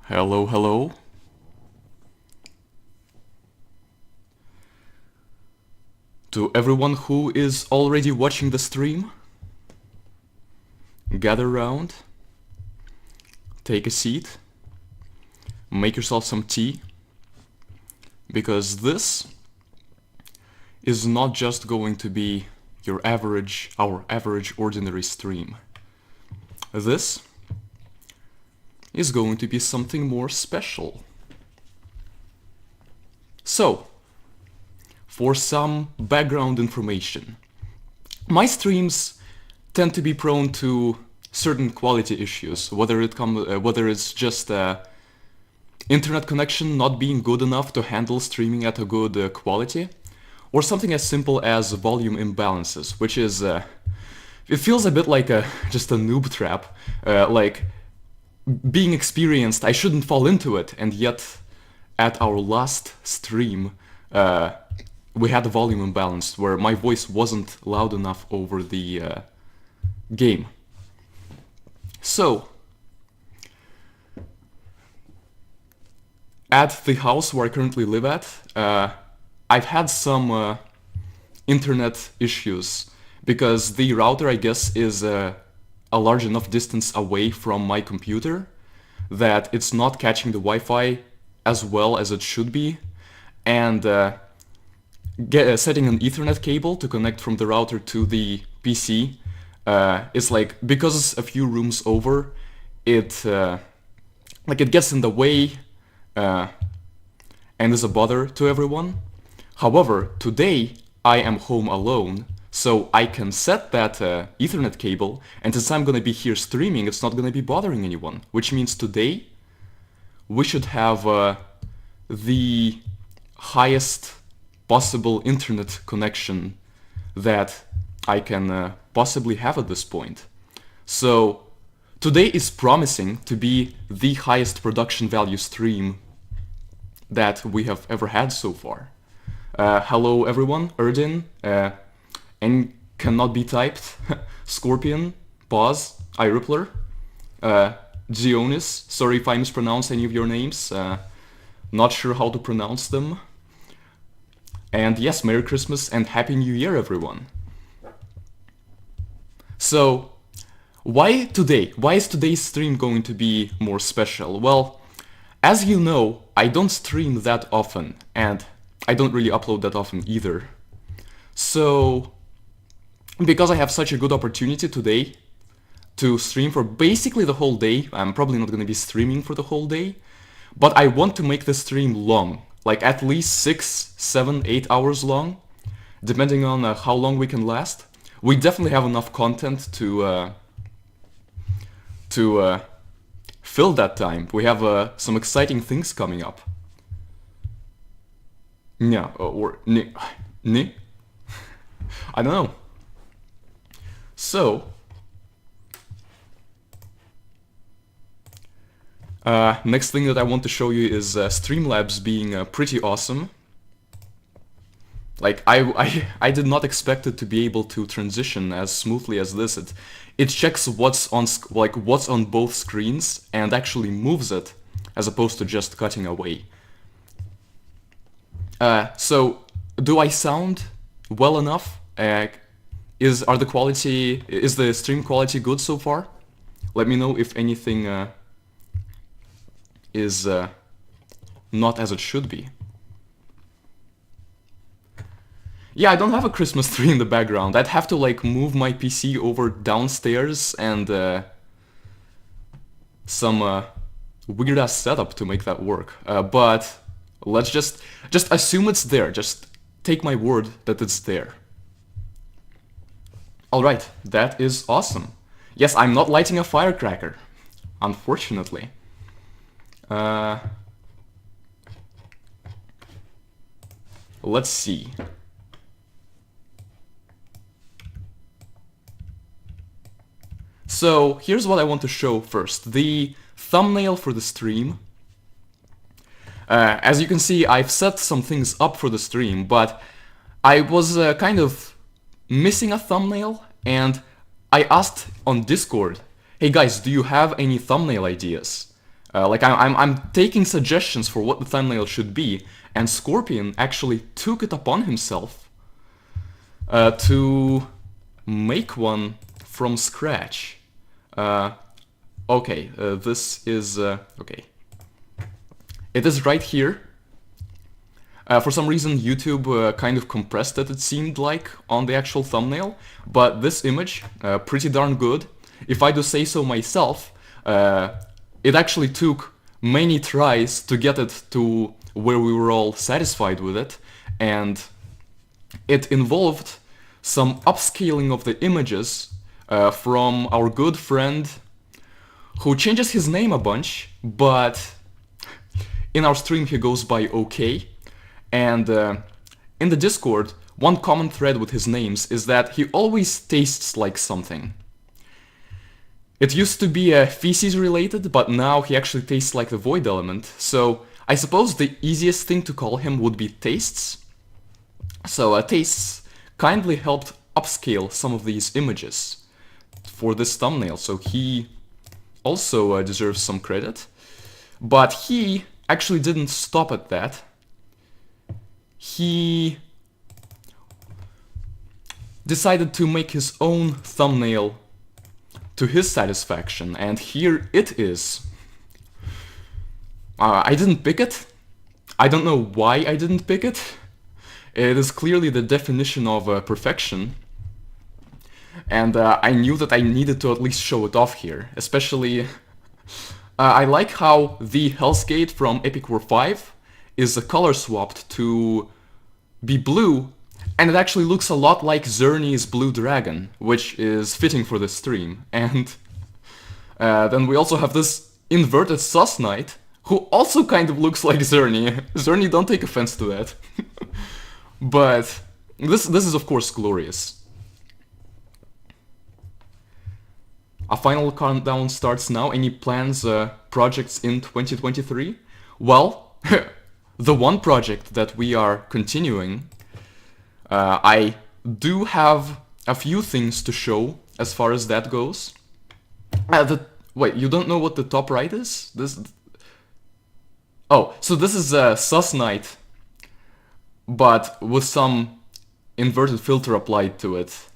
Hello, hello. To everyone who is already watching the stream, gather around, take a seat, make yourself some tea, because this is not just going to be our average ordinary stream. This is going to be something more special. So, for some background information, my streams tend to be prone to certain quality issues, whether it's just internet connection not being good enough to handle streaming at a good quality, or something as simple as volume imbalances, which is it feels a bit like just a noob trap, like being experienced. I shouldn't fall into it, and yet at our last stream, we had a volume imbalance where my voice wasn't loud enough over the game. So, at the house where I currently live at, I've had some internet issues because the router, I guess, is a large enough distance away from my computer that it's not catching the Wi-Fi as well as it should be, and setting an Ethernet cable to connect from the router to the PC is like, because it's a few rooms over, it gets in the way and is a bother to everyone. However, today I am home alone, so I can set that Ethernet cable, and since I'm gonna be here streaming, it's not gonna be bothering anyone, which means today we should have the highest possible internet connection that I can possibly have at this point. So today is promising to be the highest production value stream that we have ever had so far. Hello everyone, Erdin, and cannot be typed, Scorpion, Pause, iRippler, Xerneas, sorry if I mispronounce any of your names, not sure how to pronounce them. And yes, Merry Christmas and Happy New Year, everyone. So, why today? Why is today's stream going to be more special? Well, as you know, I don't stream that often, and I don't really upload that often either. So, because I have such a good opportunity today to stream for basically the whole day, I'm probably not going to be streaming for the whole day, but I want to make the stream long, like at least 6, 7, 8 hours long, depending on how long we can last. We definitely have enough content to fill that time. We have some exciting things coming up. Yeah, or ne? I don't know. So, next thing that I want to show you is Streamlabs being pretty awesome. Like, I did not expect it to be able to transition as smoothly as this. It checks what's on both screens and actually moves it, as opposed to just cutting away. So, do I sound well enough? Is the stream quality good so far? Let me know if anything is not as it should be. Yeah, I don't have a Christmas tree in the background. I'd have to like move my PC over downstairs and some weird ass setup to make that work. But let's just assume it's there. Just take my word that it's there. Alright, that is awesome. Yes, I'm not lighting a firecracker, unfortunately. Let's see. So here's what I want to show first. The thumbnail for the stream. As you can see, I've set some things up for the stream, but I was kind of missing a thumbnail, and I asked on Discord, hey guys, do you have any thumbnail ideas? Like I'm taking suggestions for what the thumbnail should be, and Scorpion actually took it upon himself to make one from scratch. Okay, this is okay. It is right here. For some reason, YouTube kind of compressed it seemed like, on the actual thumbnail, but this image, pretty darn good. If I do say so myself, it actually took many tries to get it to where we were all satisfied with it, and it involved some upscaling of the images from our good friend, who changes his name a bunch, but in our stream he goes by OK. And in the Discord, one common thread with his names is that he always tastes like something. It used to be feces related, but now he actually tastes like the void element, so I suppose the easiest thing to call him would be Tastes. So Tastes kindly helped upscale some of these images for this thumbnail, so he also deserves some credit. But he actually didn't stop at that. He decided to make his own thumbnail to his satisfaction, and here it is. I didn't pick it. I don't know why I didn't pick it. It is clearly the definition of perfection, and I knew that I needed to at least show it off here. Especially, I like how the Hell's Gate from Epic War 5 is color swapped to be blue, and it actually looks a lot like Xerney's Blue Dragon, which is fitting for this stream. And then we also have this inverted Sus Knight, who also kind of looks like Xerney. Xerney, don't take offense to that. But this is of course glorious. A final countdown starts now. Any plans, projects in 2023? Well, the one project that we are continuing, I do have a few things to show as far as that goes. Wait, you don't know what the top right is? Oh, so this is Sus Knight, but with some inverted filter applied to it.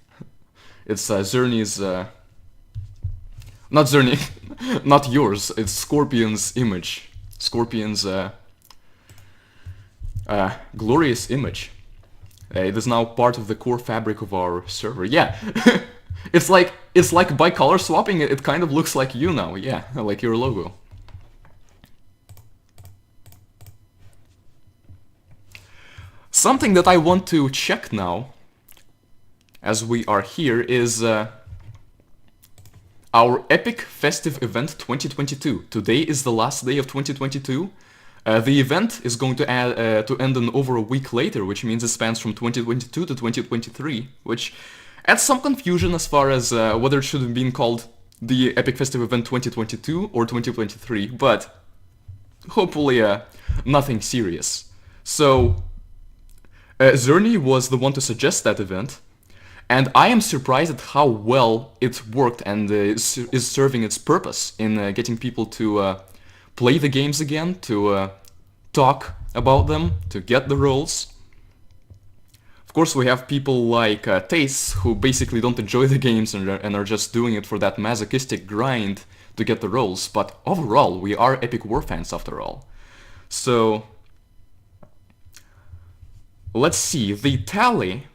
It's Xerneas, not Xerney, not yours, it's Scorpion's image. Scorpion's glorious image. It is now part of the core fabric of our server. Yeah, it's like by color swapping it kind of looks like you now. Yeah, like your logo. Something that I want to check now, as we are here, is our Epic Festive event 2022. Today is the last day of 2022. The event is going to end in over a week later, which means it spans from 2022 to 2023, which adds some confusion as far as whether it should have been called the Epic Festive event 2022 or 2023, but hopefully nothing serious. So Xerney was the one to suggest that event, and I am surprised at how well it worked and is serving its purpose in getting people to play the games again, to talk about them, to get the roles. Of course, we have people like Tastes, who basically don't enjoy the games and are just doing it for that masochistic grind to get the roles, but overall, we are Epic War fans after all. So let's see, the tally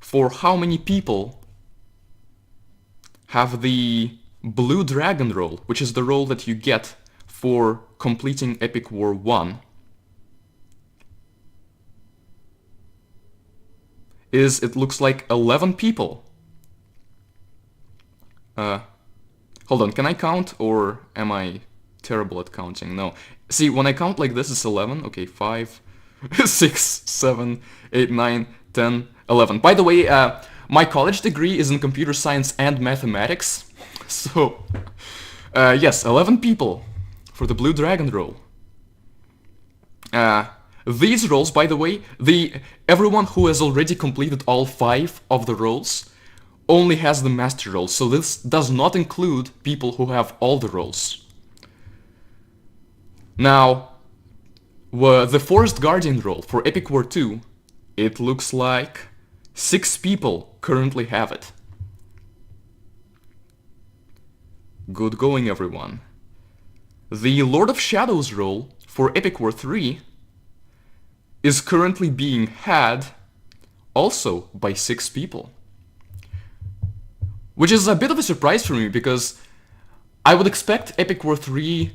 for how many people have the Blue Dragon role, which is the role that you get for completing Epic War 1, it looks like 11 people. Hold on, can I count, or am I terrible at counting? No. See, when I count like this, it's 11. Okay, 5, 6, 7, 8, 9, 10, 11. By the way, my college degree is in computer science and mathematics. So, yes, 11 people for the Blue Dragon role. These roles, by the way, everyone who has already completed all 5 of the roles only has the master role, so this does not include people who have all the roles. Now, the Forest Guardian role for Epic War 2, it looks like 6 people currently have it. Good going, everyone. The Lord of Shadows role for Epic War 3 is currently being had also by 6 people. Which is a bit of a surprise for me, because I would expect the Epic War 3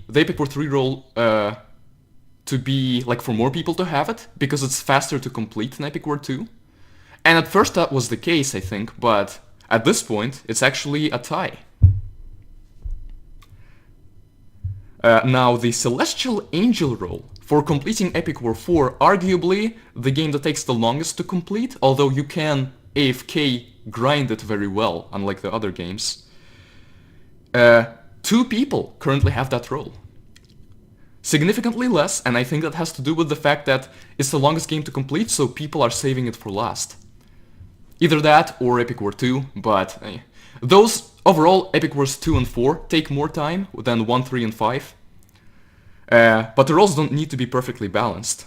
role to be, like, for more people to have it, because it's faster to complete than Epic War 2. And at first that was the case, I think, but at this point, it's actually a tie. Now, the Celestial Angel role for completing Epic War 4, arguably the game that takes the longest to complete, although you can AFK grind it very well, unlike the other games. 2 people currently have that role. Significantly less, and I think that has to do with the fact that it's the longest game to complete, so people are saving it for last. Either that or Epic War 2, but those overall, Epic Wars 2 and 4 take more time than 1, 3, and 5. But the roles don't need to be perfectly balanced.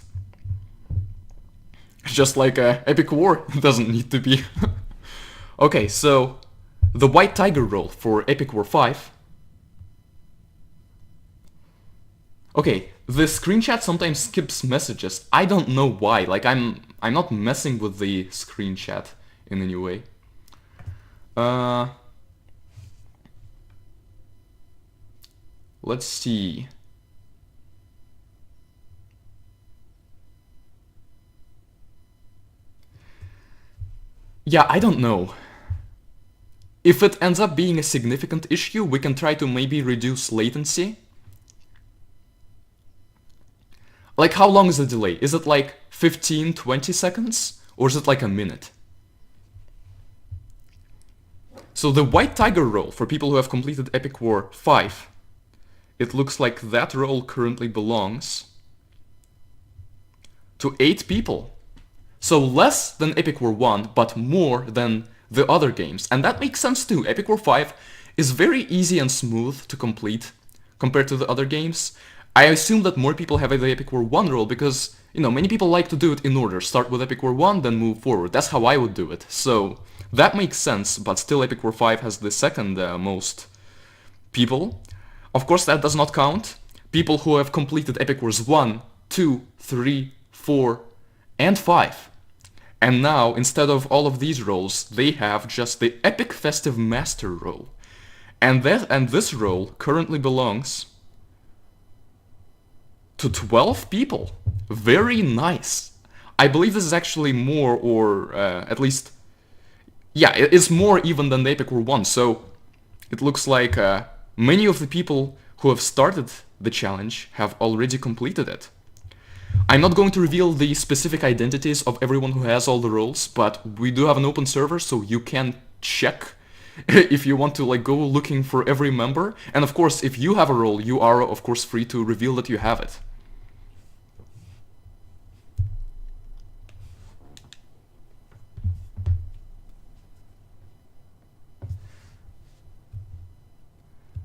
Just like Epic War doesn't need to be. Okay, so the White Tiger role for Epic War 5. Okay, the screen chat sometimes skips messages. I don't know why. Like, I'm not messing with the screen chat in any way. Let's see. Yeah, I don't know. If it ends up being a significant issue, we can try to maybe reduce latency. Like, how long is the delay? Is it like 15, 20 seconds? Or is it like a minute? So the White Tiger role, for people who have completed Epic War 5, it looks like that role currently belongs to 8 people. So less than Epic War 1, but more than the other games. And that makes sense too. Epic War 5 is very easy and smooth to complete compared to the other games. I assume that more people have the Epic War 1 role because, you know, many people like to do it in order. Start with Epic War 1, then move forward. That's how I would do it. So that makes sense, but still Epic War 5 has the second most people. Of course, that does not count people who have completed Epic Wars 1, 2, 3, 4, and 5. And now, instead of all of these roles, they have just the Epic Festive Master role. And this role currently belongs to 12 people. Very nice. I believe this is actually more, or at least, yeah, it's more even than the Epic War 1, so it looks like many of the people who have started the challenge have already completed it. I'm not going to reveal the specific identities of everyone who has all the roles, but we do have an open server, so you can check if you want to, like, go looking for every member. And of course, if you have a role, you are of course free to reveal that you have it.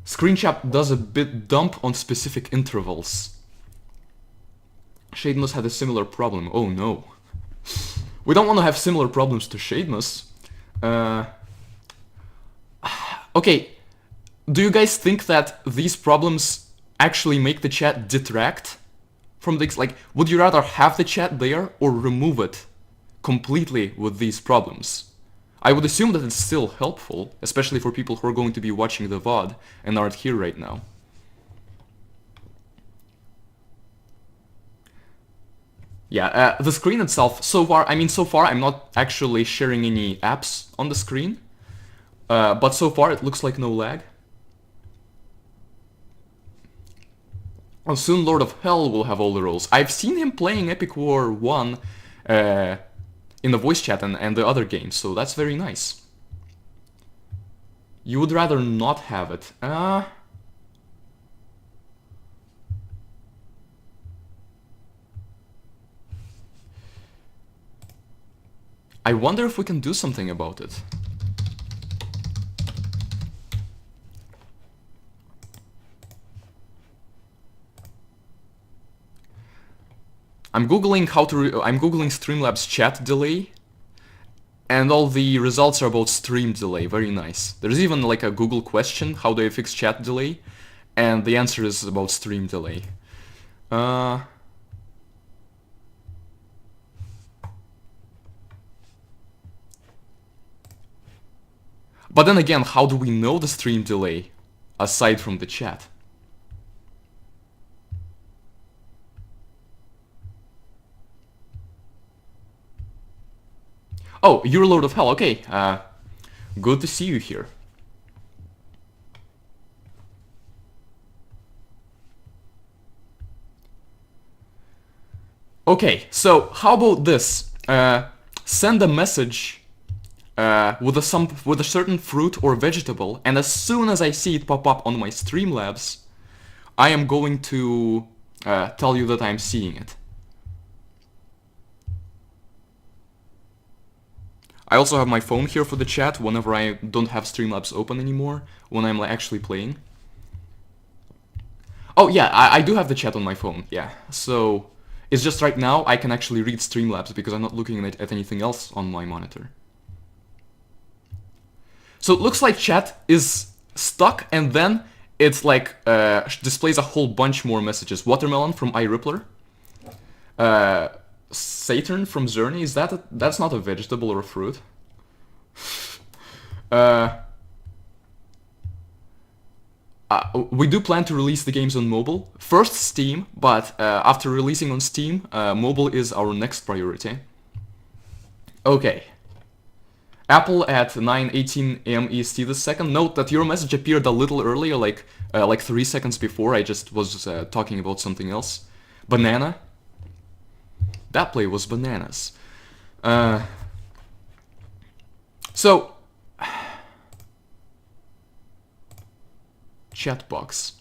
Screenshot does a bit dump on specific intervals. Shademus had a similar problem. Oh no. We don't want to have similar problems to Shademus. Okay, do you guys think that these problems actually make the chat detract from the... Like, would you rather have the chat there or remove it completely with these problems? I would assume that it's still helpful, especially for people who are going to be watching the VOD and aren't here right now. Yeah, the screen itself, so far I'm not actually sharing any apps on the screen, but so far it looks like no lag. Oh, soon Lord of Hell will have all the roles. I've seen him playing Epic War 1 in the voice chat and the other games, so that's very nice. You would rather not have it. I wonder if we can do something about it. I'm googling I'm googling Streamlabs chat delay, and all the results are about stream delay. Very nice. There's even like a Google question, how do I fix chat delay? And the answer is about stream delay. But then again, how do we know the stream delay aside from the chat? Oh, you're Lord of Hell. Okay. Good to see you here. Okay, so how about this? Send a message with a certain fruit or vegetable, and as soon as I see it pop up on my Streamlabs, I am going to tell you that I'm seeing it. I also have my phone here for the chat whenever I don't have Streamlabs open anymore, when I'm actually playing. Oh yeah, I do have the chat on my phone, yeah. So, it's just right now I can actually read Streamlabs because I'm not looking at anything else on my monitor. So it looks like chat is stuck, and then it's like displays a whole bunch more messages. Watermelon from iRippler. Saturn from Xerney. Is that's not a vegetable or a fruit? We do plan to release the games on mobile. First Steam, but after releasing on Steam, mobile is our next priority. Okay. Apple at 9:18 AM EST this second. Note that your message appeared a little earlier, like 3 seconds before. I just was talking about something else. Banana. That play was bananas. So, chat box.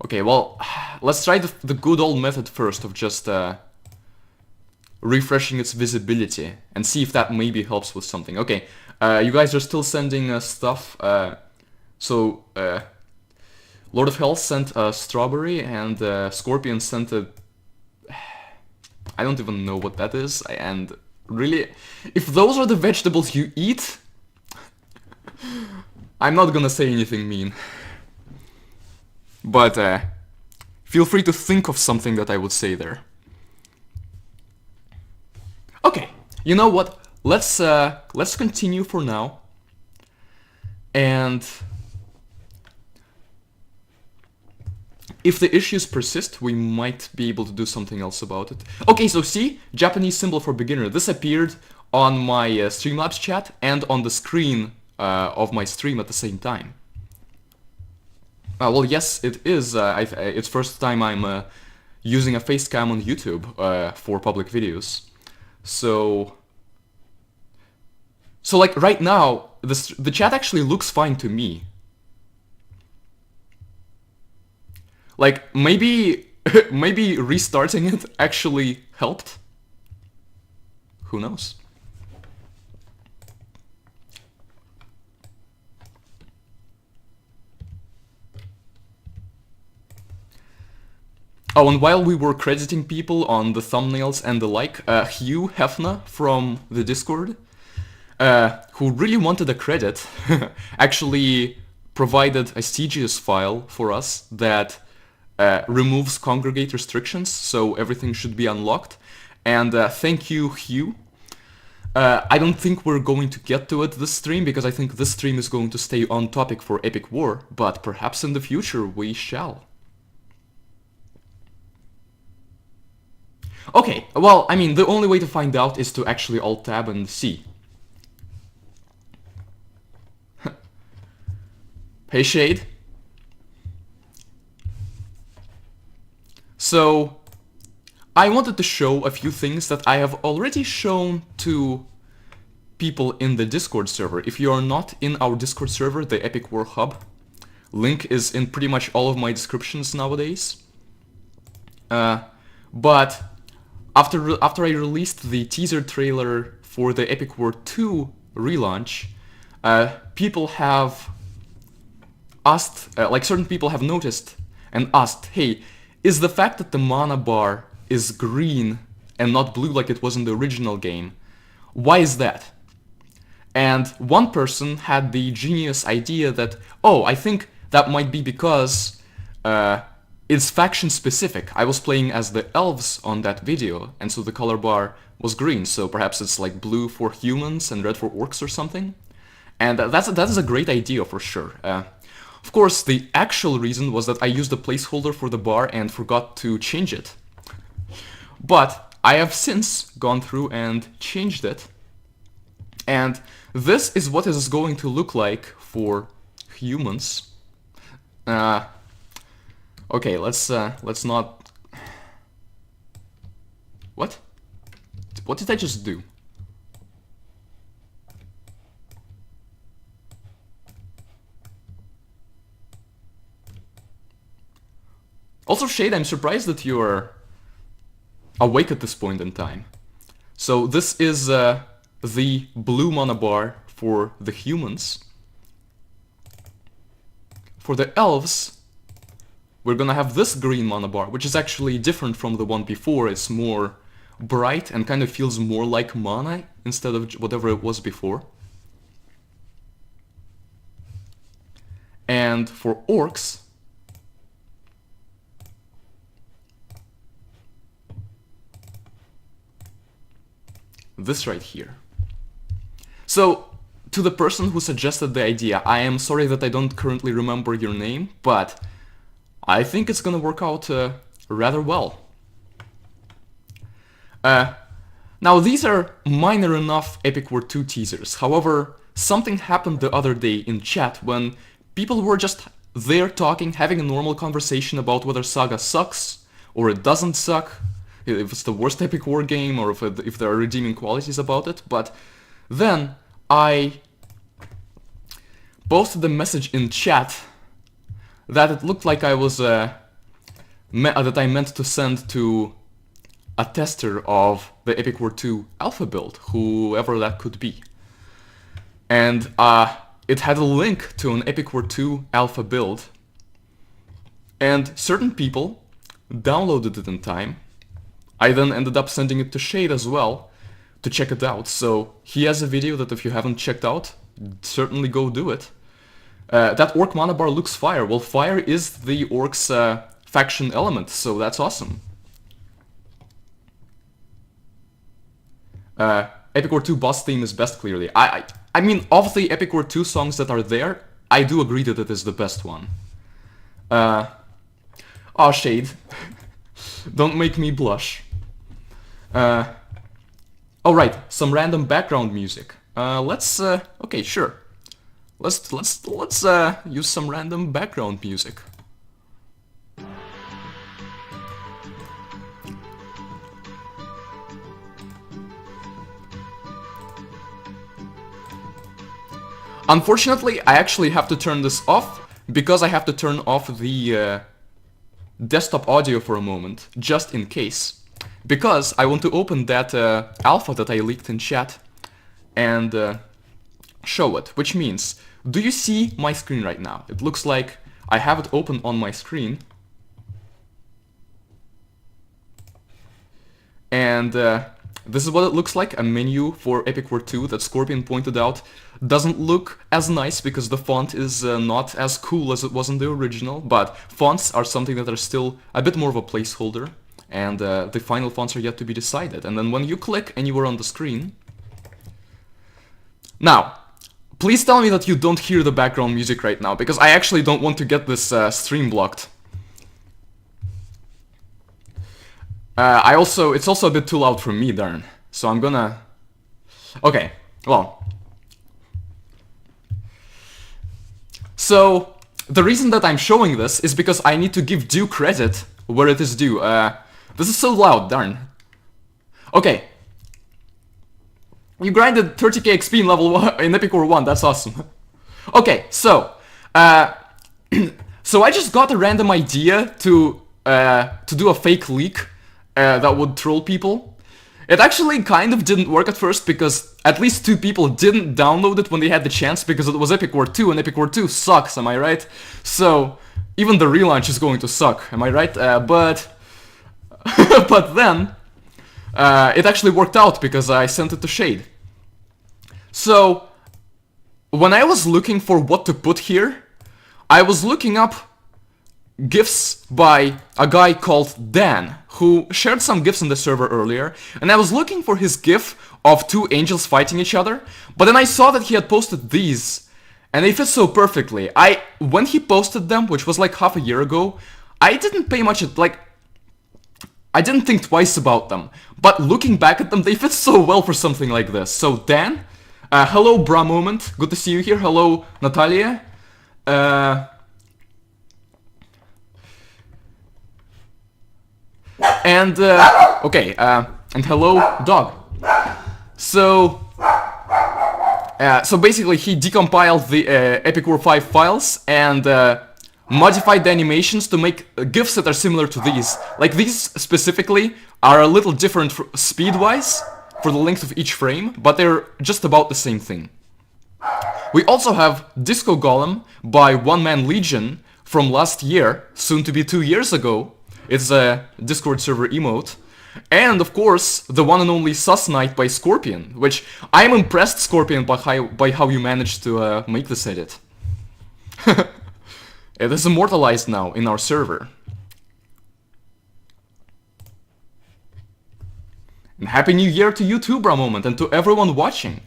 Okay, well, let's try the good old method first of just refreshing its visibility and see if that maybe helps with something. Okay, you guys are still sending stuff. So, Lord of Hell sent a strawberry, and Scorpion sent a... I don't even know what that is, and really, if those are the vegetables you eat, I'm not gonna say anything mean. But feel free to think of something that I would say there. Okay, you know what? Let's continue for now. And if the issues persist, we might be able to do something else about it. Okay, so see, Japanese symbol for beginner. This appeared on my Streamlabs chat and on the screen of my stream at the same time. Well, yes, it is. It's first time I'm using a face cam on YouTube for public videos. So like right now, the chat actually looks fine to me. Like maybe restarting it actually helped. Who knows? Oh, and while we were crediting people on the thumbnails and the like, Hugh Hefner from the Discord, who really wanted a credit, actually provided a CGS file for us that removes congregate restrictions, so everything should be unlocked. And thank you, Hugh. I don't think we're going to get to it this stream, because I think this stream is going to stay on topic for Epic War, but perhaps in the future we shall. Okay, well, I mean, the only way to find out is to actually Alt-Tab and see. Hey, Shade. So, I wanted to show a few things that I have already shown to people in the Discord server. If you are not in our Discord server, the Epic War Hub, link is in pretty much all of my descriptions nowadays. But after I released the teaser trailer for the Epic War 2 relaunch, people have asked, like certain people have noticed and asked, hey, is the fact that the mana bar is green and not blue like it was in the original game, why is that? And one person had the genius idea that, oh, I think that might be because it's faction specific. I was playing as the elves on that video, and so the color bar was green, so perhaps it's like blue for humans and red for orcs or something. And that is a great idea for sure. Of course, the actual reason was that I used a placeholder for the bar and forgot to change it. But I have since gone through and changed it. And this is what it is going to look like for humans. Okay, let's not... What? What did I just do? Also, Shade, I'm surprised that you're awake at this point in time. So this is the blue mana bar for the humans. For the elves, we're gonna have this green mana bar, which is actually different from the one before. It's more bright and kind of feels more like mana instead of whatever it was before. And for orcs, this right here. So, to the person who suggested the idea, I am sorry that I don't currently remember your name, but I think it's gonna work out rather well. Now, these are minor enough Epic War 2 teasers. However, something happened the other day in chat when people were just there talking, having a normal conversation about whether Saga sucks or it doesn't suck, if it's the worst Epic War game, or if there are redeeming qualities about it. But then I posted a message in chat that it looked like I was that I meant to send to a tester of the Epic War 2 alpha build, whoever that could be. And it had a link to an Epic War 2 alpha build, and certain people downloaded it in time. I then ended up sending it to Shade as well to check it out. So he has a video that if you haven't checked out, certainly go do it. That orc mana bar looks fire. Well, fire is the orcs faction element, so that's awesome. Epic War 2 boss theme is best, clearly. I mean, of the Epic War 2 songs that are there, I do agree that it is the best one. Oh, Shade. Don't make me blush. Oh right, some random background music. Let's okay, sure. Let's use some random background music. Unfortunately, I actually have to turn this off because I have to turn off the desktop audio for a moment, just in case. Because I want to open that alpha that I leaked in chat and show it, which means, do you see my screen right now? It looks like I have it open on my screen. And this is what it looks like, a menu for Epic War 2 that Scorpion pointed out doesn't look as nice because the font is not as cool as it was in the original, but fonts are something that are still a bit more of a placeholder, and the final fonts are yet to be decided. And then when you click anywhere on the screen... Now, please tell me that you don't hear the background music right now, because I actually don't want to get this stream blocked. It's also a bit too loud for me, darn. So I'm gonna... Okay, well... So, the reason that I'm showing this is because I need to give due credit where it is due. This is so loud, darn. Okay. You grinded 30k XP in level 1, in Epic War 1, that's awesome. Okay, so... so I just got a random idea to to do a fake leak that would troll people. It actually kind of didn't work at first because at least 2 people didn't download it when they had the chance because it was Epic War 2 and Epic War 2 sucks, am I right? So even the relaunch is going to suck, am I right? But but then it actually worked out because I sent it to Shade. So when I was looking for what to put here, I was looking up GIFs by a guy called Dan, who shared some GIFs in the server earlier, and I was looking for his GIF of 2 angels fighting each other, but then I saw that he had posted these, and they fit so perfectly. When he posted them, which was like half a year ago, I didn't pay much I didn't think twice about them, but looking back at them, they fit so well for something like this. So Dan, hello bra moment, good to see you here, hello Natalia, and and hello dog. So basically he decompiled the Epic War 5 files and modified the animations to make GIFs that are similar to these. Like these specifically are a little different speed-wise for the length of each frame, but they're just about the same thing. We also have Disco Golem by One Man Legion from last year, soon to be 2 years ago. It's a Discord server emote. And of course, the one and only Sus Knight by Scorpion, which I'm impressed, Scorpion, by how you managed to make this edit. It is immortalized now in our server. And Happy New Year to you too, Bra Moment, and to everyone watching.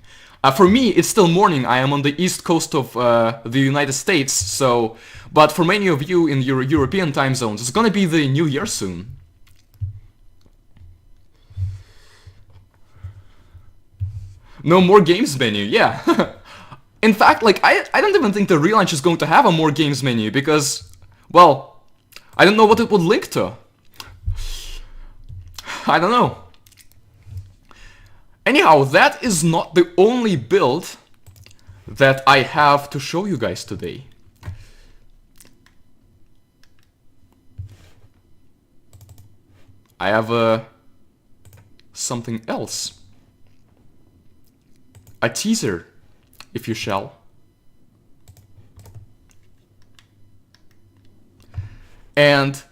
For me, it's still morning. I am on the east coast of the United States, so... But for many of you in your European time zones, it's gonna be the New Year soon. No more games menu, yeah. In fact, like, I don't even think the relaunch is going to have a more games menu, because, well, I don't know what it would link to. I don't know. Anyhow, that is not the only build that I have to show you guys today. I have something else. A teaser, if you shall. And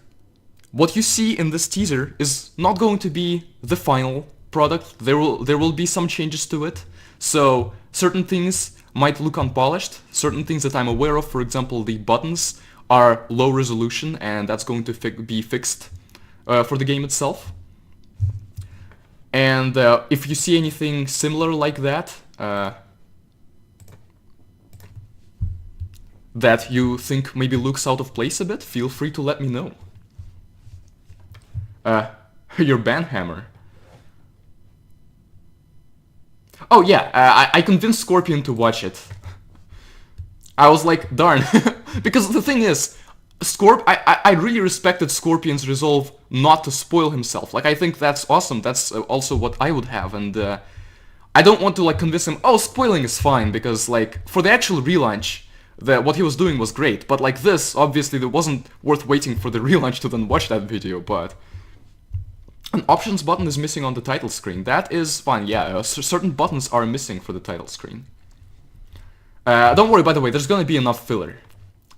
what you see in this teaser is not going to be the final product. There will be some changes to it. So certain things might look unpolished. Certain things that I'm aware of, for example, the buttons are low resolution, and that's going to be fixed for the game itself. And if you see anything similar like that, that you think maybe looks out of place a bit, feel free to let me know. Your banhammer. Oh yeah, I convinced Scorpion to watch it. I was like, darn. Because the thing is, I really respected Scorpion's resolve not to spoil himself. Like, I think that's awesome. That's also what I would have, and I don't want to like convince him, oh, spoiling is fine, because like, for the actual relaunch, what he was doing was great, but like this, obviously, it wasn't worth waiting for the relaunch to then watch that video, but... An options button is missing on the title screen. That is fine, yeah, certain buttons are missing for the title screen. Don't worry, by the way, there's gonna be enough filler.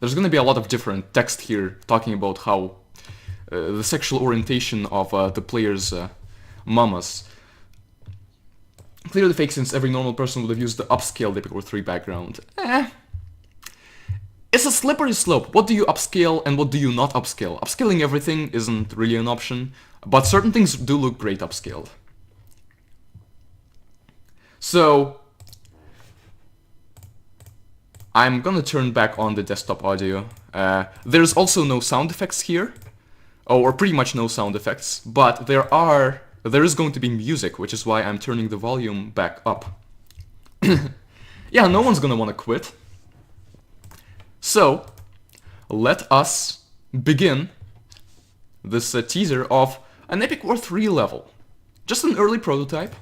There's gonna be a lot of different text here talking about how the sexual orientation of the player's mamas. Clearly fake, since every normal person would have used the upscaled Epic War 3 background. It's a slippery slope. What do you upscale and what do you not upscale? Upscaling everything isn't really an option, but certain things do look great upscaled. So, I'm gonna turn back on the desktop audio. There's also no sound effects here, or pretty much no sound effects, but there is going to be music, which is why I'm turning the volume back up. Yeah, no one's gonna wanna quit. So, let us begin this teaser of an Epic War 3 level. Just an early prototype.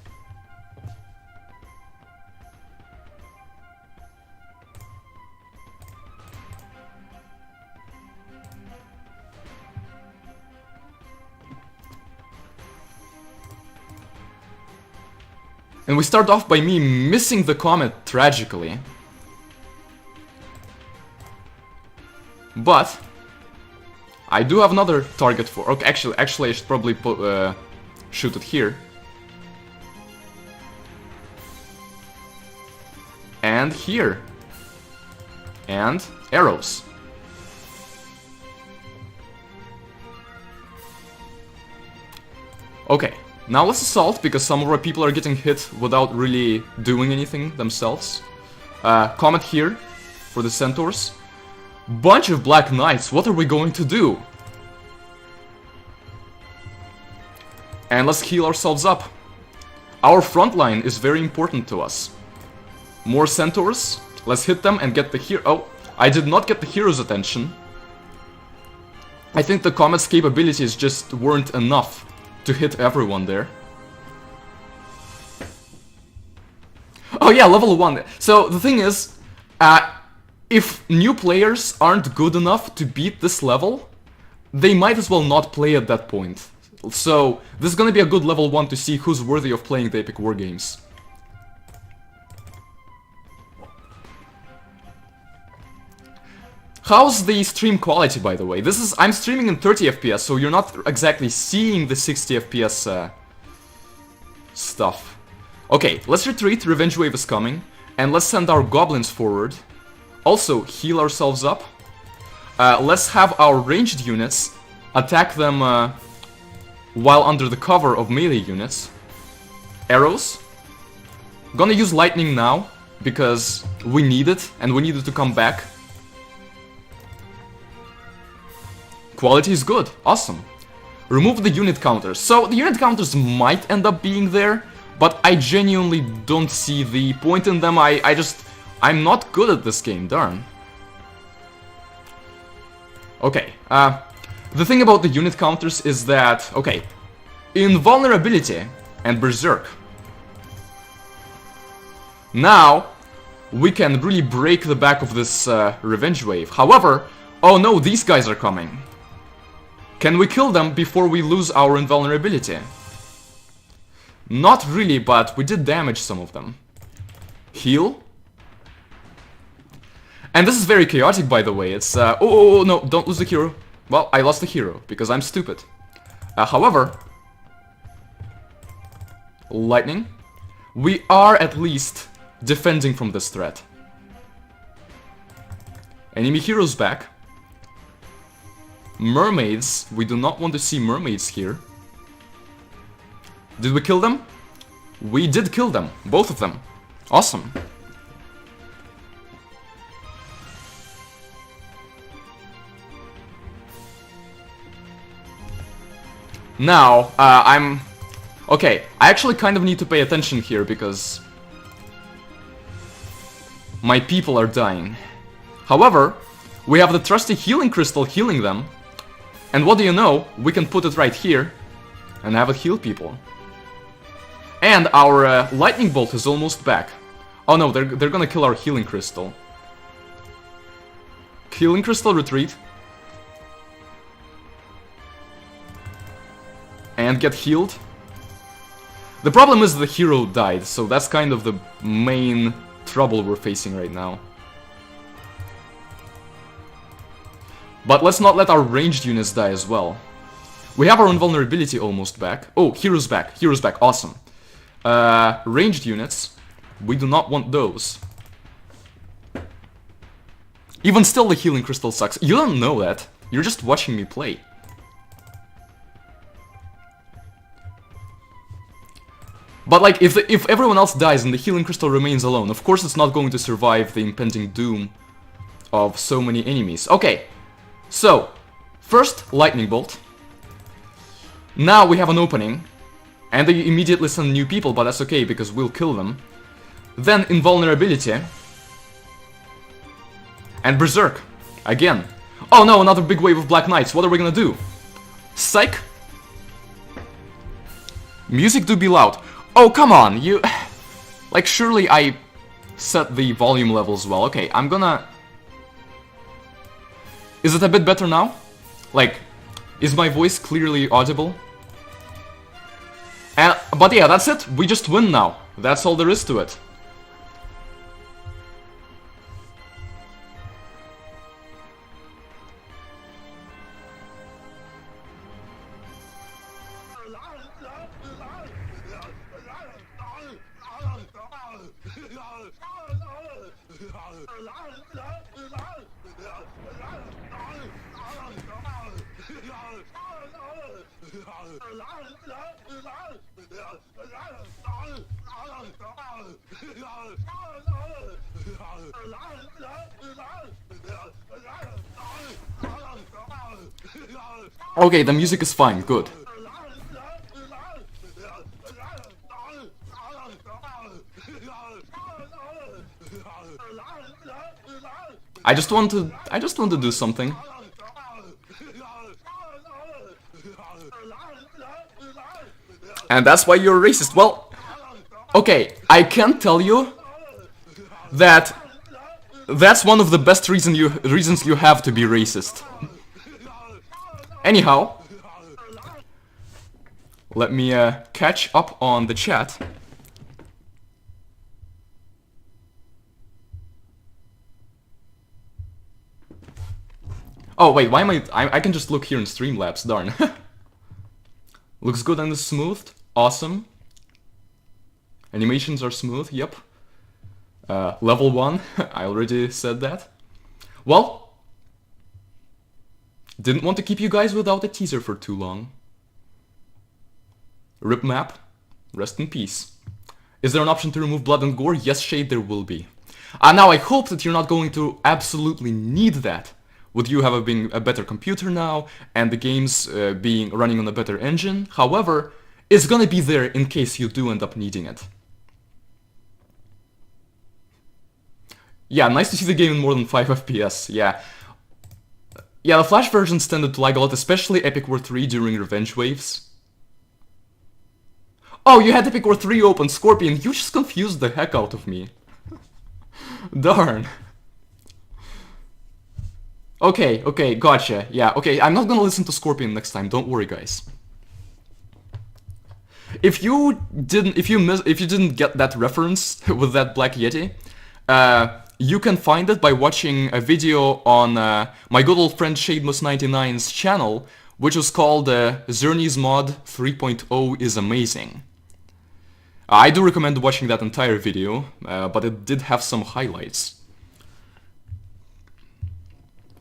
And we start off by me missing the comet tragically. But I do have another target for... Okay, actually I should probably shoot it here. And here. And arrows. Okay, now let's assault, because some of our people are getting hit without really doing anything themselves. Comet here for the centaurs. Bunch of black knights, what are we going to do? And let's heal ourselves up. Our front line is very important to us. More centaurs, let's hit them and get the hero. Oh, I did not get the hero's attention. I think the comet's capabilities just weren't enough to hit everyone there. Oh yeah, level 1. So the thing is, if new players aren't good enough to beat this level, they might as well not play at that point. So this is gonna be a good level 1 to see who's worthy of playing the epic war games. How's the stream quality, by the way? I'm streaming in 30 FPS, so you're not exactly seeing the 60 FPS stuff. Okay, let's retreat, Revenge Wave is coming, and let's send our goblins forward. Also, heal ourselves up. Let's have our ranged units attack them while under the cover of melee units. Arrows. Gonna use lightning now, because we need it, and we need it to come back. Quality is good. Awesome. Remove the unit counters. So, the unit counters might end up being there, but I genuinely don't see the point in them. I'm not good at this game, darn. Okay, the thing about the unit counters is that, okay, invulnerability and berserk. Now, we can really break the back of this revenge wave. However, oh no, these guys are coming. Can we kill them before we lose our invulnerability? Not really, but we did damage some of them. Heal. And this is very chaotic, by the way. It's, oh, no, don't lose the hero. Well, I lost the hero, because I'm stupid. However, lightning. We are at least defending from this threat. Enemy heroes back. Mermaids. We do not want to see mermaids here. Did we kill them? We did kill them. Both of them. Awesome. Now, okay, I actually kind of need to pay attention here because my people are dying. However, we have the trusty healing crystal healing them. And what do you know? We can put it right here and have it heal people. And our lightning bolt is almost back. Oh no, they're gonna kill our healing crystal. Healing crystal retreat. And get healed. The problem is the hero died, so that's kind of the main trouble we're facing right now. But let's not let our ranged units die as well. We have our invulnerability almost back. Oh, heroes back. Heroes back. Awesome. Ranged units. We do not want those. Even still, the healing crystal sucks. You don't know that. You're just watching me play. But like, if everyone else dies and the healing crystal remains alone, of course it's not going to survive the impending doom of so many enemies. Okay, so, first, lightning bolt. Now we have an opening, and they immediately send new people, but that's okay, because we'll kill them. Then, invulnerability. And berserk. Again. Oh no, another big wave of black knights, what are we gonna do? Psych. Music do be loud. Oh, come on, you... Like, surely I set the volume levels well. Okay, I'm gonna... Is it a bit better now? Like, is my voice clearly audible? And But yeah, that's it. We just win now. That's all there is to it. Okay, the music is fine, good. I just want to do something. And that's why you're racist. Well, okay, I can tell you that that's one of the best reasons you have to be racist. Anyhow, let me catch up on the chat. Oh wait, why am I can just look here in Streamlabs, darn. Looks good and is smooth, awesome. Animations are smooth, yep. Level 1, I already said that. Well, didn't want to keep you guys without a teaser for too long. Rip map, rest in peace. Is there an option to remove blood and gore? Yes, Shade, there will be. Now I hope that you're not going to absolutely need that. With you having a better computer now, and the games being running on a better engine. However, it's gonna be there in case you do end up needing it. Yeah, nice to see the game in more than 5 FPS, yeah. Yeah, the Flash versions tended to lag a lot, especially Epic War 3 during Revenge Waves. Oh, you had Epic War 3 open, Scorpion, you just confused the heck out of me. Darn. Okay, gotcha. Yeah, okay, I'm not gonna listen to Scorpion next time, don't worry, guys. If you didn't get that reference with that Black Yeti, you can find it by watching a video on my good old friend Shademus99's channel, which was called Xerneas Mod 3.0 is amazing. I do recommend watching that entire video, but it did have some highlights.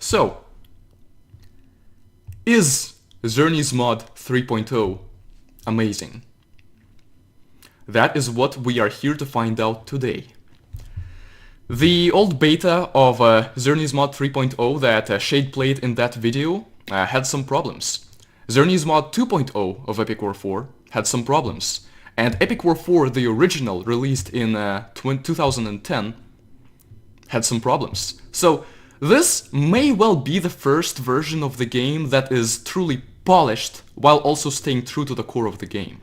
So, is Xerneas Mod 3.0 amazing? That is what we are here to find out today. The old beta of Xerneas Mod 3.0 that Shade played in that video had some problems. Xerneas Mod 2.0 of Epic War 4 had some problems. And Epic War 4, the original, released in 2010, had some problems. So, this may well be the first version of the game that is truly polished while also staying true to the core of the game.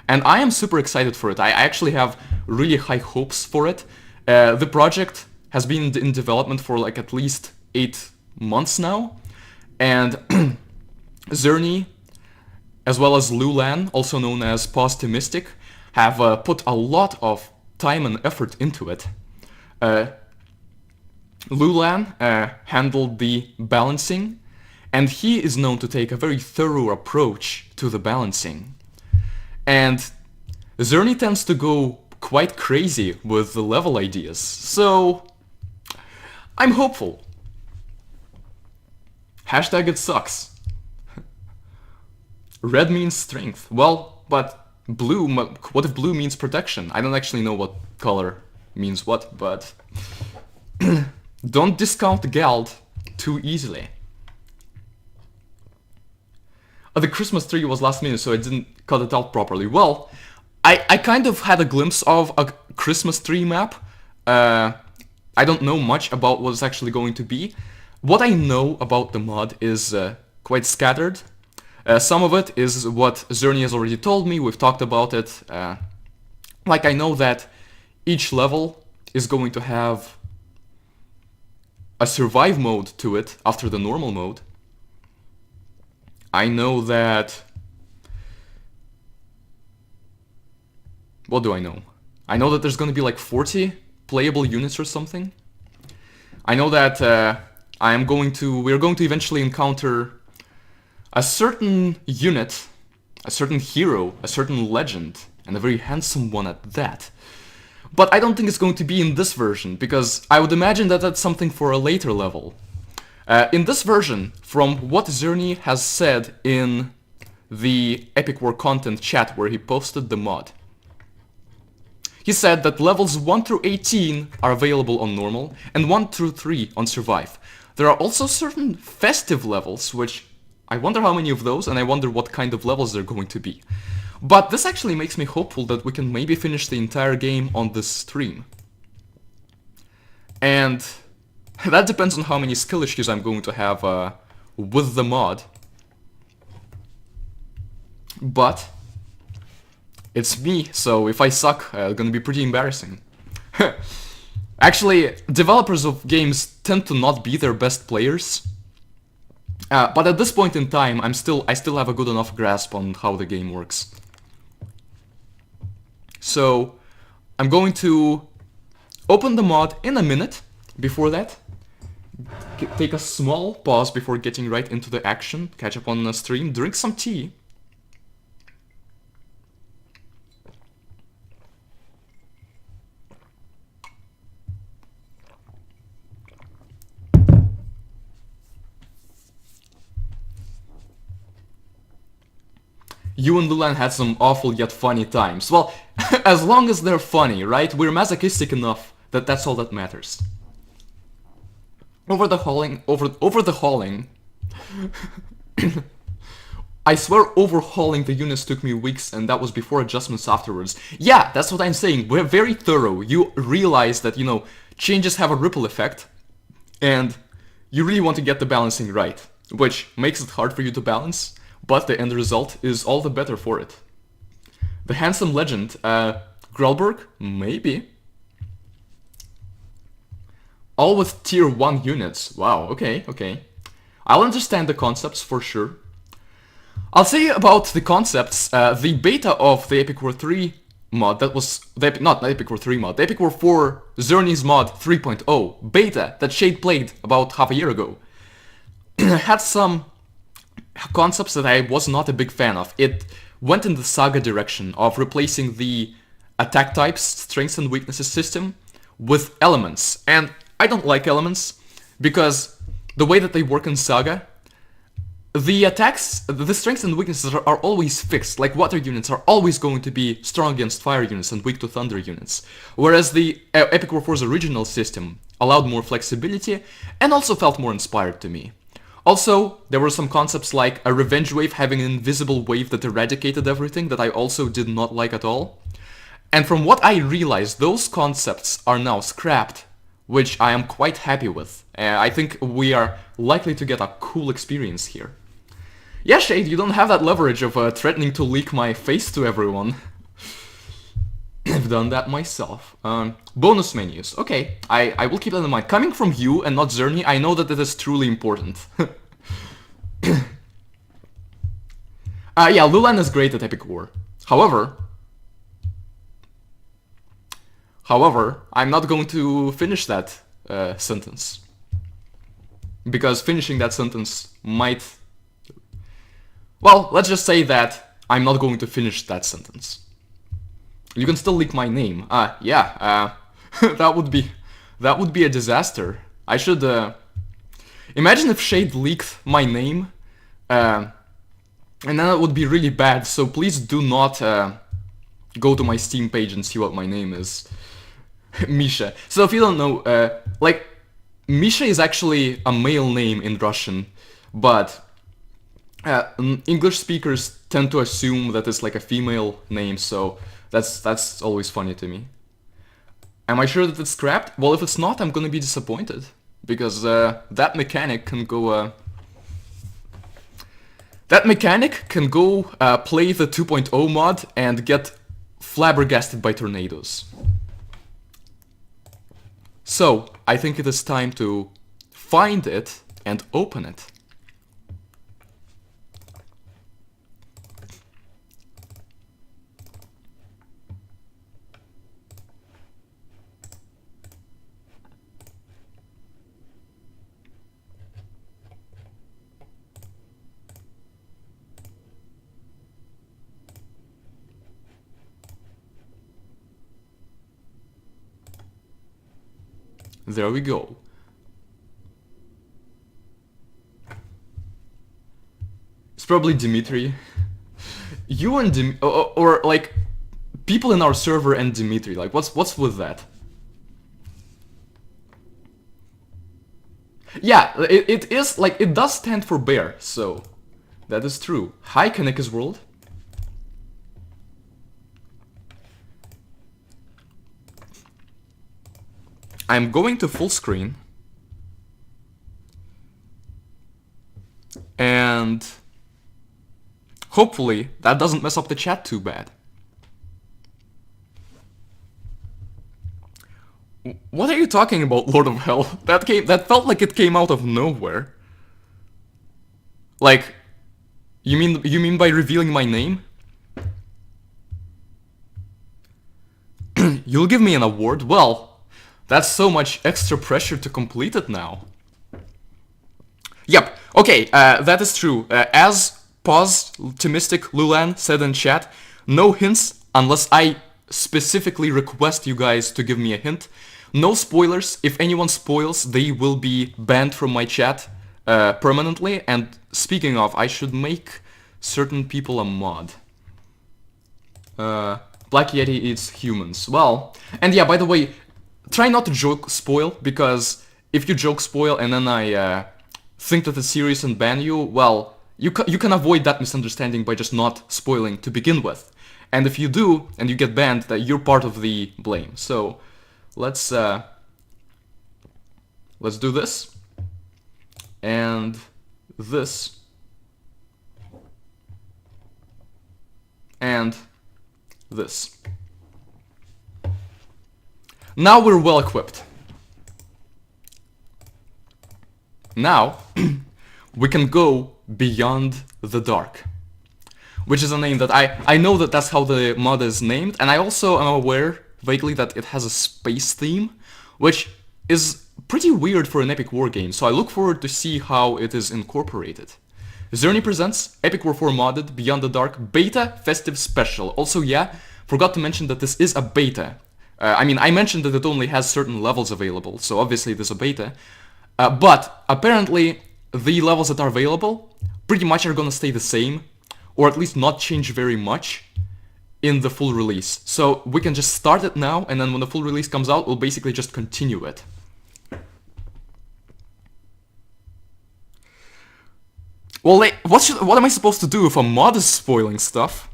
And I am super excited for it. I actually have really high hopes for it. The project has been in development for like at least 8 months now. And Xerney, as well as Lulan, also known as Positimistic, have put a lot of time and effort into it. Lulan handled the balancing, and he is known to take a very thorough approach to the balancing. And Xerney tends to go quite crazy with the level ideas, so I'm hopeful. Hashtag it sucks. Red means strength. Well, but blue, what if blue means protection? I don't actually know what color means what, but don't discount Gald too easily. The Christmas tree was last minute, so I didn't cut it out properly. Well, I kind of had a glimpse of a Christmas tree map. I don't know much about what it's actually going to be. What I know about the mod is quite scattered. Some of it is what Xerney has already told me, we've talked about it. Like, I know that each level is going to have a survive mode to it after the normal mode. I know that What do I know? I know that there's gonna be like 40 playable units or something. I know that we're going to eventually encounter a certain unit, a certain hero, a certain legend, and a very handsome one at that. But I don't think it's going to be in this version, because I would imagine that that's something for a later level. In this version, from what Xerney has said in the Epic War content chat where he posted the mod, he said that levels 1 through 18 are available on normal, and 1 through 3 on survive. There are also certain festive levels, which I wonder how many of those, and I wonder what kind of levels they're going to be. But this actually makes me hopeful that we can maybe finish the entire game on this stream. And that depends on how many skill issues I'm going to have with the mod. But it's me, so if I suck, it's gonna be pretty embarrassing. Actually, developers of games tend to not be their best players. But at this point in time, I still have a good enough grasp on how the game works. So, I'm going to open the mod in a minute. Before that, take a small pause before getting right into the action, catch up on the stream, drink some tea. You and Lulan had some awful yet funny times. Well, as long as they're funny, right? We're masochistic enough that that's all that matters. Over the hauling. I swear overhauling the units took me weeks, and that was before adjustments afterwards. Yeah, that's what I'm saying. We're very thorough. You realize that, changes have a ripple effect, and you really want to get the balancing right, which makes it hard for you to balance. But the end result is all the better for it. The handsome legend, Grelberg? Maybe. All with tier 1 units. Wow, okay. I'll understand the concepts for sure. I'll say about the concepts, the beta of the Epic War 3 mod, that was, not the Epic War 3 mod, the Epic War 4 Xerneas mod 3.0 beta that Shade played about half a year ago, had some concepts that I was not a big fan of. It went in the Saga direction of replacing the attack types, strengths and weaknesses system with elements. And I don't like elements, because the way that they work in Saga, the attacks, the strengths and weaknesses are always fixed. Like water units are always going to be strong against fire units and weak to thunder units. Whereas the Epic War 4's original system allowed more flexibility and also felt more inspired to me. Also, there were some concepts like a revenge wave having an invisible wave that eradicated everything that I also did not like at all. And from what I realized, those concepts are now scrapped, which I am quite happy with. I think we are likely to get a cool experience here. Yeah, Shade, you don't have that leverage of threatening to leak my face to everyone. I've done that myself. Bonus menus. Okay, I will keep that in mind. Coming from you and not Xerney, I know that it is truly important. Yeah, Lulan is great at Epic War. However, I'm not going to finish that sentence. Because finishing that sentence might... Well, let's just say that I'm not going to finish that sentence. You can still leak my name. Yeah, that would be a disaster. I should, imagine if Shade leaked my name, and then it would be really bad, so please do not, go to my Steam page and see what my name is. Misha. So if you don't know, Misha is actually a male name in Russian, but English speakers tend to assume that it's like a female name, so that's always funny to me. Am I sure that it's scrapped? Well, if it's not, I'm gonna be disappointed, because that mechanic can go play the 2.0 mod and get flabbergasted by tornadoes. So, I think it is time to find it and open it. There we go. It's probably Dimitri. You and or like people in our server and Dimitri. Like, what's with that? Yeah, it is like it does stand for bear, so that is true. Hi, Kaneka's World. I'm going to full screen. And hopefully that doesn't mess up the chat too bad. What are you talking about, Lord of Hell? That felt like it came out of nowhere. Like, you mean by revealing my name? You'll give me an award? Well, that's so much extra pressure to complete it now. Yep, okay, that is true. As Optimistic Lulan said in chat, no hints unless I specifically request you guys to give me a hint. No spoilers. If anyone spoils, they will be banned from my chat permanently. And speaking of, I should make certain people a mod. Black Yeti eats humans. Well, and yeah, by the way, try not to joke spoil, because if you joke spoil and then I think that it's serious and ban you, well, you can avoid that misunderstanding by just not spoiling to begin with. And if you do, and you get banned, that you're part of the blame. So, let's do this. And this. And this. Now we're well equipped. Now, we can go beyond the dark. Which is a name that I know that that's how the mod is named, and I also am aware vaguely that it has a space theme, which is pretty weird for an Epic War game, so I look forward to see how it is incorporated. Xerney presents Epic War 4 modded Beyond the Dark Beta Festive Special. Also, yeah, forgot to mention that this is a beta. I mean, I mentioned that it only has certain levels available, so obviously it is a beta. But apparently, the levels that are available pretty much are gonna stay the same, or at least not change very much in the full release. So we can just start it now, and then when the full release comes out, we'll basically just continue it. Well, what am I supposed to do if a mod is spoiling stuff?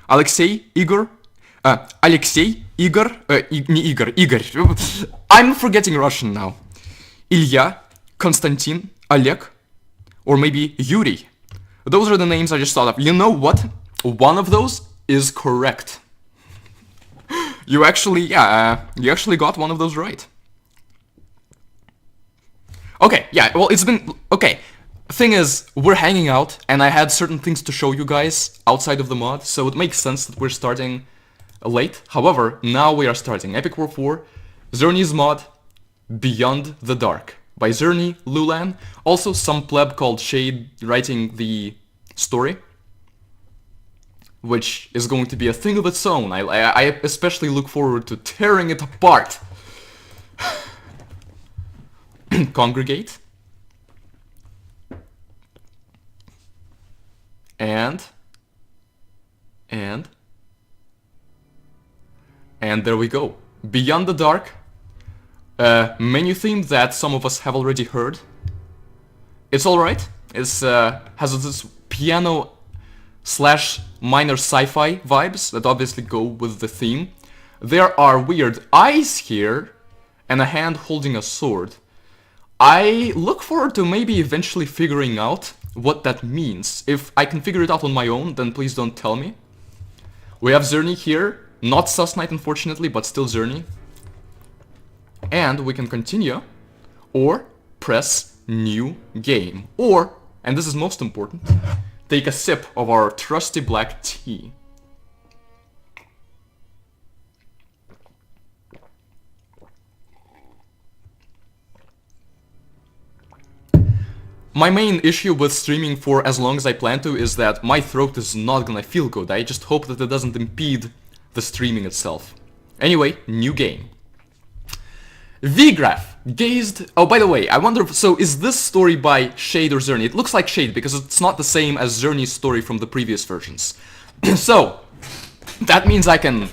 Alexei, Igor, Alexei, Igor, Igor. I'm forgetting Russian now. Ilya, Konstantin, Oleg, or maybe Yuri. Those are the names I just thought of. You know what? One of those is correct. You actually got one of those right. Okay, yeah, well, it's been... Okay, thing is, we're hanging out, and I had certain things to show you guys outside of the mod, so it makes sense that we're starting late. However, now we are starting Epic War 4, Xerneas mod, Beyond the Dark, by Xerney, Lulan, also some pleb called Shade writing the story, which is going to be a thing of its own. I especially look forward to tearing it apart. Congregate. And there we go. Beyond the Dark. Menu theme that some of us have already heard. It's alright. It's has this piano slash minor sci-fi vibes that obviously go with the theme. There are weird eyes here and a hand holding a sword. I look forward to maybe eventually figuring out what that means. If I can figure it out on my own, then please don't tell me. We have Xerney here. Not Sus Knight, unfortunately, but still Xerney. And we can continue, or press new game, or, and this is most important, take a sip of our trusty black tea. my main issue with streaming for as long as I plan to is that my throat is not gonna feel good. I just hope that it doesn't impede the streaming itself. Anyway, new game. Vgraph gazed... Oh, by the way, I wonder so is this story by Shade or Xerney? It looks like Shade because it's not the same as Xerney's story from the previous versions. So, that means I can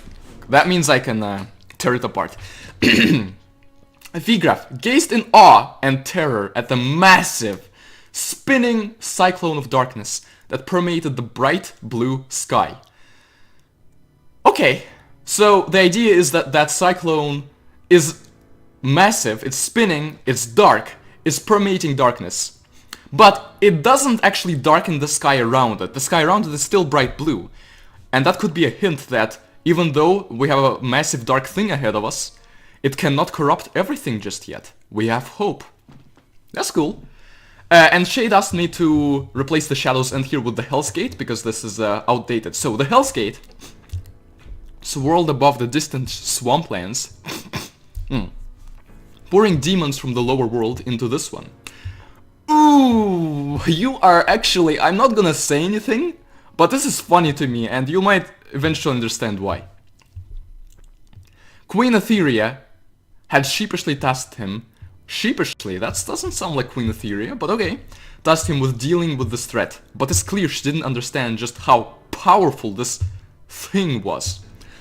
tear it apart. Vgraph gazed in awe and terror at the massive, spinning cyclone of darkness that permeated the bright blue sky. Okay, so the idea is that that cyclone is massive, it's spinning, it's dark, it's permeating darkness. But it doesn't actually darken the sky around it. The sky around it is still bright blue. And that could be a hint that even though we have a massive dark thing ahead of us, it cannot corrupt everything just yet. We have hope. That's cool. And Shade asked me to replace the Shadows End here with the Hell's Gate, because this is outdated. So the Hell's Gate, swirled above the distant swamplands, pouring demons from the lower world into this one. Ooh, you are actually... I'm not gonna say anything, but this is funny to me, and you might eventually understand why. Queen Etheria had sheepishly tasked him... Sheepishly? That doesn't sound like Queen Etheria, but okay. Tasked him with dealing with this threat, but it's clear she didn't understand just how powerful this thing was.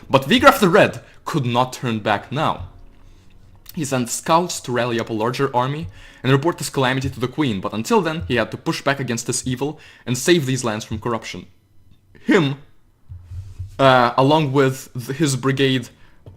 But Vgraph the Red could not turn back now. He sent scouts to rally up a larger army and report this calamity to the Queen, but until then he had to push back against this evil and save these lands from corruption. Him, along with his brigade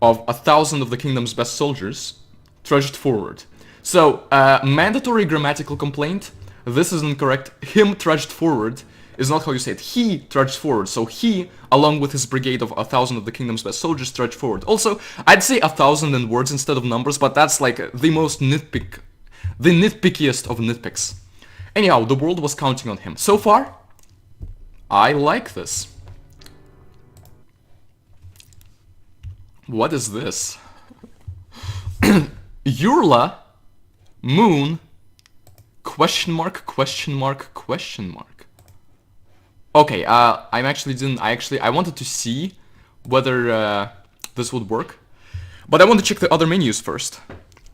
of 1,000 of the kingdom's best soldiers, trudged forward. So, mandatory grammatical complaint, this is incorrect. Him trudged forward is not how you say it. He trudged forward. So he, along with his brigade of 1,000 of the kingdom's best soldiers, trudged forward. Also, I'd say 1,000 in words instead of numbers, but that's like the most nitpickiest of nitpicks. Anyhow, the world was counting on him. So far, I like this. What is this? Urla, Moon, question mark, question mark, question mark. Okay, I wanted to see whether this would work, but I want to check the other menus first.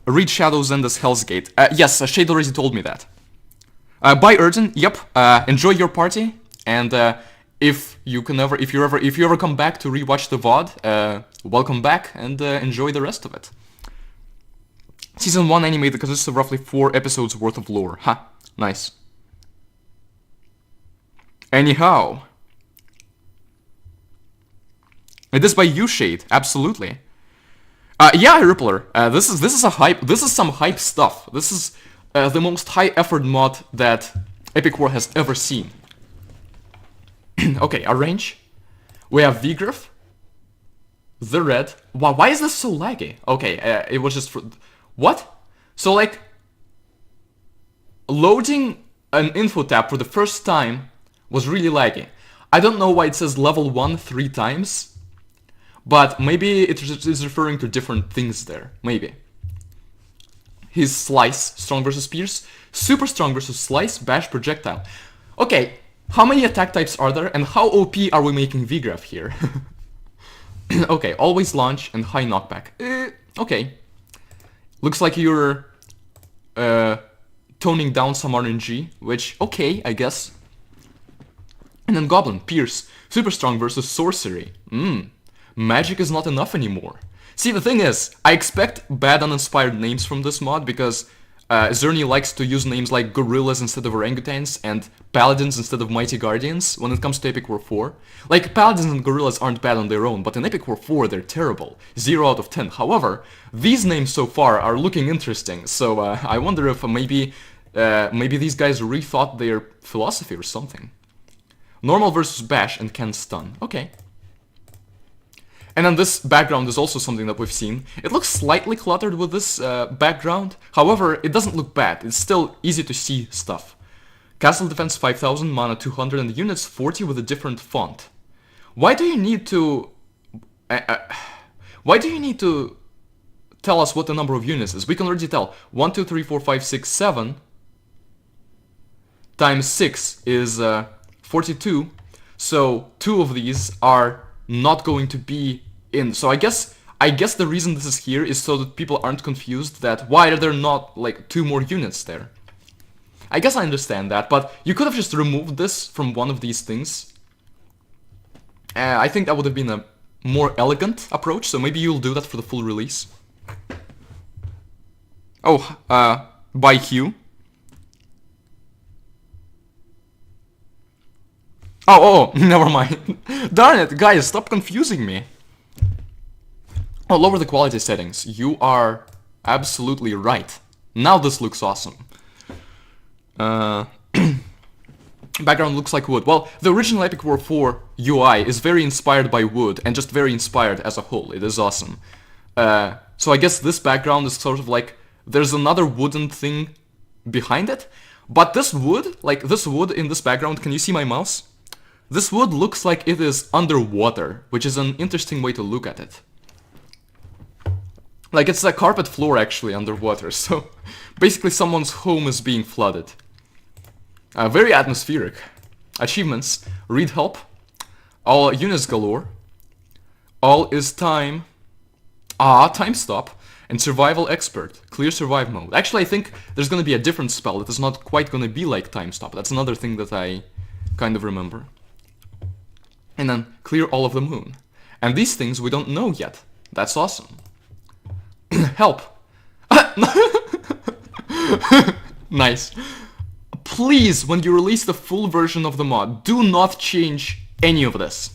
Read Shadows End as Hell's Gate. Yes, Shade already told me that. Bye, Urden. Yep. Enjoy your party, and if you ever come back to rewatch the VOD, welcome back and enjoy the rest of it. Season 1 anime that consists of roughly 4 episodes worth of lore. Ha, nice. Anyhow, it is by you, Shade. Absolutely. Yeah, Rippler. This is a hype. This is some hype stuff. This is the most high effort mod that Epic War has ever seen. Okay, arrange. We have Vgraph, the Red. Wow, why is this so laggy? Okay, it was just for what? So like loading an info tab for the first time was really laggy. I don't know why it says level 1 3 times, but maybe it is referring to different things there. Maybe. His Slice, strong versus Pierce, super strong versus Slice, Bash, Projectile. Okay, how many attack types are there, and how OP are we making Vgraph here? Okay, always launch and high knockback. Okay. Looks like you're toning down some RNG, which, okay, I guess. And then Goblin, Pierce, super strong versus Sorcery. Magic is not enough anymore. See, the thing is, I expect bad uninspired names from this mod because Xerney likes to use names like Gorillas instead of Orangutans and Paladins instead of Mighty Guardians when it comes to Epic War 4. Like, Paladins and Gorillas aren't bad on their own, but in Epic War 4 they're terrible. 0 out of 10. However, these names so far are looking interesting, so I wonder if maybe these guys rethought their philosophy or something. Normal versus Bash and can stun. Okay. And then this background is also something that we've seen. It looks slightly cluttered with this background. However, it doesn't look bad. It's still easy to see stuff. Castle defense 5000, mana 200, and units 40 with a different font. Why do you need to... why do you need to tell us what the number of units is? We can already tell. 1, 2, 3, 4, 5, 6, 7. times 6 is 42. So 2 of these are not going to be in. So I guess the reason this is here is so that people aren't confused that why are there not like 2 more units there. I guess I understand that, but you could have just removed this from one of these things. I think that would have been a more elegant approach, so maybe you'll do that for the full release. Oh, by Hugh. Oh, never mind. Darn it, guys, stop confusing me. Oh, lower the quality settings. You are absolutely right. Now this looks awesome. Background looks like wood. Well, the original Epic War 4 UI is very inspired by wood, and just very inspired as a whole. It is awesome. So I guess this background is sort of like, there's another wooden thing behind it, but this wood, like this wood in this background, can you see my mouse? This wood looks like it is underwater, which is an interesting way to look at it. Like it's a carpet floor actually underwater, so basically someone's home is being flooded. Very atmospheric. Achievements, read help, all units galore, all is time, time stop, and survival expert, clear survive mode. Actually I think there's gonna be a different spell that is not quite gonna be like time stop. That's another thing that I kind of remember. And then clear all of the moon. And these things we don't know yet. That's awesome. Help. Nice. Please, when you release the full version of the mod, do not change any of this.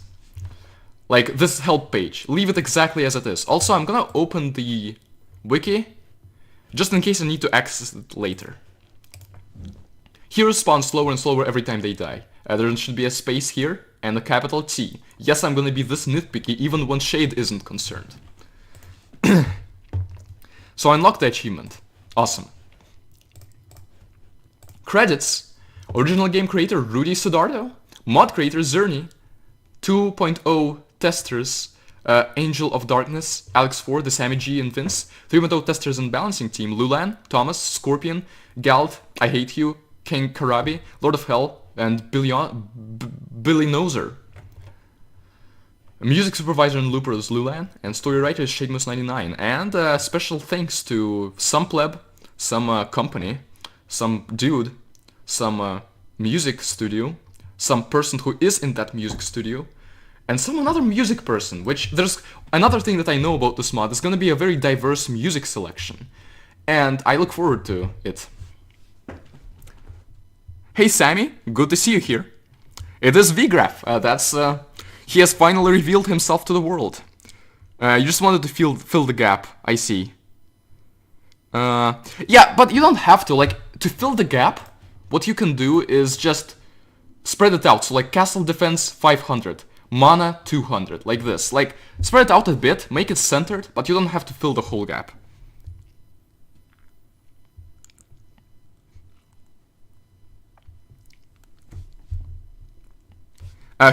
Like this help page. Leave it exactly as it is. Also, I'm gonna open the wiki, just in case I need to access it later. Heroes spawn slower and slower every time they die. There should be a space here, and a capital T. Yes, I'm gonna be this nitpicky even when Shade isn't concerned. So I unlocked the achievement. Awesome. Credits. Original game creator Rudy Sodardo. Mod creator Xerney. 2.0 testers Angel of Darkness, Alex 4, the Sammy G and Vince. 3.0 testers and balancing team Lulan, Thomas, Scorpion, Gald, I Hate You, King Karabi, Lord of Hell, and Billy Noser. Music supervisor and looper is Lulan, and story writer is Shademus99. And special thanks to some pleb, some company, some dude, some music studio, some person who is in that music studio, and some another music person, which there's another thing that I know about this mod. It's gonna be a very diverse music selection, and I look forward to it. Hey Sammy, good to see you here. It is VGraph. He has finally revealed himself to the world. You just wanted to fill the gap, I see. Yeah, but you don't have to, like, to fill the gap, what you can do is just spread it out. So like castle defense 500, mana 200, like this. Like, spread it out a bit, make it centered, but you don't have to fill the whole gap.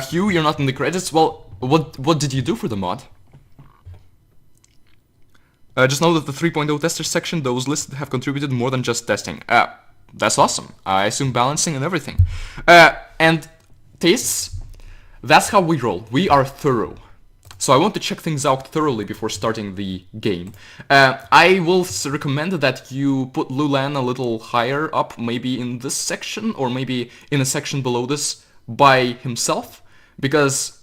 Hugh, you're not in the credits. Well, what did you do for the mod? Just know that the 3.0 testers section, those listed have contributed more than just testing. That's awesome. I assume balancing and everything. And tastes, that's how we roll. We are thorough. So I want to check things out thoroughly before starting the game. I will recommend that you put Lulan a little higher up, maybe in this section, or maybe in a section below this, by himself, because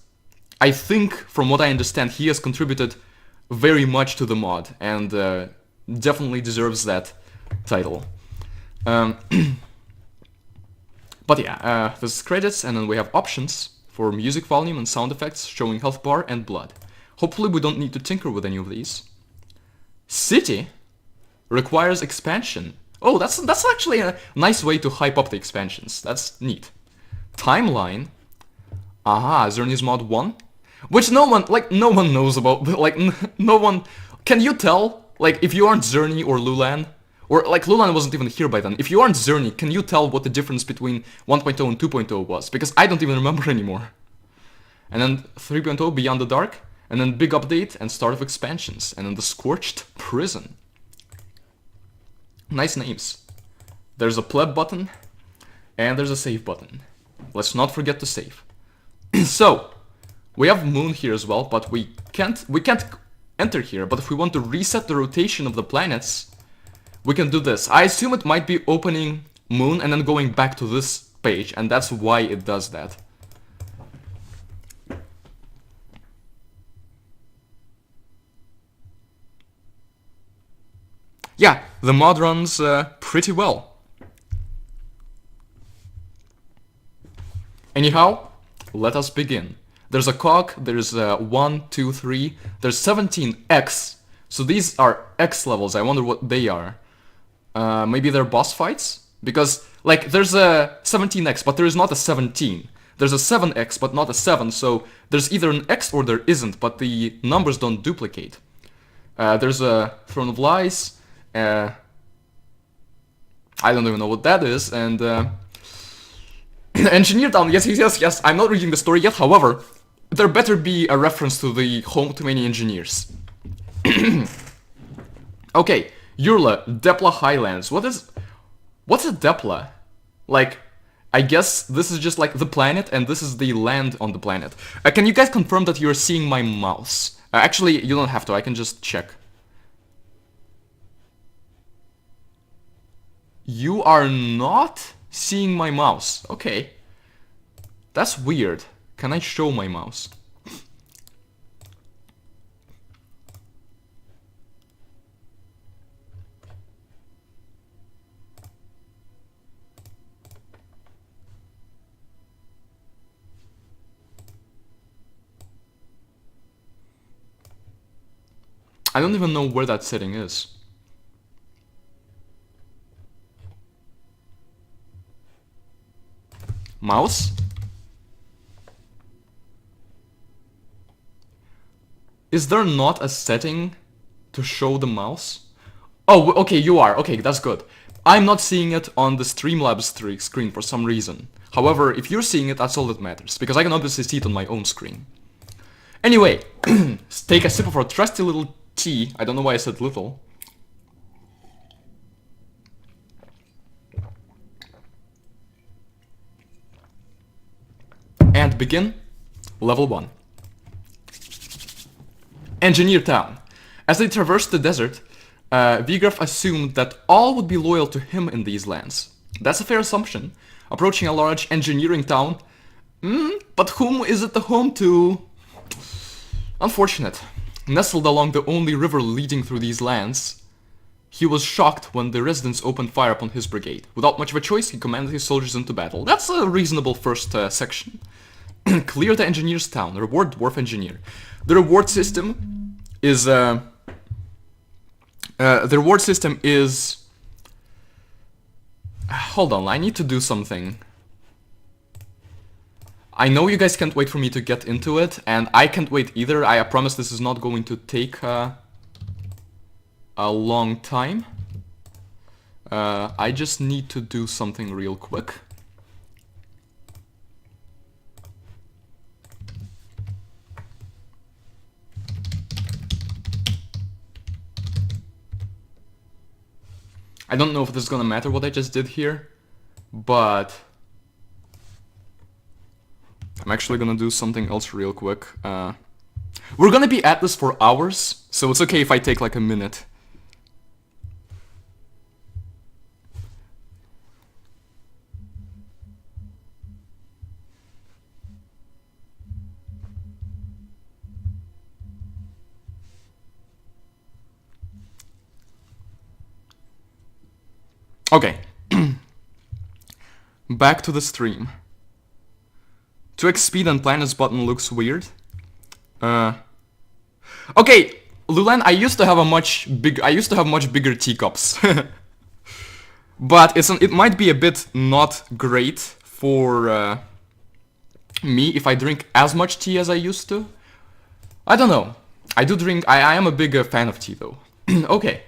I think, from what I understand, he has contributed very much to the mod, and definitely deserves that title. But yeah, there's credits, and then we have options for music volume and sound effects, showing health bar and blood. Hopefully we don't need to tinker with any of these. City requires expansion. Oh, that's actually a nice way to hype up the expansions. That's neat. Timeline. Aha, Xerneas mod 1? Which no one knows about, like, no one... Can you tell, like, if you aren't Xerney or Lulan, or, like, Lulan wasn't even here by then, if you aren't Xerney, can you tell what the difference between 1.0 and 2.0 was? Because I don't even remember anymore. And then 3.0, Beyond the Dark, and then big update and start of expansions, and then the Scorched Prison. Nice names. There's a pleb button, And there's a save button. Let's not forget to save. So, we have moon here as well, but we can't enter here. But if we want to reset the rotation of the planets, we can do this. I assume it might be opening moon and then going back to this page, and that's why it does that. Yeah, the mod runs pretty well. Anyhow, let us begin. There's a cog, there's 1, 2, 3, there's 17 X. So these are X levels, I wonder what they are. Maybe they're boss fights? Because, like, there's a 17X, but there is not a 17. There's a 7X, but not a 7, so there's either an X or there isn't, but the numbers don't duplicate. There's a Throne of Lies, I don't even know what that is, and Engineer Town, yes, I'm not reading the story yet, however, there better be a reference to the home to many engineers. Okay, Yurla, Depla Highlands, what's a Depla? Like, I guess this is just like the planet, and this is the land on the planet. Can you guys confirm that you're seeing my mouse? Actually, you don't have to, I can just check. You are not seeing my mouse. Okay. That's weird. Can I show my mouse? I don't even know where that setting is. Mouse? Is there not a setting to show the mouse? Oh, okay, you are. Okay, that's good. I'm not seeing it on the Streamlabs screen for some reason. However, if you're seeing it, that's all that matters, because I can obviously see it on my own screen. Anyway, take a sip of our trusty little tea. I don't know why I said little. And begin level 1. Engineer Town. As they traversed the desert, Vigraf assumed that all would be loyal to him in these lands. That's a fair assumption. Approaching a large engineering town. But whom is it the home to? Unfortunate. Nestled along the only river leading through these lands, he was shocked when the residents opened fire upon his brigade. Without much of a choice, he commanded his soldiers into battle. That's a reasonable first section. Clear the engineer's town. Reward dwarf engineer. The reward system is hold on, I need to do something. I know you guys can't wait for me to get into it, and I can't wait either. I promise this is not going to take a long time. I just need to do something real quick. I don't know if this is gonna matter what I just did here, but I'm actually gonna do something else real quick. We're gonna be at this for hours, so it's okay if I take like a minute. Okay. Back to the stream. 2x speed and planets button looks weird. Okay, Lulan, I used to have much bigger teacups. But it might be a bit not great for me if I drink as much tea as I used to. I don't know. I do drink, I am a big fan of tea though. Okay.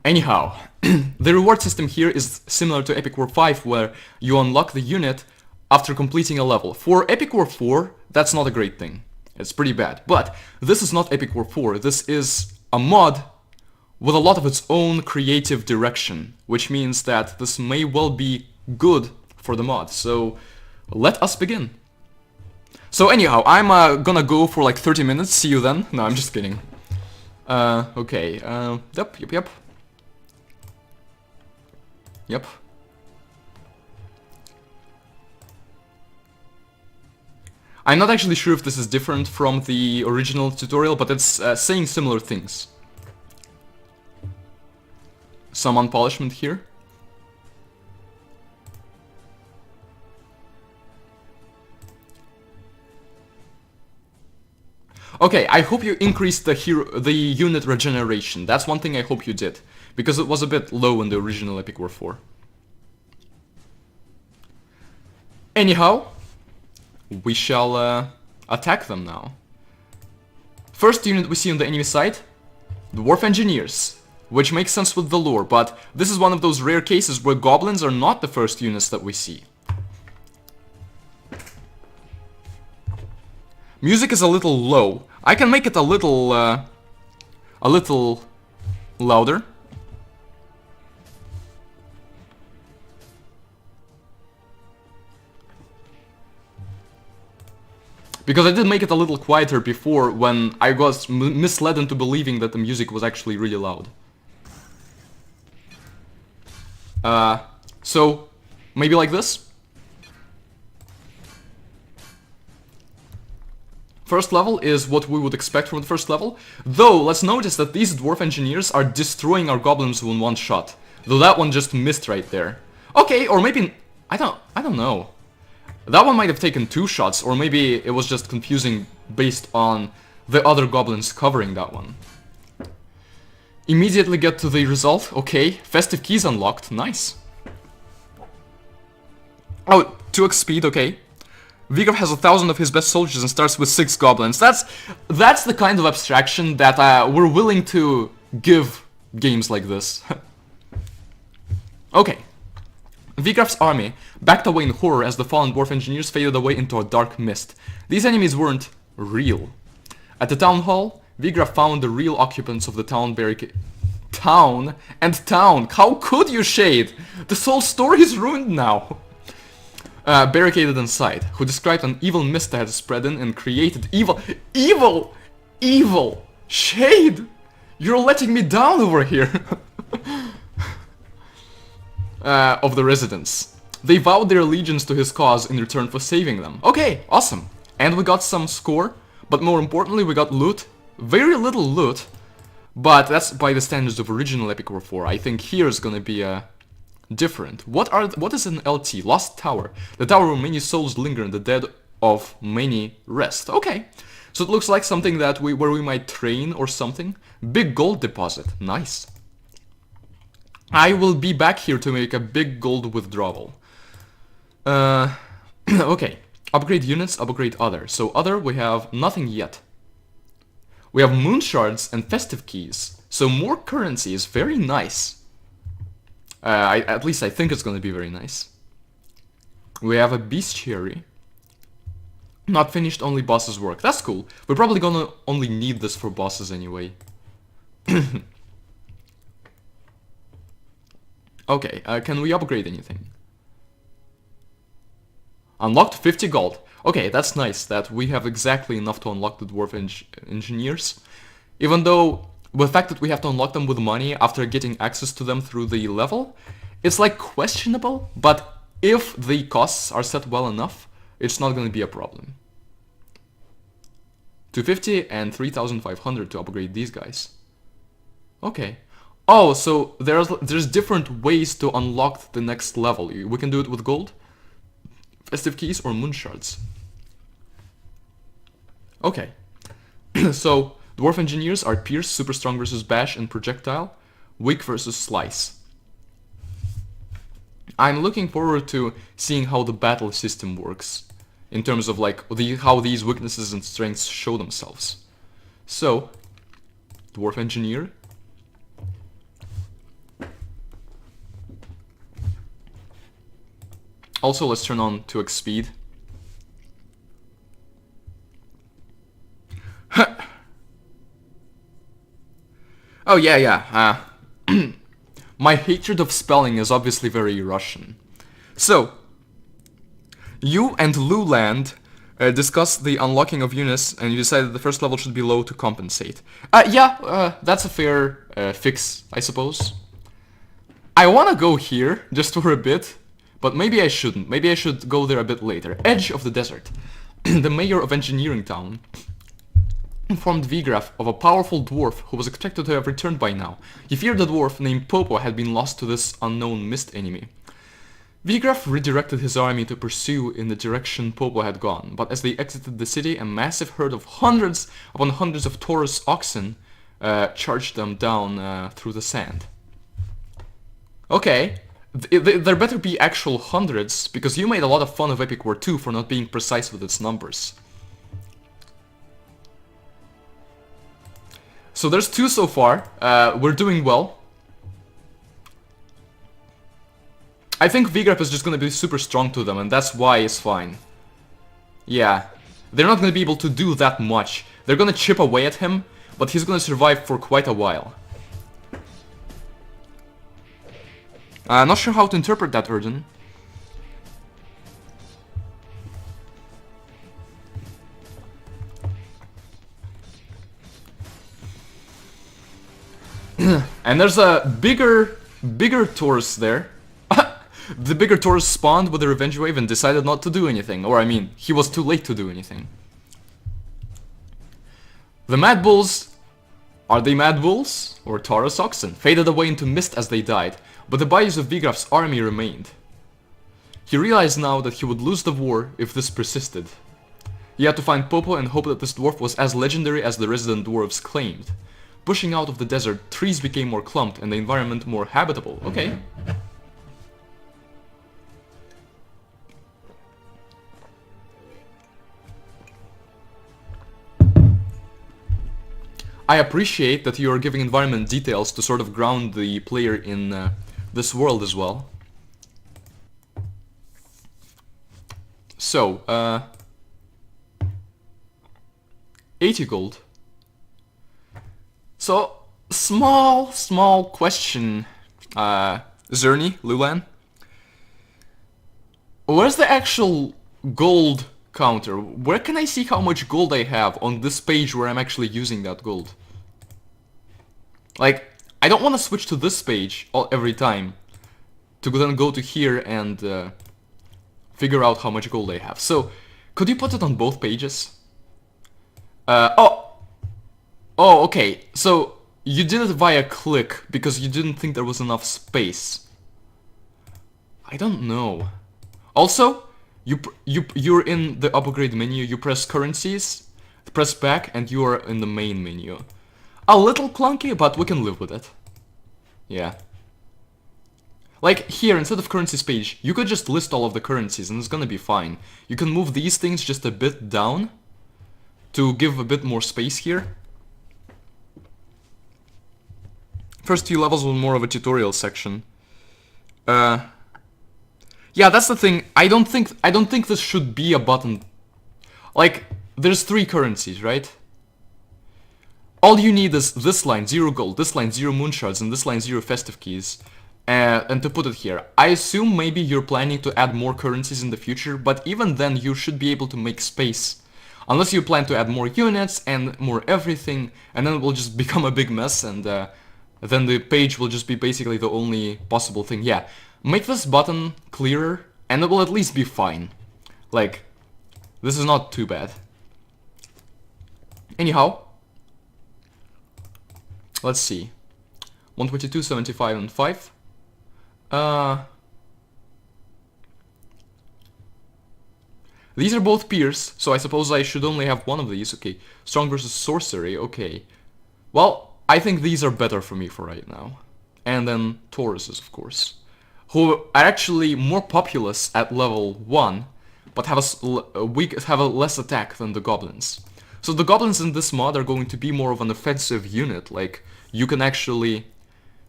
Anyhow, the reward system here is similar to Epic War 5, where you unlock the unit after completing a level. For Epic War 4, that's not a great thing. It's pretty bad. But this is not Epic War 4. This is a mod with a lot of its own creative direction, which means that this may well be good for the mod. So let us begin. So anyhow, I'm gonna go for like 30 minutes. See you then. No, I'm just kidding. Okay. Yep. Yep. I'm not actually sure if this is different from the original tutorial, but it's saying similar things. Some unpolishment here. Okay, I hope you increased the unit regeneration. That's one thing I hope you did, because it was a bit low in the original Epic War 4. Anyhow, we shall attack them now. First unit we see on the enemy side, Dwarf Engineers, which makes sense with the lore, but this is one of those rare cases where goblins are not the first units that we see. Music is a little low. I can make it a little louder. Because I did make it a little quieter before when I was misled into believing that the music was actually really loud. So, maybe like this? First level is what we would expect from the first level. Though, let's notice that these Dwarf Engineers are destroying our goblins in one shot. Though that one just missed right there. Okay, or maybe... I don't know. That one might have taken 2 shots, or maybe it was just confusing based on the other goblins covering that one. Immediately get to the result. Okay, Festive keys unlocked. Nice. Oh, 2x speed, okay. Vigor has 1,000 of his best soldiers and starts with 6 goblins. That's the kind of abstraction that we're willing to give games like this. Okay. Vigraf's army backed away in horror as the fallen dwarf engineers faded away into a dark mist. These enemies weren't real. At the town hall, Vigraf found the real occupants of the town barricade. Town? How could you, Shade? This whole story is ruined now. Barricaded inside, who described an evil mist that had spread in and created evil! Shade! You're letting me down over here! Of the residents. They vowed their allegiance to his cause in return for saving them. Okay, awesome. And we got some score, but more importantly we got loot. Very little loot, but that's by the standards of original Epic War 4. I think here is gonna be different. What is an LT? Lost Tower. The tower where many souls linger and the dead of many rest. Okay. So it looks like something that where we might train or something. Big gold deposit. Nice. I will be back here to make a big gold withdrawal. Okay. Upgrade units, upgrade other. So other, we have nothing yet. We have moon shards and festive keys. So more currency is very nice. At least I think it's gonna be very nice. We have a bestiary. Not finished, only bosses work. That's cool. We're probably gonna only need this for bosses anyway. Okay, can we upgrade anything? Unlocked 50 gold. Okay, that's nice that we have exactly enough to unlock the dwarf engineers. Even though, the fact that we have to unlock them with money after getting access to them through the level, it's like questionable, but if the costs are set well enough, it's not going to be a problem. 250 and 3,500 to upgrade these guys. Okay. Oh, so there's different ways to unlock the next level. We can do it with gold, festive keys, or moon shards. Okay. So, dwarf engineers are pierce, super strong versus bash and projectile, weak versus slice. I'm looking forward to seeing how the battle system works in terms of like how these weaknesses and strengths show themselves. So, dwarf engineer. Also, let's turn on 2x speed. Oh yeah. My hatred of spelling is obviously very Russian. So, you and Luland discussed the unlocking of Eunice, and you decided the first level should be low to compensate. That's a fair fix, I suppose. I wanna go here, just for a bit, but maybe I shouldn't. Maybe I should go there a bit later. Edge of the desert. The mayor of Engineering Town informed Vigraf of a powerful dwarf who was expected to have returned by now. He feared the dwarf named Popo had been lost to this unknown mist enemy. Vigraf redirected his army to pursue in the direction Popo had gone, but as they exited the city, a massive herd of hundreds upon hundreds of Taurus oxen charged them down through the sand. Okay, there better be actual hundreds, because you made a lot of fun of Epic War 2 for not being precise with its numbers. So there's 2 so far. We're doing well. I think Vigraf is just gonna be super strong to them, and that's why it's fine. Yeah. They're not gonna be able to do that much. They're gonna chip away at him, but he's gonna survive for quite a while. I'm not sure how to interpret that, Urden. And there's a bigger Taurus there. The bigger Taurus spawned with the revenge wave and decided not to do anything. Or I mean, he was too late to do anything. The Mad Bulls, are they Mad Bulls? Or Taurus Oxen? Faded away into mist as they died, but the bodies of Vigraf's army remained. He realized now that he would lose the war if this persisted. He had to find Popo and hope that this dwarf was as legendary as the resident dwarves claimed. Pushing out of the desert, trees became more clumped and the environment more habitable. Okay. I appreciate that you are giving environment details to sort of ground the player in this world as well. So, 80 gold. So, small question, Xerney, Lulan. Where's the actual gold counter? Where can I see how much gold I have on this page where I'm actually using that gold? Like, I don't want to switch to this page every time to then go to here and figure out how much gold I have. So, could you put it on both pages? Oh, okay. So, you did it via click because you didn't think there was enough space. I don't know. Also, you're in the upgrade menu, you press currencies, press back, and you are in the main menu. A little clunky, but we can live with it. Yeah. Like, here, instead of currencies page, you could just list all of the currencies and it's gonna be fine. You can move these things just a bit down to give a bit more space here. First few levels were more of a tutorial section. Yeah, that's the thing. I don't think this should be a button. Like, there's 3 currencies, right? All you need is this line, 0 gold, this line, 0 moonshards, and this line, 0 festive keys. And to put it here. I assume maybe you're planning to add more currencies in the future, but even then you should be able to make space. Unless you plan to add more units and more everything, and then it will just become a big mess, and then the page will just be basically the only possible thing. Yeah, make this button clearer, and it will at least be fine. Like, this is not too bad. Anyhow, let's see. 122, 75, and 5. These are both Pierce, so I suppose I should only have one of these. Okay, Strong versus Sorcery, okay. Well, I think these are better for me for right now. And then Tauruses, of course. Who are actually more populous at level 1, but have a less attack than the Goblins. So the Goblins in this mod are going to be more of an offensive unit, like, you can actually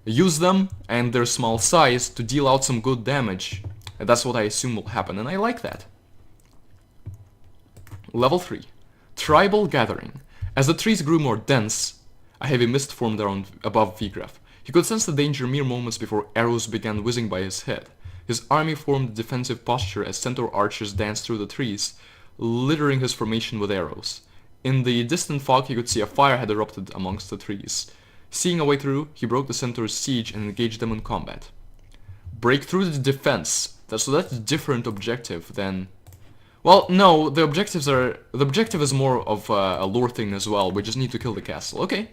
use them and their small size to deal out some good damage. And that's what I assume will happen, and I like that. Level 3. Tribal Gathering. As the trees grew more dense, A heavy mist formed around above Vigraf. He could sense the danger mere moments before arrows began whizzing by his head. His army formed a defensive posture as centaur archers danced through the trees, littering his formation with arrows. In the distant fog he could see a fire had erupted amongst the trees. Seeing a way through, he broke the centaur's siege and engaged them in combat. Break through the defense. So that's a different objective than... Well, no, the objective is more of a lore thing as well. We just need to kill the castle. Okay.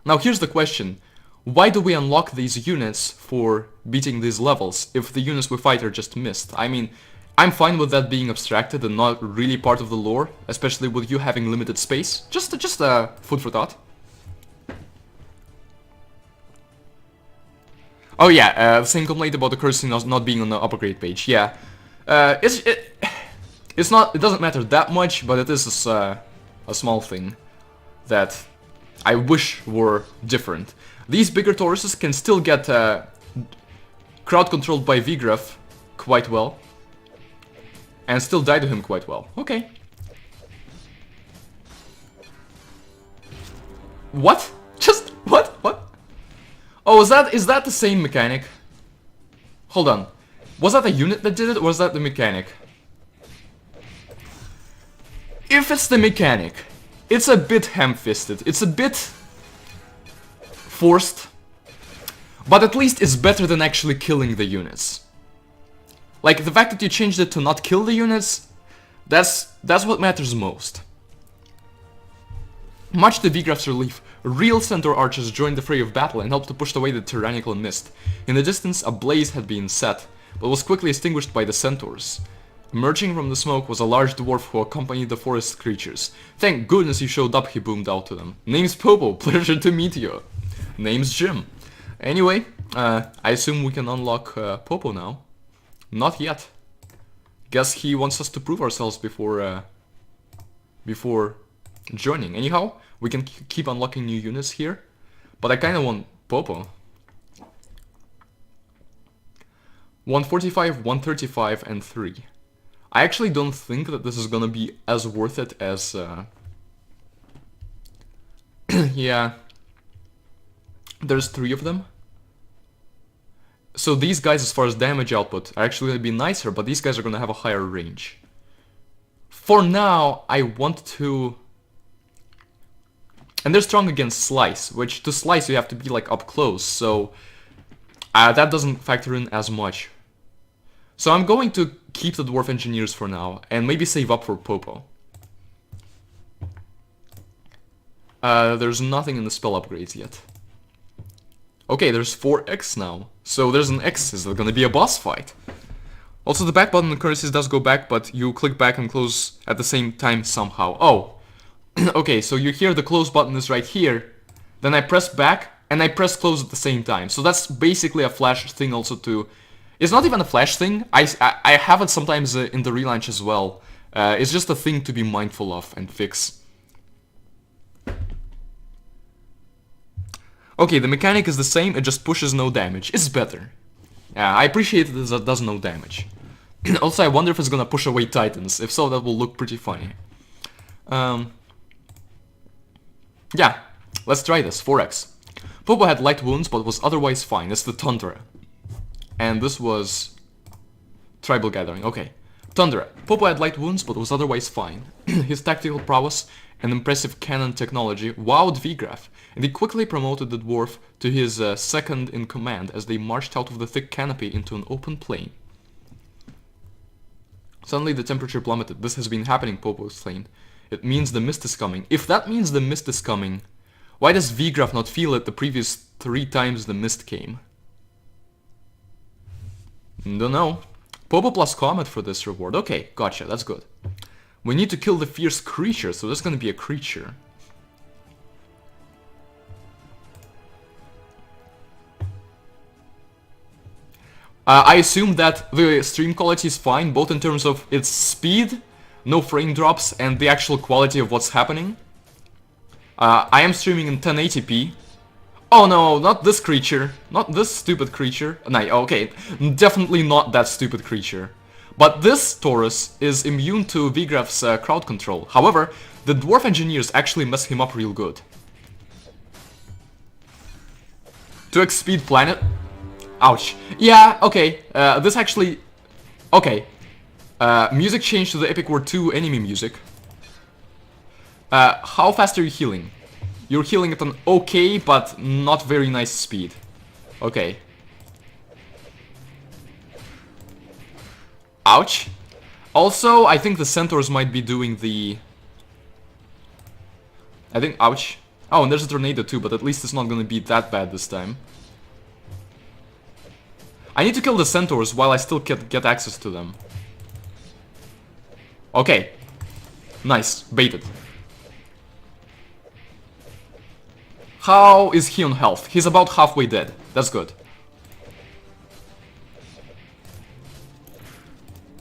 Now here's the question. Why do we unlock these units for beating these levels if the units we fight are just missed? I mean, I'm fine with that being abstracted and not really part of the lore, especially with you having limited space. Just food for thought. Oh yeah, the same complaint about the cursing not being on the upgrade page. Yeah, it doesn't matter that much, but it is a small thing that I wish were different. These bigger Tauruses can still get crowd controlled by Vigraf quite well, and still die to him quite well. Okay. What? Just what? What? Oh, is that the same mechanic? Hold on. Was that a unit that did it, or was that the mechanic? If it's the mechanic, it's a bit ham-fisted. It's a bit forced, but at least it's better than actually killing the units. Like, the fact that you changed it to not kill the units, that's what matters most. Much to Vigraf's relief, real centaur archers joined the fray of battle and helped to push away the tyrannical mist. In the distance, a blaze had been set, but was quickly extinguished by the centaurs. Emerging from the smoke was a large dwarf who accompanied the forest creatures. "Thank goodness you showed up," he boomed out to them. "Name's Popo, pleasure to meet you." "Name's Jim." Anyway, I assume we can unlock Popo now. Not yet. Guess he wants us to prove ourselves before joining. Anyhow, we can keep unlocking new units here, but I kind of want Popo. 145, 135, and 3. I actually don't think that this is gonna be as worth it as... yeah. There's 3 of them. So these guys, as far as damage output, are actually gonna be nicer, but these guys are gonna have a higher range. For now, I want to... And they're strong against slice, which to slice you have to be like up close, so that doesn't factor in as much. So I'm going to keep the dwarf engineers for now, and maybe save up for Popo. There's nothing in the spell upgrades yet. Okay, there's 4X now, so there's an X. Is there gonna be a boss fight? Also, the back button in currencies does go back, but you click back and close at the same time somehow. Oh! Okay, so you hear the close button is right here, then I press back, and I press close at the same time. So that's basically a flash thing also to... It's not even a flash thing, I have it sometimes in the relaunch as well. It's just a thing to be mindful of and fix. Okay, the mechanic is the same, it just pushes no damage. It's better. I appreciate that it does no damage. Also, I wonder if it's gonna push away titans. If so, that will look pretty funny. Yeah, let's try this. 4X. Popo had light wounds, but was otherwise fine. It's the Tundra. And this was... Tribal Gathering. Okay. Tundra. Popo had light wounds, but was otherwise fine. His tactical prowess and impressive cannon technology wowed Vigraf, and he quickly promoted the dwarf to his second in command as they marched out of the thick canopy into an open plain. Suddenly the temperature plummeted. "This has been happening," Popo exclaimed. "It means the mist is coming." If that means the mist is coming, why does Vigraf not feel it the previous 3 times the mist came? Don't know. Popo plus Comet for this reward. Okay, gotcha, that's good. We need to kill the fierce creature, so there's gonna be a creature. I assume that the stream quality is fine, both in terms of its speed, no frame drops, and the actual quality of what's happening. I am streaming in 1080p. Oh no, not this creature. Not this stupid creature. No, okay, definitely not that stupid creature. But this Taurus is immune to Vigraf's crowd control. However, the Dwarf Engineers actually mess him up real good. 2x speed planet. Ouch. Yeah, okay. This actually... Okay. Music change to the Epic War 2 enemy music. How fast are you healing? You're healing at an okay, but not very nice speed. Okay. Ouch. Also, I think the Centaurs might be doing the... I think... Ouch. Oh, and there's a tornado too, but at least it's not gonna be that bad this time. I need to kill the Centaurs while I still get access to them. Okay. Nice. Baited. How is he on health? He's about halfway dead. That's good.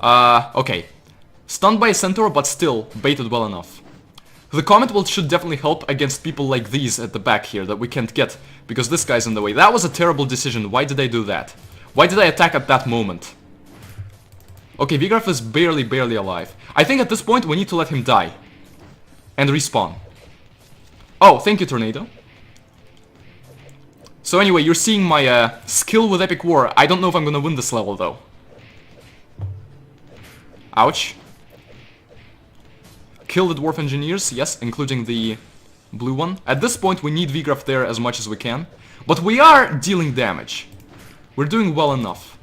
Okay. Stunned by a Centaur, but still baited well enough. The Comet should definitely help against people like these at the back here that we can't get, because this guy's in the way. That was a terrible decision. Why did I do that? Why did I attack at that moment? Okay, Vigraf is barely alive. I think at this point we need to let him die. And respawn. Oh, thank you, Tornado. So anyway, you're seeing my skill with Epic War. I don't know if I'm gonna win this level, though. Ouch. Kill the Dwarf Engineers, yes, including the blue one. At this point, we need Vigraf there as much as we can. But we are dealing damage. We're doing well enough.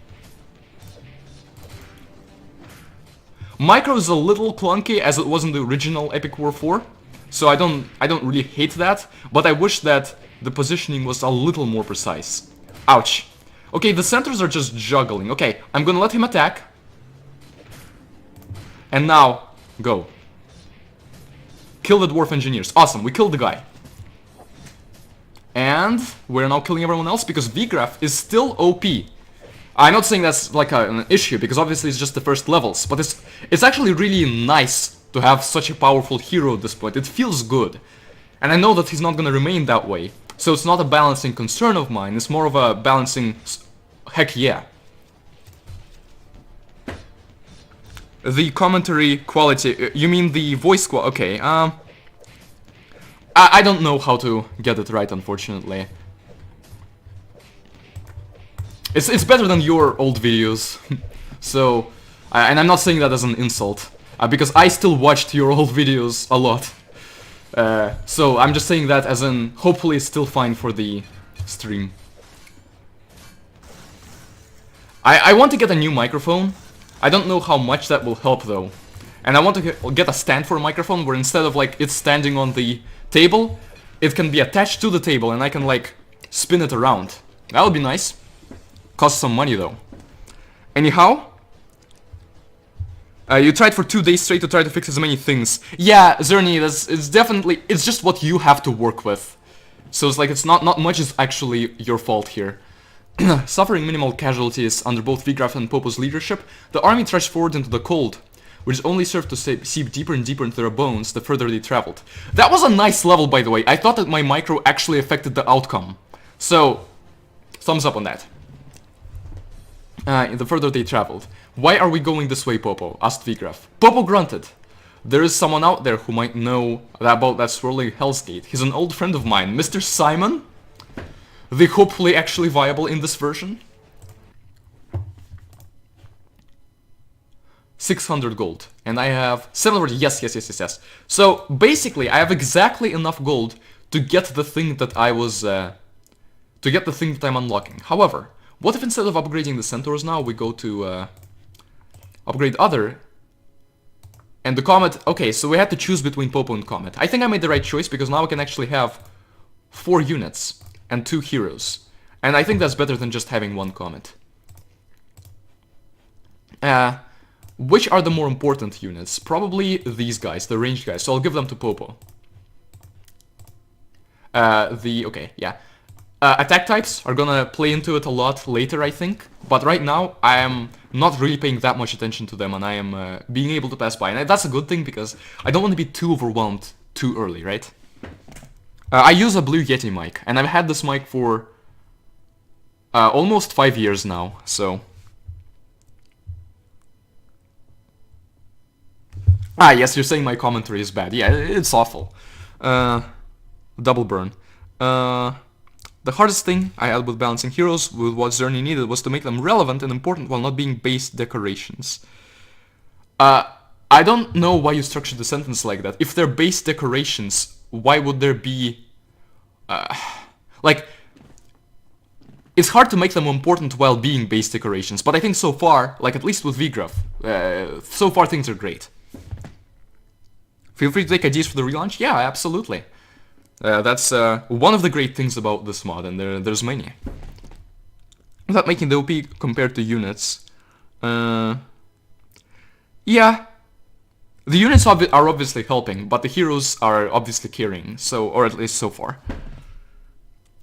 Micro is a little clunky, as it was in the original Epic War 4. So I don't really hate that, but I wish that the positioning was a little more precise. Ouch. Okay, the Centaurs are just juggling. Okay, I'm gonna let him attack. And now, go. Kill the Dwarf Engineers. Awesome, we killed the guy. And we're now killing everyone else because Vigraf is still OP. I'm not saying that's like an issue, because obviously it's just the first levels, but it's actually really nice to have such a powerful hero at this point. It feels good. And I know that he's not gonna remain that way. So it's not a balancing concern of mine, it's more of a balancing... Heck yeah. The commentary quality, you mean the voice quality? Okay, I don't know how to get it right, unfortunately. It's better than your old videos. So, and I'm not saying that as an insult, because I still watched your old videos a lot. So I'm just saying that as in, hopefully it's still fine for the stream. I want to get a new microphone. I don't know how much that will help though. And I want to get a stand for a microphone where instead of like it standing on the table, it can be attached to the table and I can like spin it around. That would be nice. Cost some money though. Anyhow, you tried for 2 days straight to try to fix as many things. Yeah, Xerney, it's just what you have to work with. So it's like it's not much is actually your fault here. Suffering minimal casualties under both Vigraf and Popo's leadership, the army trudged forward into the cold, which only served to seep deeper and deeper into their bones the further they traveled. That was a nice level, by the way. I thought that my micro actually affected the outcome. So, thumbs up on that. The further they traveled. Why are we going this way, Popo? Asked Vigraf. Popo grunted. There is someone out there who might know about that swirling Hell's Gate. He's an old friend of mine, Mr. Simon? The hopefully actually viable in this version. 600 gold. And I have 700. Yes. So, basically, I have exactly enough gold to get the thing that I was... to get the thing that I'm unlocking. However, what if instead of upgrading the Centaurs now, we go to... upgrade other... And the Comet... Okay, so we had to choose between Popo and Comet. I think I made the right choice, because now I can actually have 4 units and 2 heroes. And I think that's better than just having 1 Comet. Which are the more important units? Probably these guys, the ranged guys, so I'll give them to Popo. Okay, yeah. Attack types are gonna play into it a lot later, I think. But right now, I am not really paying that much attention to them, and I am being able to pass by. And that's a good thing, because I don't want to be too overwhelmed too early, right? I use a Blue Yeti mic, and I've had this mic for almost 5 years now, so... Ah, yes, you're saying my commentary is bad. Yeah, it's awful. Double burn. The hardest thing I had with balancing heroes with what Xerney needed was to make them relevant and important while not being base decorations. I don't know why you structured the sentence like that. If they're base decorations, why would there be... like... It's hard to make them important while being base decorations, but I think so far, like at least with VGraph, so far things are great. Feel free to take ideas for the relaunch? Yeah, absolutely. That's one of the great things about this mod, and there's many. Without making the OP compared to units. Yeah. The units are obviously helping, but the heroes are obviously carrying, so, or at least so far.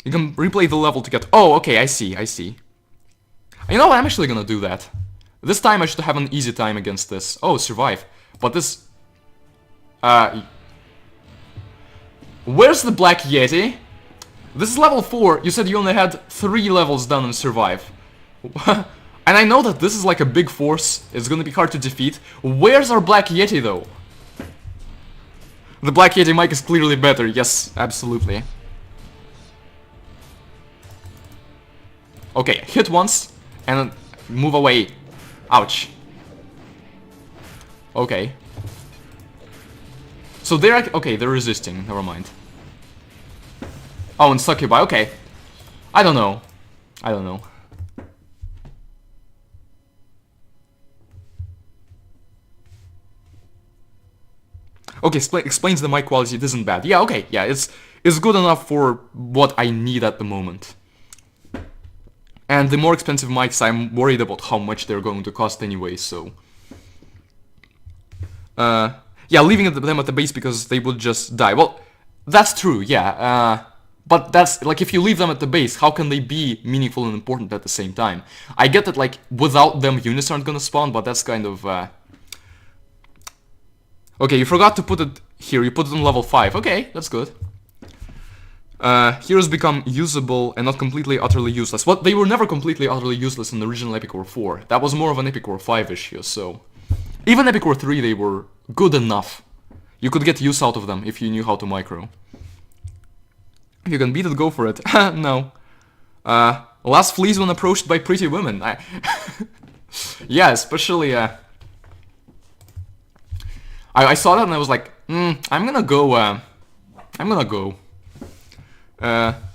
You can replay the level to get... Oh, okay, I see. You know what, I'm actually gonna do that. This time I should have an easy time against this. Oh, survive. But this... Where's the Black Yeti? This is level 4. You said you only had 3 levels done in survive. And I know that this is like a big force. It's gonna be hard to defeat. Where's our Black Yeti, though? The Black Yeti mic is clearly better. Yes, absolutely. Okay, hit once, and move away. Ouch. Okay. So they're... Okay, they're resisting. Never mind. Oh, and Succubi. Okay. I don't know. Okay, explains the mic quality. It isn't bad. Yeah, okay. Yeah, it's good enough for what I need at the moment. And the more expensive mics, I'm worried about how much they're going to cost anyway, so... yeah, leaving them at the base because they would just die. Well, that's true, yeah. But that's... Like, if you leave them at the base, how can they be meaningful and important at the same time? I get that, like, without them, units aren't gonna spawn, but that's kind of... Okay, you forgot to put it here. You put it on level 5. Okay, that's good. Heroes become usable and not completely utterly useless. Well, they were never completely utterly useless in the original Epic War 4. That was more of an Epic War 5 issue, so... Even Epic War 3, they were good enough. You could get use out of them if you knew how to micro. If you can beat it, go for it. No. Last flees when approached by pretty women. Yeah, especially... I saw that and I was like, I'm gonna go...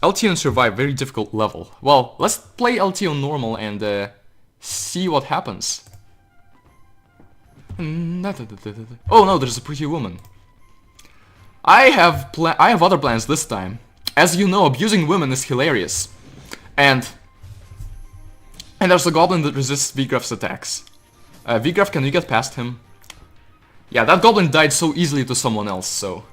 LT on survive, very difficult level. Well, let's play LT on normal and see what happens. Oh no, there's a pretty woman. I have other plans this time. As you know, abusing women is hilarious. And there's a goblin that resists VGraph's attacks. VGraph, can you get past him? Yeah, that goblin died so easily to someone else, so...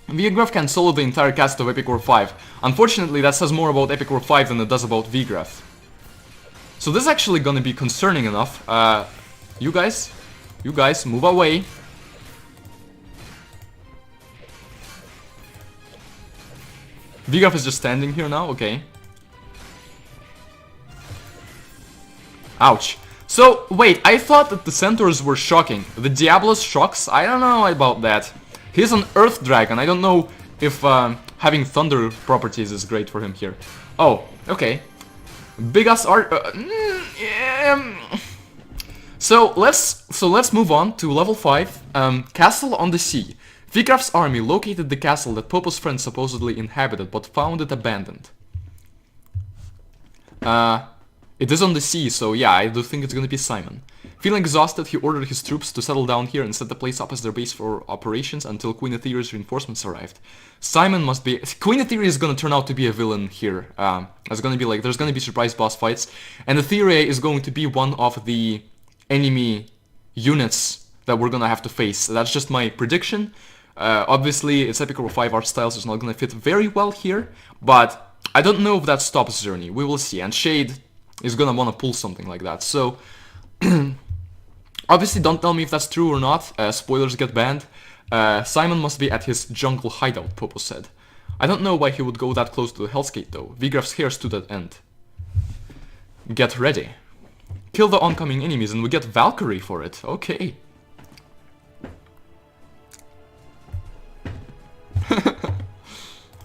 VGraph can solo the entire cast of Epic War 5. Unfortunately, that says more about Epic War 5 than it does about VGraph. So this is actually gonna be concerning enough. You guys, move away. VGraph is just standing here now, okay. Ouch. So, wait, I thought that the centaurs were shocking. The Diablos shocks? I don't know about that. He's an Earth Dragon. I don't know if having Thunder properties is great for him here. Oh, okay. Big ass art. Yeah. So let's move on to level 5. Castle on the Sea. VGraph's army located the castle that Popo's friend supposedly inhabited, but found it abandoned. It is on the sea, so yeah, I do think it's gonna be Simon. Feeling exhausted, he ordered his troops to settle down here and set the place up as their base for operations until Queen Aetheria's reinforcements arrived. Simon must be... Queen Aetheria is gonna turn out to be a villain here. There's gonna be surprise boss fights, and Aetheria is going to be one of the enemy units that we're gonna have to face. That's just my prediction. Obviously, its Epic War 5 art styles is not gonna fit very well here, but I don't know if that stops Xerney. We will see, and Shade is gonna wanna pull something like that, so... Obviously, don't tell me if that's true or not. Spoilers get banned. Simon must be at his jungle hideout, Popo said. I don't know why he would go that close to the Hell's Gate, though. VGraph's hair stood at end. Get ready. Kill the oncoming enemies and we get Valkyrie for it. Okay.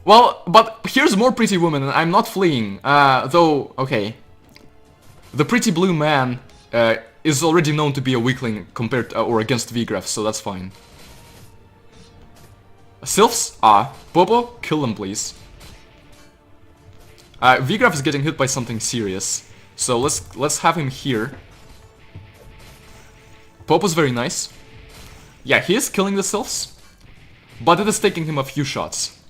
Well, but here's more pretty women and I'm not fleeing. Though, okay. The pretty blue man is already known to be a weakling compared to, or against Vigraf, so that's fine. Sylphs? Bobo, kill them please. Vigraf is getting hit by something serious, so let's have him here. Popo's very nice. Yeah, he is killing the Sylphs, but it is taking him a few shots.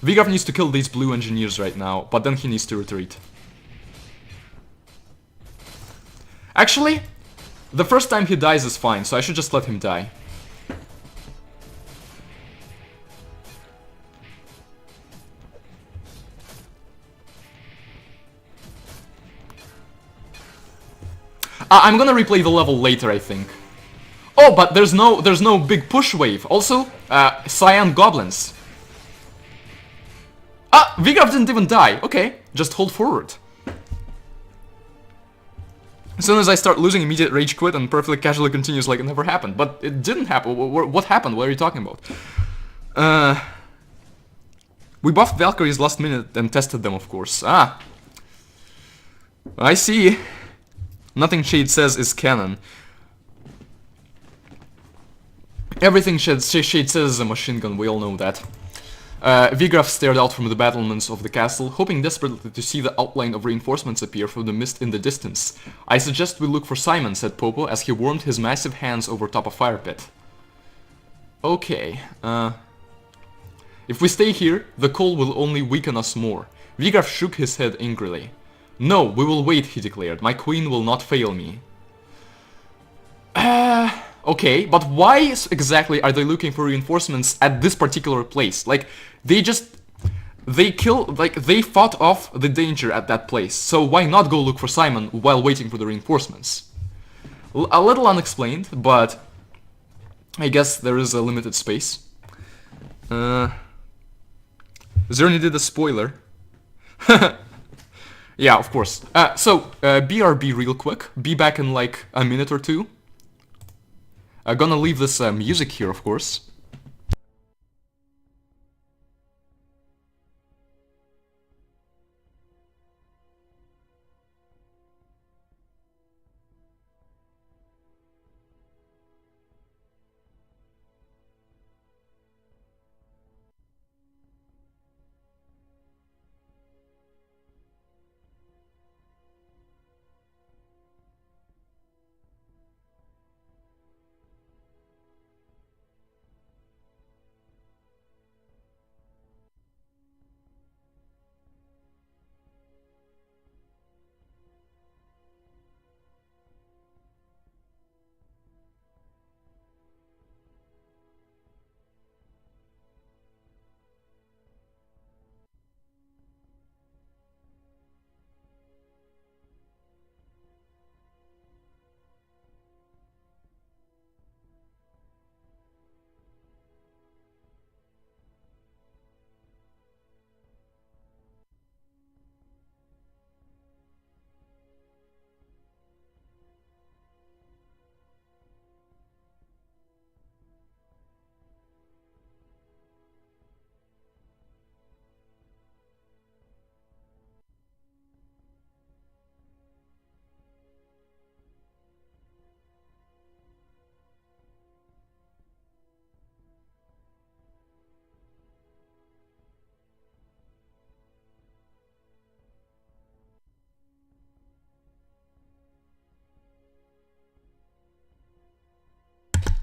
Vigraf needs to kill these blue engineers right now, but then he needs to retreat. Actually, the first time he dies is fine, so I should just let him die. I'm gonna replay the level later, I think. Oh, but there's no big push wave. Also, cyan goblins. Vigraf didn't even die. Okay, just hold forward. As soon as I start losing, immediate rage quit and perfectly casually continues like it never happened. But it didn't happen. What happened? What are you talking about? We buffed Valkyries last minute and tested them, of course. I see. Nothing Shade says is canon. Everything Shade says is a machine gun, we all know that. Vigraf stared out from the battlements of the castle, hoping desperately to see the outline of reinforcements appear from the mist in the distance. I suggest we look for Simon, said Popo, as he warmed his massive hands over top a fire pit. Okay, if we stay here, the cold will only weaken us more. Vigraf shook his head angrily. No, we will wait, he declared. My queen will not fail me. Okay, but why exactly are they looking for reinforcements at this particular place? Like, they fought off the danger at that place, so why not go look for Simon while waiting for the reinforcements? A little unexplained, but I guess there is a limited space. Xerney did a spoiler. Yeah, of course. BRB real quick. Be back in like a minute or two. I'm gonna leave this music here, of course.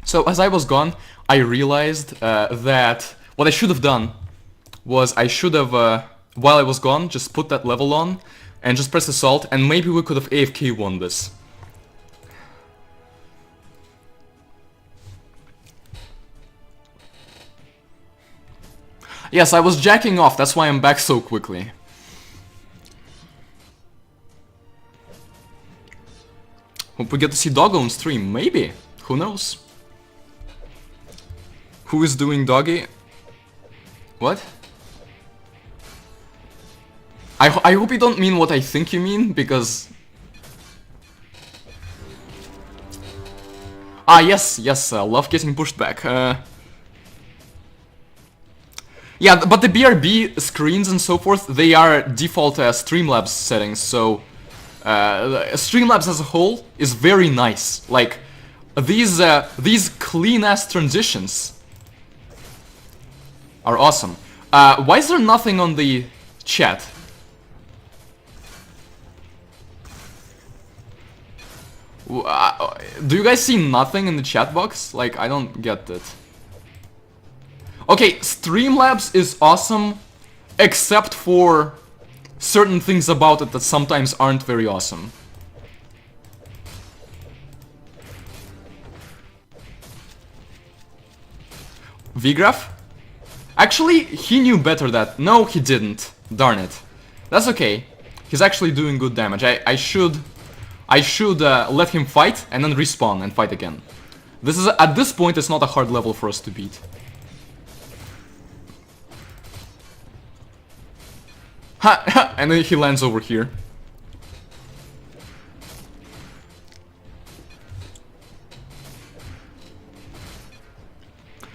So as I was gone, I realized that what I should have done was I should have, while I was gone, just put that level on and just press assault, and maybe we could have AFK won this. Yes, I was jacking off, that's why I'm back so quickly. Hope we get to see Doggo on stream, maybe. Who knows? Who is doing doggy? What? I hope you don't mean what I think you mean, because... Ah, yes, love getting pushed back. Yeah, but the BRB screens and so forth, they are default Streamlabs settings, so... Streamlabs as a whole is very nice. Like, these clean-ass transitions are awesome. Why is there nothing on the chat? Do you guys see nothing in the chat box? Like, I don't get it. Okay, Streamlabs is awesome, except for certain things about it that sometimes aren't very awesome. Vgraph? Actually, he knew better that... No, he didn't. Darn it. That's okay. He's actually doing good damage. I should let him fight and then respawn and fight again. This is, at this point, it's not a hard level for us to beat. Ha! And then he lands over here.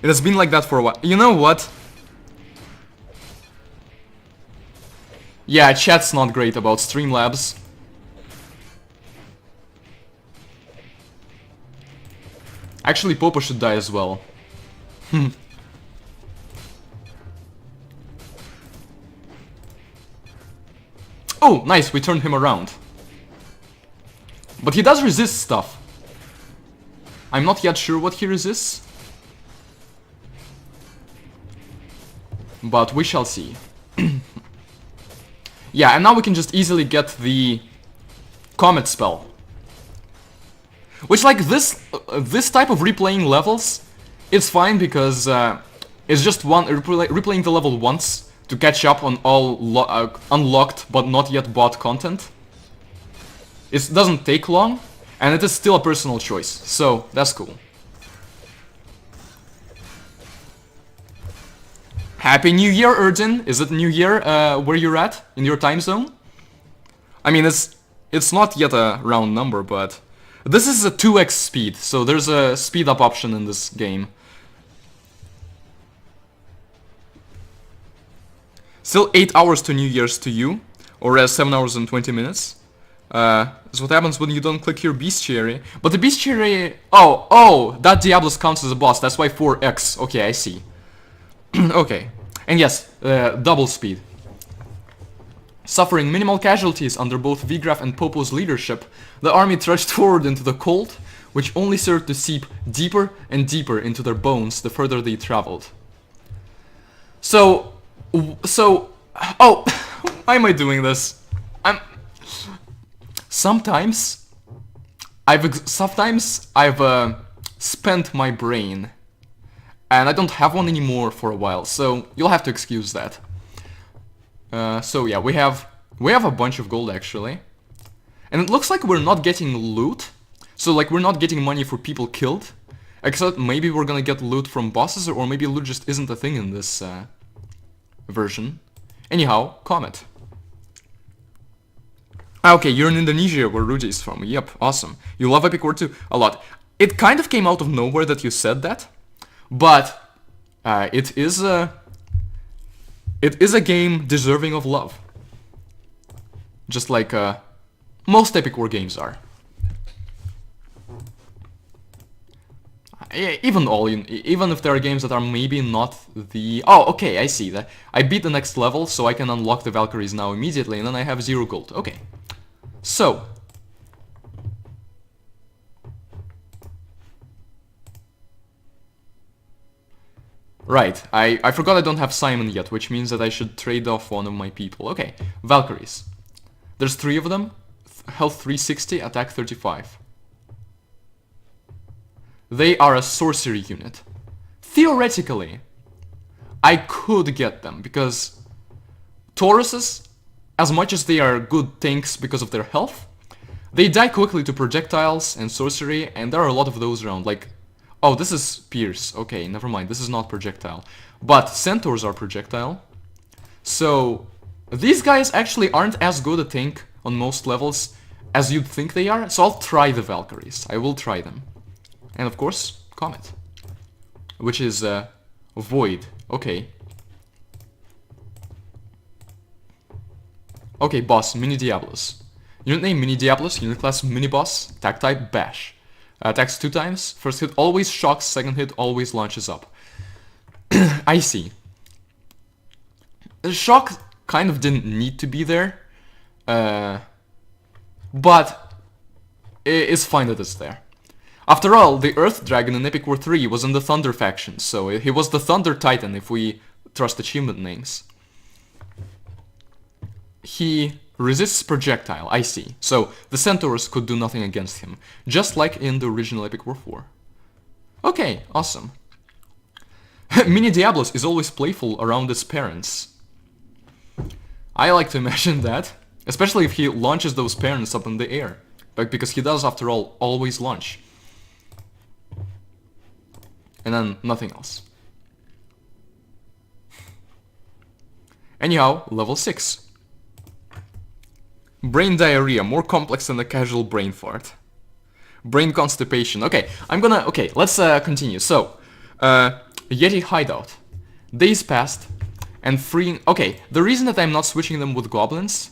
It has been like that for a while. You know what? Yeah, chat's not great about Streamlabs. Actually, Popo should die as well. Oh, nice, we turned him around. But he does resist stuff. I'm not yet sure what he resists. But we shall see. Yeah, and now we can just easily get the Comet spell. Which, like, this type of replaying levels, it's fine because it's just replaying the level once to catch up on all unlocked but not yet bought content. It doesn't take long, and it is still a personal choice, so that's cool. Happy New Year, Erdin! Is it New Year where you're at, in your time zone? I mean, it's not yet a round number, but... This is a 2x speed, so there's a speed up option in this game. Still 8 hours to New Year's to you, or 7 hours and 20 minutes. That's what happens when you don't click your bestiary. But the bestiary... Oh, that Diablos counts as a boss, that's why 4x. Okay, I see. Okay. And yes, double speed. Suffering minimal casualties under both Vgraph and Popo's leadership, the army trudged forward into the cold, which only served to seep deeper and deeper into their bones the further they traveled. So, oh, why am I doing this? Sometimes I've spent my brain, and I don't have one anymore for a while, so you'll have to excuse that. So yeah, we have a bunch of gold actually, and it looks like we're not getting loot. So like we're not getting money for people killed, except maybe we're gonna get loot from bosses, or maybe loot just isn't a thing in this version. Anyhow, Comet. Okay, you're in Indonesia, where Rudy is from. Yep, awesome. You love Epic War 2 a lot. It kind of came out of nowhere that you said that, but it is a game deserving of love. Just like most Epic War games are. Even if there are games that are maybe not the... Oh, okay, I see that. I beat the next level, so I can unlock the Valkyries now immediately, and then I have 0 gold. Okay. So... Right, I forgot I don't have Simon yet, which means that I should trade off one of my people. Okay, Valkyries. There's 3 of them. Health 360, attack 35. They are a sorcery unit. Theoretically, I could get them, because Tauruses, as much as they are good tanks because of their health, they die quickly to projectiles and sorcery, and there are a lot of those around, like... Oh, this is Pierce. Okay, never mind, this is not projectile. But Centaurs are projectile. So, These guys actually aren't as good a tank on most levels as you'd think they are, so I'll try the Valkyries. I will try them. And of course, Comet. Which is, Void. Okay. Okay, boss, Mini Diablos. Unit name, Mini Diablos. Unit class, Mini Boss. Attack type, Bash. Attacks 2 times. First hit always shocks, second hit always launches up. I see. The shock kind of didn't need to be there. But it's fine that it's there. After all, the Earth Dragon in Epic War 3 was in the Thunder faction, so he was the Thunder Titan if we trust achievement names. He resists projectile, I see. So the Centaurs could do nothing against him, just like in the original Epic War 4. Okay, awesome. Mini Diablos is always playful around its parents. I like to imagine that, especially if he launches those parents up in the air. Because he does, after all, always launch. And then nothing else. Anyhow, level 6. Brain diarrhea, more complex than a casual brain fart. Brain constipation. Okay, let's continue. So, Yeti hideout. Days passed, and freeing... Okay, the reason that I'm not switching them with goblins...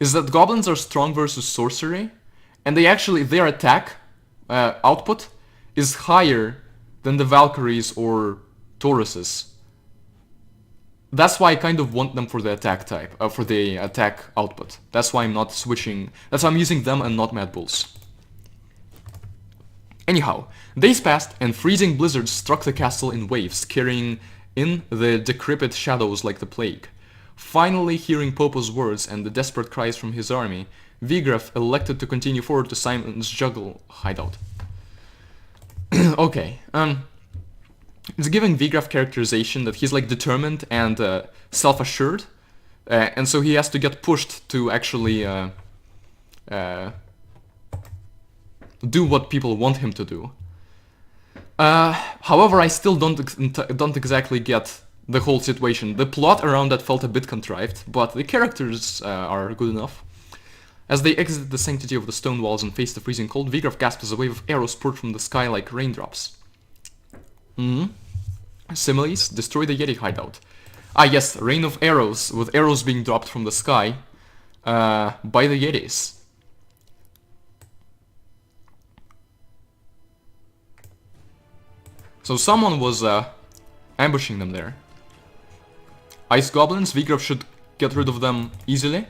is that goblins are strong versus sorcery, and their attack output is higher than the Valkyries or Tauruses. That's why I kind of want them for the attack type, for the attack output. That's why I'm not switching, that's why I'm using them and not Mad Bulls. Anyhow, days passed and freezing blizzards struck the castle in waves, carrying in the decrepit shadows like the plague. Finally hearing Popo's words and the desperate cries from his army, Vigraf elected to continue forward to Simon's Juggle hideout. Okay, it's giving Vigraf characterization that he's like determined and self-assured, and so he has to get pushed to actually do what people want him to do. However, I still don't exactly get the whole situation. The plot around that felt a bit contrived, but the characters are good enough. As they exited the sanctity of the stone walls and faced the freezing cold, Vigraf gasped as a wave of arrows poured from the sky like raindrops. Similes, destroy the Yeti hideout. Ah yes, rain of arrows, with arrows being dropped from the sky by the Yetis. So someone was ambushing them there. Ice goblins, Vigraf should get rid of them easily.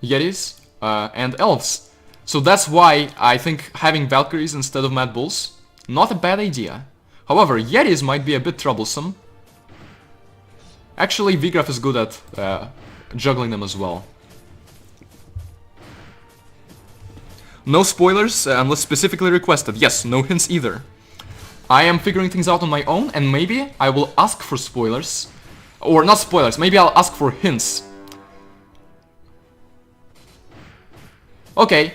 Yetis, and elves. So that's why I think having Valkyries instead of Mad Bulls, not a bad idea. However, Yetis might be a bit troublesome. Actually, Vigraf is good at juggling them as well. No spoilers unless specifically requested. Yes, no hints either. I am figuring things out on my own, and maybe I will ask for spoilers. Or not spoilers, maybe I'll ask for hints. Okay,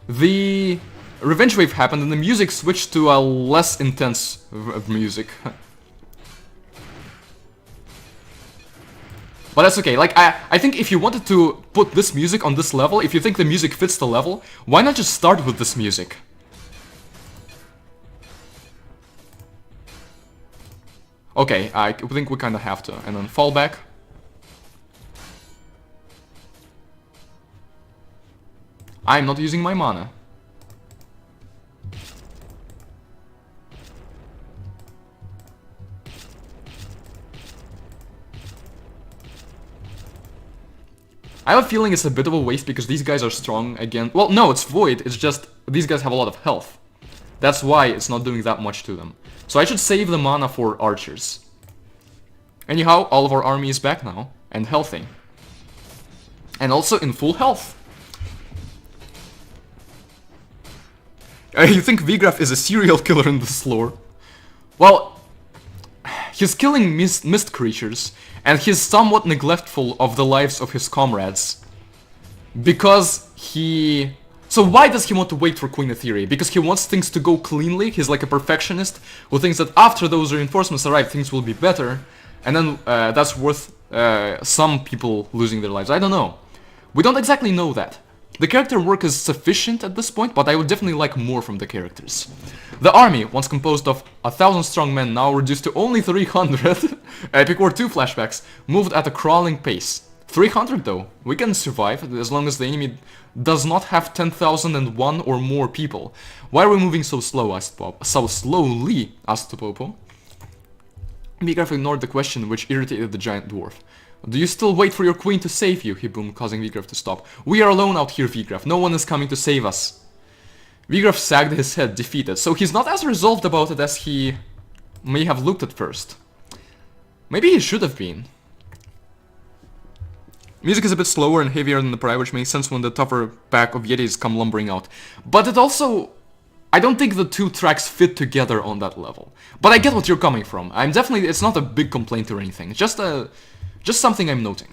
the Revenge Wave happened and the music switched to a less intense music. But that's okay, like, I think if you wanted to put this music on this level, if you think the music fits the level, why not just start with this music? Okay, I think we kinda have to, and then fall back. I'm not using my mana. I have a feeling it's a bit of a waste because these guys are strong again. Well, no, it's Void, it's just these guys have a lot of health. That's why it's not doing that much to them. So I should save the mana for archers. Anyhow, all of our army is back now, and healthy. And also in full health. You think Vigraf is a serial killer in this lore? Well, he's killing mist creatures, and he's somewhat neglectful of the lives of his comrades. Because he So why does he want to wait for Queen Etheria? Because he wants things to go cleanly. He's like a perfectionist who thinks that after those reinforcements arrive, things will be better. And then that's worth some people losing their lives. I don't know. We don't exactly know that. The character work is sufficient at this point, but I would definitely like more from the characters. The army, once composed of 1,000 strong men, now reduced to only 300, Epic War 2 flashbacks, moved at a crawling pace. 300 though, we can survive as long as the enemy does not have 10,001 or more people. Why are we moving so slow, so slowly, asked Popo. Vigraf ignored the question, which irritated the giant dwarf. Do you still wait for your queen to save you? He boomed, causing Vigraf to stop. We are alone out here, Vigraf. No one is coming to save us. Vigraf sagged his head, defeated, so he's not as resolved about it as he may have looked at first. Maybe he should have been. Music is a bit slower and heavier than the prior, which makes sense when the tougher pack of Yetis come lumbering out. But it also... I don't think the two tracks fit together on that level. But I get what you're coming from. I'm definitely... It's not a big complaint or anything. It's just something I'm noting.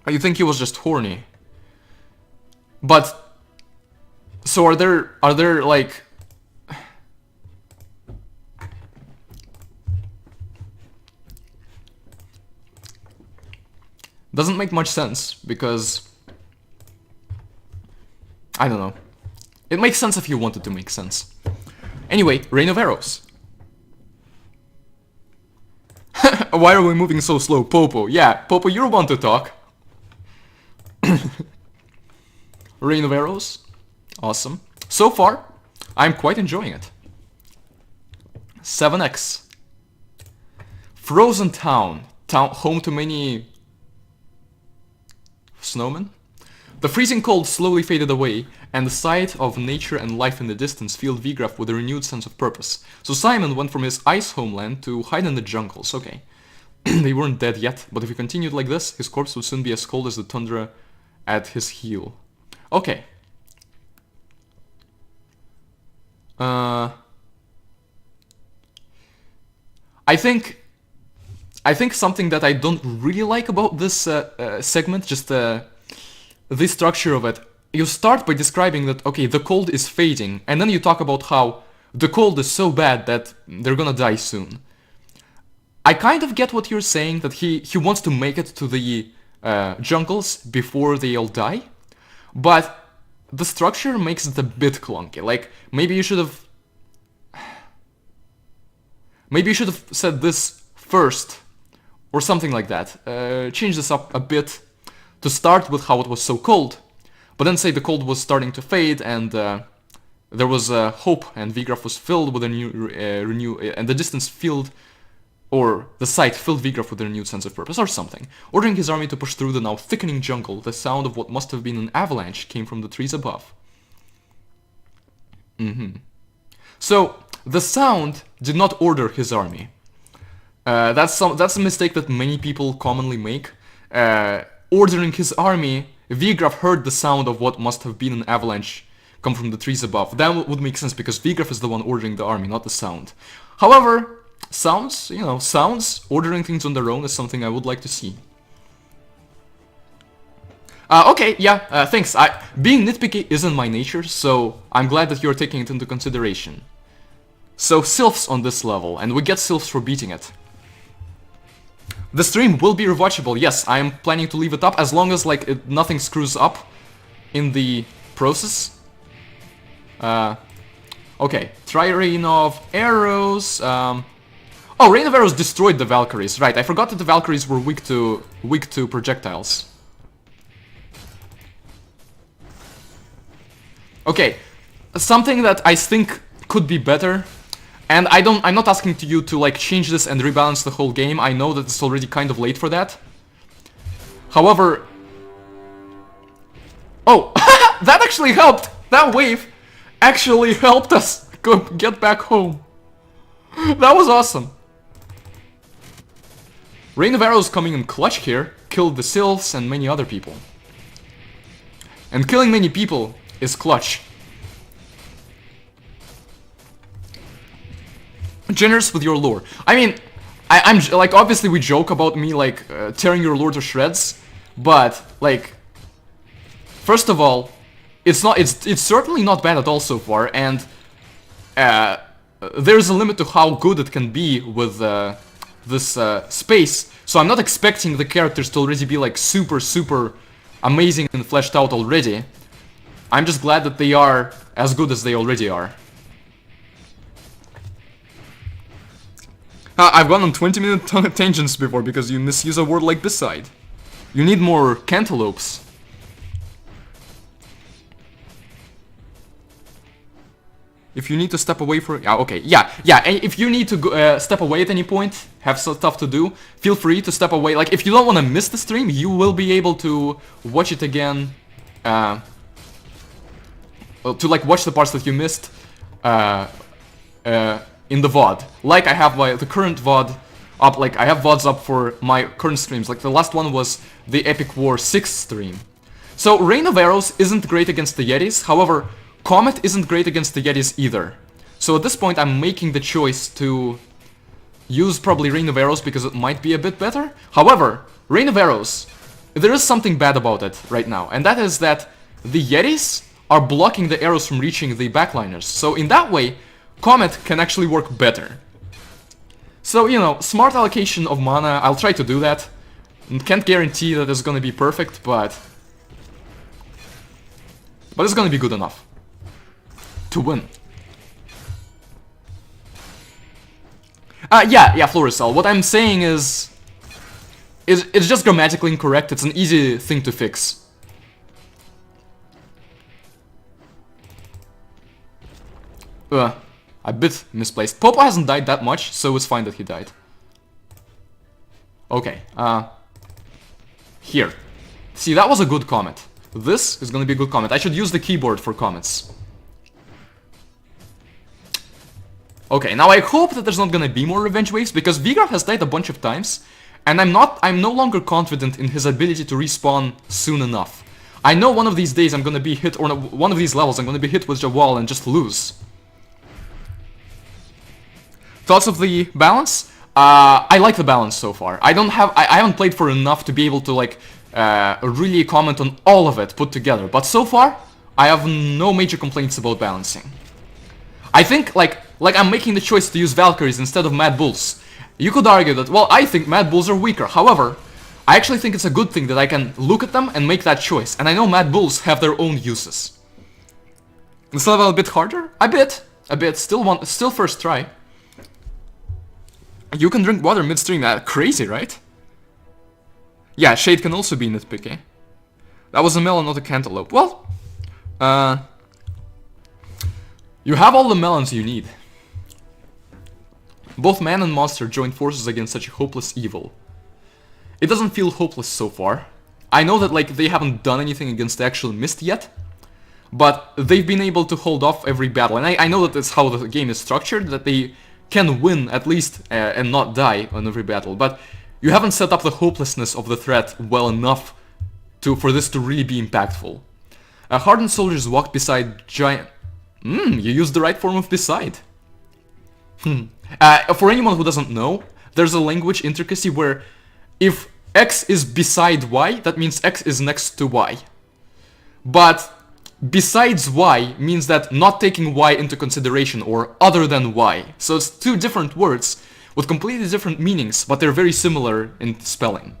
You think he was just horny. But... So are there like... Doesn't make much sense, because... I don't know. It makes sense if you want it to make sense. Anyway, Rain of Arrows. Why are we moving so slow? Popo. Yeah, Popo, you're one to talk. Rain of Arrows. Awesome. So far, I'm quite enjoying it. 7x. Frozen Town. Home to many... snowmen? The freezing cold slowly faded away, and the sight of nature and life in the distance filled Vigraf with a renewed sense of purpose. So Simon went from his ice homeland to hide in the jungles. Okay. They weren't dead yet, but if he continued like this, his corpse would soon be as cold as the tundra at his heel. Okay. I think something that I don't really like about this segment, just the structure of it. You start by describing that, okay, the cold is fading, and then you talk about how the cold is so bad that they're gonna die soon. I kind of get what you're saying, that he wants to make it to the jungles before they all die, but the structure makes it a bit clunky. Like, maybe you should have said this first, or something like that. Change this up a bit to start with how it was so cold, but then say the cold was starting to fade and there was hope, and Vigraf was filled with a new and the distance filled, or the sight filled Vigraf with a renewed sense of purpose or something. Ordering his army to push through the now thickening jungle, the sound of what must have been an avalanche came from the trees above. So the sound did not order his army. That's a mistake that many people commonly make. Ordering his army, Vigraf heard the sound of what must have been an avalanche come from the trees above. That would make sense, because Vigraf is the one ordering the army, not the sound. However, sounds ordering things on their own is something I would like to see. Okay, yeah, thanks. Being nitpicky isn't my nature, so I'm glad that you're taking it into consideration. So, Sylphs on this level, and we get Sylphs for beating it. The stream will be rewatchable, yes, I am planning to leave it up as long as like nothing screws up in the process. Okay, try Rain of Arrows. Oh, Rain of Arrows destroyed the Valkyries, right, I forgot that the Valkyries were weak to projectiles. Okay, something that I think could be better. And I'm not asking you to like change this and rebalance the whole game. I know that it's already kind of late for that. However... Oh! That actually helped! That wave actually helped us get back home. That was awesome. Rain of Arrows coming in clutch here killed the Sylphs and many other people. And killing many people is clutch. Generous with your lore. I mean, I'm like, obviously we joke about me like tearing your lore to shreds, but like, first of all, it's certainly not bad at all so far, and there's a limit to how good it can be with this space. So I'm not expecting the characters to already be like super amazing and fleshed out already. I'm just glad that they are as good as they already are. I've gone on 20-minute tangents before because you misuse a word like beside. You need more cantaloupes. If you need to step away for... okay, yeah, and if you need to go, step away at any point, have some stuff to do, feel free to step away. Like, if you don't want to miss the stream, you will be able to watch it again, to, like, watch the parts that you missed, in the VOD. Like, I have the current VOD up, like, I have VODs up for my current streams. Like, the last one was the EW4 6 stream. So, Rain of Arrows isn't great against the Yetis, however... Comet isn't great against the Yetis either. So at this point I'm making the choice to use probably Rain of Arrows because it might be a bit better. However, Rain of Arrows, there is something bad about it right now, and that is that the Yetis are blocking the arrows from reaching the backliners. So in that way, Comet can actually work better. So, you know, smart allocation of mana, I'll try to do that. Can't guarantee that it's gonna be perfect, but it's gonna be good enough to win. Yeah, Floricel. What I'm saying is it's just grammatically incorrect. It's an easy thing to fix. A bit misplaced. Popo hasn't died that much, so it's fine that he died. Okay, here. See, that was a good comment. This is gonna be a good comment. I should use the keyboard for comments. Okay, now I hope that there's not gonna be more revenge waves, because Vigard has died a bunch of times, and I'm no longer confident in his ability to respawn soon enough. I know one of these days I'm gonna be hit, or one of these levels I'm gonna be hit with a wall and just lose. Thoughts of the balance? I like the balance so far. I haven't played for enough to be able to like really comment on all of it put together, but so far I have no major complaints about balancing. I think like I'm making the choice to use Valkyries instead of Mad Bulls. You could argue that, well, I think Mad Bulls are weaker. However, I actually think it's a good thing that I can look at them and make that choice. And I know Mad Bulls have their own uses. This level a bit harder? A bit. Still first try. You can drink water midstream. Crazy, right? Yeah, Shade can also be nitpicky. That was a melon, not a cantaloupe. Well, you have all the melons you need. Both man and monster joined forces against such a hopeless evil. It doesn't feel hopeless so far. I know that like they haven't done anything against the actual mist yet, but they've been able to hold off every battle, and I know that that's how the game is structured, that they can win at least and not die on every battle, but you haven't set up the hopelessness of the threat well enough for this to really be impactful. Hardened soldiers walked beside giant... you used the right form of beside. For anyone who doesn't know, there's a language intricacy where if X is beside Y, that means X is next to Y. But besides Y means that not taking Y into consideration or other than Y. So it's two different words with completely different meanings, but they're very similar in spelling.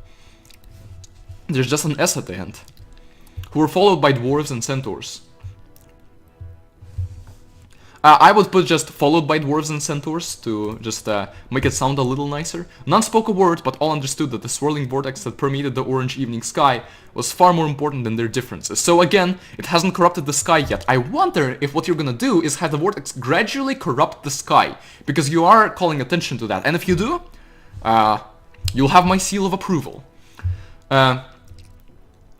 There's just an S at the end. Who were followed by dwarves and centaurs. I would put just followed by dwarves and centaurs to just make it sound a little nicer. None spoke a word, but all understood that the swirling vortex that permeated the orange evening sky was far more important than their differences. So again, it hasn't corrupted the sky yet. I wonder if what you're gonna do is have the vortex gradually corrupt the sky, because you are calling attention to that. And if you do, you'll have my seal of approval. It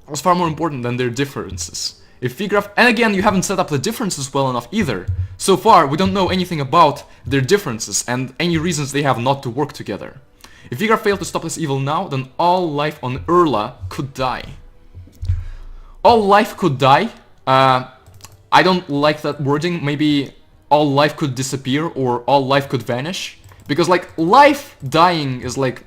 was far more important than their differences. If Vigraf, and again, you haven't set up the differences well enough either. So far, we don't know anything about their differences and any reasons they have not to work together. If Vigraf failed to stop this evil now, then all life on Urla could die. All life could die? I don't like that wording. Maybe all life could disappear or all life could vanish. Because like, life dying is like,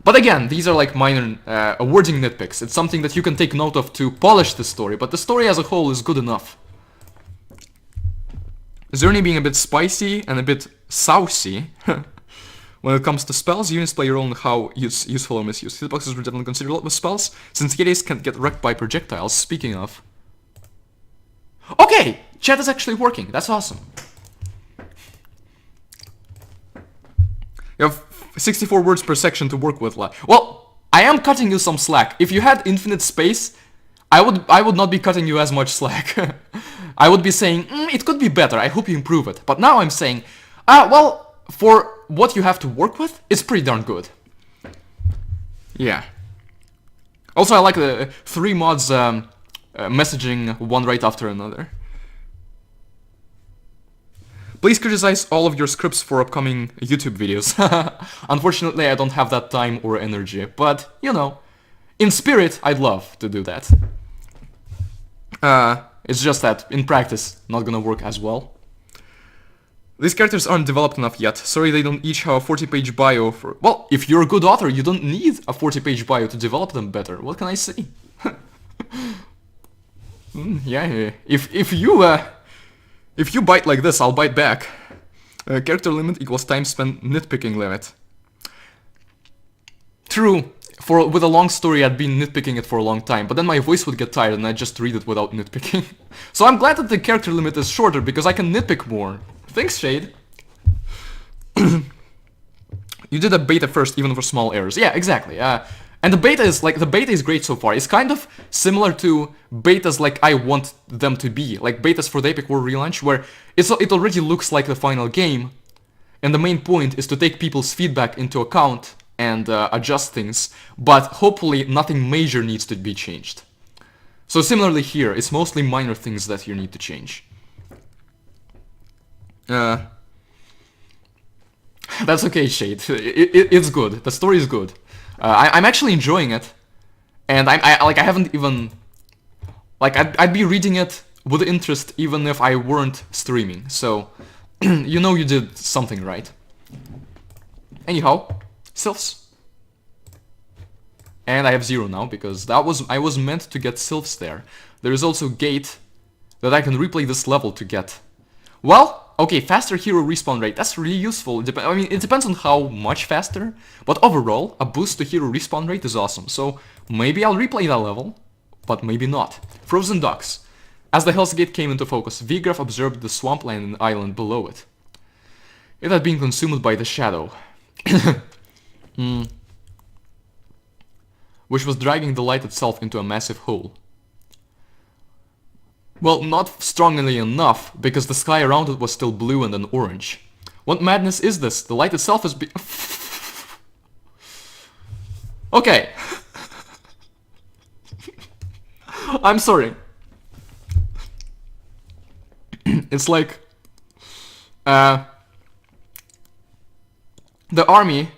But again, these are like minor wording nitpicks. It's something that you can take note of to polish the story, but the story as a whole is good enough. Xerney being a bit spicy and a bit saucy. When it comes to spells, units play a role in how useful or misused. Hitboxes were definitely considered a lot with spells, since Xerneas can get wrecked by projectiles. Speaking of... Okay! Chat is actually working. That's awesome. You have 64 words per section to work with. Well, I am cutting you some slack. If you had infinite space, I would not be cutting you as much slack. I would be saying, it could be better, I hope you improve it. But now I'm saying, well, for what you have to work with, it's pretty darn good. Yeah. Also, I like the 3 mods messaging one right after another. Please criticize all of your scripts for upcoming YouTube videos. Unfortunately, I don't have that time or energy, but, you know, in spirit, I'd love to do that. It's just that, in practice, not gonna work as well. These characters aren't developed enough yet. Sorry they don't each have a 40-page bio for... Well, if you're a good author, you don't need a 40-page bio to develop them better. What can I say? Yeah, if you bite like this, I'll bite back. Character limit equals time spent nitpicking limit. True. With a long story, I'd been nitpicking it for a long time, but then my voice would get tired and I'd just read it without nitpicking. So I'm glad that the character limit is shorter, because I can nitpick more. Thanks, Shade. You did a beta first, even for small errors. Yeah, exactly. And the beta is great so far. It's kind of similar to betas like I want them to be, like betas for the Epic War relaunch, where it already looks like the final game, and the main point is to take people's feedback into account and adjust things, but hopefully nothing major needs to be changed. So similarly here, it's mostly minor things that you need to change. That's okay, Shade. It's good. The story is good. I'm actually enjoying it, and I haven't even I'd be reading it with interest even if I weren't streaming. So you know you did something right. Anyhow, sylphs, and I have 0 now because I was meant to get sylphs there. There is also gate that I can replay this level to get. Well, okay, faster hero respawn rate, that's really useful. I mean, it depends on how much faster, but overall, a boost to hero respawn rate is awesome. So maybe I'll replay that level, but maybe not. Frozen Docks. As the Hell's Gate came into focus, Vigraf observed the swampland and island below it. It had been consumed by the shadow, which was dragging the light itself into a massive hole. Well, not strongly enough, because the sky around it was still blue and then orange. What madness is this? The light itself is Okay. I'm sorry. It's like... the army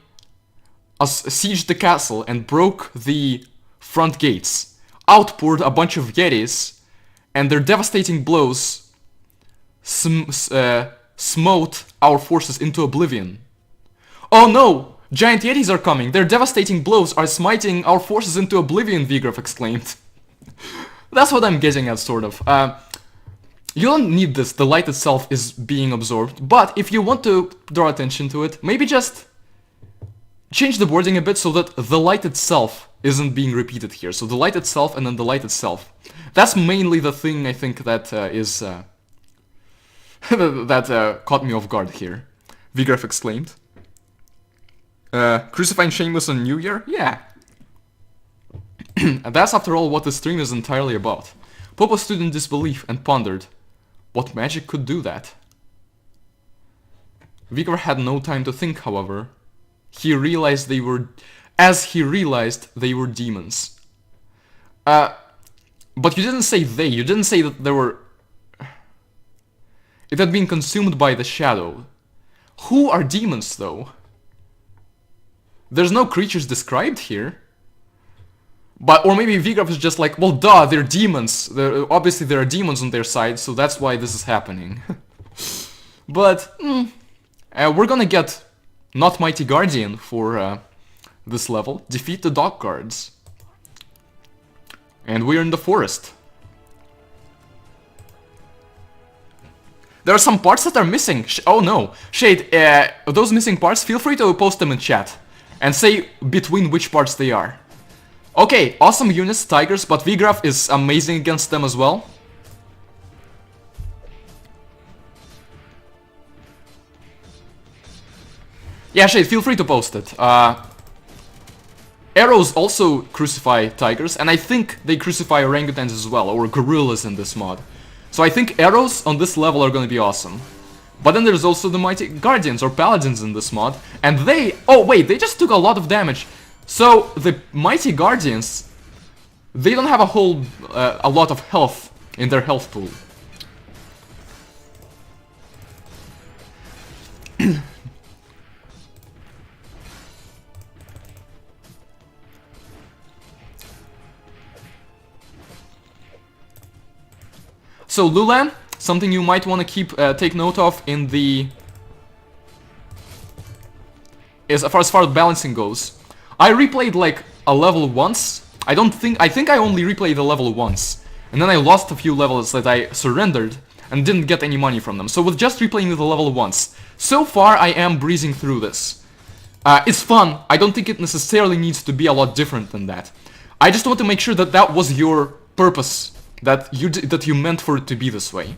sieged the castle and broke the front gates. Outpoured a bunch of Yetis, and their devastating blows smote our forces into oblivion. Oh no! Giant Yetis are coming! Their devastating blows are smiting our forces into oblivion, Vigraf exclaimed. That's what I'm getting at, sort of. You don't need this, the light itself is being absorbed, but if you want to draw attention to it, maybe just change the wording a bit so that the light itself isn't being repeated here. So the light itself and then the light itself. That's mainly the thing I think that that caught me off guard here. Vigraf exclaimed. Crucifying Shameless on New Year? Yeah. And that's after all what the stream is entirely about. Popo stood in disbelief and pondered. What magic could do that? Vigraf had no time to think, however. He realized they were demons. But you didn't say they, you didn't say that there were... It had been consumed by the shadow. Who are demons, though? There's no creatures described here. But, or maybe Vigraf is just like, well duh, they're demons. Obviously there are demons on their side, so that's why this is happening. But, we're gonna get Not Mighty Guardian for this level. Defeat the dog guards. And we're in the forest. There are some parts that are missing. Oh no. Shade, those missing parts, feel free to post them in chat. And say between which parts they are. Okay, awesome units, tigers, but Vigraf is amazing against them as well. Yeah, Shade, feel free to post it. Arrows also crucify tigers, and I think they crucify orangutans as well, or gorillas in this mod. So I think arrows on this level are going to be awesome. But then there's also the mighty guardians or paladins in this mod, and they... Oh wait, they just took a lot of damage. So the mighty guardians, they don't have a lot of health in their health pool. So Lulan, something you might want to take note of in the... as far as balancing goes. I replayed like a level once. I think I only replayed the level once. And then I lost a few levels that I surrendered and didn't get any money from them. So with just replaying the level once, so far I am breezing through this. It's fun. I don't think it necessarily needs to be a lot different than that. I just want to make sure that that was your purpose. That you meant for it to be this way.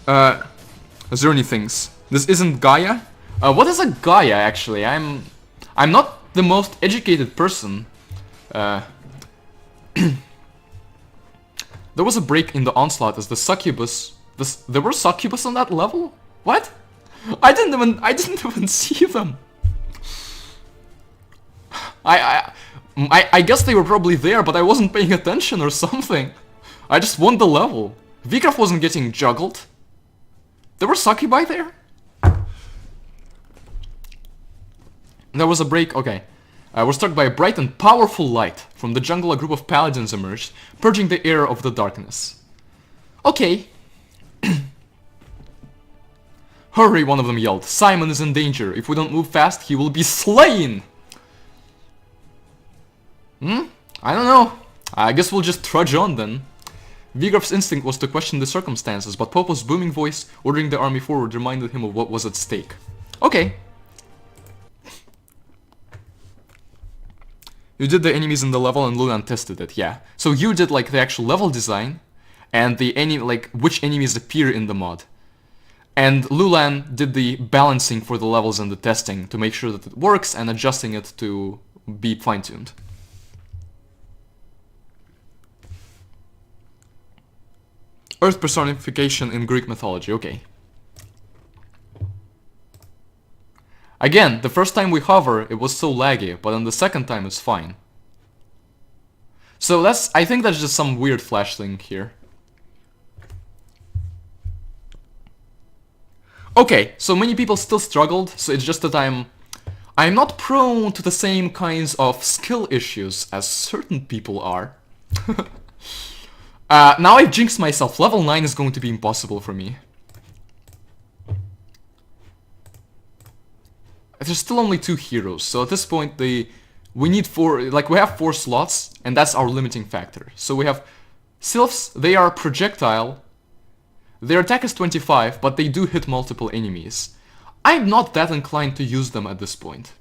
Xerney things. This isn't Gaia? What is a Gaia actually? I'm not the most educated person. There was a break in the onslaught as the succubus. There were succubus on that level? What? I didn't even see them. I guess they were probably there, but I wasn't paying attention or something. I just won the level. Vigraf wasn't getting juggled. There were succubi there? There was a break, okay. We're struck by a bright and powerful light. From the jungle, a group of paladins emerged, purging the air of the darkness. Okay. Hurry, one of them yelled. Simon is in danger. If we don't move fast, he will be slain! I don't know. I guess we'll just trudge on then. Vigraf's instinct was to question the circumstances, but Popo's booming voice ordering the army forward reminded him of what was at stake. Okay. You did the enemies in the level and Lulan tested it, yeah. So you did like the actual level design and the which enemies appear in the mod. And Lulan did the balancing for the levels and the testing to make sure that it works and adjusting it to be fine-tuned. Earth personification in Greek mythology, okay. Again, the first time we hover, it was so laggy, but on the second time it's fine. So I think that's just some weird flash thing here. Okay, so many people still struggled, so it's just that I'm not prone to the same kinds of skill issues as certain people are. Now I've jinxed myself. Level 9 is going to be impossible for me. There's still only 2 heroes, so at this point we need 4, we have 4 slots, and that's our limiting factor. So we have Sylphs, they are projectile. Their attack is 25, but they do hit multiple enemies. I'm not that inclined to use them at this point.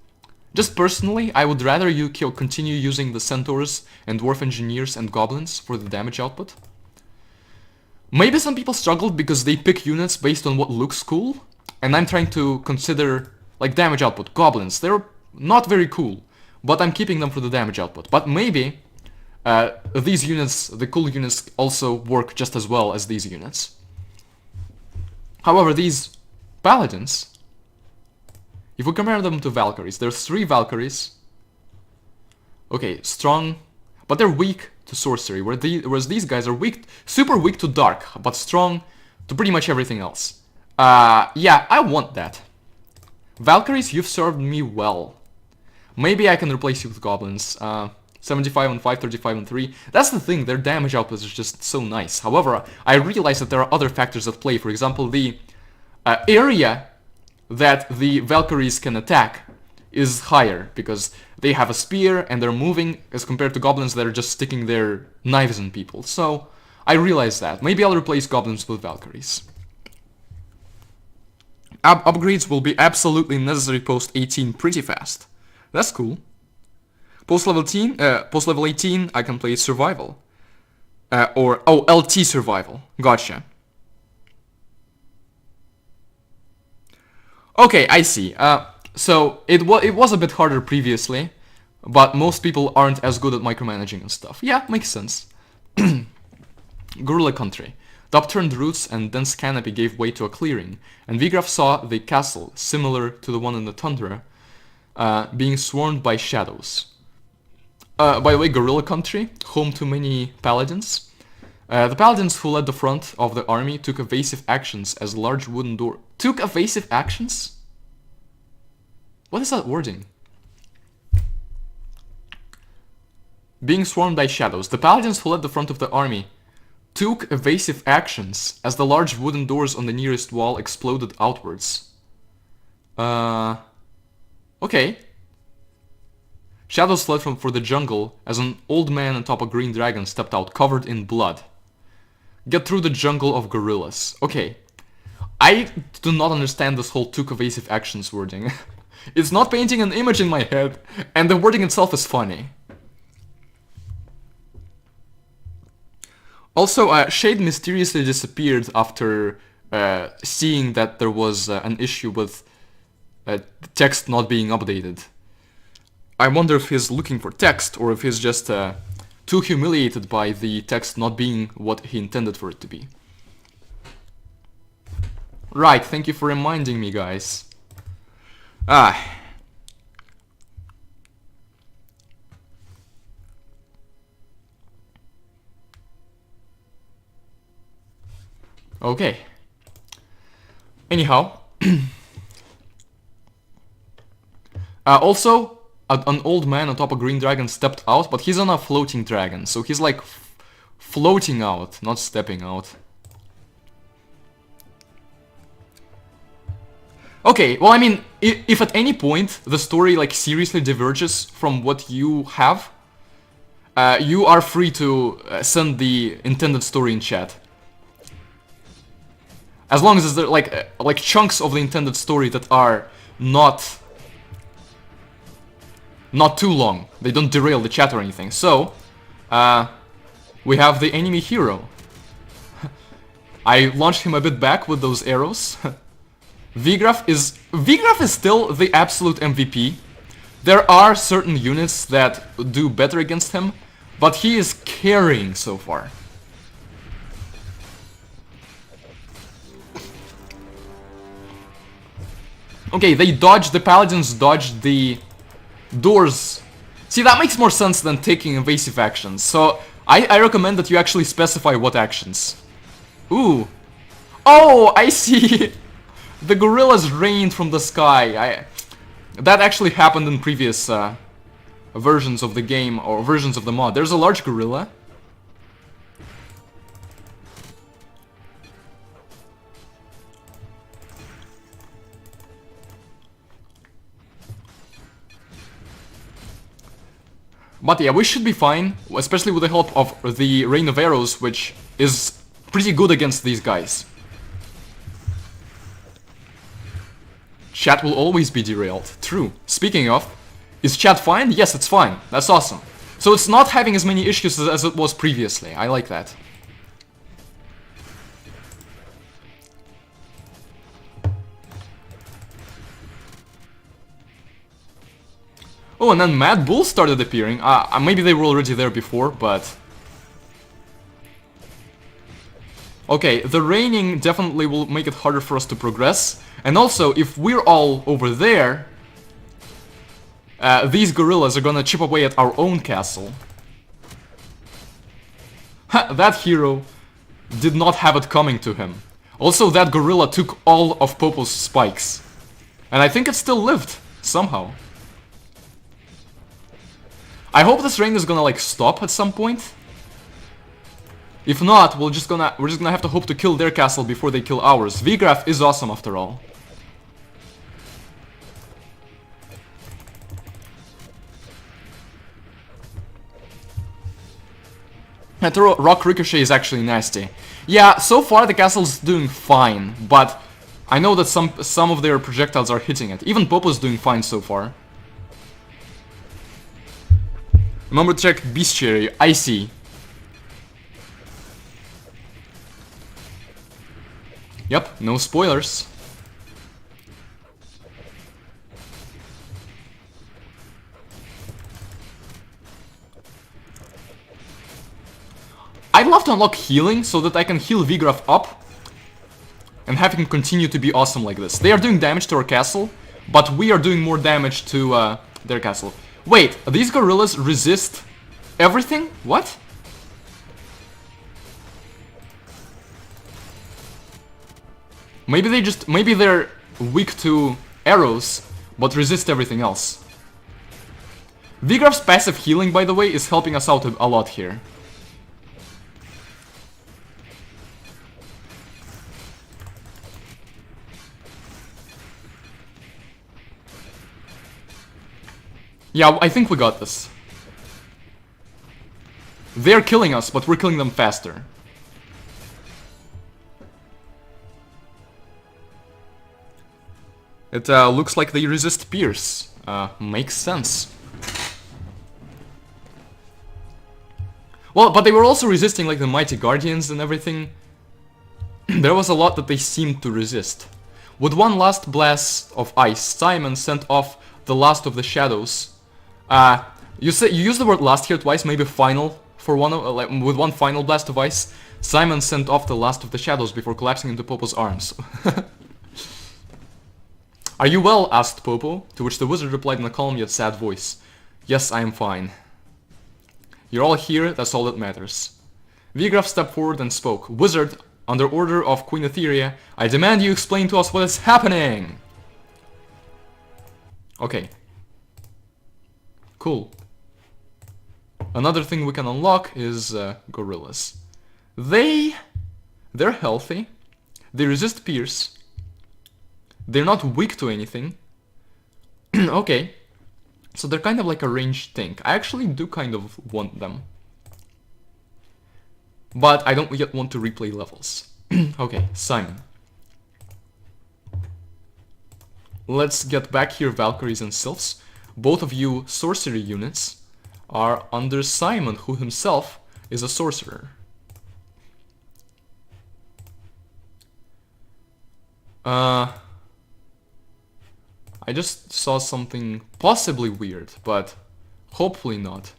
Just personally, I would rather you continue using the Centaurs and Dwarf Engineers and Goblins for the damage output. Maybe some people struggled because they pick units based on what looks cool, and I'm trying to consider, like, damage output. Goblins, they're not very cool, but I'm keeping them for the damage output. But maybe these units, the cool units, also work just as well as these units. However, these Paladins... If we compare them to Valkyries, there's 3 Valkyries. Okay, strong, but they're weak to sorcery, whereas these guys are super weak to dark, but strong to pretty much everything else. Yeah, I want that. Valkyries, you've served me well. Maybe I can replace you with Goblins. 75 on 5, 35 on 3. That's the thing, their damage output is just so nice. However, I realize that there are other factors at play. For example, the area that the Valkyries can attack is higher, because they have a spear and they're moving, as compared to goblins that are just sticking their knives in people. So I realize that. Maybe I'll replace goblins with Valkyries. Upgrades will be absolutely necessary post 18 pretty fast. That's cool. Post level 18, I can play survival. LT survival. Gotcha. Okay, I see. So it was a bit harder previously, but most people aren't as good at micromanaging and stuff. Yeah, makes sense. Guerrilla country. The upturned roots and dense canopy gave way to a clearing, and Vigraf saw the castle, similar to the one in the tundra, being swarmed by shadows. By the way, Guerrilla country, home to many paladins. The paladins who led the front of the army took evasive actions as a large wooden door... Took evasive actions? What is that wording? Being swarmed by shadows. The paladins who led the front of the army took evasive actions as the large wooden doors on the nearest wall exploded outwards. Okay. Shadows fled for the jungle as an old man atop a green dragon stepped out, covered in blood. Get through the jungle of gorillas. Okay. I do not understand this whole took evasive actions wording. It's not painting an image in my head, and the wording itself is funny. Also, Shade mysteriously disappeared after seeing that there was an issue with text not being updated. I wonder if he's looking for text, or if he's just too humiliated by the text not being what he intended for it to be. Right, thank you for reminding me, guys. Okay. Anyhow. Also, an old man atop a green dragon stepped out, but he's on a floating dragon, so he's like floating out, not stepping out. Okay, well, I mean, if at any point the story like seriously diverges from what you have, you are free to send the intended story in chat. As long as there's like chunks of the intended story that are not too long. They don't derail the chat or anything. So, we have the enemy hero. I launched him a bit back with those arrows. Vigraf is still the absolute MVP. There are certain units that do better against him, but he is carrying so far. Okay, the paladins dodged the doors. See, that makes more sense than taking evasive actions. So, I recommend that you actually specify what actions. Ooh. Oh, I see. The gorillas rained from the sky. That actually happened in previous versions of the game, or versions of the mod. There's a large gorilla. But yeah, we should be fine, especially with the help of the Rain of Arrows, which is pretty good against these guys. Chat will always be derailed. True. Speaking of, is chat fine? Yes, it's fine. That's awesome. So it's not having as many issues as it was previously. I like that. Oh, and then Mad Bull started appearing. Maybe they were already there before, but... Okay, the raining definitely will make it harder for us to progress. And also, if we're all over there, these gorillas are gonna chip away at our own castle. Ha, that hero did not have it coming to him. Also, that gorilla took all of Popo's spikes. And I think it still lived, somehow. I hope this rain is gonna like stop at some point. If not, we're just gonna have to hope to kill their castle before they kill ours. Vigraf is awesome after all. That rock ricochet is actually nasty. Yeah, so far the castle's doing fine, but I know that some of their projectiles are hitting it. Even Popo's doing fine so far. Remember to check bestiary. I see. Yep, no spoilers. I'd love to unlock healing so that I can heal Vigraf up and have him continue to be awesome like this. They are doing damage to our castle, but we are doing more damage to their castle. Wait, these gorillas resist everything? What? Maybe they're weak to arrows, but resist everything else. Vigraf's passive healing, by the way, is helping us out a lot here. Yeah, I think we got this. They're killing us, but we're killing them faster. It looks like they resist Pierce. Makes sense. Well, but they were also resisting like the Mighty Guardians and everything. There was a lot that they seemed to resist. With one last blast of ice, Simon sent off the last of the shadows. You used the word last here twice, maybe final for one with one final blast of ice. Simon sent off the last of the shadows before collapsing into Popo's arms. Are you well? Asked Popo, to which the wizard replied in a calm yet sad voice. Yes, I am fine. You're all here, that's all that matters. Vigraf stepped forward and spoke. Wizard, under order of Queen Etheria, I demand you explain to us what is happening! Okay. Cool. Another thing we can unlock is gorillas. They're healthy. They resist Pierce. They're not weak to anything. Okay. So they're kind of like a ranged tank. I actually do kind of want them. But I don't yet want to replay levels. Okay, Simon. Let's get back here, Valkyries and Sylphs. Both of you sorcery units are under Simon, who himself is a sorcerer. I just saw something possibly weird, but hopefully not.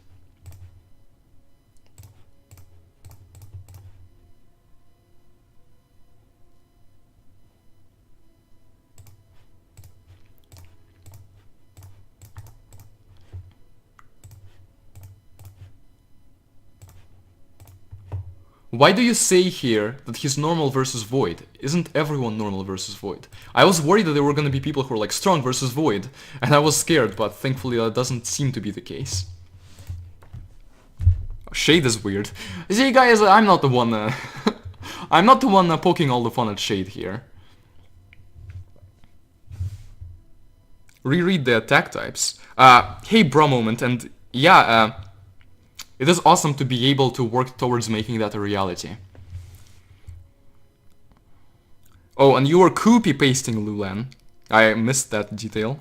Why do you say here that he's normal versus void? Isn't everyone normal versus void? I was worried that there were gonna be people who were like strong versus void, and I was scared, but thankfully that doesn't seem to be the case. Shade is weird. See guys, I'm not the one I'm not the one poking all the fun at Shade here. Reread the attack types. Hey bro moment, and yeah, it is awesome to be able to work towards making that a reality. Oh, and you were copy-pasting Lulan. I missed that detail.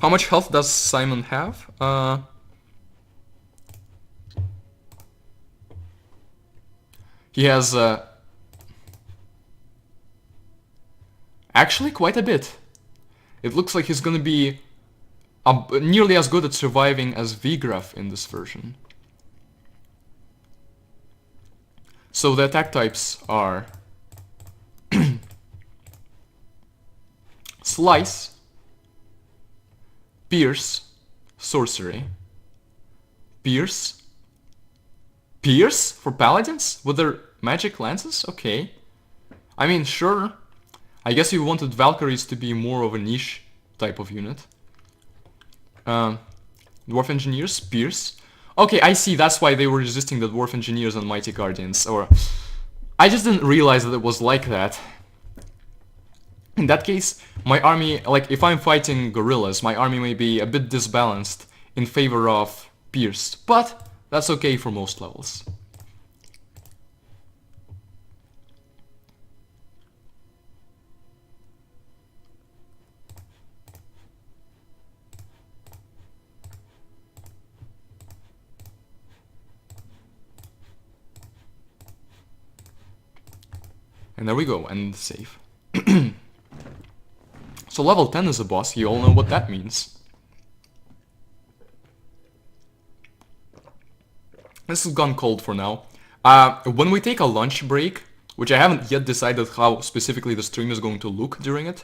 How much health does Simon have? He has actually quite a bit. It looks like he's gonna be nearly as good at surviving as Vigraf in this version. So the attack types are Slice, Pierce, Sorcery, Pierce for paladins with their magic lances? Okay. I mean, sure. I guess you wanted Valkyries to be more of a niche type of unit. Dwarf Engineers, Pierce. Okay, I see, that's why they were resisting the Dwarf Engineers and Mighty Guardians, or... I just didn't realize that it was like that. In that case, my army, like if I'm fighting gorillas, my army may be a bit disbalanced in favor of pierced, but that's okay for most levels. And there we go, and save. So level 10 is a boss, you all know what that means. This has gone cold for now. When we take a lunch break, which I haven't yet decided how specifically the stream is going to look during it,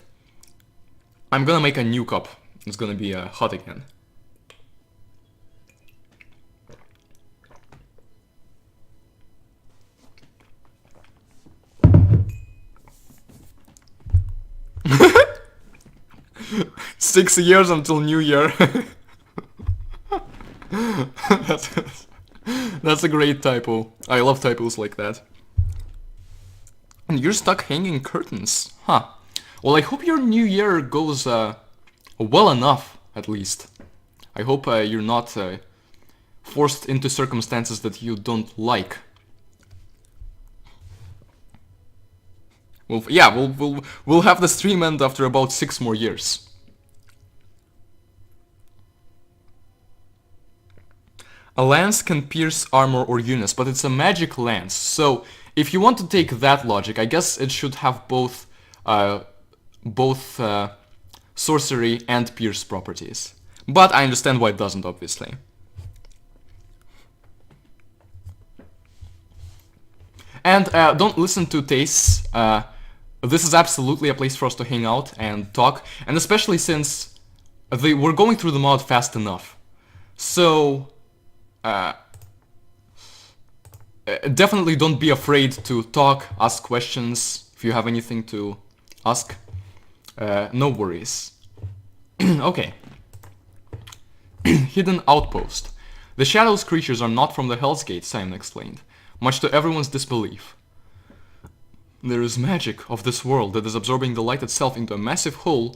I'm gonna make a new cup. It's gonna be hot again. Six years until New Year. That's a great typo. I love typos like that. And you're stuck hanging curtains. Huh. Well, I hope your New Year goes well enough, at least. I hope you're not forced into circumstances that you don't like. Well, yeah, we'll have the stream end after about 6 more years. A lance can pierce armor or units, but it's a magic lance. So if you want to take that logic, I guess it should have both sorcery and pierce properties. But I understand why it doesn't, obviously. And don't listen to tastes. This is absolutely a place for us to hang out and talk, and especially since we're going through the mod fast enough. So definitely don't be afraid to talk, ask questions if you have anything to ask. No worries. Okay. Hidden outpost. The Shadows creatures are not from the Hell's Gate, Simon explained, much to everyone's disbelief. There is magic of this world that is absorbing the light itself into a massive hole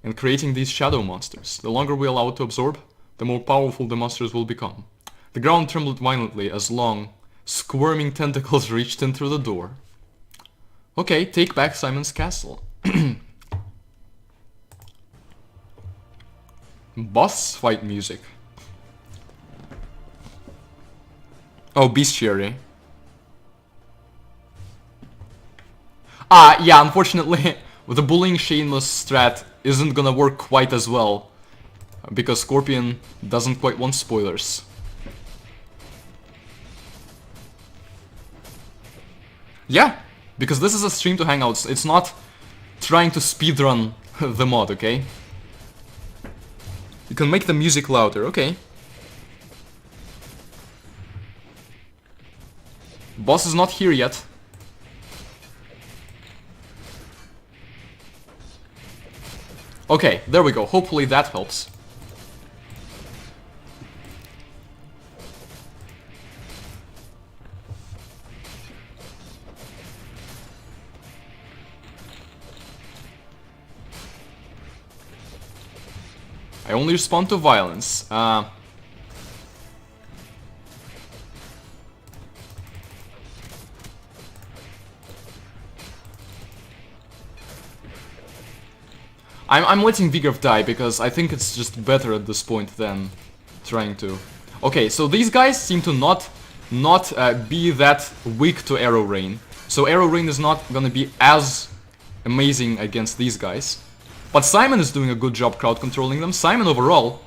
and creating these shadow monsters. The longer we allow it to absorb, the more powerful the monsters will become. The ground trembled violently as long, squirming tentacles reached in through the door. Okay, take back Simon's castle. Boss fight music. Oh, bestiary. Yeah, unfortunately, the bullying shameless strat isn't gonna work quite as well, because Scorpion doesn't quite want spoilers. Yeah, because this is a stream to hangouts, it's not trying to speedrun the mod, okay? You can make the music louder, okay. Boss is not here yet. Okay, there we go. Hopefully that helps. I only respond to violence. I'm letting Vigorf die because I think it's just better at this point than trying to... Okay, so these guys seem to not be that weak to Arrow Rain. So Arrow Rain is not gonna be as amazing against these guys. But Simon is doing a good job crowd controlling them. Simon overall,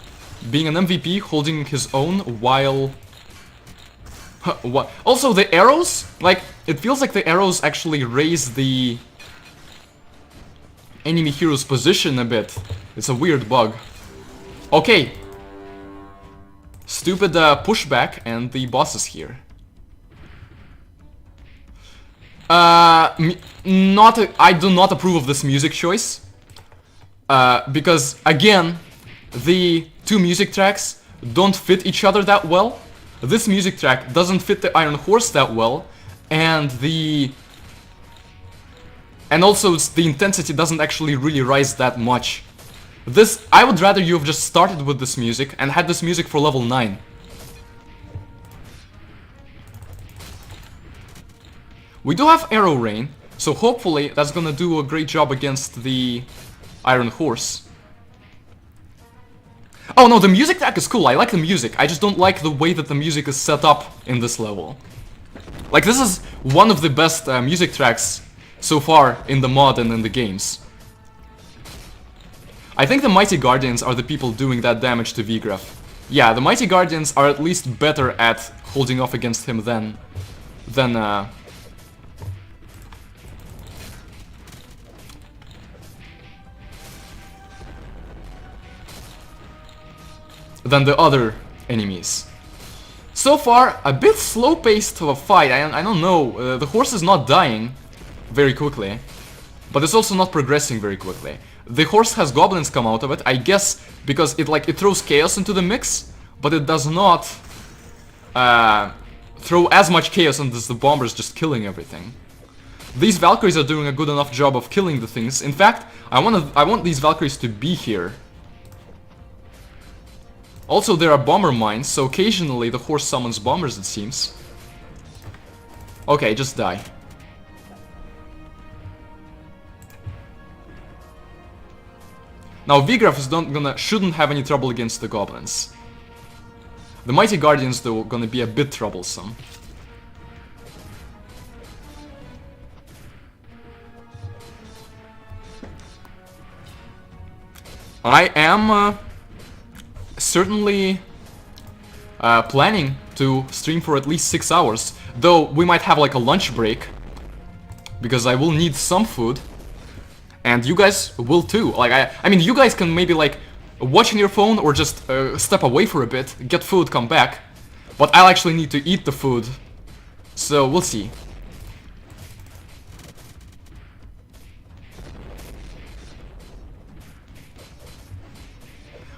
being an MVP, holding his own while... What? Also, the arrows, like, it feels like the arrows actually raise the enemy hero's position a bit. It's a weird bug. Okay. Stupid pushback, and the boss is here. I do not approve of this music choice. Because, again, the two music tracks don't fit each other that well. This music track doesn't fit the Iron Horse that well. And the And also, the intensity doesn't actually really rise that much. I would rather you have just started with this music and had this music for level 9. We do have Arrow Rain, so hopefully that's gonna do a great job against the Iron Horse. Oh no, the music track is cool, I like the music, I just don't like the way that the music is set up in this level. Like, this is one of the best music tracks so far in the mod and in the games. I think the Mighty Guardians are the people doing that damage to Vigraf. Yeah, the Mighty Guardians are at least better at holding off against him than the other enemies. So far, a bit slow-paced of a fight. I don't know. The horse is not dying very quickly, but it's also not progressing very quickly. The horse has goblins come out of it, I guess, because it throws chaos into the mix, but it does not throw as much chaos as the bombers just killing everything. These Valkyries are doing a good enough job of killing the things. In fact, I want these Valkyries to be here. Also, there are bomber mines, so occasionally the horse summons bombers, it seems. Okay, just die. Now, Vigraf is shouldn't have any trouble against the goblins. The Mighty Guardians, though, gonna be a bit troublesome. I am certainly planning to stream for at least 6 hours, though we might have like a lunch break, because I will need some food, and you guys will too. Like, I mean, you guys can maybe like watch on your phone or just step away for a bit, get food, come back, but I'll actually need to eat the food, so we'll see.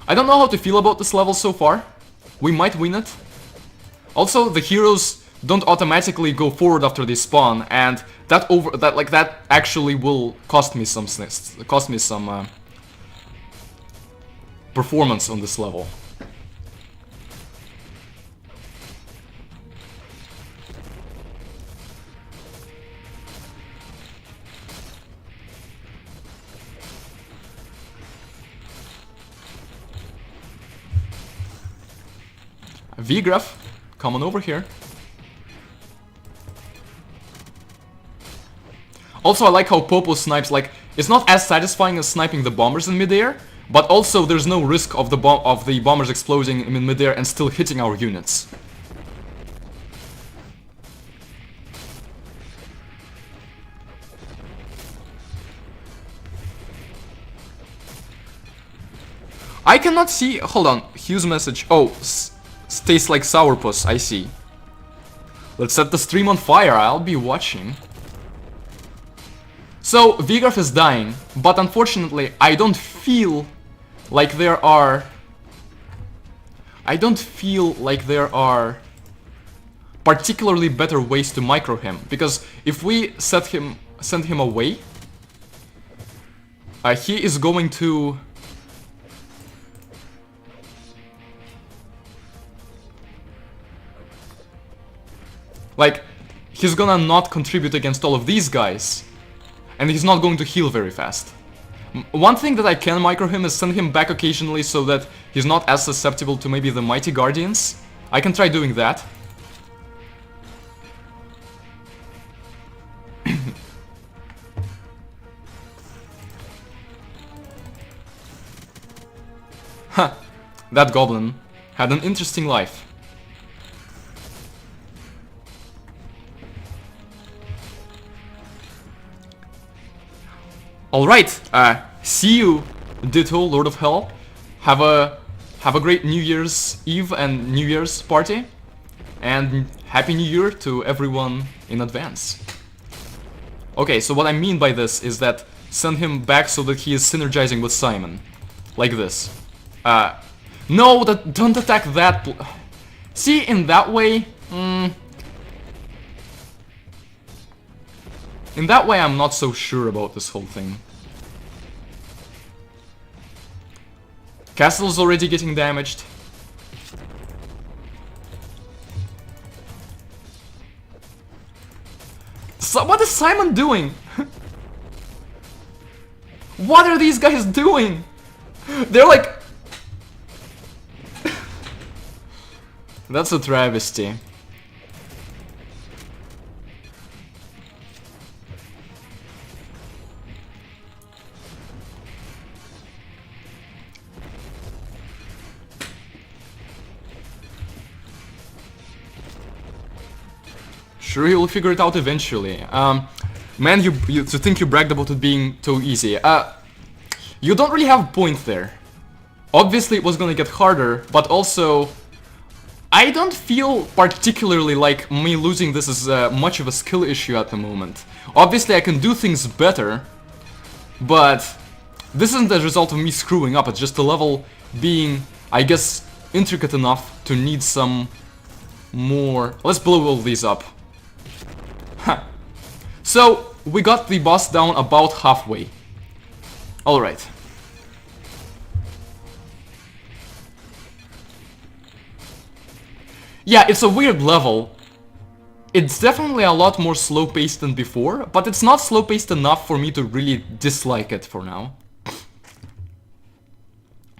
I don't know how to feel about this level so far. We might win it. Also, the heroes don't automatically go forward after they spawn, and that actually will cost me some performance on this level. Vigraf, come on over here. Also, I like how Popo snipes, like, it's not as satisfying as sniping the bombers in midair, but also there's no risk of the bombers exploding in midair and still hitting our units. I cannot see, hold on, Hugh's message, oh, tastes like sourpuss, I see. Let's set the stream on fire, I'll be watching. So, Vigraf is dying, but unfortunately, I don't feel like there are particularly better ways to micro him, because if we send him away, he is going to... Like, he's gonna not contribute against all of these guys, and he's not going to heal very fast. One thing that I can micro him is send him back occasionally so that he's not as susceptible to maybe the Mighty Guardians. I can try doing that. Huh, that goblin had an interesting life. Alright, see you, Ditto, Lord of Hell. Have a great New Year's Eve and New Year's party. And Happy New Year to everyone in advance. Okay, so what I mean by this is that send him back so that he is synergizing with Simon. Like this. No, don't attack that. See, in that way... in that way I'm not so sure about this whole thing. Castle's already getting damaged. So what is Simon doing? What are these guys doing? They're like... That's a travesty. Sure, he'll figure it out eventually. Man, to think you bragged about it being too easy. You don't really have a point there. Obviously it was gonna get harder, but also... I don't feel particularly like me losing this is much of a skill issue at the moment. Obviously I can do things better, but this isn't the result of me screwing up, it's just the level being, I guess, intricate enough to need some more... Let's blow all these up. Huh. So, we got the boss down about halfway. Alright. Yeah, it's a weird level. It's definitely a lot more slow-paced than before, but it's not slow-paced enough for me to really dislike it for now.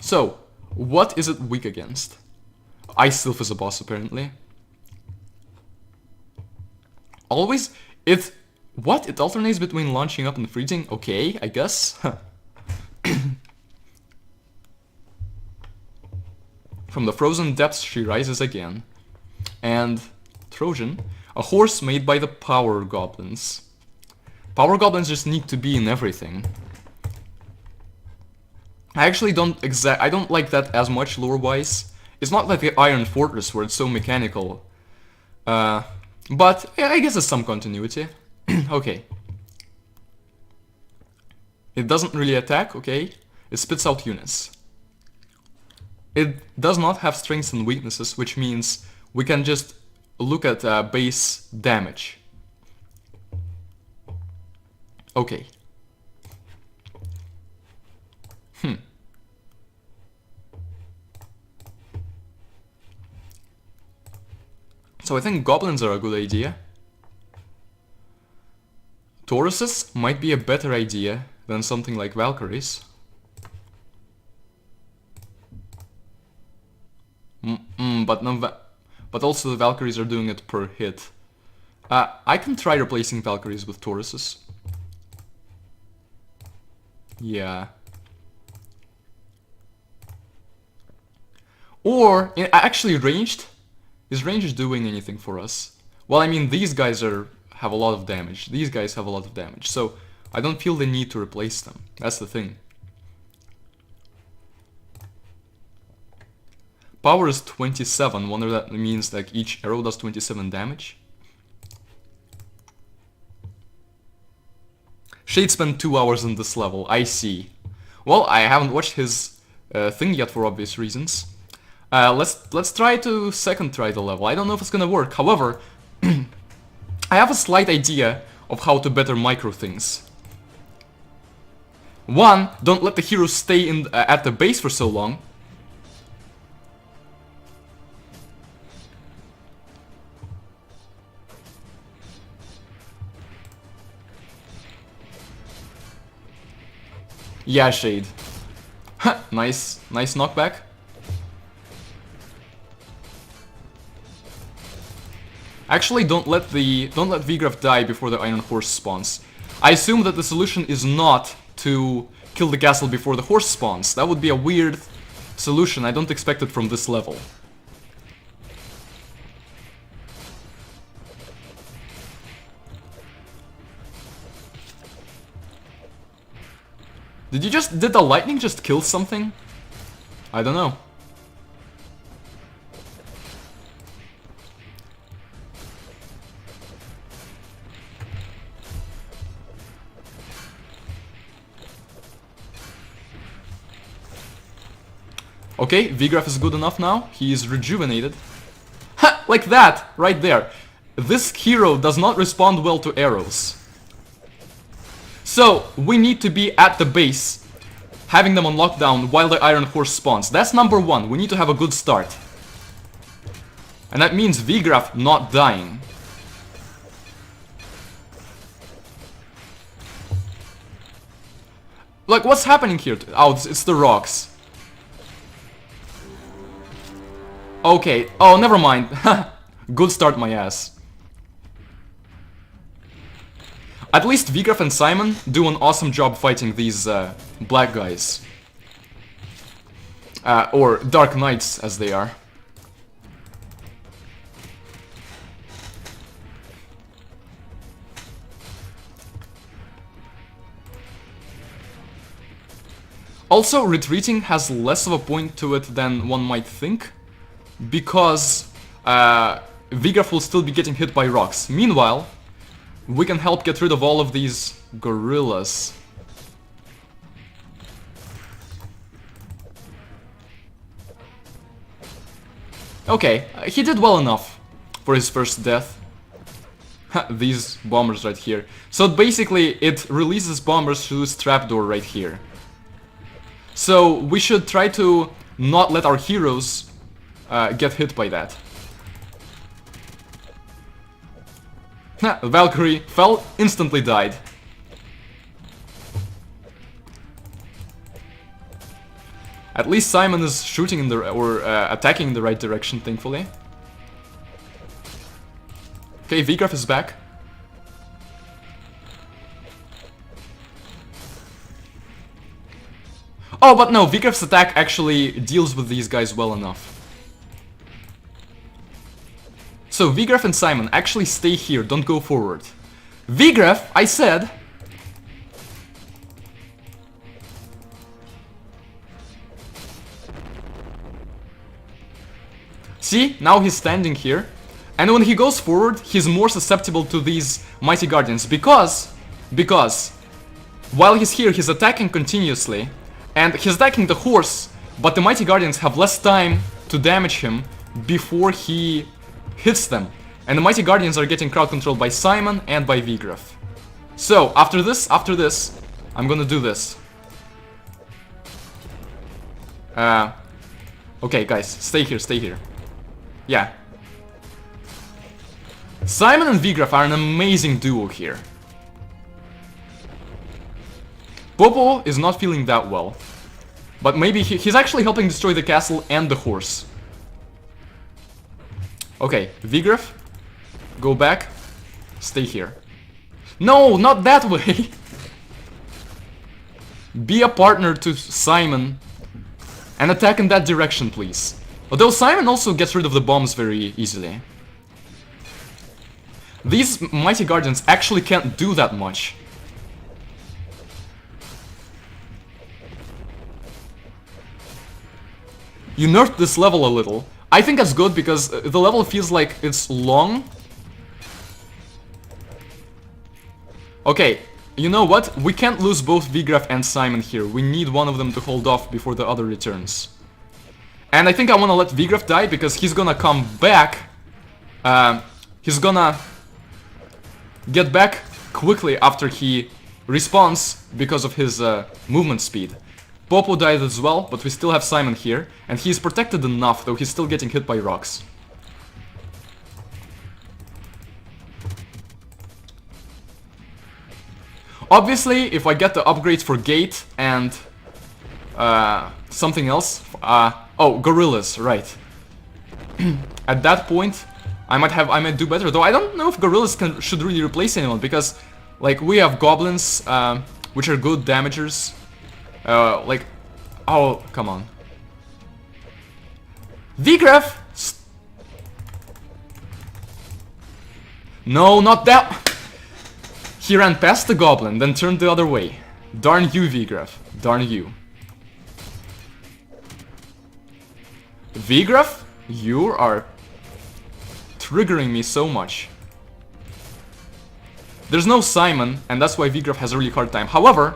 So, what is it weak against? Ice Sylph is a boss, apparently. Always, what? It alternates between launching up and freezing? Okay, I guess. From the frozen depths she rises again. And Trojan, a horse made by the power goblins. Power goblins just need to be in everything. I actually I don't like that as much lore-wise. It's not like the Iron Fortress where it's so mechanical. But yeah, I guess there's some continuity. Okay. It doesn't really attack, okay. It spits out units. It does not have strengths and weaknesses, which means we can just look at base damage. Okay. So I think goblins are a good idea. Tauruses might be a better idea than something like Valkyries. But also the Valkyries are doing it per hit. I can try replacing Valkyries with Tauruses. Yeah. Or, actually ranged? Is range doing anything for us? Well, I mean, these guys have a lot of damage. These guys have a lot of damage, so I don't feel the need to replace them. That's the thing. Power is 27. Wonder that means like each arrow does 27 damage. Shade spent 2 hours on this level. I see. Well, I haven't watched his thing yet for obvious reasons. Let's try to second try the level. I don't know if it's gonna work. However, I have a slight idea of how to better micro things. One, don't let the heroes stay at the base for so long. Yeah, Shade. Nice knockback. Actually, don't let Vigraf die before the Iron Horse spawns. I assume that the solution is not to kill the castle before the horse spawns. That would be a weird solution. I don't expect it from this level. Did the lightning just kill something? I don't know. Okay, Vigraf is good enough now. He is rejuvenated. Ha! Like that! Right there. This hero does not respond well to arrows. So, we need to be at the base, having them on lockdown while the Iron Horse spawns. That's number one. We need to have a good start. And that means Vigraf not dying. Like, what's happening here? Oh, it's the rocks. Okay. Oh, never mind. Good start, my ass. At least Vigraf and Simon do an awesome job fighting these black guys. Or Dark Knights, as they are. Also, retreating has less of a point to it than one might think, because Vigraf will still be getting hit by rocks. Meanwhile, we can help get rid of all of these gorillas. Okay, he did well enough for his first death. These bombers right here. So basically, it releases bombers through this trapdoor right here. So we should try to not let our heroes get hit by that. Valkyrie fell, instantly died. At least Simon is shooting in the or attacking in the right direction, thankfully. Okay, Vigraf is back. Oh, but no, Vigraf's attack actually deals with these guys well enough. So, Vigraf and Simon, actually stay here, don't go forward. Vigraf, I said... See, now he's standing here. And when he goes forward, he's more susceptible to these Mighty Guardians. Because while he's here, he's attacking continuously. And he's attacking the horse, but the Mighty Guardians have less time to damage him before he hits them. And the Mighty Guardians are getting crowd controlled by Simon and by Vigraf. So, after this, I'm gonna do this. Okay, guys, stay here. Yeah. Simon and Vigraf are an amazing duo here. Popo is not feeling that well. But maybe he's actually helping destroy the castle and the horse. Okay, Vigraf, go back. Stay here. No, not that way! Be a partner to Simon and attack in that direction, please. Although Simon also gets rid of the bombs very easily. These Mighty Guardians actually can't do that much. You nerfed this level a little. I think that's good because the level feels like it's long. Okay, you know what? We can't lose both Vigraf and Simon here. We need one of them to hold off before the other returns. And I think I want to let Vigraf die because he's gonna come back. He's gonna get back quickly after he respawns because of his movement speed. Popo died as well, but we still have Simon here, and he's protected enough, though he's still getting hit by rocks. Obviously, if I get the upgrades for Gate and something else, oh, Gorillas, right. At that point, I might do better, though I don't know if Gorillas should really replace anyone, because, like, we have Goblins, which are good damagers. Like, oh, come on. Vigraf! No, not that! He ran past the goblin, then turned the other way. Darn you, Vigraf. Darn you. Vigraf, you are triggering me so much. There's no Simon, and that's why Vigraf has a really hard time. However,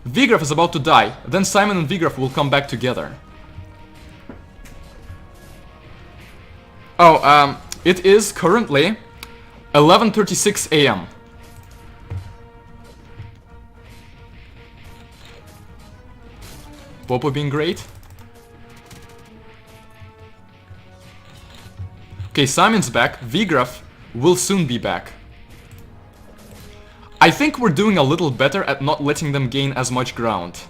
Vigraf is about to die, then Simon and Vigraf will come back together. Oh, it is currently 11:36 AM. Popo being great. Okay, Simon's back. Vigraf will soon be back. I think we're doing a little better at not letting them gain as much ground.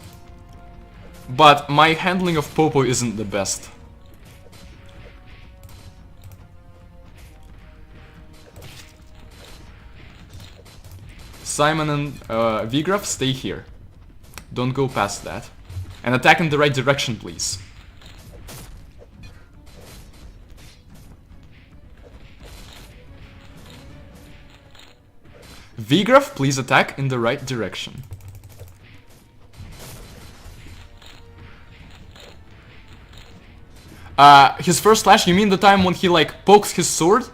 But my handling of Popo isn't the best. Simon and Vigraf, stay here. Don't go past that. And attack in the right direction, please. Vigraf, please attack in the right direction. His first slash, you mean the time when he, like, pokes his sword?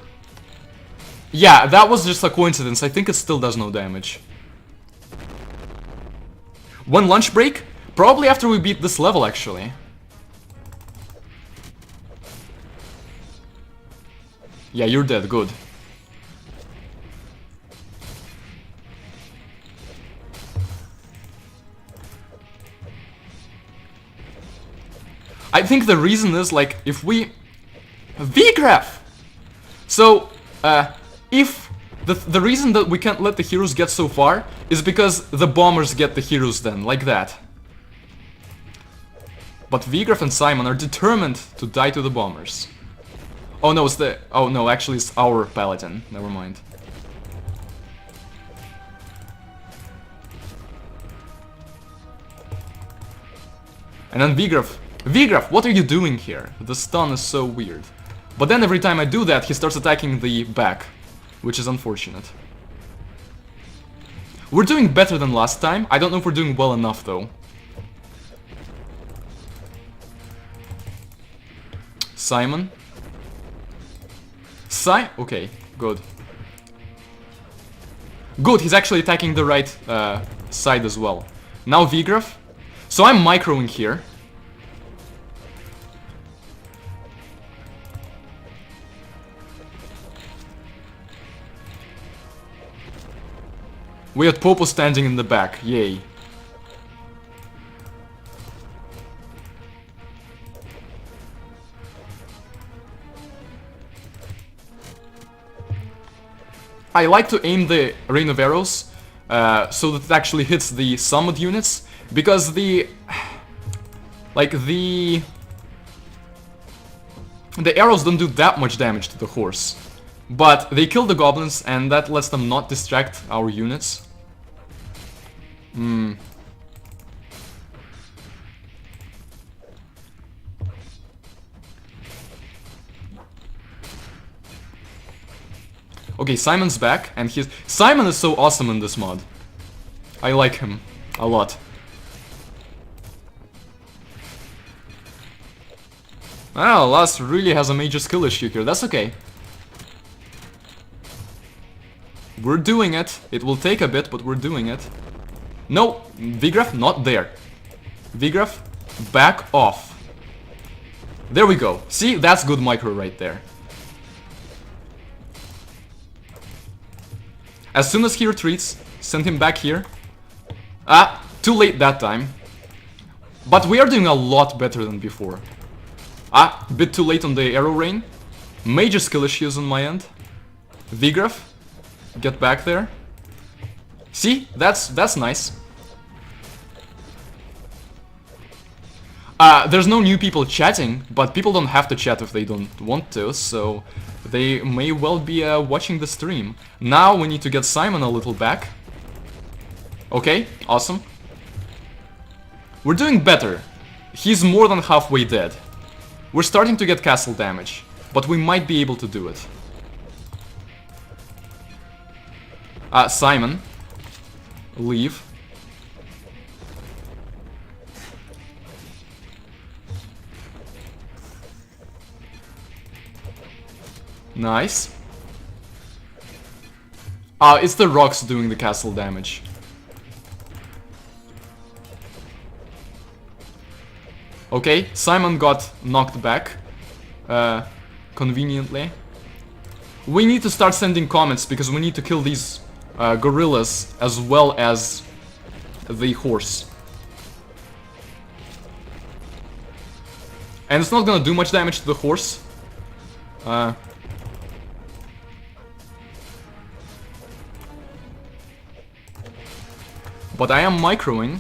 Yeah, that was just a coincidence. I think it still does no damage. One lunch break? Probably after we beat this level, actually. Yeah, you're dead. Good. I think the reason is, like, if we... Vigraf! So, if... The reason that we can't let the heroes get so far is because the bombers get the heroes then, like that. But Vigraf and Simon are determined to die to the bombers. Oh no, it's the... Oh no, actually it's our paladin. Never mind. And then Vigraf. Vigraf, what are you doing here? The stun is so weird. But then every time I do that, he starts attacking the back. Which is unfortunate. We're doing better than last time. I don't know if we're doing well enough, though. Simon. Okay, good. Good, he's actually attacking the right side as well. Now Vigraf. So I'm microing here. We had Popo standing in the back, yay. I like to aim the rain of arrows so that it actually hits the summit units, because the arrows don't do that much damage to the horse. But they kill the goblins, and that lets them not distract our units. Okay, Simon's back, and Simon is so awesome in this mod. I like him a lot. Well, Last really has a major skill issue here. That's okay. We're doing it. It will take a bit, but we're doing it. No, Vigraf, not there. Vigraf, back off. There we go. See, that's good micro right there. As soon as he retreats, send him back here. Ah, too late that time. But we are doing a lot better than before. Ah, bit too late on the arrow rain. Major skill issues on my end. Vigraf, get back there. See, that's nice. There's no new people chatting, but people don't have to chat if they don't want to, so they may well be watching the stream. Now we need to get Simon a little back. Okay, awesome. We're doing better. He's more than halfway dead. We're starting to get castle damage, but we might be able to do it. Simon, leave. Nice. It's the rocks doing the castle damage. Okay, Simon got knocked back. Conveniently. We need to start sending comments because we need to kill these gorillas as well as the horse. And it's not gonna do much damage to the horse. But I am microing.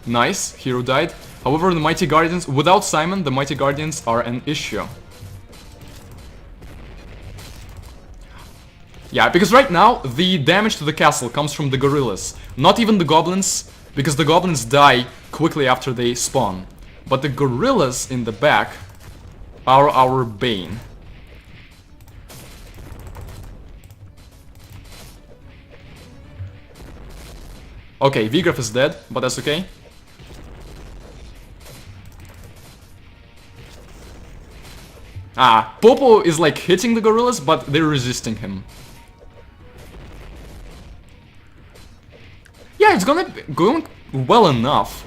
Nice, hero died. However, the Mighty Guardians, without Simon, the Mighty Guardians are an issue. Yeah, because right now, the damage to the castle comes from the gorillas. Not even the goblins, because the goblins die quickly after they spawn. But the gorillas in the back are our bane. Okay, Vigraf is dead, but that's okay. Ah, Popo is like hitting the gorillas, but they're resisting him. Yeah, it's going well enough.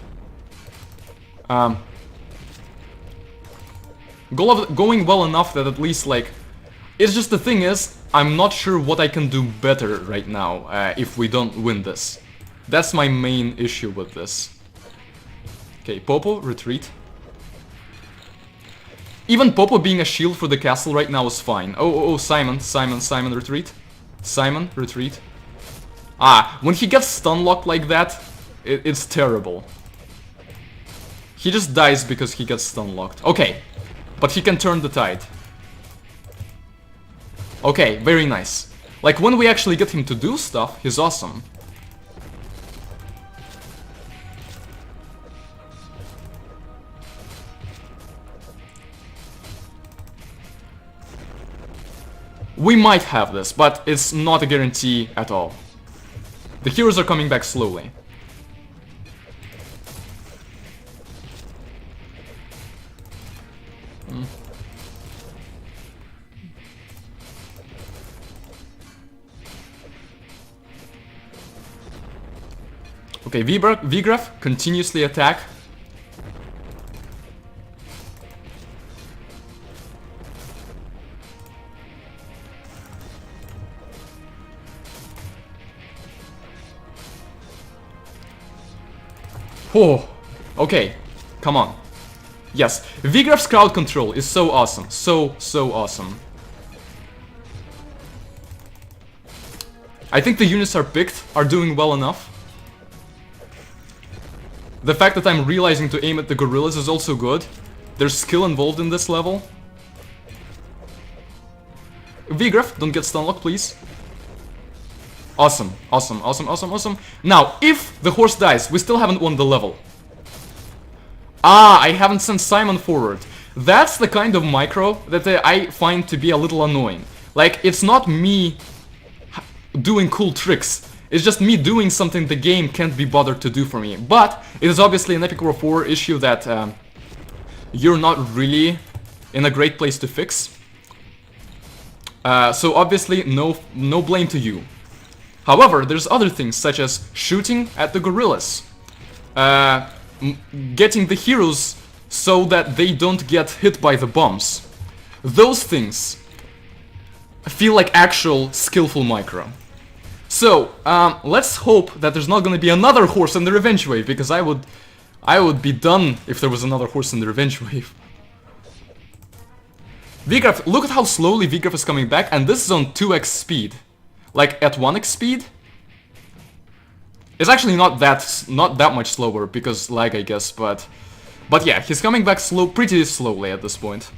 Going well enough that at least like, it's just the thing is, I'm not sure what I can do better right now if we don't win this. That's my main issue with this. Okay, Popo, retreat. Even Popo being a shield for the castle right now is fine. Oh, Simon, retreat. Simon, retreat. Ah, when he gets stun locked like that, it's terrible. He just dies because he gets stun locked. Okay, but he can turn the tide. Okay, very nice. Like, when we actually get him to do stuff, he's awesome. We might have this, but it's not a guarantee at all. The heroes are coming back slowly. Okay, Vigraf continuously attack. Oh, okay, come on. Yes, Vigraf's crowd control is so awesome, so awesome. I think the units are picked are doing well enough. The fact that I'm realizing to aim at the gorillas is also good. There's skill involved in this level. Vigraf, don't get stunlocked, please. Awesome, awesome. Now, if the horse dies, we still haven't won the level. Ah, I haven't sent Simon forward. That's the kind of micro that I find to be a little annoying. Like, it's not me doing cool tricks. It's just me doing something the game can't be bothered to do for me. But it is obviously an EW4 issue that you're not really in a great place to fix. So obviously, no blame to you. However, there's other things, such as shooting at the gorillas, getting the heroes so that they don't get hit by the bombs. Those things feel like actual skillful micro. So, let's hope that there's not gonna be another horse in the revenge wave, because I would be done if there was another horse in the revenge wave. Vigraf, look at how slowly Vigraf is coming back, and this is on 2x speed. Like, at 1x speed? It's actually not that much slower, because lag, I guess, but yeah, he's coming back pretty slowly at this point.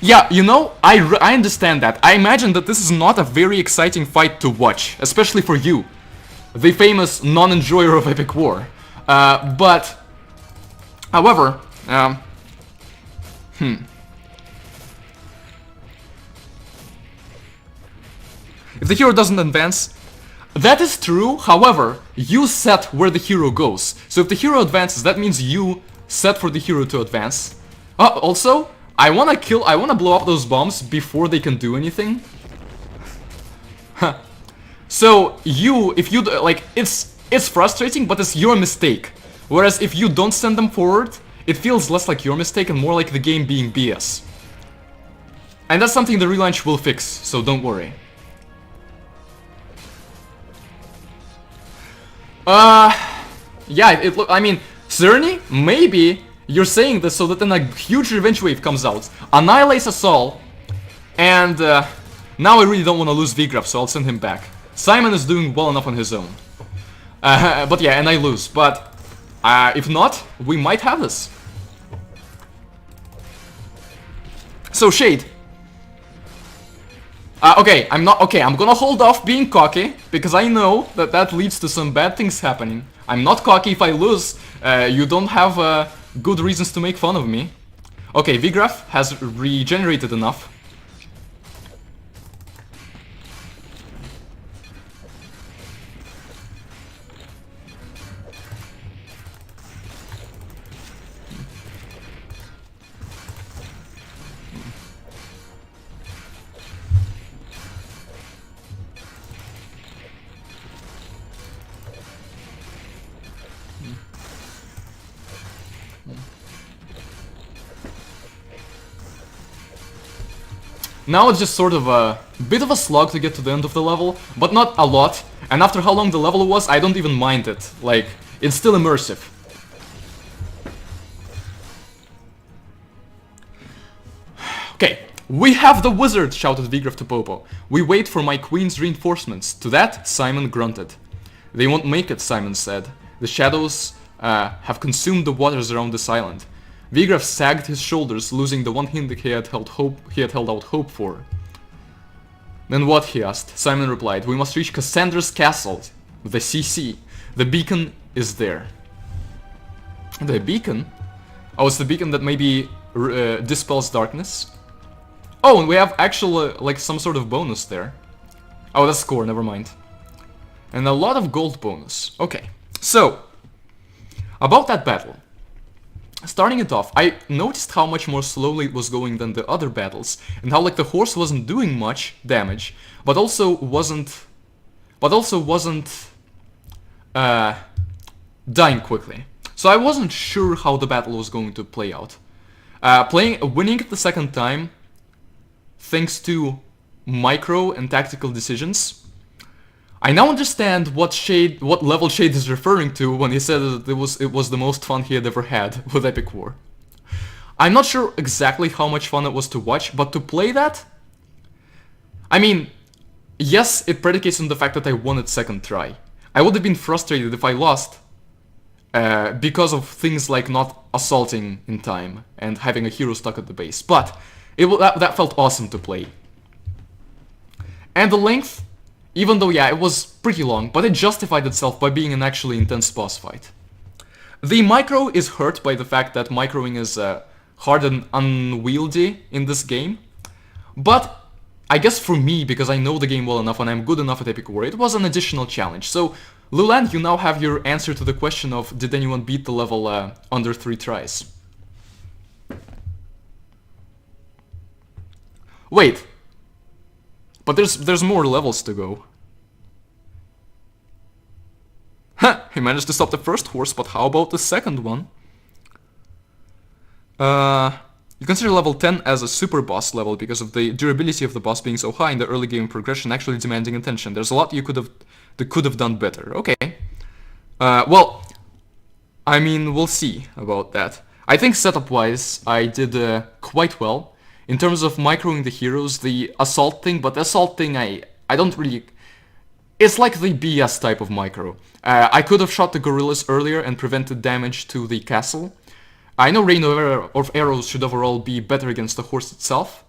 Yeah, you know, I understand that. I imagine that this is not a very exciting fight to watch, especially for you, the famous non-enjoyer of Epic War. But, however, if the hero doesn't advance, that is true. However, you set where the hero goes. So if the hero advances, that means you set for the hero to advance. Also, I wanna blow up those bombs before they can do anything. So if you like, it's frustrating, but it's your mistake. Whereas if you don't send them forward, it feels less like your mistake and more like the game being BS. And that's something the relaunch will fix, so don't worry. Yeah, I mean, Xerney, maybe you're saying this so that then a huge revenge wave comes out, annihilates us all, and now I really don't want to lose Vigraf, so I'll send him back. Simon is doing well enough on his own. But yeah, and I lose, but if not, we might have this. So, Shade. Okay, I'm gonna hold off being cocky, because I know that that leads to some bad things happening. I'm not cocky if I lose. You don't have good reasons to make fun of me. Okay, Vigraf has regenerated enough. Now it's just sort of a bit of a slog to get to the end of the level, but not a lot. And after how long the level was, I don't even mind it. Like, it's still immersive. Okay, we have the wizard, shouted Vigraf to Popo. We wait for my queen's reinforcements. To that, Simon grunted. They won't make it, Simon said. The shadows have consumed the waters around this island. Vigraf sagged his shoulders, losing the one hint he had held out hope for. Then what, he asked. Simon replied, we must reach Cassandra's castle, the CC. The beacon is there. The beacon? Oh, it's the beacon that maybe dispels darkness? Oh, and we have actual, like, some sort of bonus there. Oh, that's score, never mind. And a lot of gold bonus. Okay, so, about that battle. Starting it off, I noticed how much more slowly it was going than the other battles, and how like the horse wasn't doing much damage, but also wasn't dying quickly. So I wasn't sure how the battle was going to play out. Winning it the second time, thanks to micro and tactical decisions. I now understand what level Shade is referring to when he said that it was the most fun he had ever had with Epic War. I'm not sure exactly how much fun it was to watch, but to play that? I mean, yes, it predicates on the fact that I won it second try. I would have been frustrated if I lost, because of things like not assaulting in time and having a hero stuck at the base, but that felt awesome to play. And the length? Even though, yeah, it was pretty long, but it justified itself by being an actually intense boss fight. The micro is hurt by the fact that microing is hard and unwieldy in this game. But I guess for me, because I know the game well enough and I'm good enough at Epic War, it was an additional challenge. So, Luland, you now have your answer to the question of did anyone beat the level under 3 tries? Wait. But there's more levels to go. Huh, he managed to stop the first horse, but how about the second one? You consider level 10 as a super boss level because of the durability of the boss being so high and the early game progression actually demanding attention. There's a lot you could have done better. Okay. Well, I mean, we'll see about that. I think setup-wise, I did quite well. In terms of microing the heroes, the assault thing, but the assault thing, I don't really... It's like the BS type of micro. I could have shot the gorillas earlier and prevented damage to the castle. I know Rain of Arrows should overall be better against the horse itself,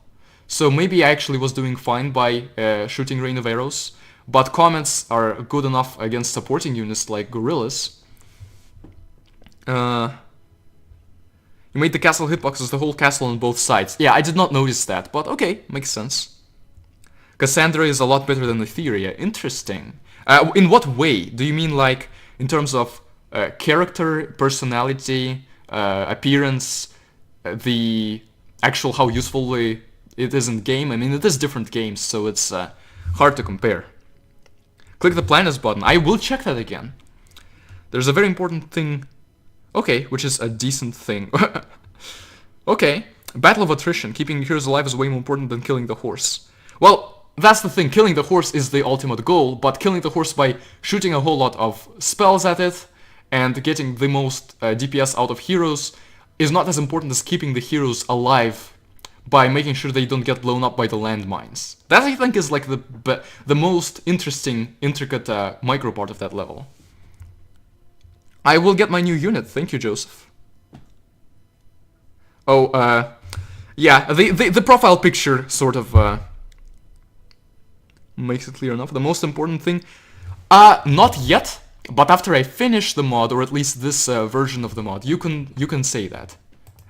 so maybe I actually was doing fine by shooting Rain of Arrows, but Comets are good enough against supporting units like gorillas. You made the castle hitboxes the whole castle on both sides. Yeah, I did not notice that, but okay, makes sense. Cassandra is a lot better than Etheria. Interesting. In what way? Do you mean like in terms of character, personality, appearance, the actual how useful it is in game? I mean, it is different games, so it's hard to compare. Click the planets button. I will check that again. There's a very important thing Okay, which is a decent thing. Okay, Battle of Attrition. Keeping your heroes alive is way more important than killing the horse. Well, that's the thing. Killing the horse is the ultimate goal, but killing the horse by shooting a whole lot of spells at it and getting the most DPS out of heroes is not as important as keeping the heroes alive by making sure they don't get blown up by the landmines. That, I think, is like the most interesting, intricate micro part of that level. I will get my new unit. Thank you, Joseph. Oh, yeah, the profile picture sort of makes it clear enough. The most important thing, not yet, but after I finish the mod, or at least this version of the mod, you can say that,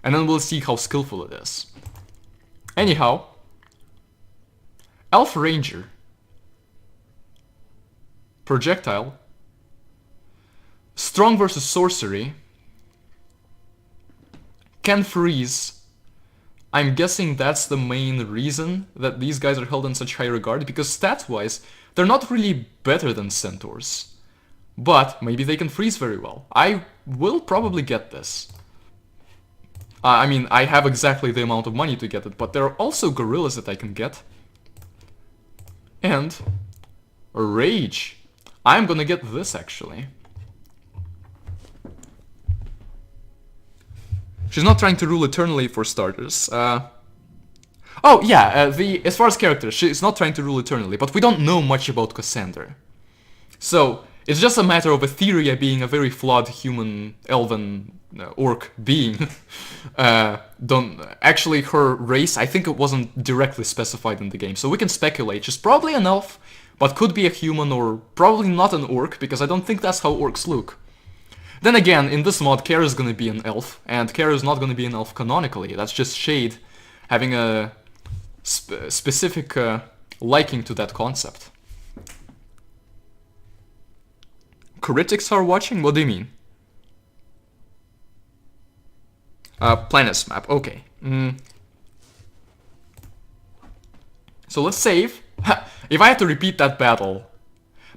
and then we'll see how skillful it is. Anyhow, Elf Ranger, Projectile, Strong versus Sorcery, can freeze. I'm guessing that's the main reason that these guys are held in such high regard, because stats-wise, they're not really better than Centaurs. But maybe they can freeze very well. I will probably get this. I mean, I have exactly the amount of money to get it, but there are also gorillas that I can get. And Rage. I'm gonna get this, actually. She's not trying to rule eternally, for starters. Oh, yeah, as far as characters, she's not trying to rule eternally, but we don't know much about Cassandra. So, it's just a matter of Etheria being a very flawed human, elven, orc being. Actually, her race, I think it wasn't directly specified in the game, so we can speculate. She's probably an elf, but could be a human, or probably not an orc, because I don't think that's how orcs look. Then again, in this mod, Kara is gonna be an elf, and Kara is not gonna be an elf canonically. That's just Shade having a specific liking to that concept. Critics are watching? What do you mean? Planets map, okay. So let's save. If I had to repeat that battle,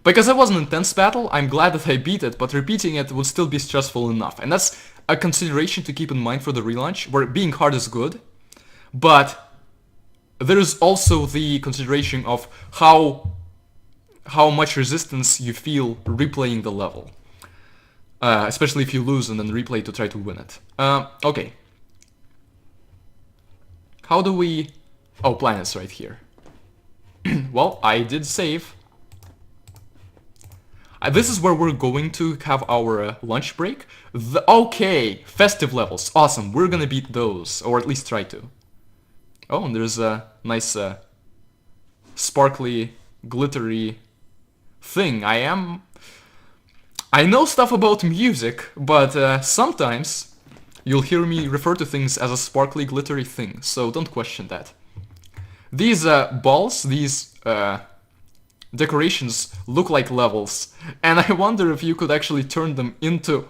because it was an intense battle, I'm glad that I beat it, but repeating it would still be stressful enough. And that's a consideration to keep in mind for the relaunch, where being hard is good, but there is also the consideration of how much resistance you feel replaying the level. Especially if you lose and then replay to try to win it. Okay. How do we... Oh, planets right here. Well, I did save. This is where we're going to have our lunch break. Okay, festive levels. Awesome, we're gonna beat those. Or at least try to. Oh, and there's a nice sparkly, glittery thing. I know stuff about music, but sometimes you'll hear me refer to things as a sparkly, glittery thing, so don't question that. These balls, these decorations look like levels, and I wonder if you could actually turn them into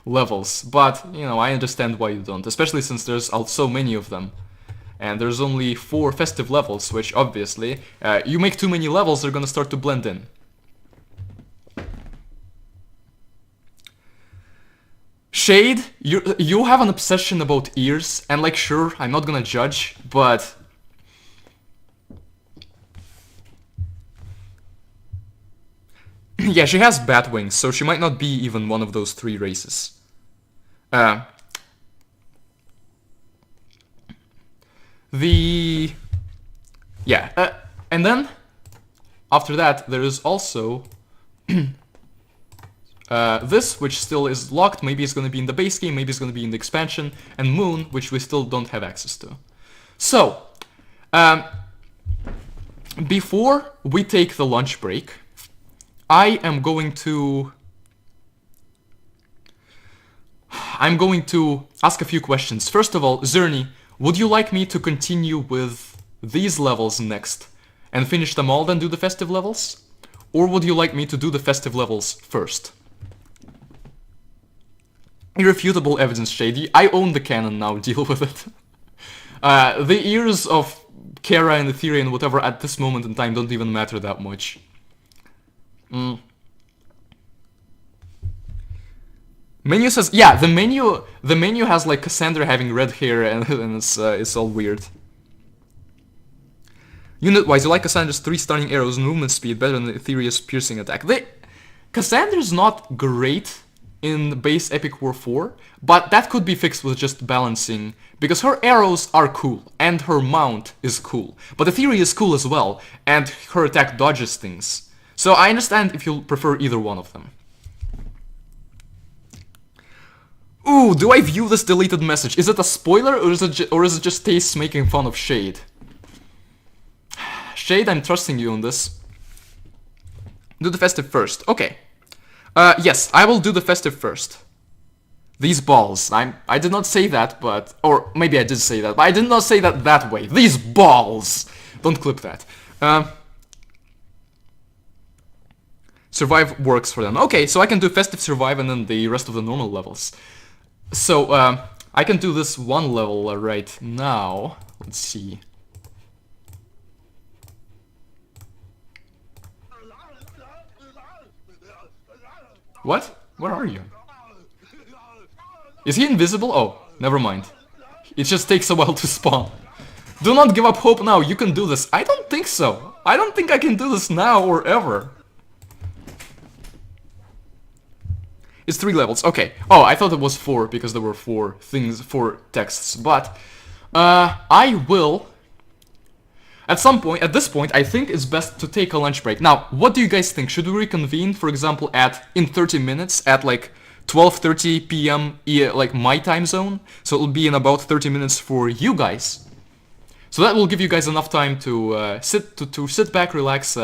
levels, but, you know, I understand why you don't, especially since there's so many of them. And there's only 4 festive levels, which obviously, you make too many levels, they're gonna start to blend in. Shade, you have an obsession about ears, and like, sure, I'm not gonna judge, but... yeah, she has bat wings, so she might not be even one of those 3 races. Yeah, and then, after that, there is also this, which still is locked. Maybe it's going to be in the base game, maybe it's going to be in the expansion, and Moon, which we still don't have access to. So, before we take the lunch break, I'm going to ask a few questions. First of all, Xerney, would you like me to continue with these levels next and finish them all, then do the festive levels? Or would you like me to do the festive levels first? Irrefutable evidence, Shady. I own the canon now, deal with it. The ears of Kara and Etheria and whatever at this moment in time don't even matter that much. Menu says, yeah, the menu has like Cassandra having red hair and it's all weird. Unit-wise, you like Cassandra's 3 stunning arrows and movement speed better than the Etherea's piercing attack. Cassandra's not great in base Epic War 4, but that could be fixed with just balancing, because her arrows are cool, and her mount is cool. But Etherea is cool as well, and her attack dodges things. So I understand if you prefer either one of them. Ooh, do I view this deleted message? Is it a spoiler, or is it just Taste making fun of Shade? Shade, I'm trusting you on this. Do the Festive first. Okay. Yes, I will do the Festive first. These balls. I did not say that, but... Or maybe I did say that, but I did not say that that way. These balls! Don't clip that. Survive works for them. Okay, so I can do Festive, Survive, and then the rest of the normal levels. So, I can do this one level right now. Let's see. What? Where are you? Is he invisible? Oh, never mind. It just takes a while to spawn. Do not give up hope now, you can do this. I don't think so. I don't think I can do this now or ever. It's 3 levels, okay. Oh, I thought it was 4 because there were 4 things, 4 texts. But, I will... At this point, I think it's best to take a lunch break. Now, what do you guys think? Should we reconvene, for example, in 30 minutes, at like 12:30 p.m. like my time zone? So it'll be in about 30 minutes for you guys. So that will give you guys enough time to sit back, relax,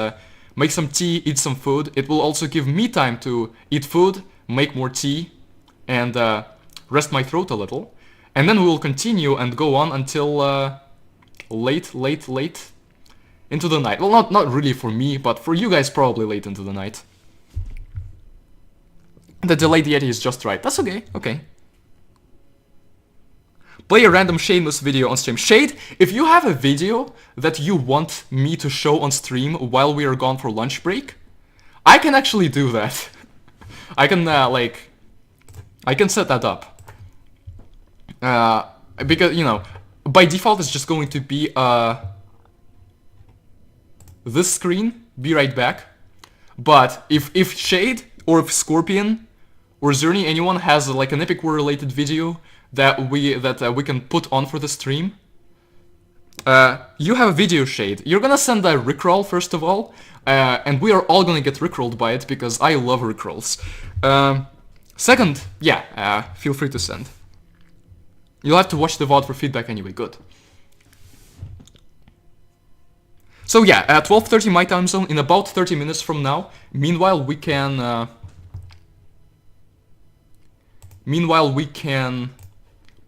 make some tea, eat some food. It will also give me time to eat food, make more tea, and rest my throat a little. And then we will continue and go on until late into the night. Well, not really for me, but for you guys probably late into the night. The delayed Yeti is just right. That's okay, okay. Play a random Shameless video on stream. Shade, if you have a video that you want me to show on stream while we are gone for lunch break, I can actually do that. I can, I can set that up. Because, you know, by default it's just going to be, this screen, be right back. But if Shade, or if Scorpion, or Xerney, anyone has like an Epic War related video that we can put on for the stream, you have a video, Shade. You're gonna send a rickroll first of all, and we are all gonna get rickrolled by it because I love rickrolls. Second, yeah, feel free to send. You'll have to watch the VOD for feedback anyway. Good. So yeah, at 12:30 my time zone, in about 30 minutes from now. Meanwhile, we can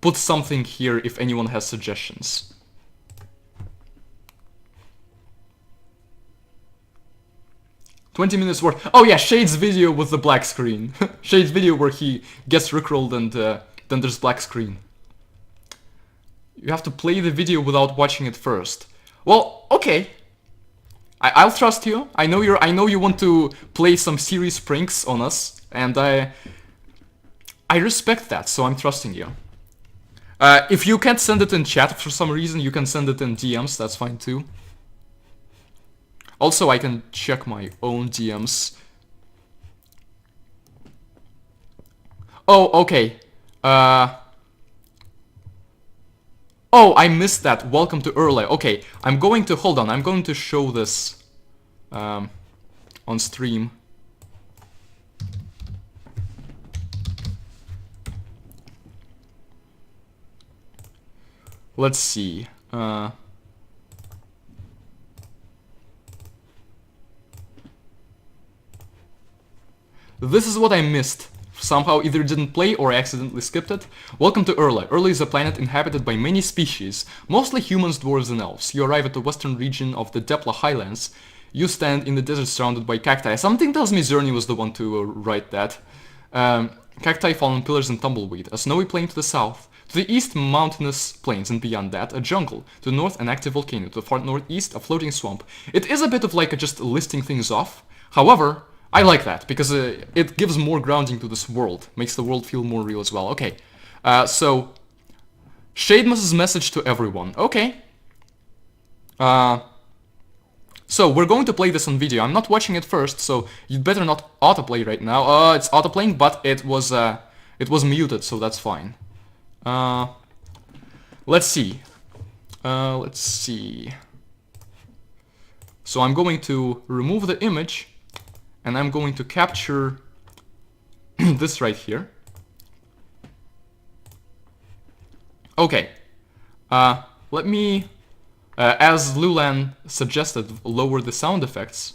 put something here if anyone has suggestions. "20 minutes worth." Oh yeah, Shade's video with the black screen. Shade's video where he gets rickrolled and then there's black screen. You have to play the video without watching it first. Well, okay. I'll trust you. I know you want to play some serious pranks on us, and I respect that, so I'm trusting you. If you can't send it in chat for some reason, you can send it in DMs, that's fine too. Also, I can check my own DMs. Oh, okay. Oh, I missed that. Welcome to early. Okay, I'm going to show this on stream. Let's see. This is what I missed. Somehow either didn't play or I accidentally skipped it. Welcome to Urla. Urla is a planet inhabited by many species, mostly humans, dwarves and elves. You arrive at the western region of the Depla Highlands. You stand in the desert surrounded by cacti. Something tells me Xerney was the one to write that. Cacti, fallen pillars and tumbleweed. A snowy plain to the south. To the east, mountainous plains, and beyond that, a jungle. To the north, an active volcano. To the far northeast, a floating swamp. It is a bit of like just listing things off. However, I like that, because it gives more grounding to this world. Makes the world feel more real as well. Okay, so... Shademas's message to everyone. Okay. So, we're going to play this on video. I'm not watching it first, so you'd better not autoplay right now. It's autoplaying, but it was muted, so that's fine. Let's see. Let's see. So I'm going to remove the image, and I'm going to capture this right here. Okay. Let me, as Lulan suggested, lower the sound effects.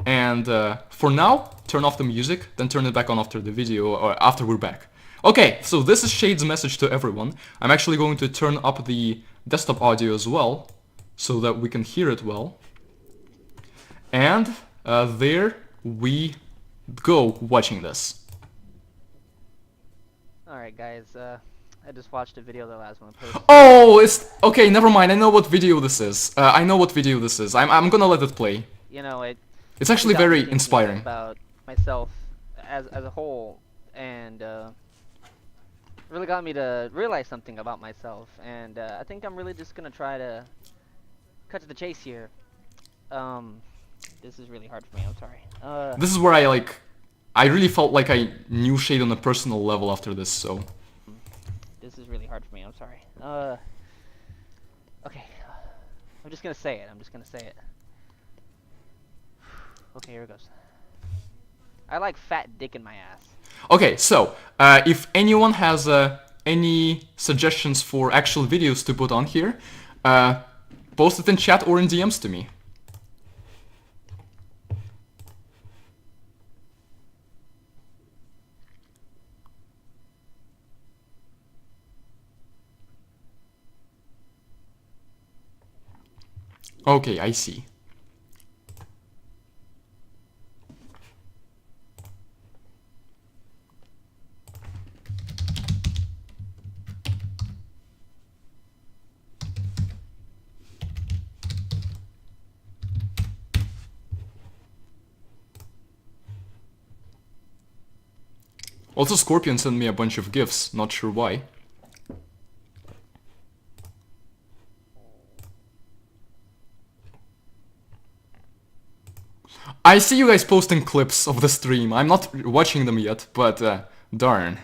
And for now, turn off the music, then turn it back on after the video, or after we're back. Okay, so this is Shade's message to everyone. I'm actually going to turn up the desktop audio as well, so that we can hear it well. And there we go, watching this. Alright guys, I just watched a video that last one posted. Oh, it's... Okay, never mind, I know what video this is. I know what video this is. I'm gonna let it play. You know, it's actually very inspiring. About myself as a whole, and really got me to realize something about myself, and I think I'm really just gonna try to cut to the chase here. This is really hard for me, I'm sorry. This is where I really felt like I knew Shade on a personal level after this, so... This is really hard for me, I'm sorry. Okay. I'm just gonna say it, Okay, here it goes. I like fat dick in my ass. Okay, so, if anyone has any suggestions for actual videos to put on here, post it in chat or in DMs to me. Okay, I see. Also, Scorpion sent me a bunch of GIFs, not sure why. I see you guys posting clips of the stream. I'm not watching them yet, but darn.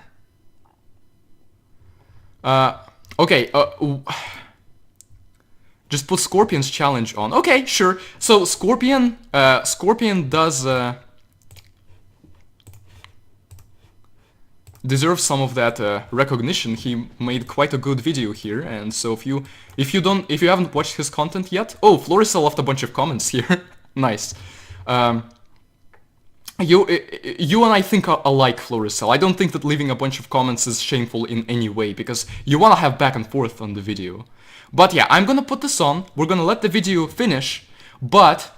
Okay, just put Scorpion's challenge on. Okay, sure. So Scorpion does deserve some of that recognition. He made quite a good video here, and so if you haven't watched his content yet, oh, Florissa left a bunch of comments here. Nice. You and I think alike, Florissa. I don't think that leaving a bunch of comments is shameful in any way, because you wanna have back and forth on the video. But yeah, I'm gonna put this on. We're gonna let the video finish, but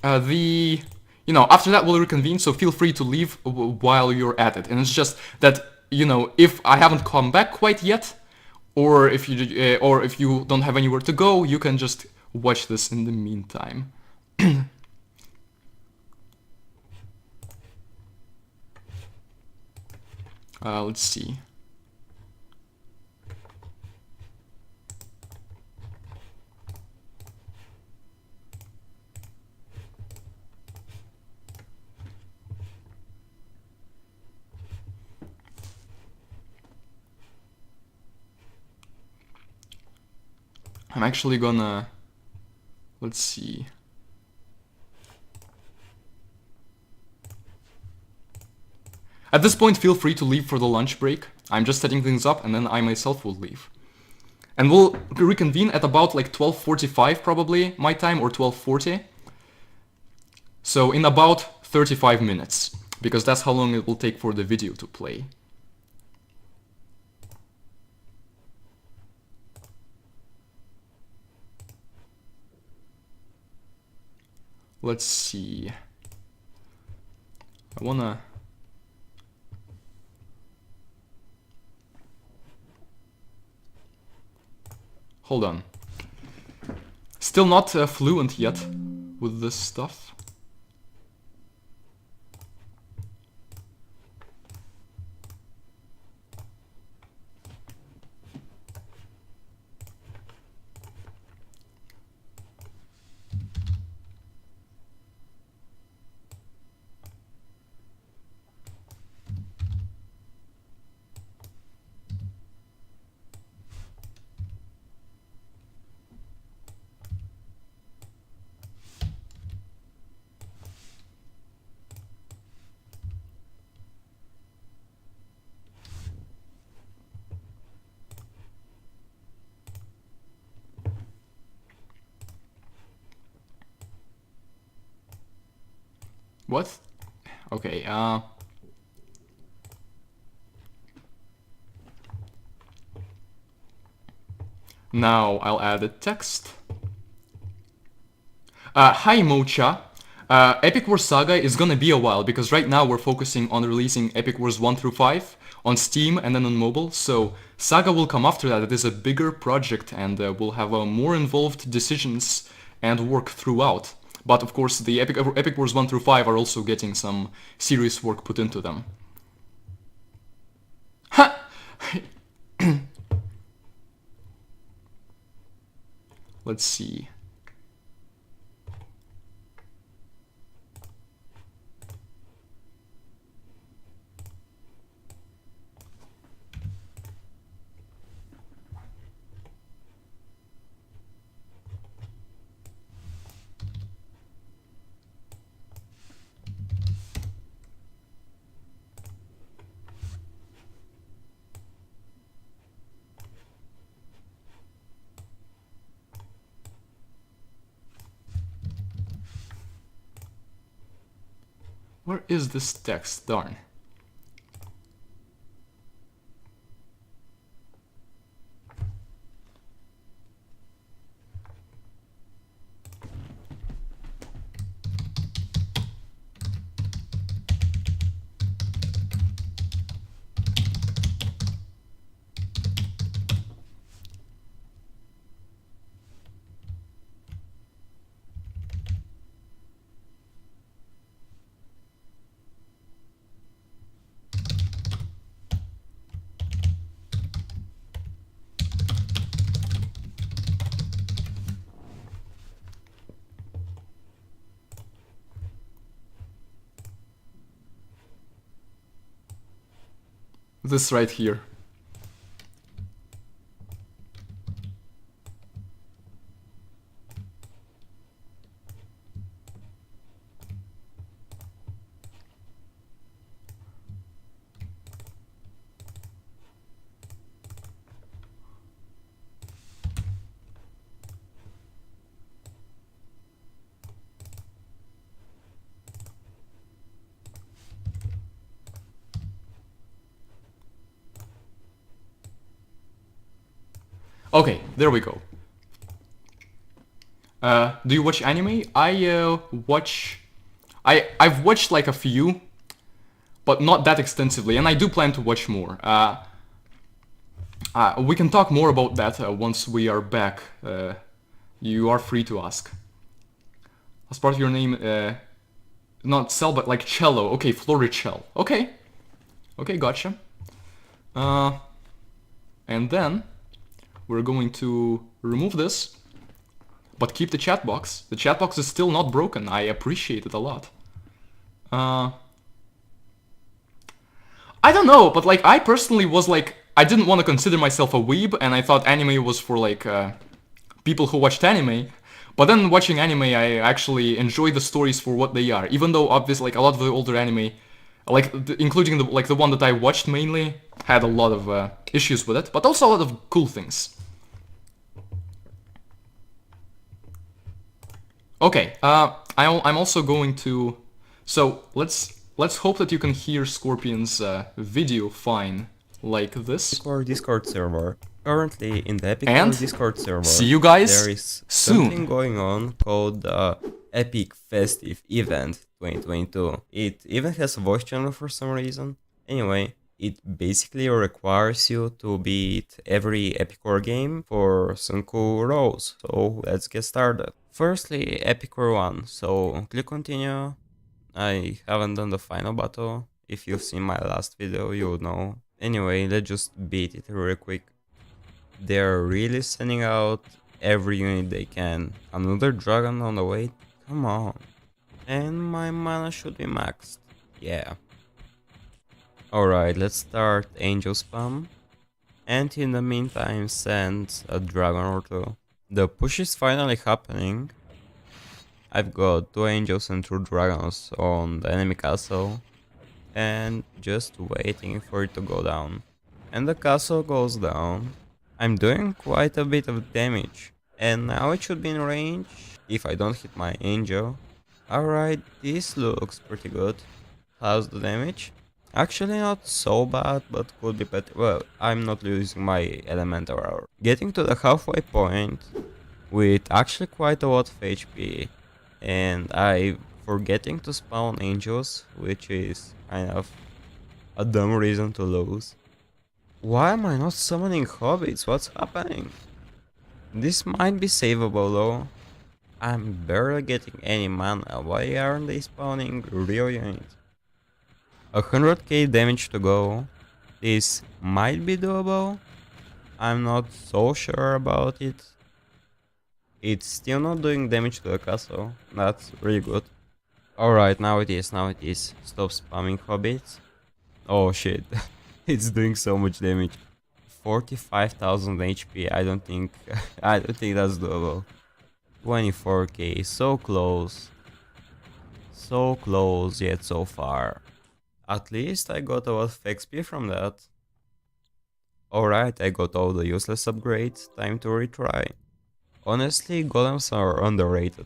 you know, after that we'll reconvene, so feel free to leave while you're at it. And it's just that, you know, if I haven't come back quite yet, or if you don't have anywhere to go, you can just watch this in the meantime. Let's see. I'm actually gonna... Let's see. At this point, feel free to leave for the lunch break. I'm just setting things up, and then I myself will leave. And we'll reconvene at about like 12:45 probably, my time, or 12:40. So in about 35 minutes, because that's how long it will take for the video to play. Let's see. I wanna... Hold on. Still not fluent yet with this stuff. What? Okay, now I'll add a text. Hi Mocha. Epic Wars Saga is gonna be a while because right now we're focusing on releasing Epic Wars 1 through 5 on Steam and then on mobile. So Saga will come after that. It is a bigger project and we'll have more involved decisions and work throughout. But of course, the Epic Wars 1 through 5 are also getting some serious work put into them. Ha! Let's see. Where is this text? Darn. This right here. Okay, there we go. Do you watch anime? I've watched like a few, but not that extensively, and I do plan to watch more. We can talk more about that once we are back. You are free to ask. As part of your name, not Cell, but like cello. Okay, Floricel. Okay. Okay, gotcha. And then we're going to remove this, but keep the chat box. The chat box is still not broken. I appreciate it a lot. I don't know, but like I personally was like, I didn't want to consider myself a weeb, and I thought anime was for like people who watched anime. But then watching anime, I actually enjoy the stories for what they are. Even though obviously like a lot of the older anime, like including the one that I watched mainly, had a lot of issues with it, but also a lot of cool things. Okay, I'm also going to. So let's hope that you can hear Scorpion's video fine, like this. Discord server. Currently in the Epic And Discord server, see you guys there is soon. something going on called Epic Festive Event 2022. It even has a voice channel for some reason. Anyway, it basically requires you to beat every Epic War game for some cool roles. So let's get started. Firstly, Epic War 1. So click continue. I haven't done the final battle. If you've seen my last video, you would know. Anyway, let's just beat it real quick. They're really sending out every unit they can. Another dragon on the way? Come on. And my mana should be maxed. Yeah. Alright, let's start angel spam. And in the meantime, send a dragon or two. The push is finally happening. I've got 2 angels and 2 dragons on the enemy castle. And just waiting for it to go down. And the castle goes down. I'm doing quite a bit of damage, and now it should be in range. If I don't hit my angel, Alright, this looks pretty good. How's the damage? Actually not so bad, but could be better. Well, I'm not losing my elemental armor. Getting to the halfway point with actually quite a lot of HP, and I forgetting to spawn angels, which is kind of a dumb reason to lose. Why am I not summoning hobbits? What's happening? This might be savable though. I'm barely getting any mana. Why aren't they spawning real units? 100k damage to go. This might be doable. I'm not so sure about it. It's still not doing damage to the castle. That's really good. Alright, now it is, now it is. Stop spamming hobbits. Oh shit. It's doing so much damage. 45,000 HP. I don't think that's doable. 24k, so close. So close, yet so far. At least I got a lot of XP from that. Alright, I got all the useless upgrades, time to retry. Honestly, golems are underrated.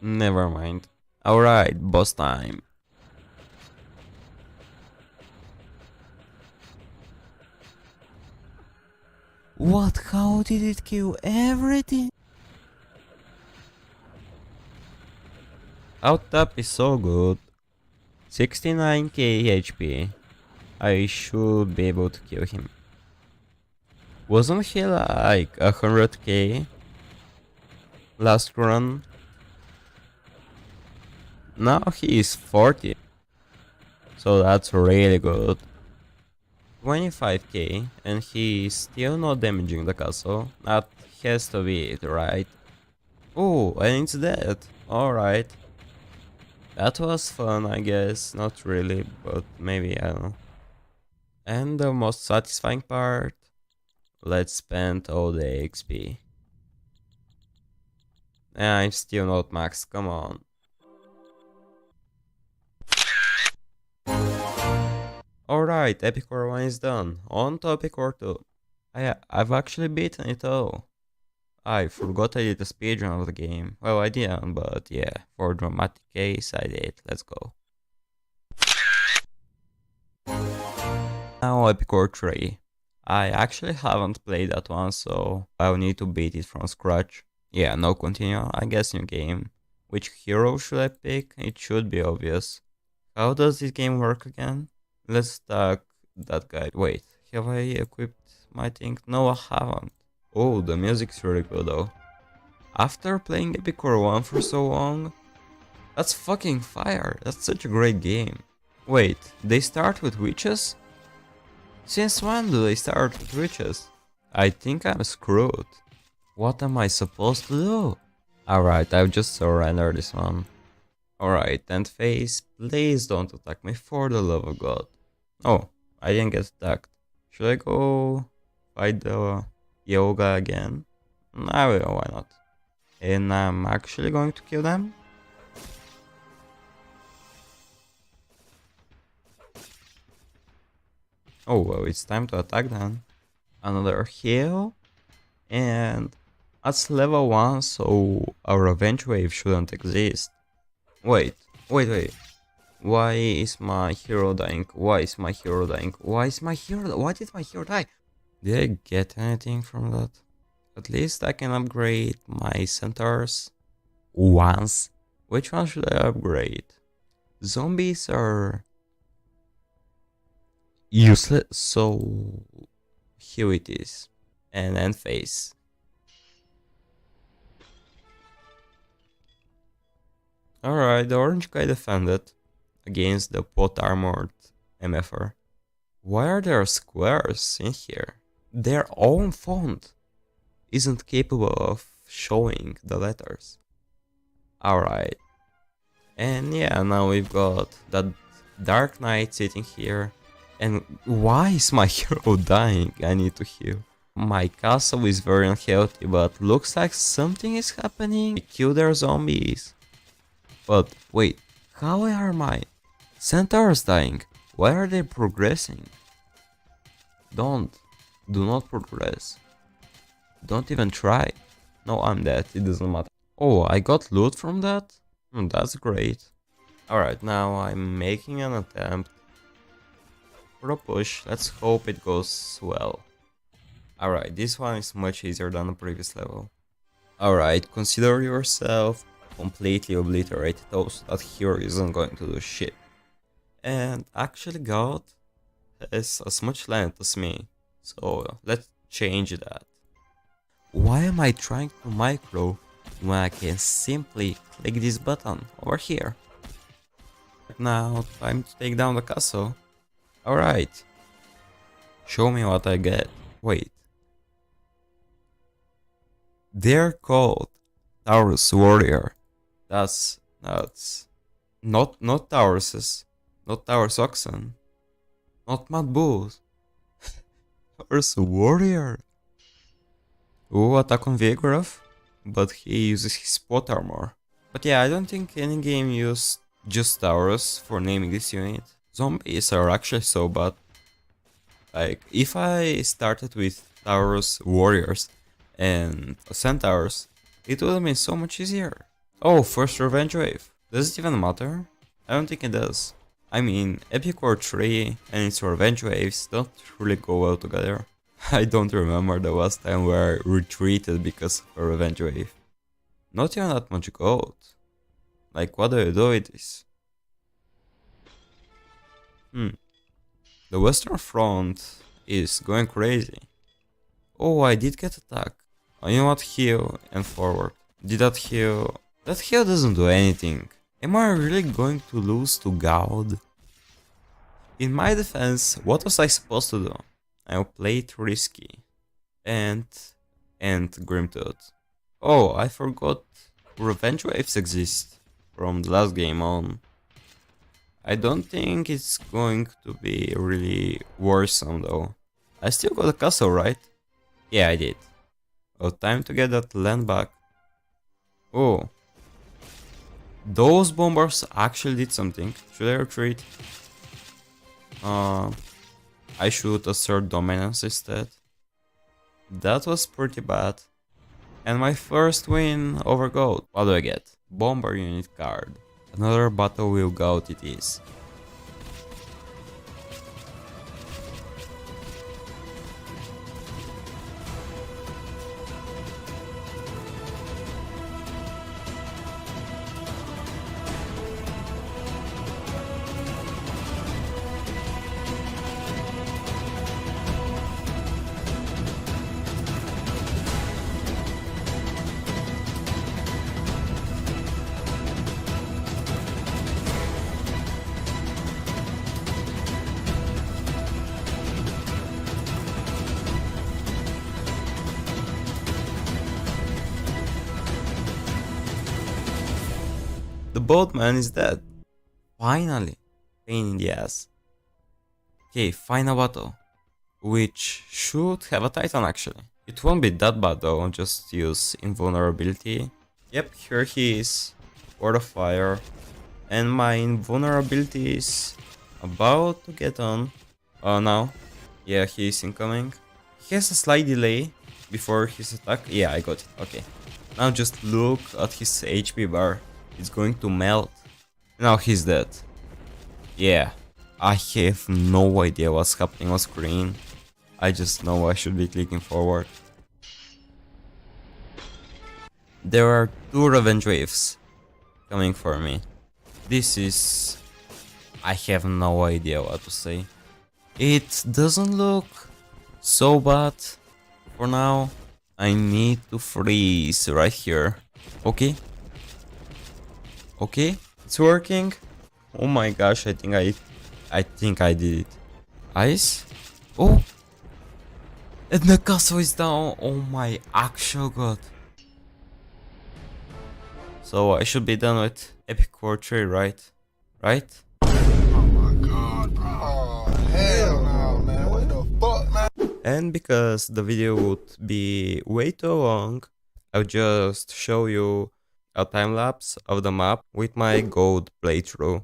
Never mind. Alright, boss time. What? How did it kill everything? Out tap is so good. 69k HP. I should be able to kill him. Wasn't he like 100k last run? Now he is 40. So that's really good. 25k and he is still not damaging the castle. That has to be it, right? Oh, and it's dead. Alright. That was fun, I guess. Not really, but maybe, I don't know. And the most satisfying part. Let's spend all the XP. And I'm still not max, come on. Alright, Epic Core 1 is done. On to Epic Core 2. I've actually beaten it all. I forgot I did a speedrun of the game. Well, I didn't, but yeah, for dramatic case, I did. Let's go. Now Epic Core 3. I actually haven't played that one, so I'll need to beat it from scratch. Yeah, no continue. I guess new game. Which hero should I pick? It should be obvious. How does this game work again? Let's stack that guy. Wait, have I equipped my thing? No, I haven't. Oh, the music's really good though. After playing Epic Core 1 for so long, that's fucking fire. That's such a great game. Wait, they start with witches? Since when do they start with witches? I think I'm screwed. What am I supposed to do? Alright, I'll just surrender this one. Alright, and face, please don't attack me for the love of God. Oh, I didn't get attacked. Should I go fight the yoga again? I will, why not? And I'm actually going to kill them? Oh, well, it's time to attack then. Another heal. And that's level 1, so a revenge wave shouldn't exist. Wait. Why is my hero dying? Why did my hero die? Did I get anything from that? At least I can upgrade my centaurs once. Which one should I upgrade? Zombies are useless, so here it is. And end phase. Alright, the orange guy defended against the pot armored MFR. Why are there squares in here? Their own font isn't capable of showing the letters. Alright. And yeah, now we've got that Dark Knight sitting here. And why is my hero dying? I need to heal. My castle is very unhealthy, but looks like something is happening. Kill their zombies. But wait, how are my centaurs dying? Why are they progressing? Don't. Do not progress. Don't even try. No, I'm dead, it doesn't matter. Oh, I got loot from that? That's great. Alright, now I'm making an attempt for a push. Let's hope it goes well. Alright, this one is much easier than the previous level. Alright, consider yourself completely obliterated so that hero isn't going to do shit. And actually God has as much length as me, so let's change that. Why am I trying to micro when I can simply click this button over here? Now, time to take down the castle. Alright. Show me what I get. Wait. They're called Taurus Warrior. That's not Tauruses. Not Taurus Oxen. Not Mad Bulls. Taurus Warrior. Ooh, attack on Vigoroth. But he uses his spot armor. But yeah, I don't think any game used just Taurus for naming this unit. Zombies are actually so bad. Like, if I started with Taurus Warriors and Centaurs, it would have been so much easier. Oh, first Revenge Wave. Does it even matter? I don't think it does. I mean, Epic War 3 and its Revenge Waves don't really go well together. I don't remember the last time where I retreated because of a Revenge Wave. Not even that much gold. Like, what do you do with this? The Western Front is going crazy. Oh, I did get attacked. Oh, you know what? Heal and forward. Did that heal? That heal doesn't do anything. Am I really going to lose to God? In my defense, what was I supposed to do? I'll play it risky. And Grimtooth. Oh, I forgot Revenge Waves exist from the last game on. I don't think it's going to be really worrisome though. I still got a castle, right? Yeah, I did. Oh, time to get that land back. Oh. Those bombers actually did something. Should I retreat? I should assert dominance instead. That was pretty bad. And my first win over gold. What do I get? Bomber unit card. Another battle with gold it is. The boatman is dead. Finally. Pain in the ass. Okay, final battle. Which should have a titan actually. It won't be that bad though, just use invulnerability. Yep, here he is. Word of Fire. And my invulnerability is about to get on. Oh no. Yeah, he is incoming. He has a slight delay before his attack. Yeah, I got it. Okay. Now just look at his HP bar. It's going to melt. Now he's dead. Yeah, I have no idea what's happening on screen. I just know I should be clicking forward. There are 2 revenge waves coming for me. This is... I have no idea what to say. It doesn't look so bad for now. I need to freeze right here. Okay. Okay, it's working. Oh my gosh, I think I did it. Ice? Oh! And the castle is down. Oh my actual god. So I should be done with Epic War 3, right? Right? Oh my god, bro. Oh, hell no, man. What the fuck, man? And because the video would be way too long, I'll just show you a time lapse of the map with my gold playthrough.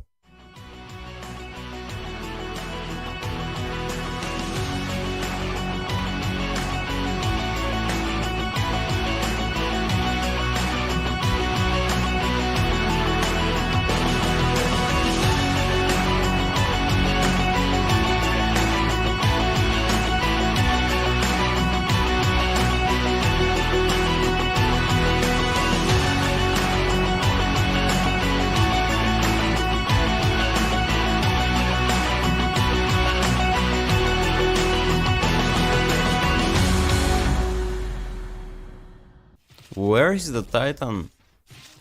where is the Titan?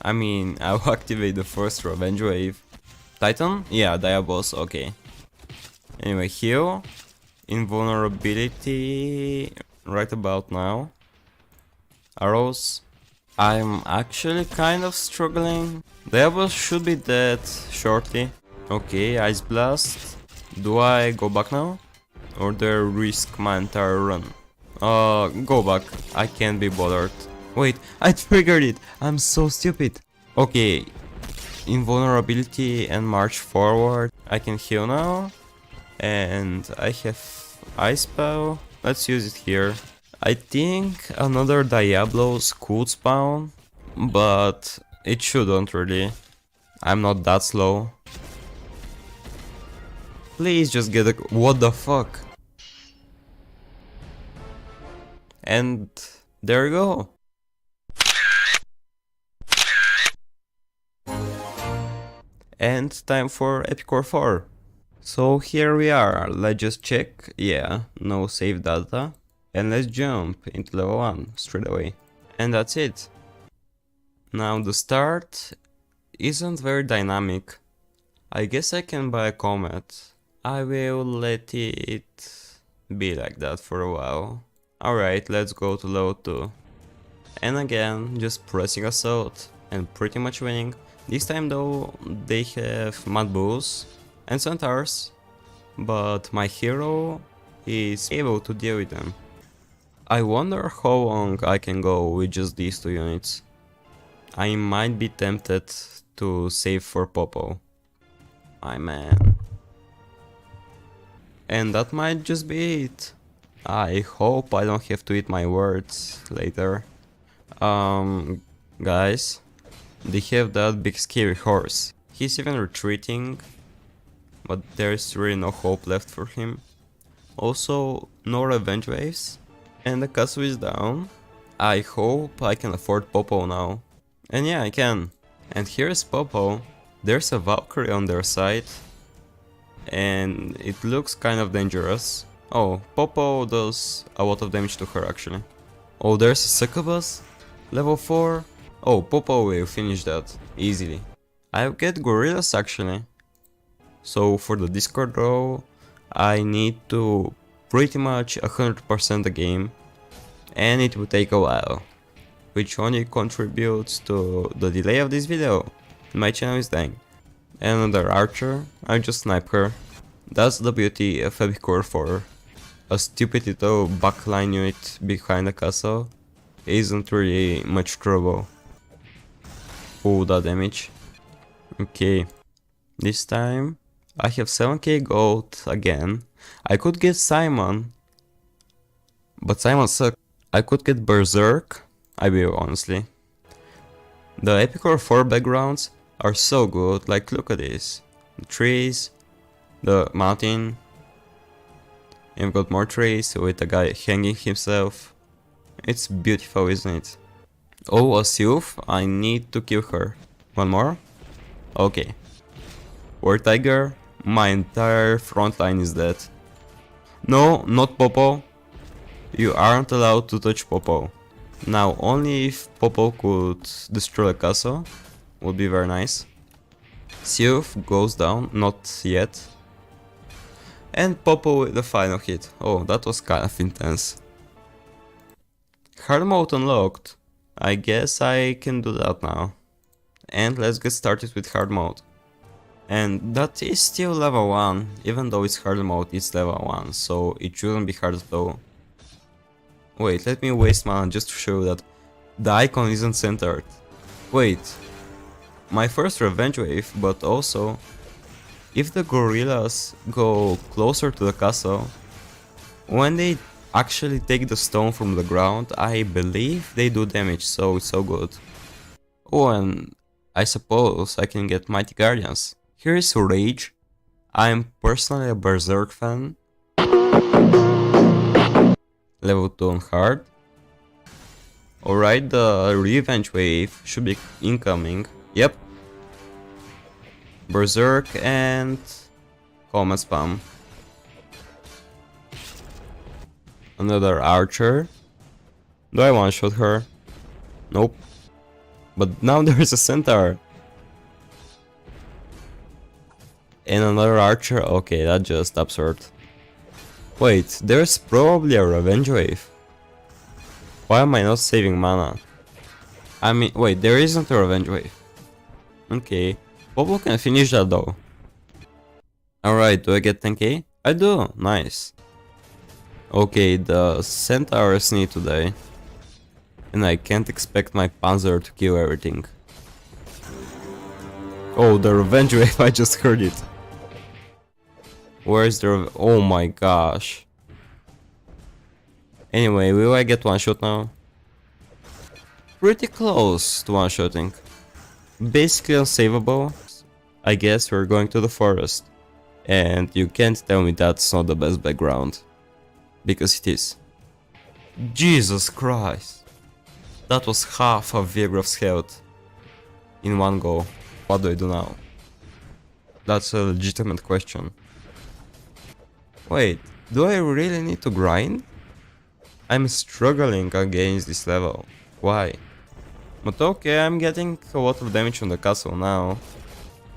I mean, I'll activate the first revenge wave. Titan? Yeah, Diabos, okay. Anyway, heal. Invulnerability right about now. Arrows. I'm actually kind of struggling. Diablos should be dead shortly. Okay, Ice Blast. Do I go back now? Or do I risk my entire run? Go back. I can't be bothered. Wait, I triggered it. I'm so stupid. Okay, invulnerability and march forward. I can heal now. And I have Ice Spell. Let's use it here. I think another Diablos could spawn, but it shouldn't really. I'm not that slow. Please just get a... What the fuck? And there you go. And time for EW4. So here we are, let's just check. Yeah, no save data. And let's jump into level 1 straight away. And that's it. Now the start isn't very dynamic. I guess I can buy a comet. I will let it be like that for a while. Alright, let's go to level 2. And again, just pressing assault and pretty much winning. This time though, they have mad bulls and centaurs, but my hero is able to deal with them. I wonder how long I can go with just these two units. I might be tempted to save for Popo. My man. And that might just be it. I hope I don't have to eat my words later. Guys, they have that big scary horse. He's even retreating, but there's really no hope left for him. Also, no revenge waves, and the castle is down. I hope I can afford Popo now. And yeah, I can. And here's Popo. There's a Valkyrie on their side, and it looks kind of dangerous. Oh, Popo does a lot of damage to her actually. Oh, there's a succubus, level 4. Oh, Popo will finish that easily. I'll get gorillas actually. So for the Discord row, I need to pretty much 100% the game, and it will take a while, which only contributes to the delay of this video. My channel is dying. And another archer, I just snipe her. That's the beauty of EW4. A stupid little backline unit behind the castle isn't really much trouble. Oh, that damage. Okay, this time I have 7k gold again. I could get Simon, but Simon sucks. I could get Berserk, I will honestly. The EW4 backgrounds are so good, like look at this. The trees, the mountain, and we've got more trees with a guy hanging himself. It's beautiful, isn't it? Oh, a Sylph, I need to kill her. One more? Okay. War Tiger, my entire front line is dead. No, not Popo. You aren't allowed to touch Popo. Now, only if Popo could destroy a castle would be very nice. Sylph goes down, not yet. And Popo with the final hit. Oh, that was kind of intense. Hard mode unlocked. I guess I can do that now. And let's get started with hard mode. And that is still level 1, even though it's hard mode, it's level 1, so it shouldn't be hard though. Wait, let me waste mana just to show that the icon isn't centered. Wait, my first revenge wave, but also, if the gorillas go closer to the castle, when they actually take the stone from the ground, I believe they do damage, so it's so good. Oh, and I suppose I can get Mighty Guardians. Here is Rage. I'm personally a Berserk fan. Level 2 on hard. Alright, the revenge wave should be incoming. Yep. Berserk and Comet Spam. Another archer. Do I one-shot her? Nope. But now there's a centaur. And another archer? Okay, that's just absurd. Wait, there's probably a revenge wave. Why am I not saving mana? I mean, wait, there isn't a revenge wave. Okay, Popo can finish that though. Alright, do I get 10k? I do, nice. Okay, the centaurs need to die. And I can't expect my panzer to kill everything. Oh, the revenge wave, I just heard it. Where's the oh my gosh. Anyway, will I get one shot now? Pretty close to one shotting. Basically unsavable. I guess we're going to the forest. And you can't tell me that's not the best background. Because it is. Jesus Christ. That was half of Viegrov's health. In one go. What do I do now? That's a legitimate question. Wait, do I really need to grind? I'm struggling against this level. Why? But okay, I'm getting a lot of damage on the castle now.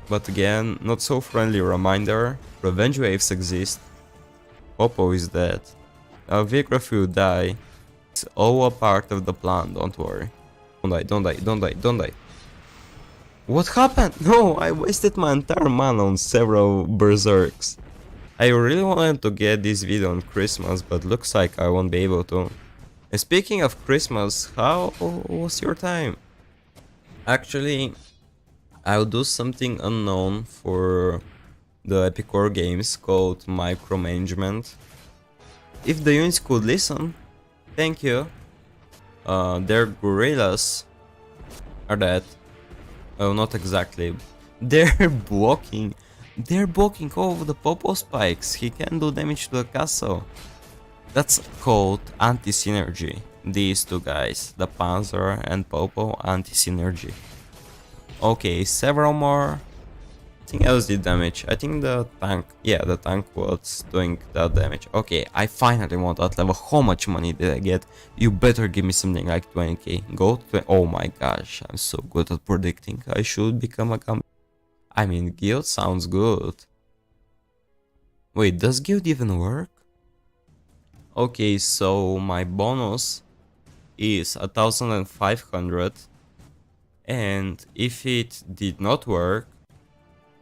But again, not so friendly reminder, revenge waves exist. Popo is dead. Vigraf will die. It's all a part of the plan, don't worry. Don't die, don't die, don't die, don't die. What happened? No, I wasted my entire mana on several berserks. I really wanted to get this video on Christmas, but looks like I won't be able to. And speaking of Christmas, how was your time? Actually, I'll do something unknown for the Epic Core games called micromanagement. If the units could listen, thank you. Their gorillas are dead. Oh, not exactly. They're blocking. They're blocking all of the Popo spikes. He can do damage to the castle. That's called anti-synergy. These two guys, the Panzer and Popo, anti-synergy. Okay, several more. Nothing else did damage. I think the tank, yeah, the tank was doing that damage. Okay, I finally want that level. How much money did I get? You better give me something like 20k. Go to oh my gosh, I'm so good at predicting. I should become a I mean, guild sounds good. Wait, does guild even work? Okay, so my bonus is 1500. And if it did not work,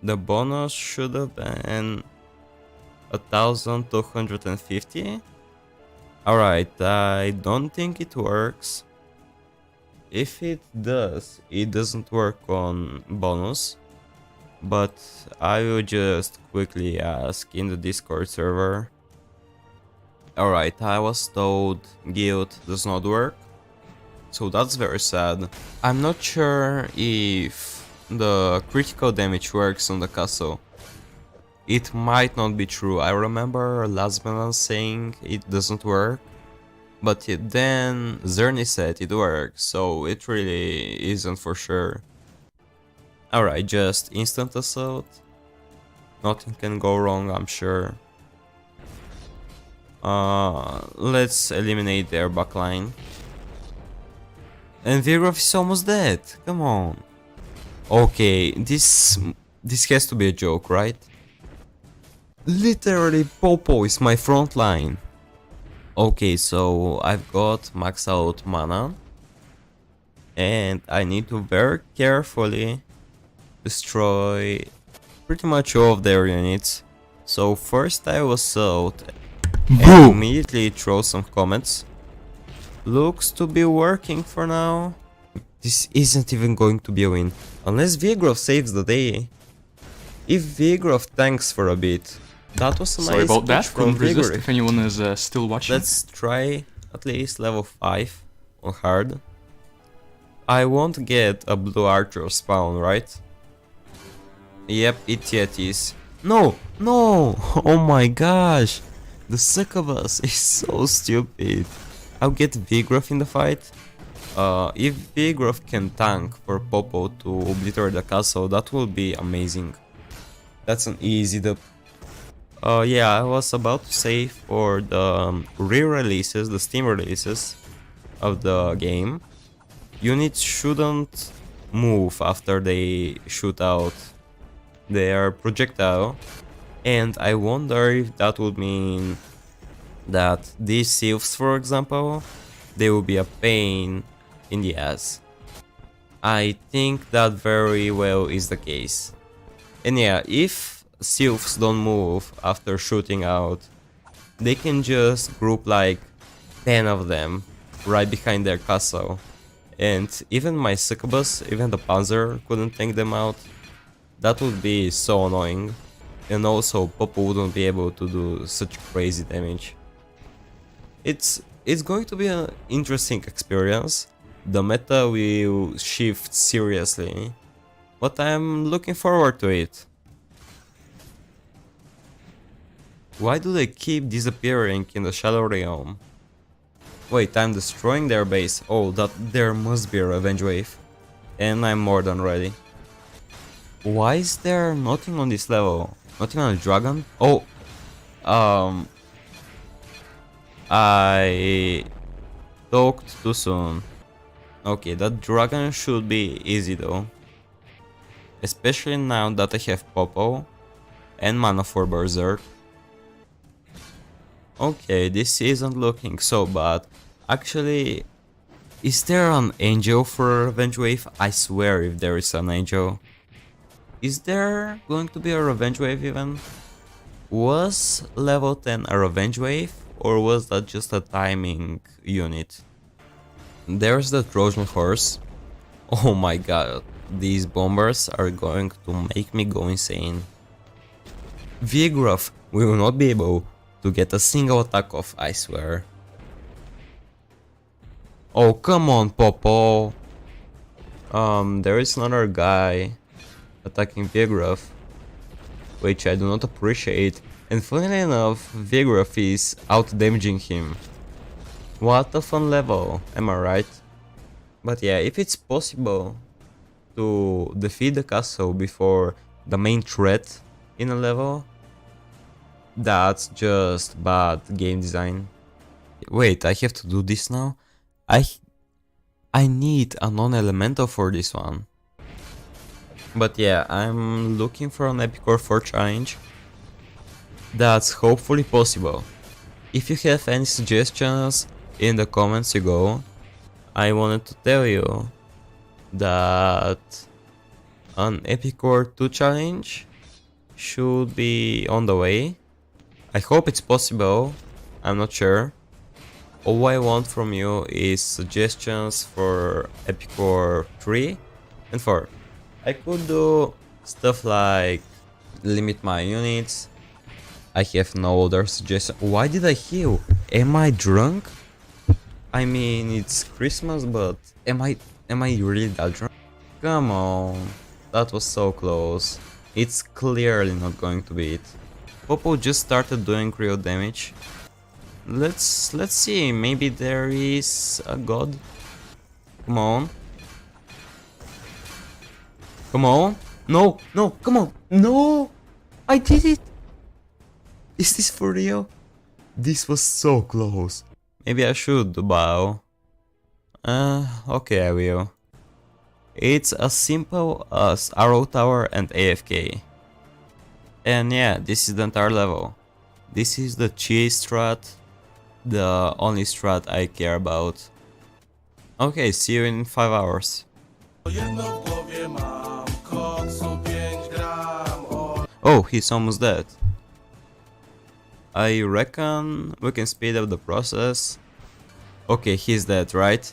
the bonus should have been 1250. Alright, I don't think it works. If it does, it doesn't work on bonus. But I will just quickly ask in the Discord server. Alright, I was told guild does not work. So that's very sad. I'm not sure if the critical damage works on the castle. It might not be true. I remember Lasmelan saying it doesn't work. But then Xerney said it works, so it really isn't for sure. Alright, just instant assault. Nothing can go wrong, I'm sure. Let's eliminate their backline. And Vigraf is almost dead. Come on. Okay, this has to be a joke, right? Literally, Popo is my front line. Okay, so I've got max out mana. And I need to very carefully destroy pretty much all of their units. So first I will assault and immediately throw some comments. Looks to be working for now. This isn't even going to be a win. Unless Vigraf saves the day. If Vigraf tanks for a bit. That was a Sorry nice about that, push from couldn't resist Vigraf. if anyone is still watching. Let's try at least level 5 on hard. I won't get a blue archer spawn, right? Yep, it yet is. No! No! Oh my gosh! The succubus is so stupid. I'll get Vigraf in the fight. If Vigraf can tank for Popo to obliterate the castle, that will be amazing. That's an easy dub. Yeah, I was about to say for the re-releases, the Steam releases of the game, units shouldn't move after they shoot out their projectile, and I wonder if that would mean that these sieves, for example, they will be a pain in the ass. I think that very well is the case. And yeah, if sieves don't move after shooting out, they can just group like 10 of them right behind their castle. And even my succubus, even the panzer couldn't take them out. That would be so annoying. And also Popo wouldn't be able to do such crazy damage. It's going to be an interesting experience. The meta will shift seriously, but I'm looking forward to it. Why do they keep disappearing in the Shadow Realm? Wait, I'm destroying their base. Oh, that there must be a revenge wave. And I'm more than ready. Why is there nothing on this level? Nothing on the dragon? Oh, I talked too soon. Okay, that dragon should be easy though. Especially now that I have Popo and mana for Berserk. Okay, this isn't looking so bad. Actually, is there an angel for a revenge wave? I swear if there is an angel. Is there going to be a revenge wave even? Was level 10 a revenge wave, or was that just a timing unit? There's the Trojan horse. Oh my god, these bombers are going to make me go insane. Vigoroth will not be able to get a single attack off, I swear. Oh, come on, Popo. There is another guy attacking Vigoroth, which I do not appreciate. And funnily enough, Vigoroth is out-damaging him. What a fun level, am I right? But yeah, if it's possible to defeat the castle before the main threat in a level, that's just bad game design. Wait, I have to do this now? I need a non-elemental for this one. But yeah, I'm looking for an Epicor 4 challenge. That's hopefully possible. If you have any suggestions, in the comments you go. I wanted to tell you that an Epicor 2 challenge should be on the way. I hope it's possible, I'm not sure. All I want from you is suggestions for Epicor 3 and 4. I could do stuff like limit my units. I have no other suggestion. Why did I heal? Am I drunk? I mean, it's Christmas, but am I really that drunk? Come on, that was so close. It's clearly not going to be it. Popo just started doing real damage. Let's see, maybe there is a god. Come on. Come on. No, no, come on. No! I did it! Is this for real? This was so close. Maybe I should bow. Okay, I will. It's as simple as Arrow Tower and AFK. And yeah, this is the entire level. This is the cheese strat, the only strat I care about. Okay, see you in 5 hours. Oh, he's almost dead. I reckon we can speed up the process. Okay, he's dead, right?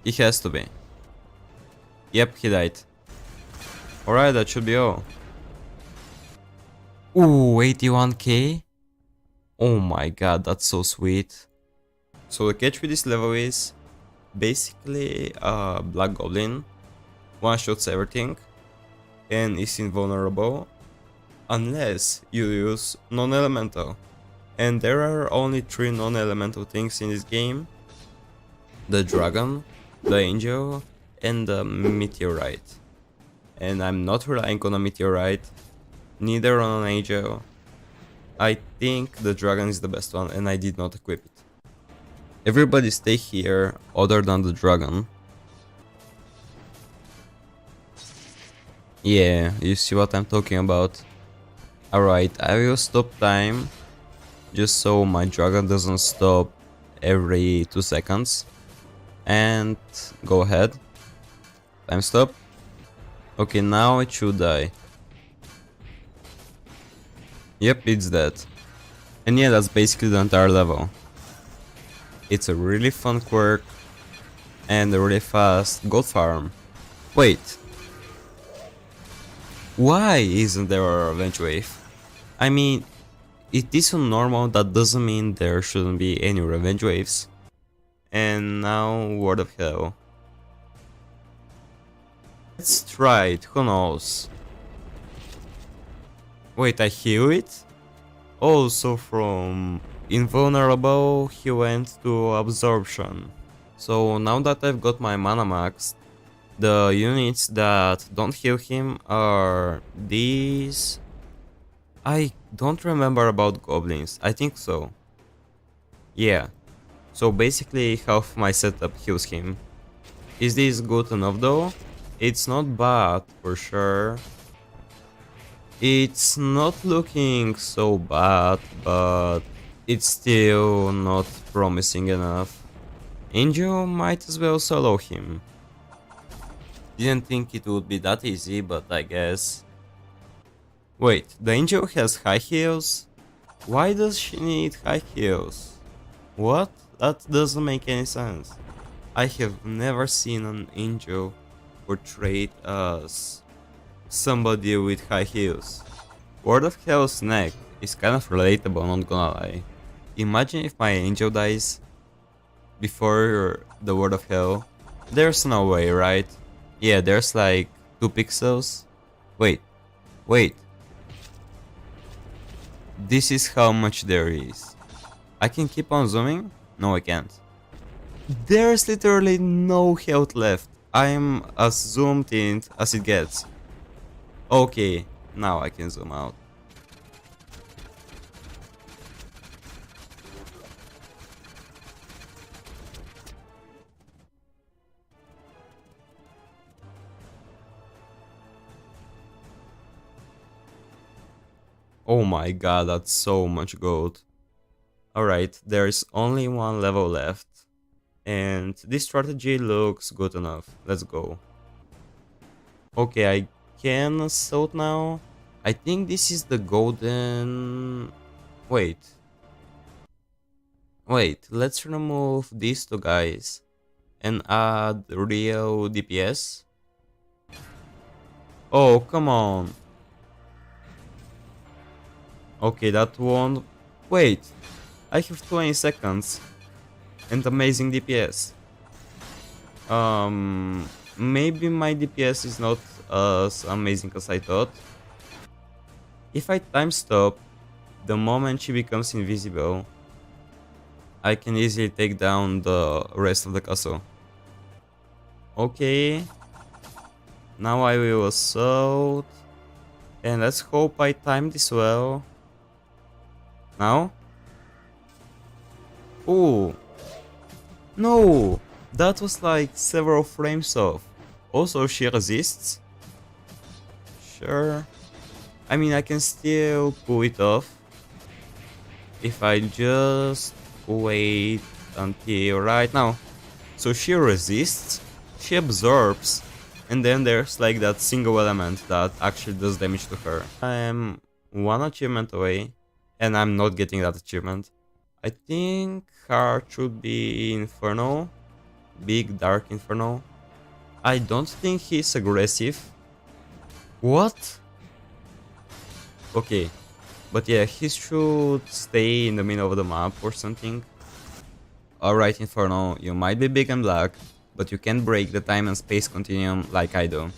He has to be. Yep, he died. Alright, that should be all. Ooh, 81k? Oh my god, that's so sweet. So the catch with this level is basically a Black Goblin one-shots everything and is invulnerable unless you use non-elemental. And there are only 3 non-elemental things in this game: the dragon, the angel, and the meteorite. And I'm not relying on a meteorite, neither on an angel. I think the dragon is the best one and I did not equip it. Everybody stay here other than the dragon. Yeah, you see what I'm talking about. Alright, I will stop time just so my dragon doesn't stop every 2 seconds. And go ahead. Time stop. Okay, now it should die. Yep, it's dead. And yeah, that's basically the entire level. It's a really fun quirk and a really fast gold farm. Wait. Why isn't there a revenge wave? I mean, it is so normal, that doesn't mean there shouldn't be any revenge waves. And now, Word of Hell. Let's try it, who knows? Wait, I heal it? Also from invulnerable he went to absorption. So now that I've got my mana maxed, the units that don't heal him are these. I don't remember about goblins, I think so. Yeah, so basically half my setup heals him. Is this good enough though? It's not bad for sure. It's not looking so bad, but it's still not promising enough. Angel might as well solo him. Didn't think it would be that easy, but I guess. Wait, the Angel has high heals? Why does she need high heals? What? That doesn't make any sense. I have never seen an Angel portrayed as somebody with high heals. Word of Hell's neck is kind of relatable, not gonna lie. Imagine if my Angel dies before the Word of Hell. There's no way, right? Yeah, there's like 2 pixels. Wait. This is how much there is. I can keep on zooming? No, I can't. There's literally no health left. I'm as zoomed in as it gets. Okay, now I can zoom out. Oh my god, that's so much gold. Alright, there's only one level left. And this strategy looks good enough. Let's go. Okay, I can assault now. I think this is the golden... Wait, let's remove these 2 guys and add real DPS. Oh, come on. Okay, that won't... Wait, I have 20 seconds and amazing DPS. Maybe my DPS is not as amazing as I thought. If I time stop, the moment she becomes invisible, I can easily take down the rest of the castle. Okay. Now I will assault. And let's hope I time this well. Now? Ooh. No! That was like several frames off. Also, she resists. Sure. I mean, I can still pull it off if I just wait until right now. So she resists, she absorbs, and then there's like that single element that actually does damage to her. I am 1 achievement away, and I'm not getting that achievement. I think Heart should be Inferno. Big Dark Inferno. I don't think he's aggressive. What? Okay. But yeah, he should stay in the middle of the map or something. Alright, Inferno, you might be big and black, but you can't break the time and space continuum like I do.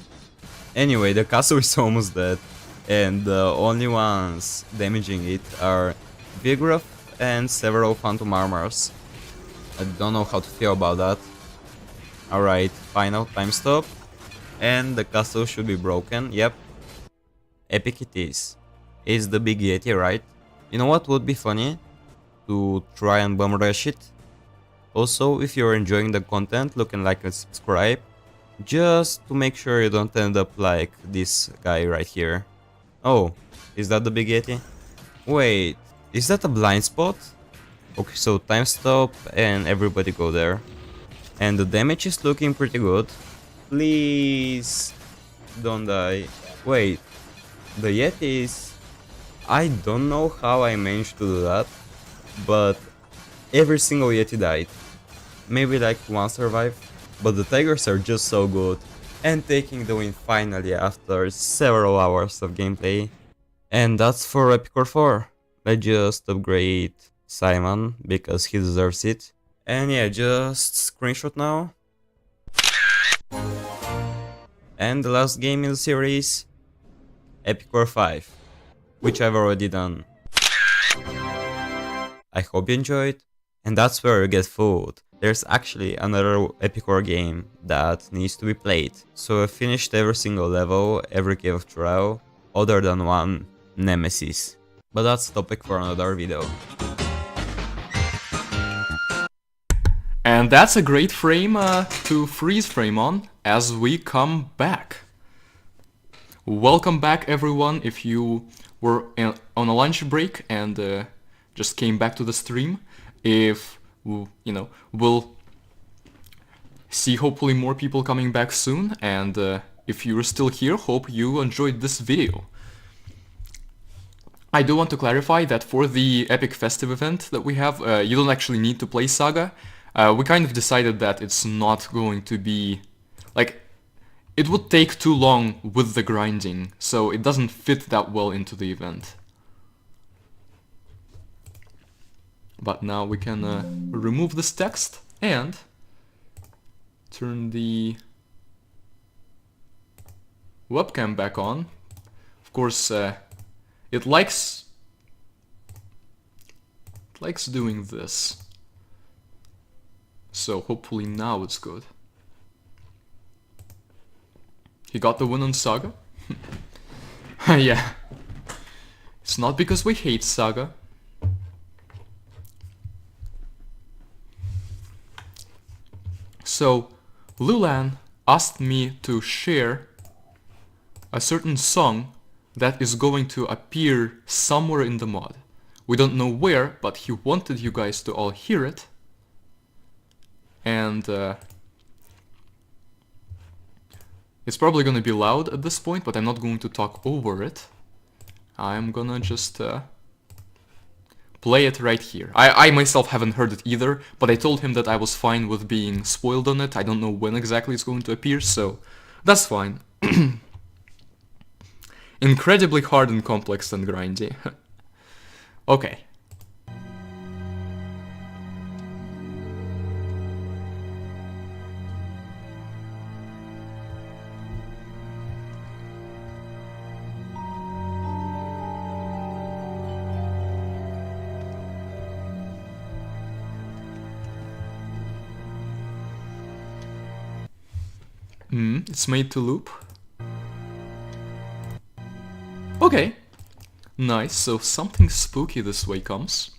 Anyway, the castle is almost dead, and the only ones damaging it are Vigoroth and several Phantom Armors. I don't know how to feel about that. Alright, final time stop. And the castle should be broken, yep. Epic it is. It's the big Yeti, right? You know what would be funny? To try and bum rush it. Also, if you're enjoying the content, look and like and subscribe. just to make sure you don't end up like this guy right here. Oh, is that the big Yeti? Wait, is that a blind spot? Okay, so time stop and everybody go there. And the damage is looking pretty good. Please don't die. Wait, the Yeti is... I don't know how I managed to do that, but every single Yeti died. Maybe like one survived, but the Tigers are just so good. And taking the win finally after several hours of gameplay. And that's for Epicor 4. Let's just upgrade Simon, because he deserves it. And yeah, just screenshot now. And the last game in the series, Epicor 5, which I've already done. I hope you enjoyed, and that's where you get food. There's actually another Epicor game that needs to be played. So I finished every single level, every cave of trial, other than one, Nemesis. But that's a topic for another video. And that's a great frame to freeze frame on as we come back. Welcome back everyone if you were on a lunch break and just came back to the stream. If, you know, we'll see hopefully more people coming back soon, and if you're still here, hope you enjoyed this video. I do want to clarify that for the Epic Festive event that we have, you don't actually need to play Saga. We kind of decided that it's not going to be... like, it would take too long with the grinding, so it doesn't fit that well into the event. But now we can remove this text and turn the webcam back on. Of course, it likes doing this. So hopefully now it's good. He got the win on Saga? Yeah. It's not because we hate Saga. So, Lulan asked me to share a certain song that is going to appear somewhere in the mod. We don't know where, but he wanted you guys to all hear it. And it's probably gonna be loud at this point, but I'm not going to talk over it. I'm gonna just play it right here. I myself haven't heard it either, but I told him that I was fine with being spoiled on it. I don't know when exactly it's going to appear, so that's fine. Incredibly hard and complex and grindy. Okay. It's made to loop. Okay. Nice, so something spooky this way comes.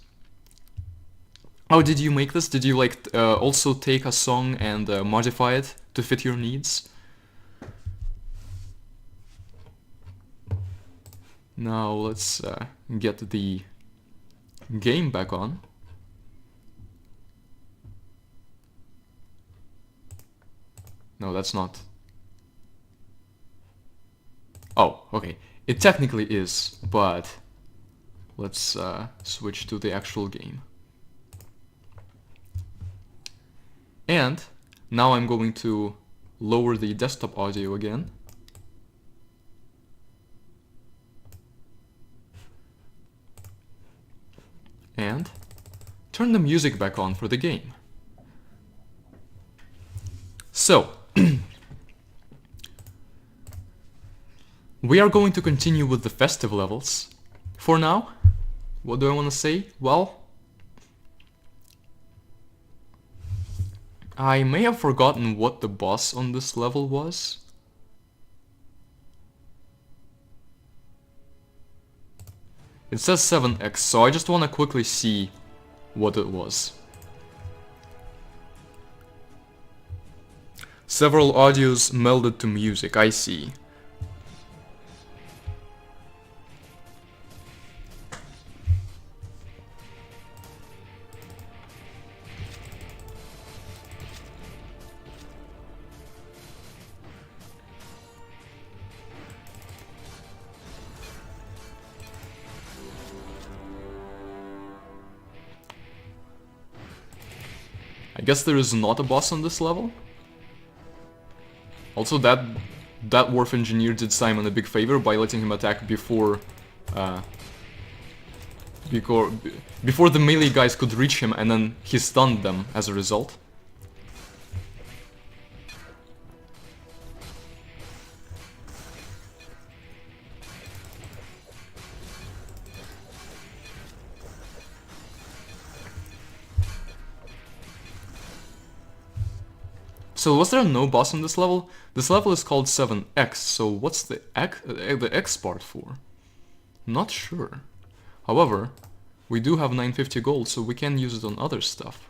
How did you make this? Did you like also take a song and modify it to fit your needs? Now let's get the game back on. No, that's not. Oh, okay. It technically is, but let's switch to the actual game. And now I'm going to lower the desktop audio again. And turn the music back on for the game. So, we are going to continue with the festive levels. For now, what do I want to say? Well, I may have forgotten what the boss on this level was. It says 7x, so I just want to quickly see what it was. Several audios melded to music, I see. I guess there is not a boss on this level. Also, that Wharf Engineer did Simon a big favor by letting him attack before before the melee guys could reach him, and then he stunned them as a result. So was there no boss on this level? This level is called 7X, so what's the X part for? Not sure. However, we do have 950 gold, so we can use it on other stuff.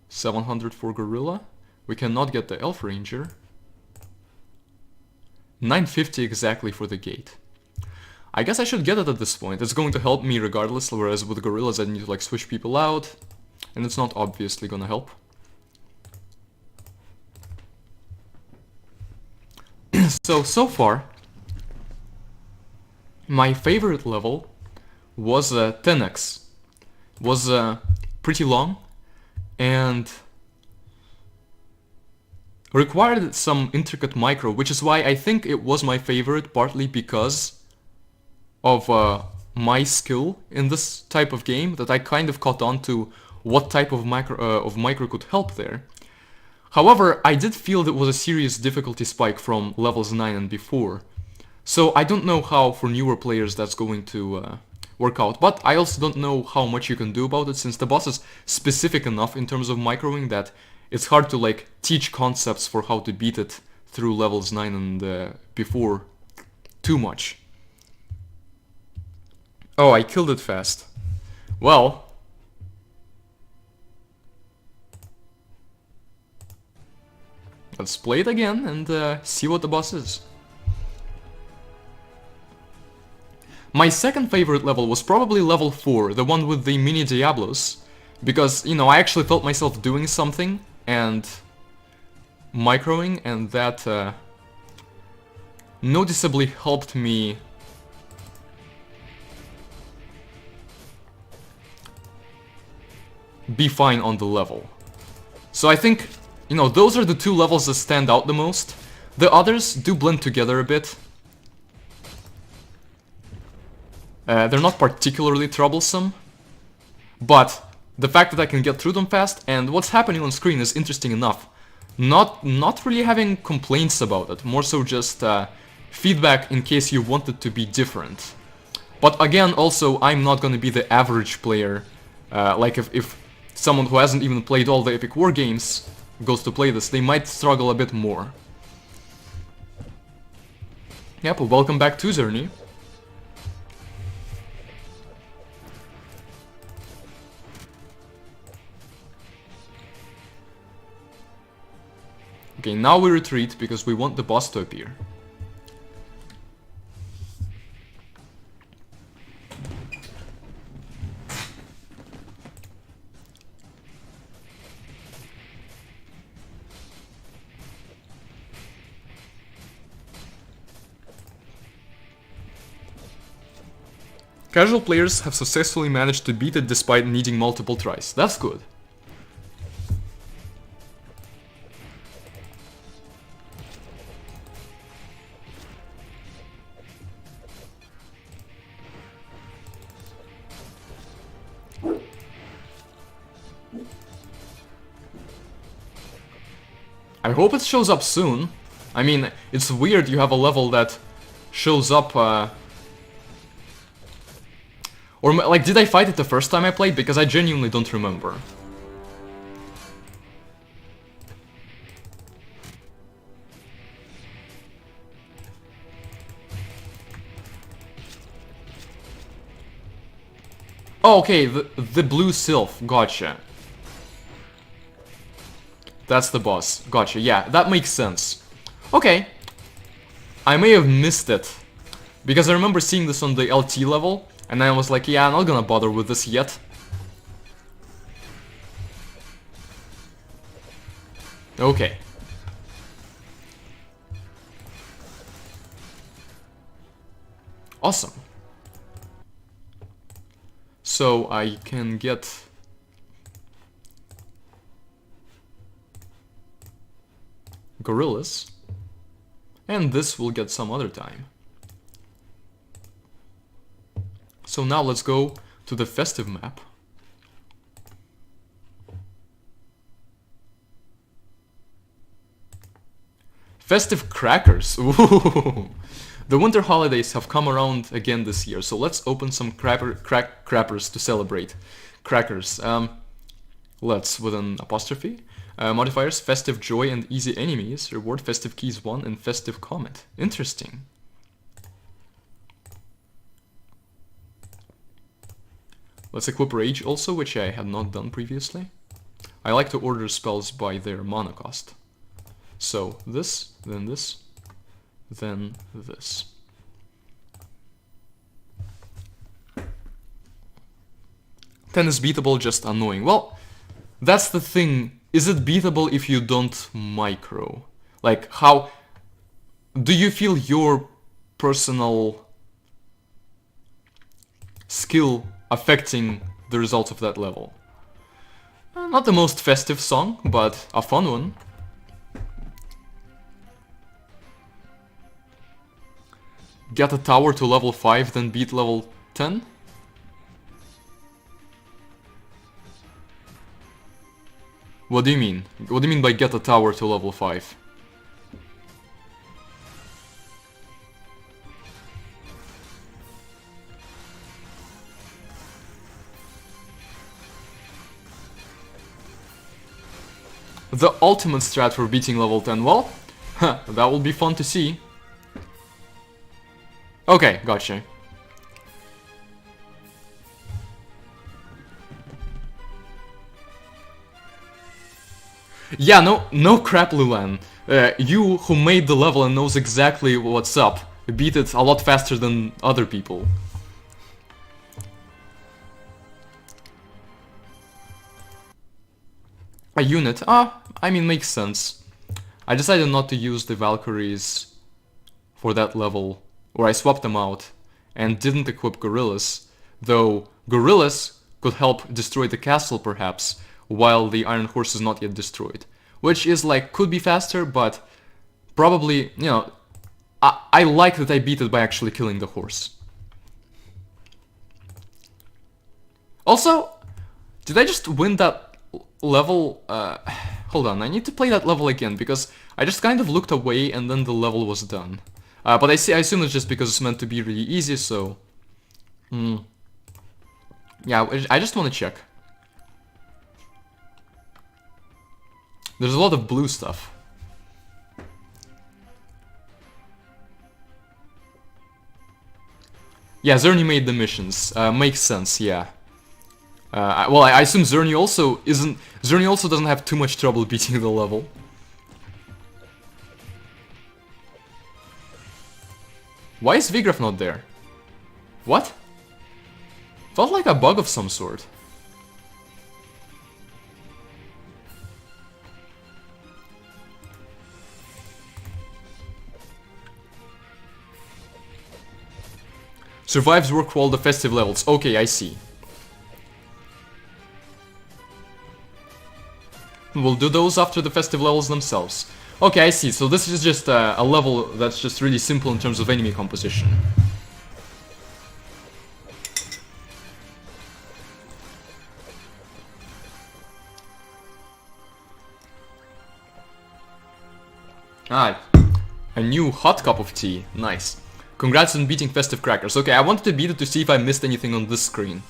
700 for Gorilla. We cannot get the Elf Ranger. 950 exactly for the gate. I guess I should get it at this point. It's going to help me regardless, whereas with Gorillas I need to like switch people out, and it's not obviously gonna help. So far, my favorite level was 10X. Was pretty long and required some intricate micro, which is why I think it was my favorite, partly because of my skill in this type of game, that I kind of caught on to what type of micro could help there. However, I did feel there was a serious difficulty spike from levels 9 and before. So I don't know how for newer players that's going to work out, but I also don't know how much you can do about it, since the boss is specific enough in terms of microing that it's hard to like teach concepts for how to beat it through levels 9 and before too much. Oh, I killed it fast. Well, let's play it again and see what the boss is. My second favorite level was probably level 4, the one with the mini Diablos, because, you know, I actually felt myself doing something and microing, and that noticeably helped me be fine on the level. So I think, you know, those are the two levels that stand out the most. The others do blend together a bit. They're not particularly troublesome, but the fact that I can get through them fast and what's happening on screen is interesting enough. Not really having complaints about it, more so just feedback in case you want it to be different. But again, also, I'm not gonna be the average player. Like if someone who hasn't even played all the Epic War games goes to play this, they might struggle a bit more. Yep, welcome back to Xerney. Okay, now we retreat because we want the boss to appear. Casual players have successfully managed to beat it despite needing multiple tries. That's good. I hope it shows up soon. I mean, it's weird you have a level that shows up, or, like, did I fight it the first time I played? Because I genuinely don't remember. Oh, okay, the blue sylph, gotcha. That's the boss. Gotcha. Yeah, that makes sense. Okay. I may have missed it. Because I remember seeing this on the LT level, and I was like, yeah, I'm not gonna bother with this yet. Okay. Awesome. So I can get... gorillas. And this will get some other time. So now let's go to the Festive map. Festive crackers. Ooh. The winter holidays have come around again this year, so let's open some crackers to celebrate. Crackers. Let's, with an apostrophe. Modifiers, Festive Joy and Easy Enemies. Reward Festive Keys 1 and Festive Comet. Interesting. Let's equip Rage also, which I had not done previously. I like to order spells by their mana cost. So, this, then this, then this. Ten is beatable, just annoying. Well, that's the thing. Is it beatable if you don't micro? Like, how... do you feel your personal skill affecting the results of that level? Not the most festive song, but a fun one. Get a tower to level 5, then beat level 10? What do you mean? What do you mean by get a tower to level 5? The ultimate strat for beating level 10, well, that will be fun to see. Okay, gotcha. Yeah, no crap, Lulan. You who made the level and knows exactly what's up, beat it a lot faster than other people. A unit? I mean, makes sense. I decided not to use the Valkyries for that level, or I swapped them out, and didn't equip Gorillas, though Gorillas could help destroy the castle perhaps, while the Iron Horse is not yet destroyed. Which is like, could be faster, but probably, you know, I like that I beat it by actually killing the horse. Also, did I just win that level? Hold on, I need to play that level again, because I just kind of looked away and then the level was done. But I assume it's just because it's meant to be really easy, so... Yeah, I just want to check. There's a lot of blue stuff. Yeah, Xerney made the missions. Makes sense, yeah. Well, I assume Xerney also isn't... Xerney also doesn't have too much trouble beating the level. Why is Vigraf not there? What? Felt like a bug of some sort. Survives work while the festive levels. Okay, I see. We'll do those after the festive levels themselves. Okay, I see. So this is just a level that's just really simple in terms of enemy composition. Ah, a new hot cup of tea. Nice. Congrats on beating Festive Crackers. Okay, I wanted to beat it to see if I missed anything on this screen.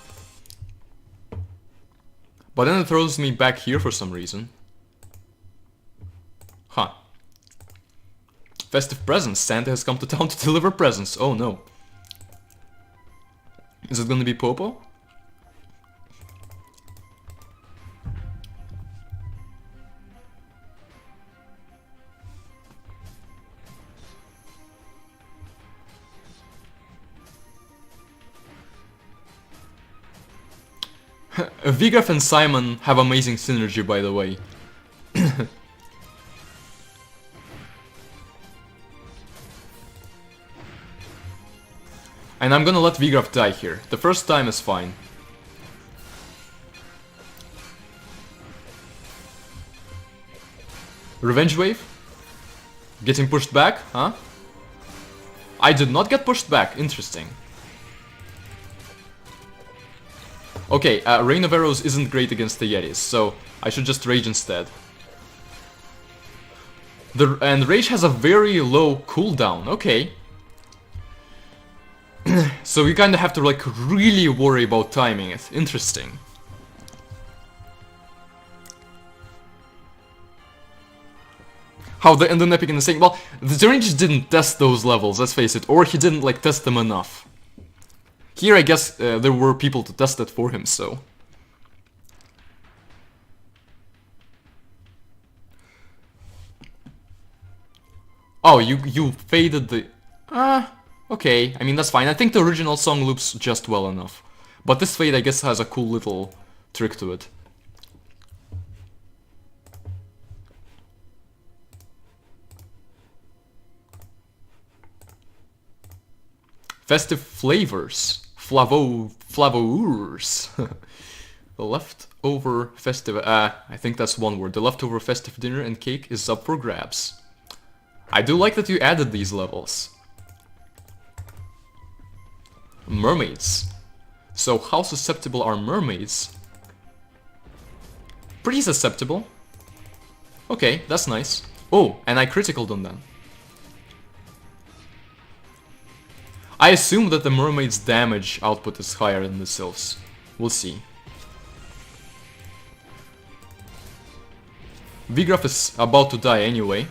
But then it throws me back here for some reason. Huh. Festive presents. Santa has come to town to deliver presents. Oh no. Is it gonna be Popo? Vigraf and Simon have amazing synergy, by the way. And I'm gonna let Vigraf die here. The first time is fine. Revenge wave? Getting pushed back, huh? I did not get pushed back, interesting. Okay, Rain of Arrows isn't great against the Yetis, so I should just Rage instead. And Rage has a very low cooldown, okay. So you kinda have to like really worry about timing it, interesting. How the Endon Epic in the same, well, the Xerney just didn't test those levels, let's face it, or he didn't like test them enough. Here I guess there were people to test it for him, so... Oh, you faded the... okay, I mean that's fine. I think the original song loops just well enough. But this fade I guess has a cool little trick to it. Festive flavors. Flavors. The leftover festive... I think that's one word. The leftover festive dinner and cake is up for grabs. I do like that you added these levels. Mermaids. So how susceptible are mermaids? Pretty susceptible. Okay, that's nice. Oh, and I criticaled on them. I assume that the mermaid's damage output is higher than the sylphs. We'll see. Vigraf is about to die anyway.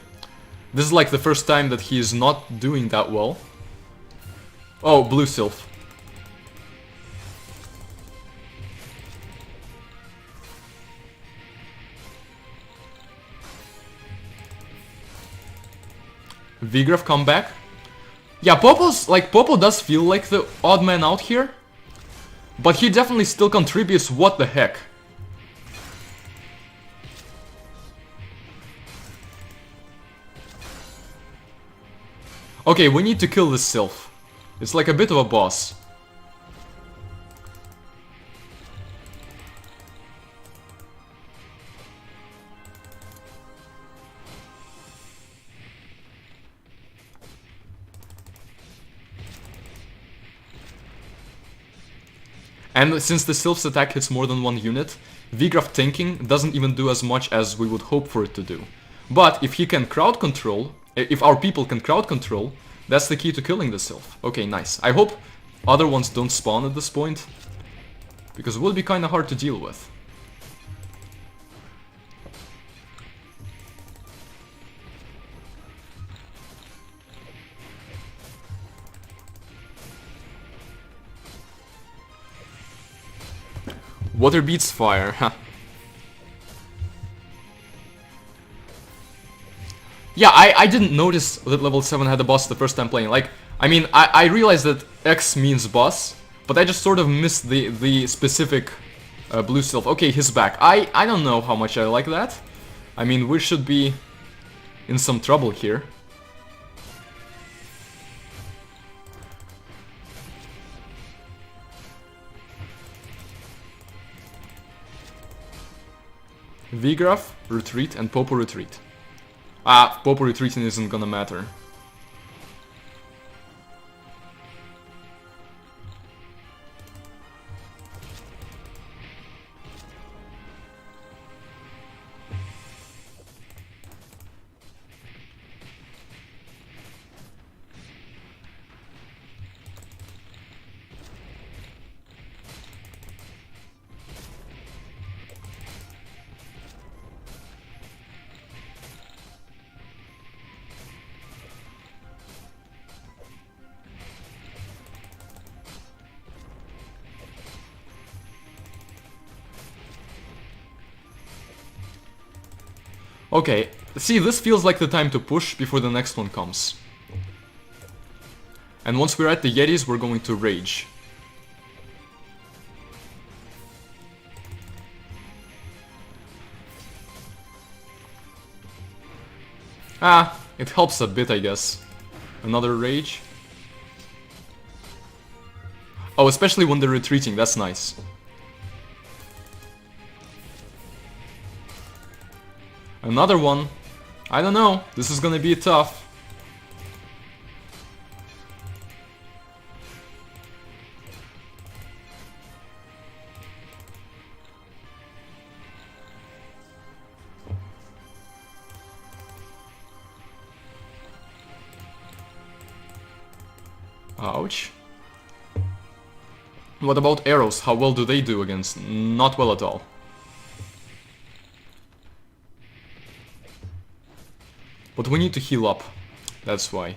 This is like the first time that he is not doing that well. Oh, blue sylph. Vigraf come back. Yeah, Popo does feel like the odd man out here. But he definitely still contributes, what the heck. Okay, we need to kill this sylph. It's like a bit of a boss. And since the sylph's attack hits more than one unit, Vigraf tanking doesn't even do as much as we would hope for it to do. But if he can crowd control, if our people can crowd control, that's the key to killing the sylph. Okay, nice. I hope other ones don't spawn at this point, because it will be kinda hard to deal with. Water beats fire, huh. Yeah, I didn't notice that level 7 had a boss the first time playing. Like, I mean, I realized that X means boss, but I just sort of missed the specific blue sylph. Okay, he's back. I don't know how much I like that. I mean, we should be in some trouble here. Vigraf, retreat, and Popo retreat. Ah, Popo retreating isn't gonna matter. Okay, see, this feels like the time to push before the next one comes. And once we're at the Yetis, we're going to rage. Ah, it helps a bit, I guess. Another rage. Oh, especially when they're retreating, that's nice. Another one. I don't know, this is gonna be tough. Ouch. What about arrows? How well do they do against? Not well at all. But we need to heal up. That's why.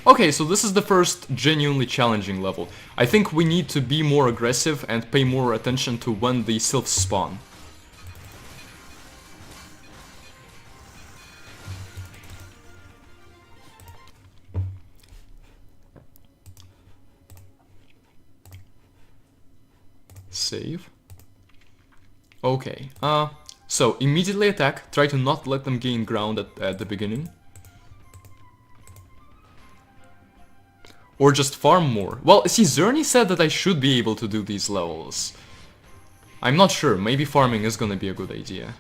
Okay, so this is the first genuinely challenging level. I think we need to be more aggressive and pay more attention to when the sylphs spawn. Save. Okay, so immediately attack, try to not let them gain ground at the beginning. Or just farm more. Well, see, Xerney said that I should be able to do these levels. I'm not sure, maybe farming is gonna be a good idea.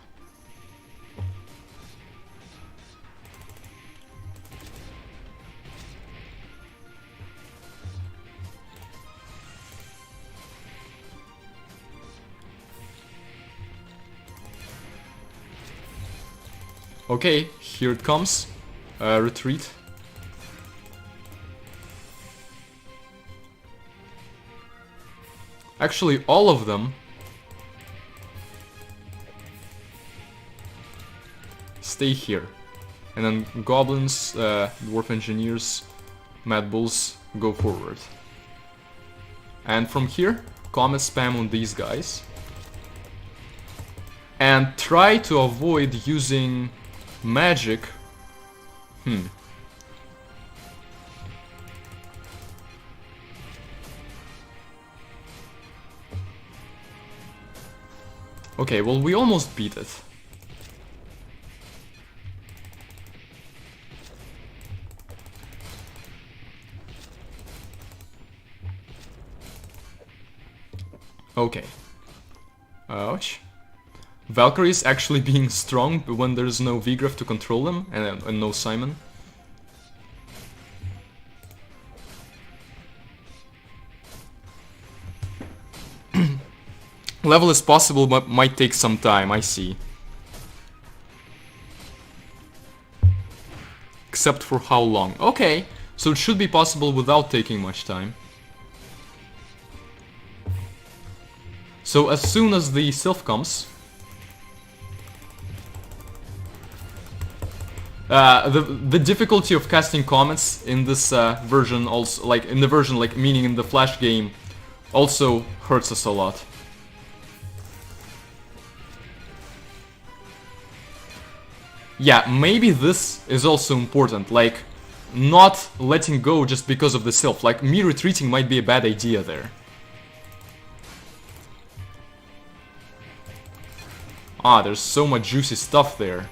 Okay, here it comes. Retreat. Actually, all of them stay here. And then goblins, dwarf engineers, mad bulls go forward. And from here, comet spam on these guys. And try to avoid using magic. Okay, well, we almost beat it. Okay. Ouch. Valkyrie is actually being strong when there's no Vigraf to control them, and no Simon. Level is possible, but might take some time, I see. Except for how long? Okay, so it should be possible without taking much time. So as soon as the sylph comes... the difficulty of casting comets in this version also, like in the version, like meaning in the Flash game, also hurts us a lot. Yeah, maybe this is also important, like, not letting go just because of the sylph. Like, me retreating might be a bad idea there. Ah, there's so much juicy stuff there.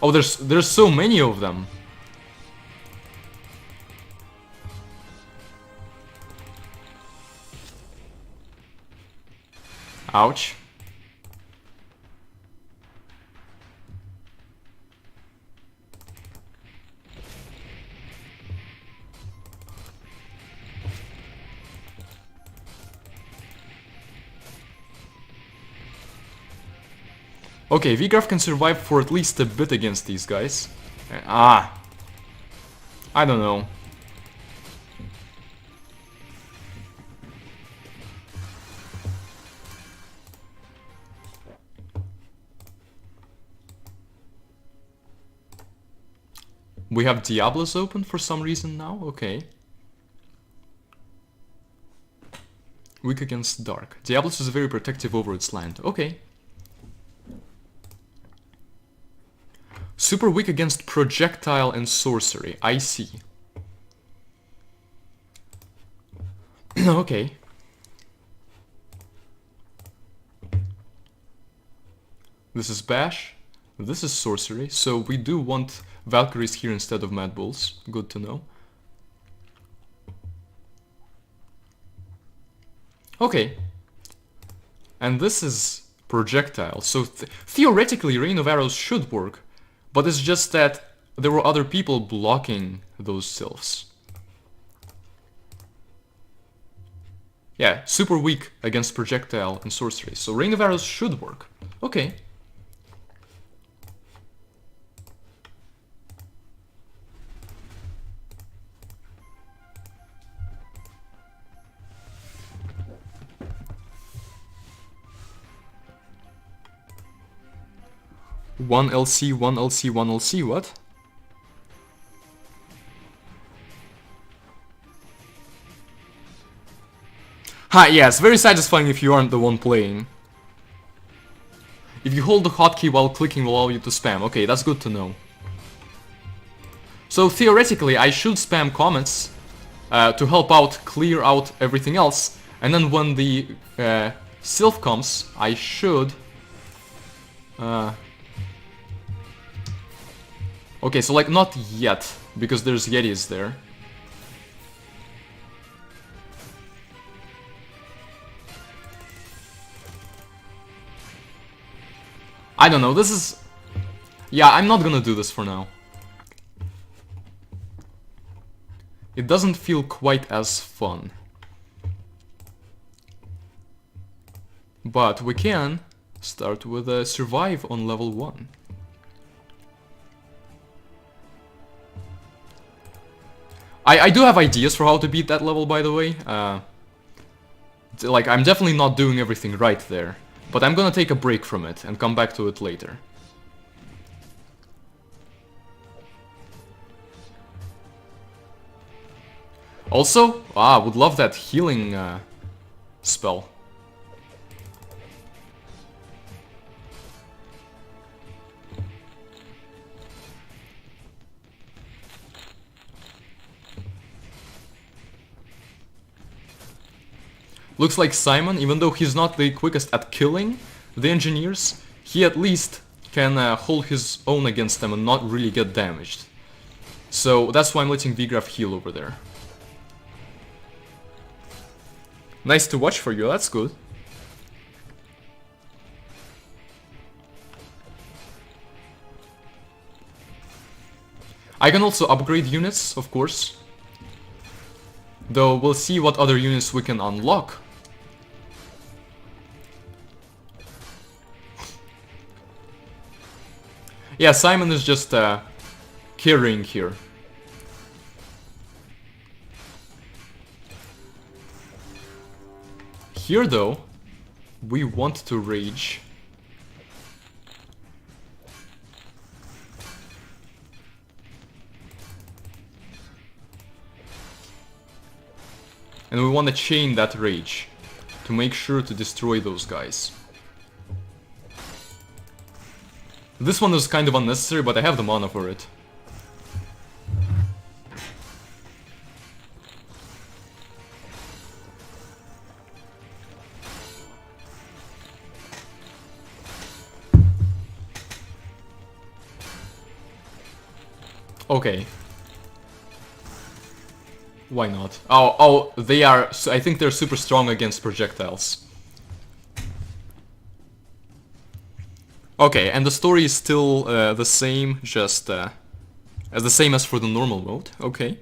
Oh, there's so many of them. Ouch. Okay, Vigraf can survive for at least a bit against these guys. I don't know. We have Diablos open for some reason now? Okay. Weak against Dark. Diablos is very protective over its land. Okay. Super weak against projectile and sorcery. I see. Okay. This is bash. This is sorcery. So we do want Valkyries here instead of Mad Bulls. Good to know. Okay. And this is projectile. So theoretically Rain of Arrows should work. But it's just that there were other people blocking those sylphs. Yeah, super weak against projectile and sorcery. So Rain of Arrows should work. Okay. One LC, one LC, one LC, what? Ha, yeah, it's very satisfying if you aren't the one playing. If you hold the hotkey while clicking will allow you to spam. Okay, that's good to know. So theoretically, I should spam comments to help out, clear out everything else. And then when the sylph comes, I should... Okay, so like not yet, because there's Yetis there. I don't know, this is... Yeah, I'm not gonna do this for now. It doesn't feel quite as fun. But we can start with a survive on level 1. I do have ideas for how to beat that level, by the way. Like, I'm definitely not doing everything right there. But I'm gonna take a break from it and come back to it later. Also, I would love that healing spell. Looks like Simon, even though he's not the quickest at killing the engineers, he at least can hold his own against them and not really get damaged. So that's why I'm letting Vigraf heal over there. Nice to watch for you, that's good. I can also upgrade units, of course. Though we'll see what other units we can unlock. Yeah, Simon is just carrying here. Here though, we want to rage. And we want to chain that rage to make sure to destroy those guys. This one is kind of unnecessary, but I have the mana for it. Okay. Why not? Oh, they are... I think they're super strong against projectiles. Okay, and the story is still the same, just as the same as for the normal mode. Okay.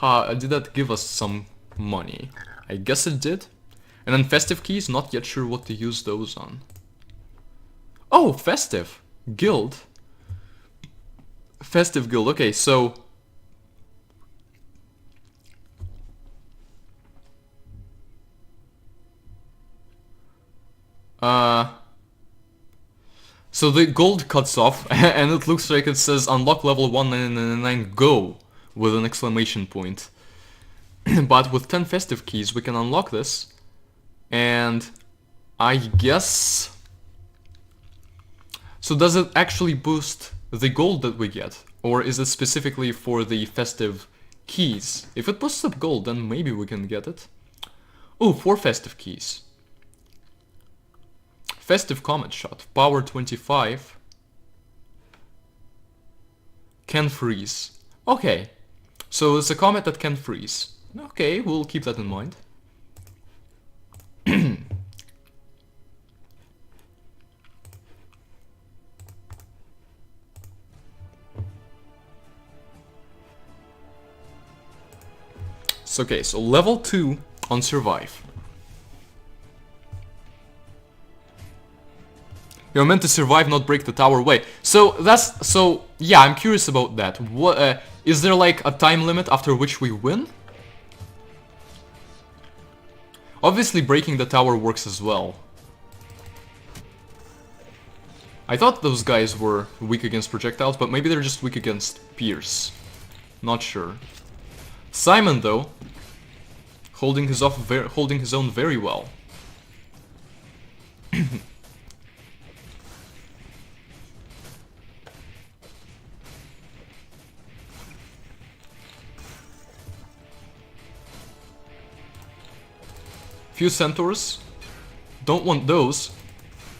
Did that give us some money? I guess it did. And then Festive keys, not yet sure what to use those on. Oh, Festive! Guild. Festive guild, okay, so... So the gold cuts off, and it looks like it says unlock level 1999 go, with an exclamation point. But with 10 Festive keys we can unlock this, and I guess... So does it actually boost the gold that we get? Or is it specifically for the festive keys? If it boosts up gold, then maybe we can get it. Oh, 4 festive keys. Festive comet shot, power 25. Can freeze. Okay, so it's a comet that can freeze. Okay, we'll keep that in mind. So, okay, so level 2 on survive. You're meant to survive, not break the tower. Wait, so that's... So, yeah, I'm curious about that. What, is there like a time limit after which we win? Obviously breaking the tower works as well. I thought those guys were weak against projectiles, but maybe they're just weak against Pierce. Not sure. Simon, though, holding his own very well. Few centaurs. Don't want those,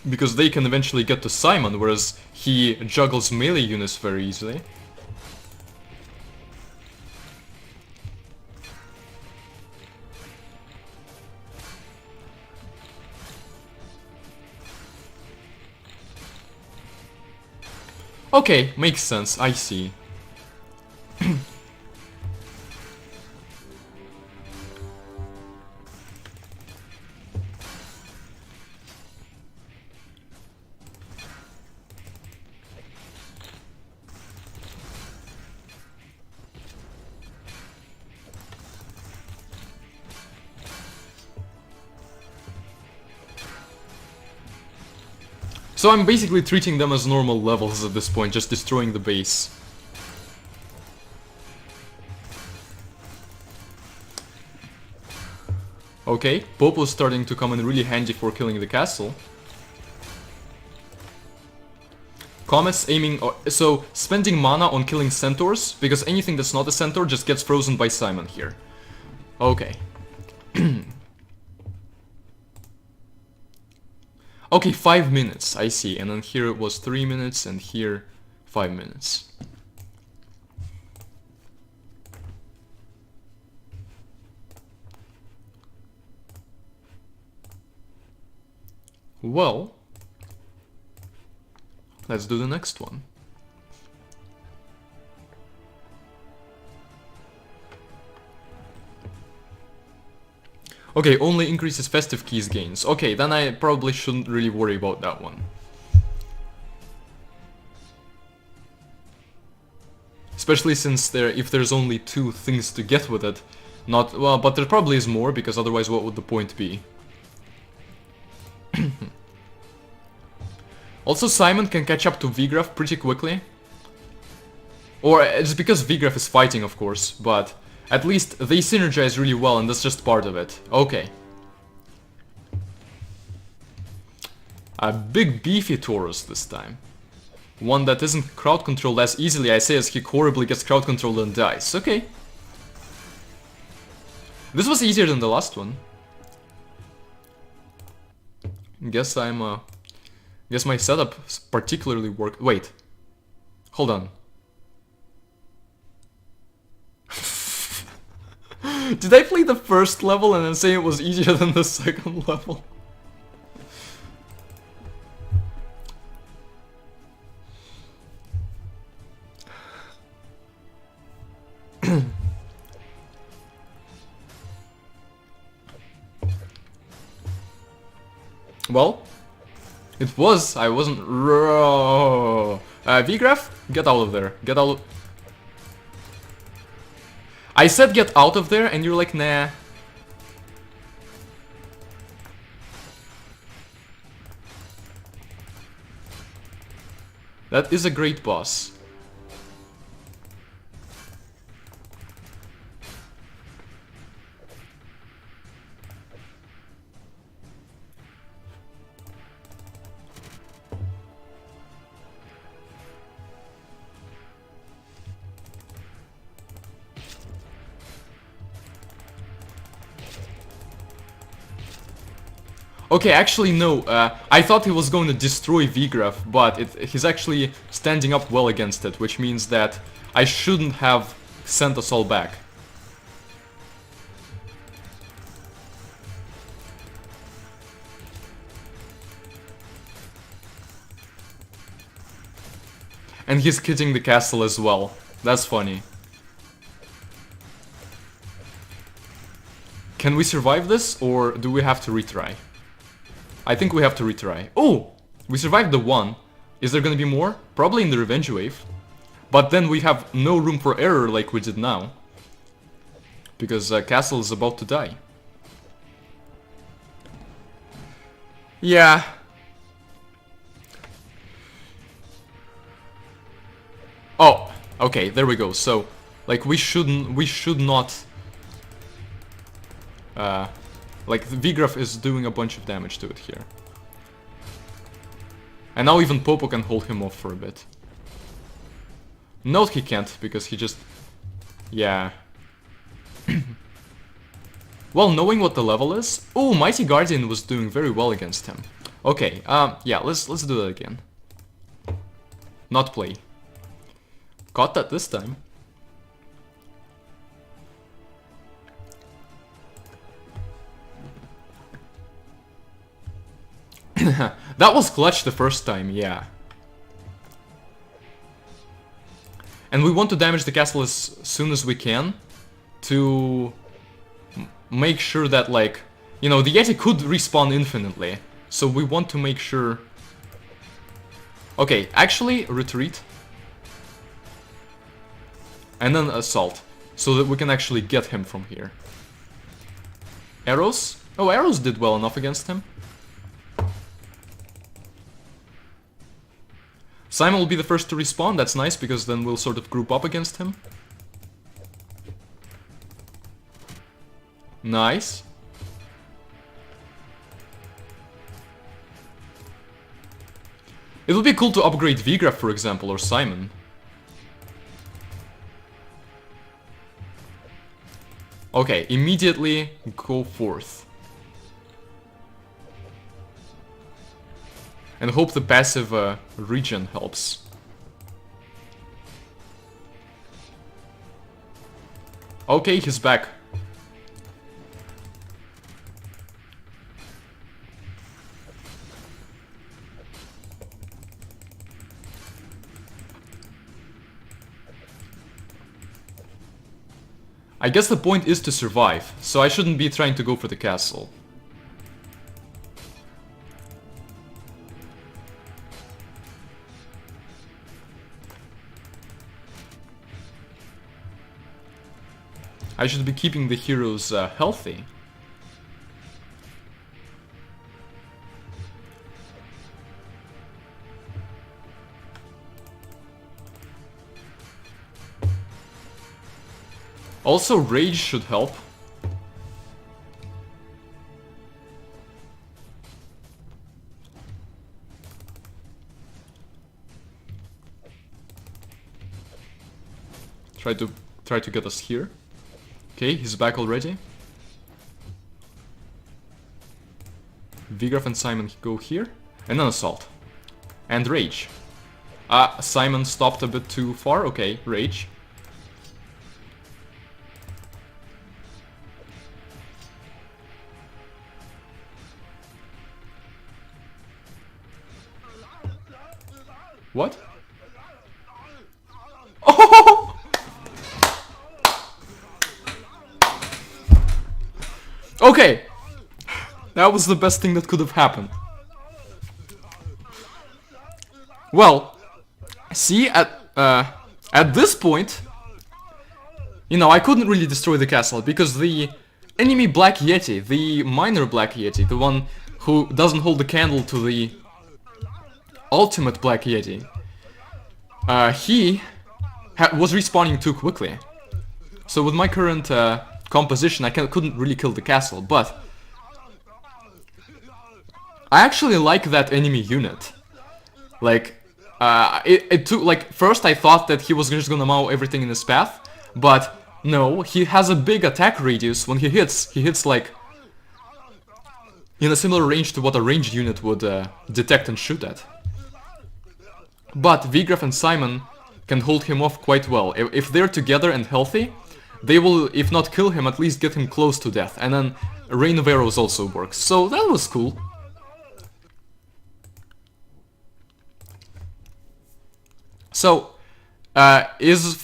because they can eventually get to Simon, whereas he juggles melee units very easily. Okay, makes sense, I see. So I'm basically treating them as normal levels at this point, just destroying the base. Okay, Popo's starting to come in really handy for killing the castle. Comets aiming... so, spending mana on killing centaurs, because anything that's not a centaur just gets frozen by Simon here. Okay. Okay, 5 minutes, I see. And then here it was 3 minutes, and here 5 minutes. Well, let's do the next one. Okay, only increases festive keys gains. Okay, then I probably shouldn't really worry about that one. Especially since if there's only 2 things to get with it. Not, well, but there probably is more, because otherwise what would the point be? Also, Simon can catch up to Vigraf pretty quickly. Or it's because Vigraf is fighting, of course, but... At least they synergize really well, and that's just part of it. Okay. A big beefy Taurus this time. One that isn't crowd controlled as easily, I say, as he horribly gets crowd controlled and dies. Okay. This was easier than the last one. Guess my setup particularly worked. Wait. Hold on. Did I play the first level and then say it was easier than the second level? Well, it was. I wasn't. Vigraf, get out of there. Get out of... I said get out of there, and you're like, nah. That is a great boss. Okay, actually no, I thought he was going to destroy Vigraf, but he's actually standing up well against it, which means that I shouldn't have sent us all back. And he's hitting the castle as well. That's funny. Can we survive this, or do we have to retry? I think we have to retry. Oh! We survived the one. Is there gonna be more? Probably in the revenge wave. But then we have no room for error like we did now. Because castle is about to die. Yeah. Oh, okay, there we go. So, like, we should not... like, the Vigraf is doing a bunch of damage to it here. And now even Popo can hold him off for a bit. Note he can't, because he just... Yeah. Well, knowing what the level is... Oh, Mighty Guardian was doing very well against him. Okay, yeah, let's do that again. Not play. Got that this time. That was clutch the first time, yeah. And we want to damage the castle as soon as we can to make sure that, like, you know, the Yeti could respawn infinitely. So we want to make sure... Okay, actually, retreat. And then assault, so that we can actually get him from here. Arrows? Oh, arrows did well enough against him. Simon will be the first to respawn, that's nice, because then we'll sort of group up against him. Nice. It would be cool to upgrade Vigraf, for example, or Simon. Okay, immediately go forth. And hope the passive regen helps. Okay, he's back. I guess the point is to survive, so I shouldn't be trying to go for the castle. I should be keeping the heroes healthy. Also, rage should help. Try to get us here. Okay, he's back already. Vigraf and Simon go here. And then assault. And rage. Simon stopped a bit too far. Okay, rage. What? Oh! Okay! That was the best thing that could have happened. Well, see, at this point, you know, I couldn't really destroy the castle because the enemy Black Yeti, the minor Black Yeti, the one who doesn't hold the candle to the ultimate Black Yeti, he was respawning too quickly. So with my current composition, I couldn't really kill the castle, but I actually like that enemy unit. Like, it took, like, first I thought that he was just gonna mow everything in his path, but no, he has a big attack radius. When he hits like in a similar range to what a ranged unit would detect and shoot at. But Vigraf and Simon can hold him off quite well. If they're together and healthy, they will, if not kill him, at least get him close to death. And then Rain of Arrows also works. So that was cool. So, does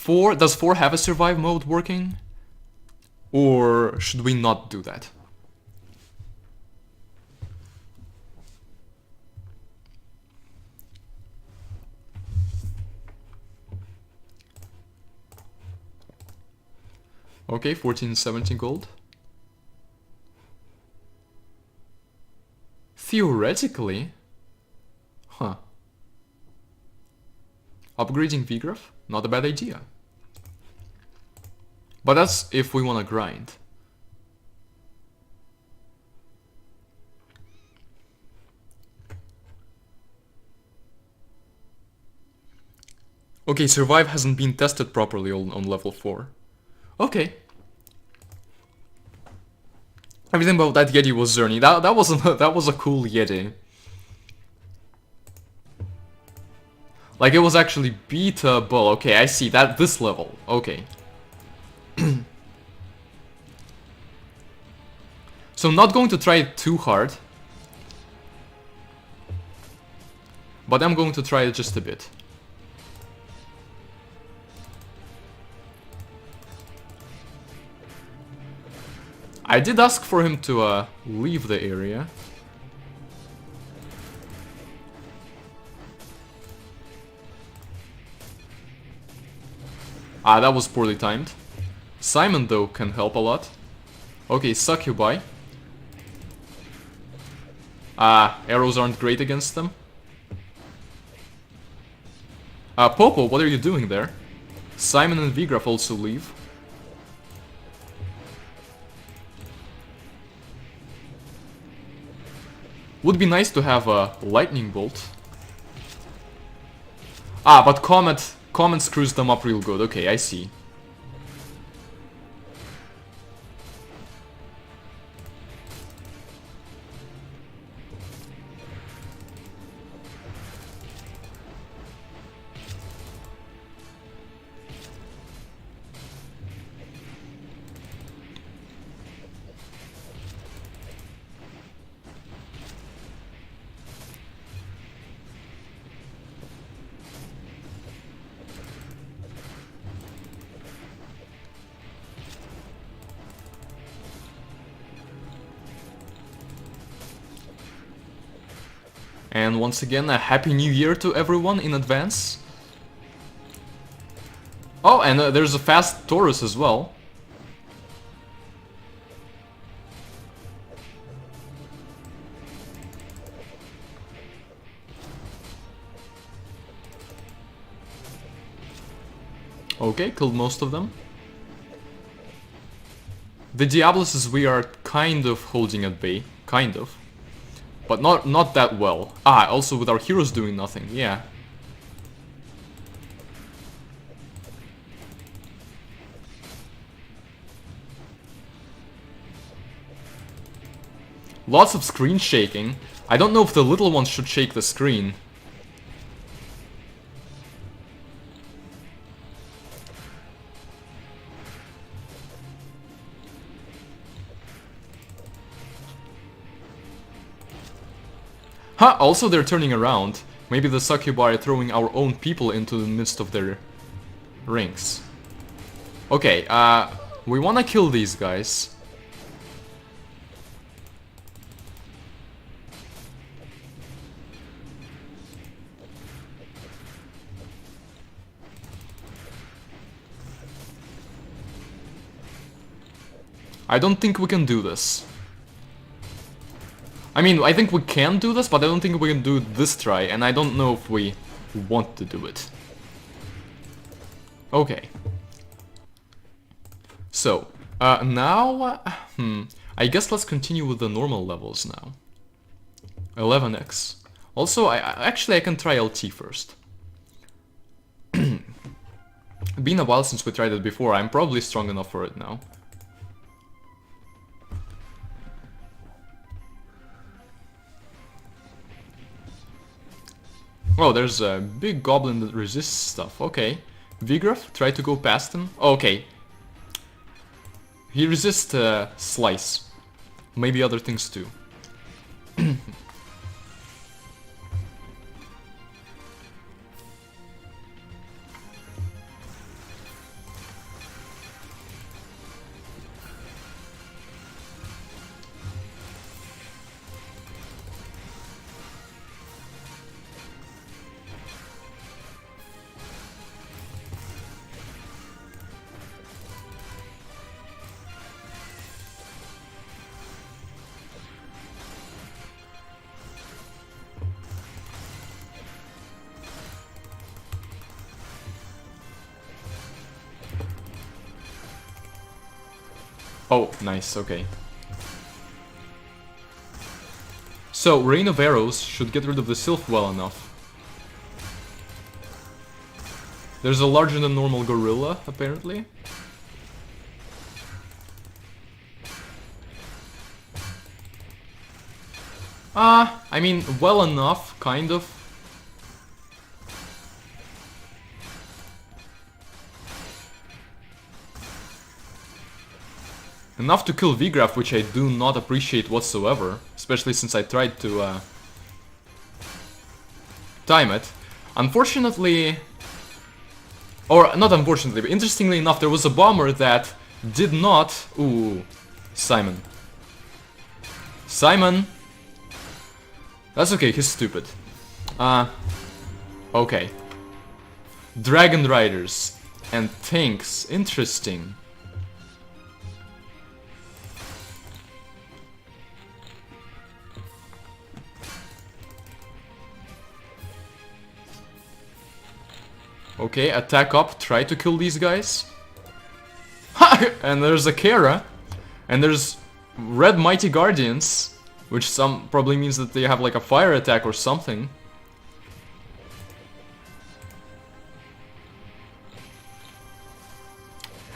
4 have a survive mode working? Or should we not do that? Okay, 14, 17 gold. Theoretically, huh. Upgrading Vigraf? Not a bad idea. But that's if we want to grind. Okay, survive hasn't been tested properly on level 4. Okay. Everything about that Yeti was Xerney. That was a cool Yeti. Like, it was actually beatable. Okay, I see that this level. Okay. So I'm not going to try it too hard. But I'm going to try it just a bit. I did ask for him to leave the area. Ah, that was poorly timed. Simon, though, can help a lot. Okay, Succubi. Ah, arrows aren't great against them. Popo, what are you doing there? Simon and Vigraf also leave. Would be nice to have a lightning bolt. Ah, but Comet screws them up real good. Okay, I see. And once again, a happy new year to everyone in advance. Oh, and there's a fast Taurus as well. Okay, killed most of them. The Diabluses we are kind of holding at bay. Kind of. But not that well. Ah, also with our heroes doing nothing, yeah. Lots of screen shaking. I don't know if the little ones should shake the screen. Huh, also they're turning around. Maybe the Succubi are throwing our own people into the midst of their rings. Okay, we wanna kill these guys. I don't think we can do this. I mean, I think we can do this, but I don't think we can do this try, and I don't know if we want to do it. Okay. So, now, I guess let's continue with the normal levels now. 11x. Also, actually I can try LT first. Been a while since we tried it before, I'm probably strong enough for it now. Oh, there's a big goblin that resists stuff. Okay. Vigraf, try to go past him. Oh, okay. He resists slice. Maybe other things too. Oh, nice, okay. So, Rain of Arrows should get rid of the Sylph well enough. There's a larger than normal gorilla, apparently. I mean, well enough, kind of. Enough to kill Vigraf, which I do not appreciate whatsoever, especially since I tried to time it. Unfortunately, or not unfortunately, but interestingly enough, there was a bomber that did not... Ooh, Simon. Simon! That's okay, he's stupid. Okay. Dragon Riders and tanks, interesting. Okay, attack up, try to kill these guys. Ha! And there's a Kara. And there's Red Mighty Guardians, which some probably means that they have like a fire attack or something.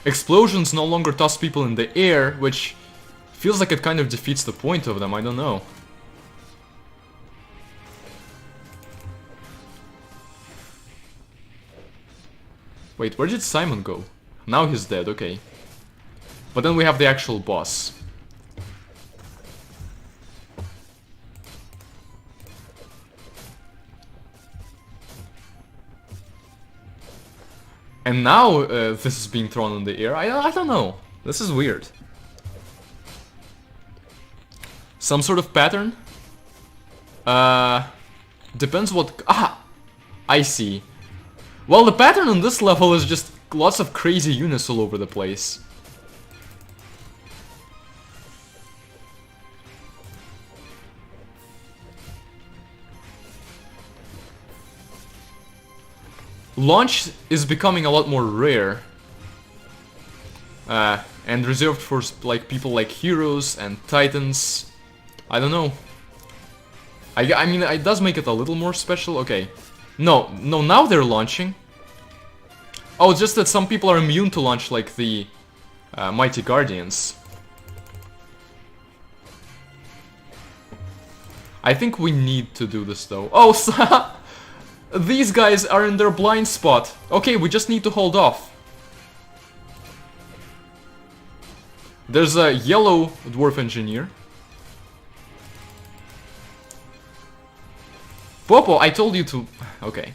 Explosions no longer toss people in the air, which feels like it kind of defeats the point of them, I don't know. Wait, where did Simon go? Now he's dead, okay. But then we have the actual boss. And now this is being thrown in the air. I don't know. This is weird. Some sort of pattern? Depends what... Ah! I see. Well, the pattern on this level is just lots of crazy units all over the place. Launch is becoming a lot more rare. And reserved for like people like heroes and titans. I don't know. I mean, it does make it a little more special. Okay. No, now they're launching. Oh, just that some people are immune to launch, like the Mighty Guardians. I think we need to do this, though. Oh, these guys are in their blind spot. Okay, we just need to hold off. There's a yellow Dwarf Engineer. Popo, I told you to... Okay.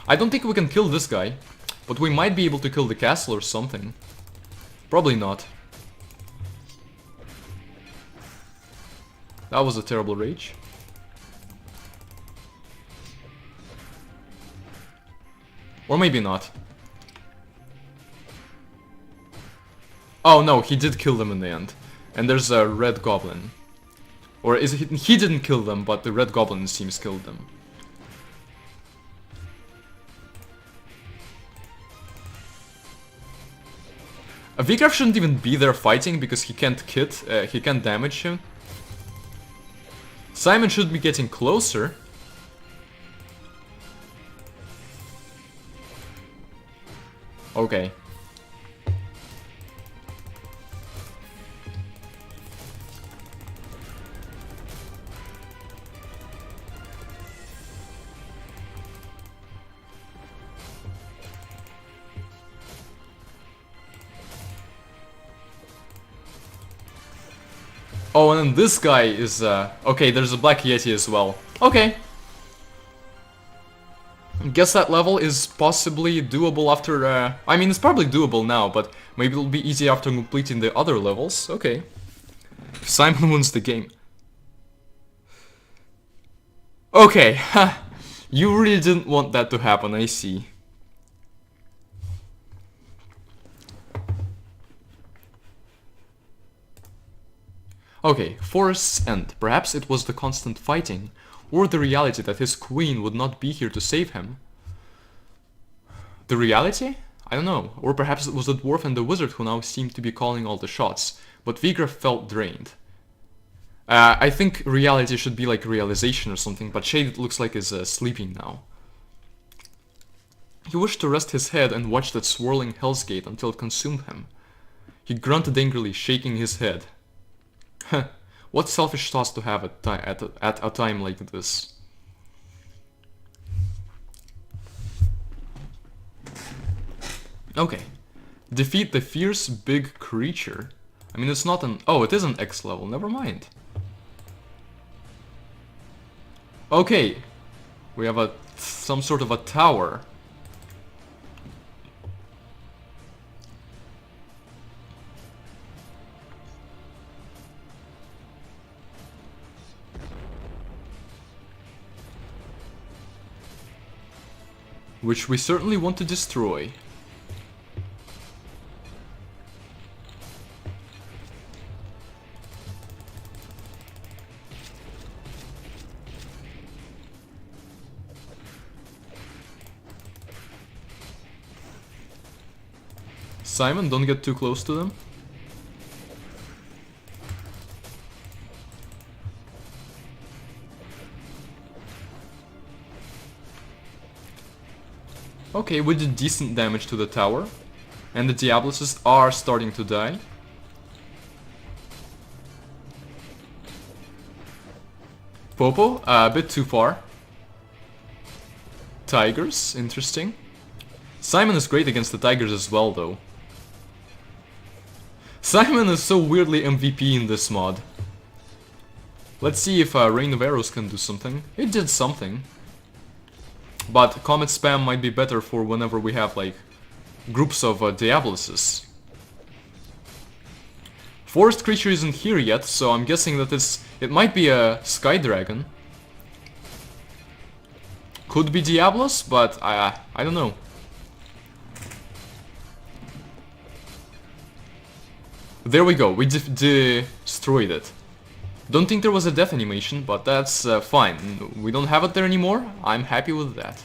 I don't think we can kill this guy, but we might be able to kill the castle or something. Probably not. That was a terrible rage. Or maybe not. Oh no, he did kill them in the end. And there's a red goblin. Or is it, he didn't kill them, but the red goblin seems killed them. Vigraf shouldn't even be there fighting because he can't he can't damage him. Simon should be getting closer. Okay. Oh, and then this guy is, okay, there's a Black Yeti as well. Okay. Guess that level is possibly doable after, I mean, it's probably doable now, but maybe it'll be easy after completing the other levels. Okay. Simon wins the game. Okay, ha. You really didn't want that to happen, I see. Okay, Forest's End. Perhaps it was the constant fighting, or the reality that his queen would not be here to save him. The reality? I don't know. Or perhaps it was the dwarf and the wizard who now seemed to be calling all the shots, but Vigra felt drained. I think reality should be like realization or something, but Shade looks like is sleeping now. He wished to rest his head and watch that swirling hell's gate until it consumed him. He grunted angrily, shaking his head. Heh, what selfish thoughts to have at a time like this. Okay. Defeat the fierce big creature. I mean, it's not an... Oh, it is an X level, never mind. Okay. We have some sort of a tower. Which we certainly want to destroy. Simon, don't get too close to them. Okay, we did decent damage to the tower. And the Diabluses are starting to die. Popo, a bit too far. Tigers, interesting. Simon is great against the tigers as well, though. Simon is so weirdly MVP in this mod. Let's see if Rain of Arrows can do something. It did something. But Comet Spam might be better for whenever we have, like, groups of Diabluses. Forest Creature isn't here yet, so I'm guessing that it might be a Sky Dragon. Could be Diablos, but I don't know. There we go, we destroyed it. Don't think there was a death animation, but that's fine. We don't have it there anymore. I'm happy with that.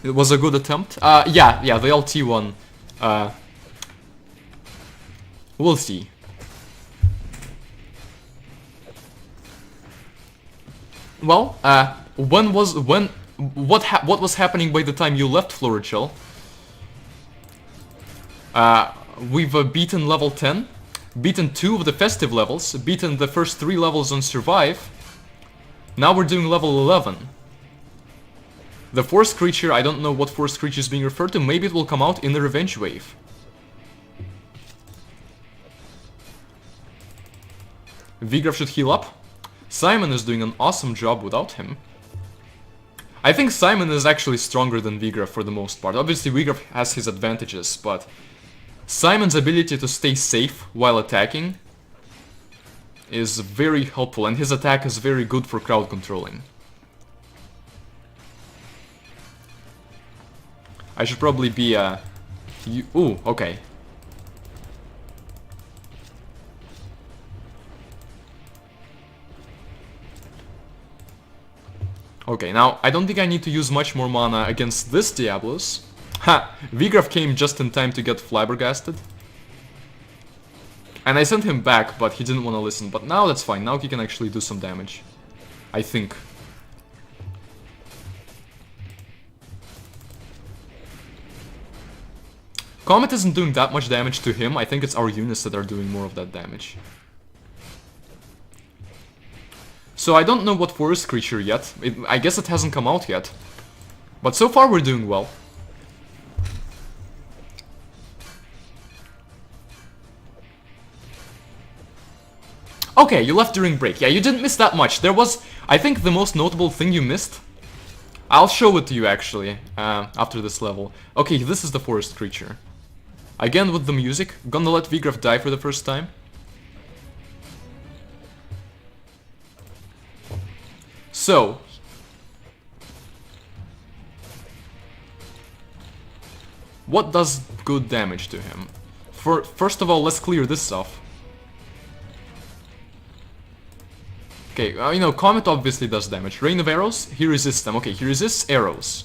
It was a good attempt. Yeah, the LT one. We'll see. Well, what was happening by the time you left, Florichel? We've beaten level 10, beaten 2 of the festive levels, beaten the first 3 levels on survive. Now we're doing level 11. The forest creature, I don't know what forest creature is being referred to, maybe it will come out in the revenge wave. Vigraf should heal up. Simon is doing an awesome job without him. I think Simon is actually stronger than Vigraf for the most part. Obviously Vigraf has his advantages, but Simon's ability to stay safe while attacking is very helpful, and his attack is very good for crowd controlling. I should probably be ooh, okay. Okay, now I don't think I need to use much more mana against this Diablos. Ha! Vigraf came just in time to get flabbergasted. And I sent him back, but he didn't want to listen. But now that's fine, now he can actually do some damage. I think. Comet isn't doing that much damage to him, I think it's our units that are doing more of that damage. So I don't know what forest creature yet, I guess it hasn't come out yet. But so far we're doing well. Okay, you left during break. Yeah, you didn't miss that much. There was, I think, the most notable thing you missed. I'll show it to you, actually, after this level. Okay, this is the forest creature. Again with the music. Gonna let Vigraf die for the first time. So... what does good damage to him? First of all, let's clear this off. Okay, you know, Comet obviously does damage. Rain of Arrows, he resists them. Okay, he resists arrows.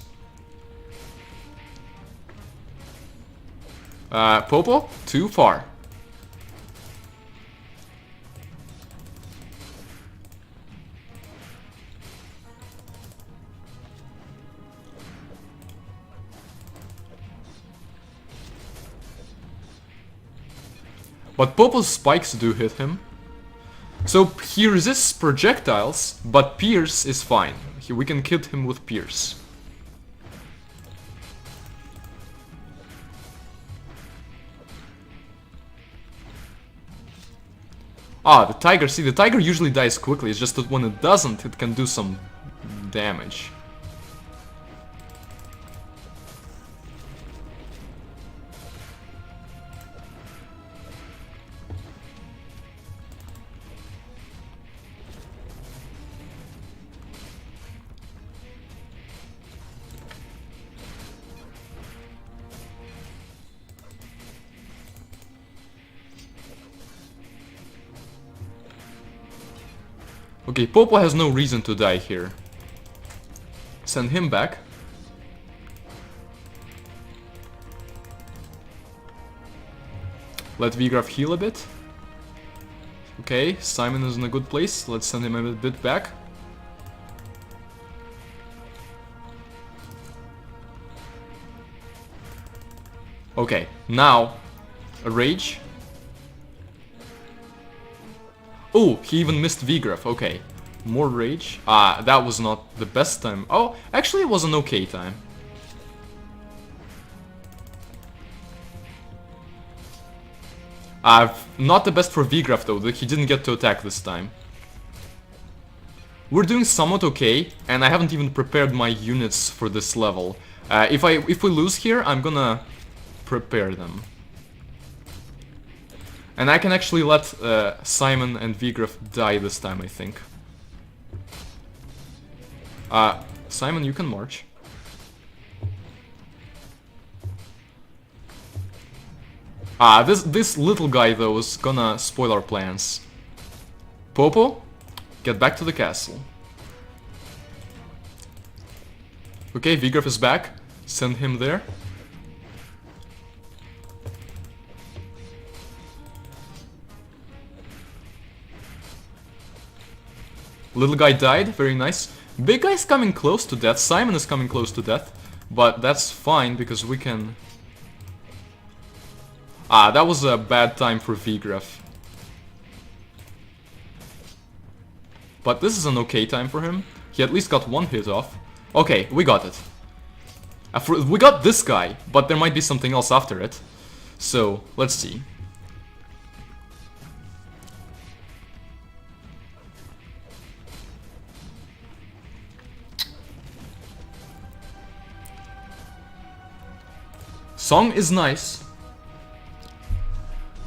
Popo, too far. But Popo's spikes do hit him. So he resists projectiles, but Pierce is fine. We can hit him with Pierce. Ah, the tiger. See, the tiger usually dies quickly. It's just that when it doesn't, it can do some damage. Okay, Popo has no reason to die here. Send him back. Let Vigraf heal a bit. Okay, Simon is in a good place. Let's send him a bit back. Okay, now a rage. Oh, he even missed Vigraf. Okay, more rage. Ah, that was not the best time. Oh, actually it was an okay time. Not the best for Vigraf though, that he didn't get to attack this time. We're doing somewhat okay, and I haven't even prepared my units for this level. If we lose here, I'm gonna prepare them. And I can actually let Simon and Vigraf die this time, I think. Simon, you can march. This little guy though is gonna spoil our plans. Popo, get back to the castle. Okay, Vigraf is back. Send him there. Little guy died, very nice. Big guy's coming close to death. Simon is coming close to death. But that's fine because we can... that was a bad time for Vigraf. But this is an okay time for him. He at least got one hit off. Okay, we got it. We got this guy, but there might be something else after it. So, let's see. Song is nice.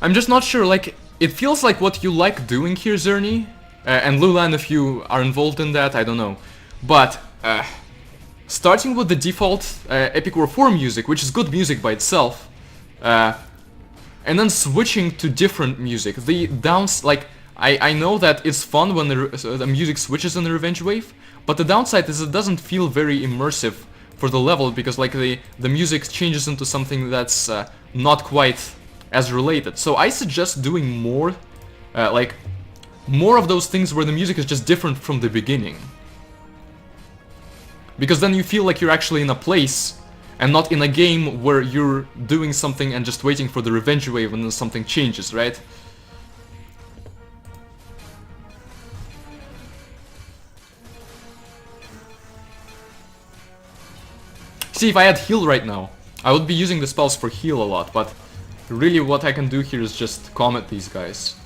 I'm just not sure, like, it feels like what you like doing here, Xerney. And Lulan, if you are involved in that, I don't know. But, starting with the default EW4 music, which is good music by itself, and then switching to different music. The downs, like, I know that it's fun when the music switches in the Revenge Wave, but the downside is it doesn't feel very immersive for the level, because like the music changes into something that's not quite as related. So I suggest doing more, like, more of those things where the music is just different from the beginning. Because then you feel like you're actually in a place, and not in a game where you're doing something and just waiting for the Revenge Wave and then something changes, right? See, if I had heal right now, I would be using the spells for heal a lot, but really what I can do here is just comet these guys.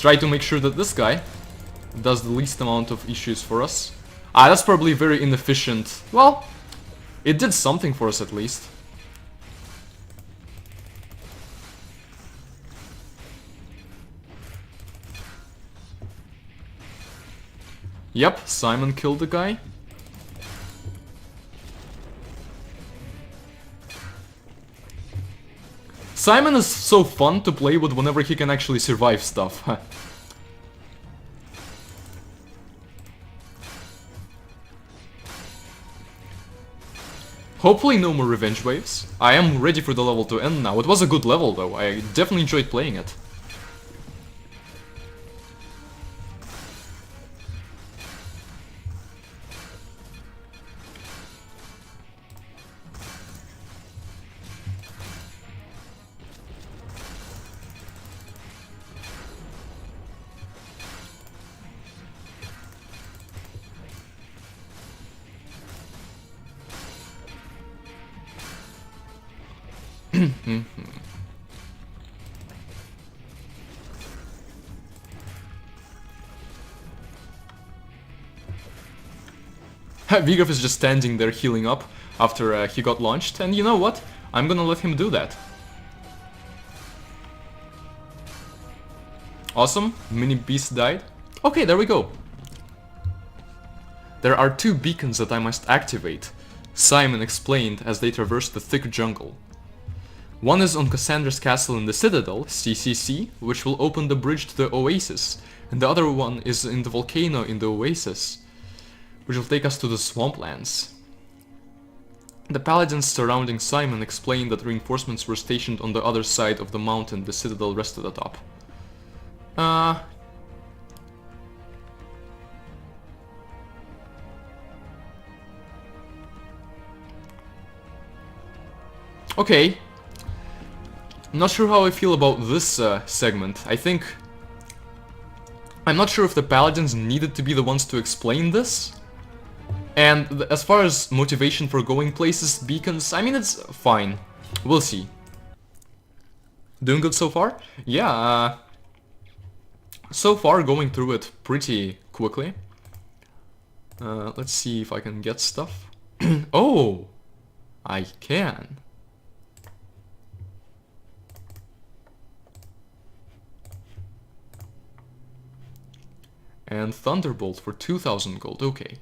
try to make sure that this guy does the least amount of issues for us. Ah, that's probably very inefficient. Well, it did something for us at least. Yep, Simon killed the guy. Simon is so fun to play with whenever he can actually survive stuff. Hopefully no more revenge waves. I am ready for the level to end now. It was a good level though, I definitely enjoyed playing it. Vigorf is just standing there healing up after he got launched, and you know what? I'm gonna let him do that. Awesome, Mini Beast died. Okay, there we go. There are 2 beacons that I must activate, Simon explained as they traversed the thick jungle. One is on Cassandra's castle in the Citadel, CCC, which will open the bridge to the Oasis, and the other one is in the volcano in the Oasis, which will take us to the swamplands. The paladins surrounding Simon explained that reinforcements were stationed on the other side of the mountain the Citadel rested atop. Okay. I'm not sure how I feel about this segment. I'm not sure if the paladins needed to be the ones to explain this. And as far as motivation for going places, beacons, I mean, it's fine. We'll see. Doing good so far? Yeah, so far going through it pretty quickly. Let's see if I can get stuff. Oh! I can. And Thunderbolt for 2000 gold, okay.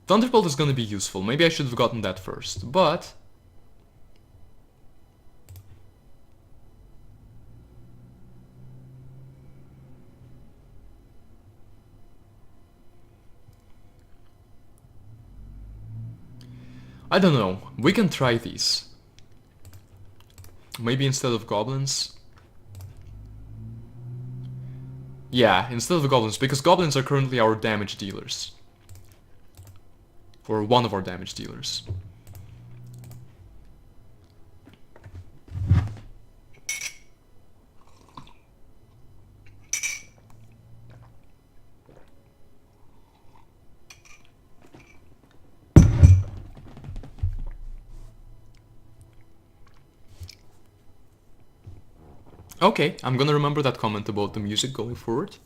Thunderbolt is gonna be useful, maybe I should have gotten that first, but... I don't know, we can try these. Maybe instead of goblins? Yeah, instead of the goblins, because goblins are currently our damage dealers. Or one of our damage dealers. Okay, I'm gonna remember that comment about the music going forward.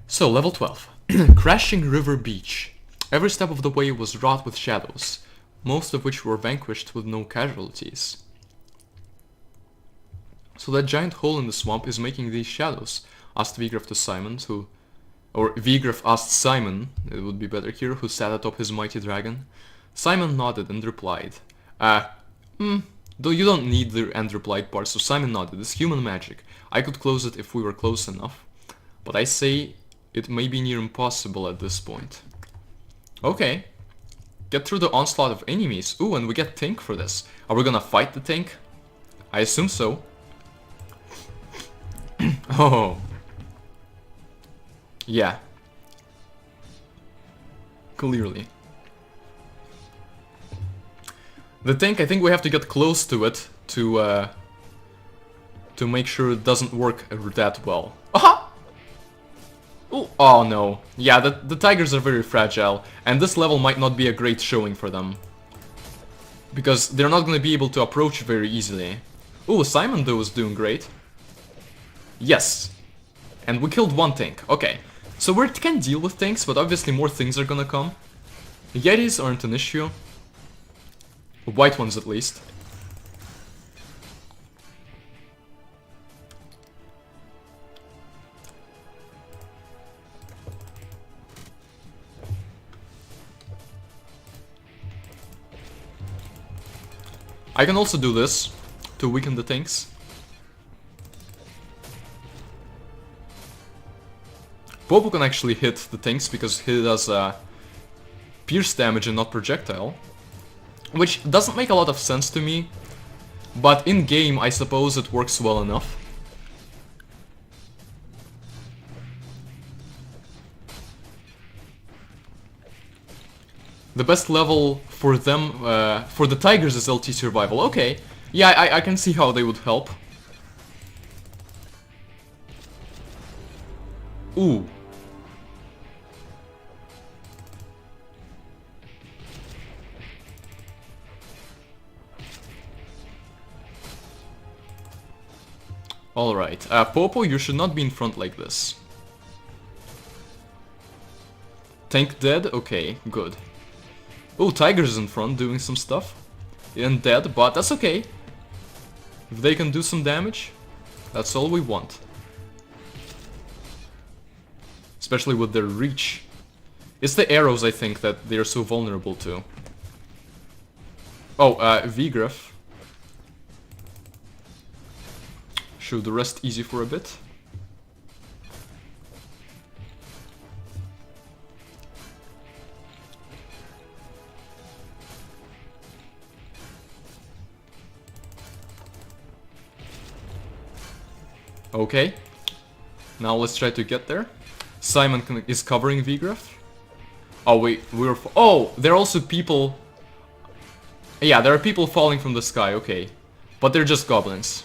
So, level 12. Crashing River Beach. Every step of the way was wrought with shadows, most of which were vanquished with no casualties. So that giant hole in the swamp is making these shadows, asked Vigorf to Simon, or Vigorf asked Simon, it would be better here, who sat atop his mighty dragon. Simon nodded and replied, though you don't need the end replied part, so Simon nodded, it's human magic. I could close it if we were close enough, but I say it may be near impossible at this point. Okay. Get through the onslaught of enemies. Ooh, and we get tank for this. Are we gonna fight the tank? I assume so. Oh. Yeah. Clearly. The tank, I think we have to get close to it to make sure it doesn't work that well. Aha! Ooh, oh no. Yeah, the tigers are very fragile, and this level might not be a great showing for them. Because they're not going to be able to approach very easily. Ooh, Simon though is doing great. Yes, And we killed one tank. Okay. So we can deal with tanks, but obviously more things are gonna come. Yetis aren't an issue. White ones at least. I can also do this to weaken the tanks. Popo can actually hit the tanks because he does pierce damage and not projectile. Which doesn't make a lot of sense to me, but in game I suppose it works well enough. The best level for them, for the Tigers is LT Survival. Okay, yeah, I can see how they would help. Ooh. Alright, Popo, you should not be in front like this. Tank dead? Okay, good. Oh, Tiger's in front doing some stuff. And dead, but that's okay. If they can do some damage, that's all we want. Especially with their reach. It's the arrows, I think, that they're so vulnerable to. Oh, Vigraf. Should rest easy for a bit. Okay. Now let's try to get there. Simon is covering Vigraf. Oh wait, oh, there are also people. Yeah, there are people falling from the sky. Okay, but they're just goblins.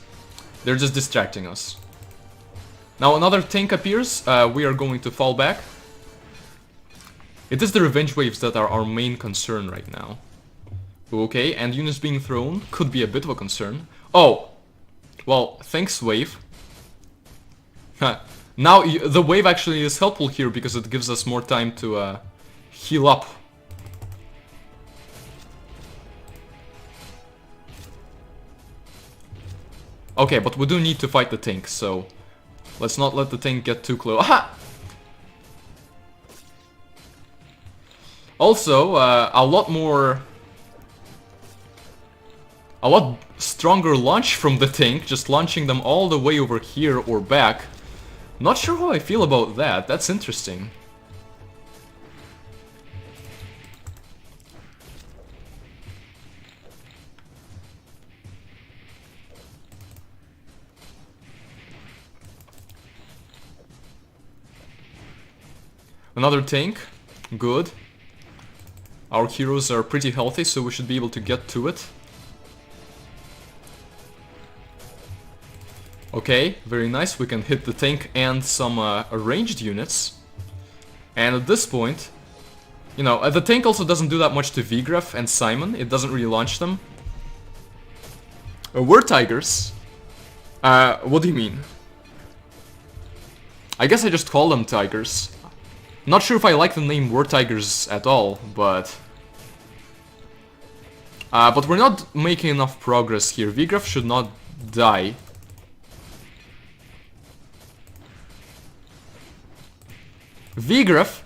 They're just distracting us. Now another tank appears. We are going to fall back. It is the revenge waves that are our main concern right now. Okay, and units being thrown could be a bit of a concern. Oh, well, thanks wave. Now the wave actually is helpful here because it gives us more time to heal up. Okay, but we do need to fight the tank, so let's not let the tank get too close. Aha! Also, a lot stronger launch from the tank, just launching them all the way over here or back. Not sure how I feel about that. That's interesting. Another tank. Good. Our heroes are pretty healthy, so we should be able to get to it. Okay, very nice. We can hit the tank and some ranged units. And at this point, you know, the tank also doesn't do that much to Vigraf and Simon. It doesn't really launch them. We're Tigers. What do you mean? I guess I just call them Tigers. Not sure if I like the name War Tigers at all, but we're not making enough progress here. Vigraf should not die. Vigraf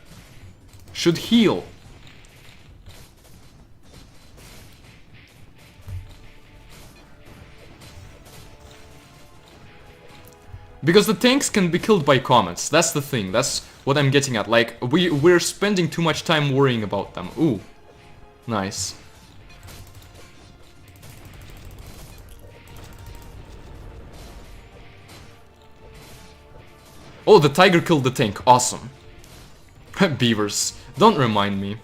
should heal. Because the tanks can be killed by comets. That's the thing. That's what I'm getting at. Like, we're spending too much time worrying about them. Ooh. Nice. Oh, the tiger killed the tank. Awesome. Beavers. Don't remind me.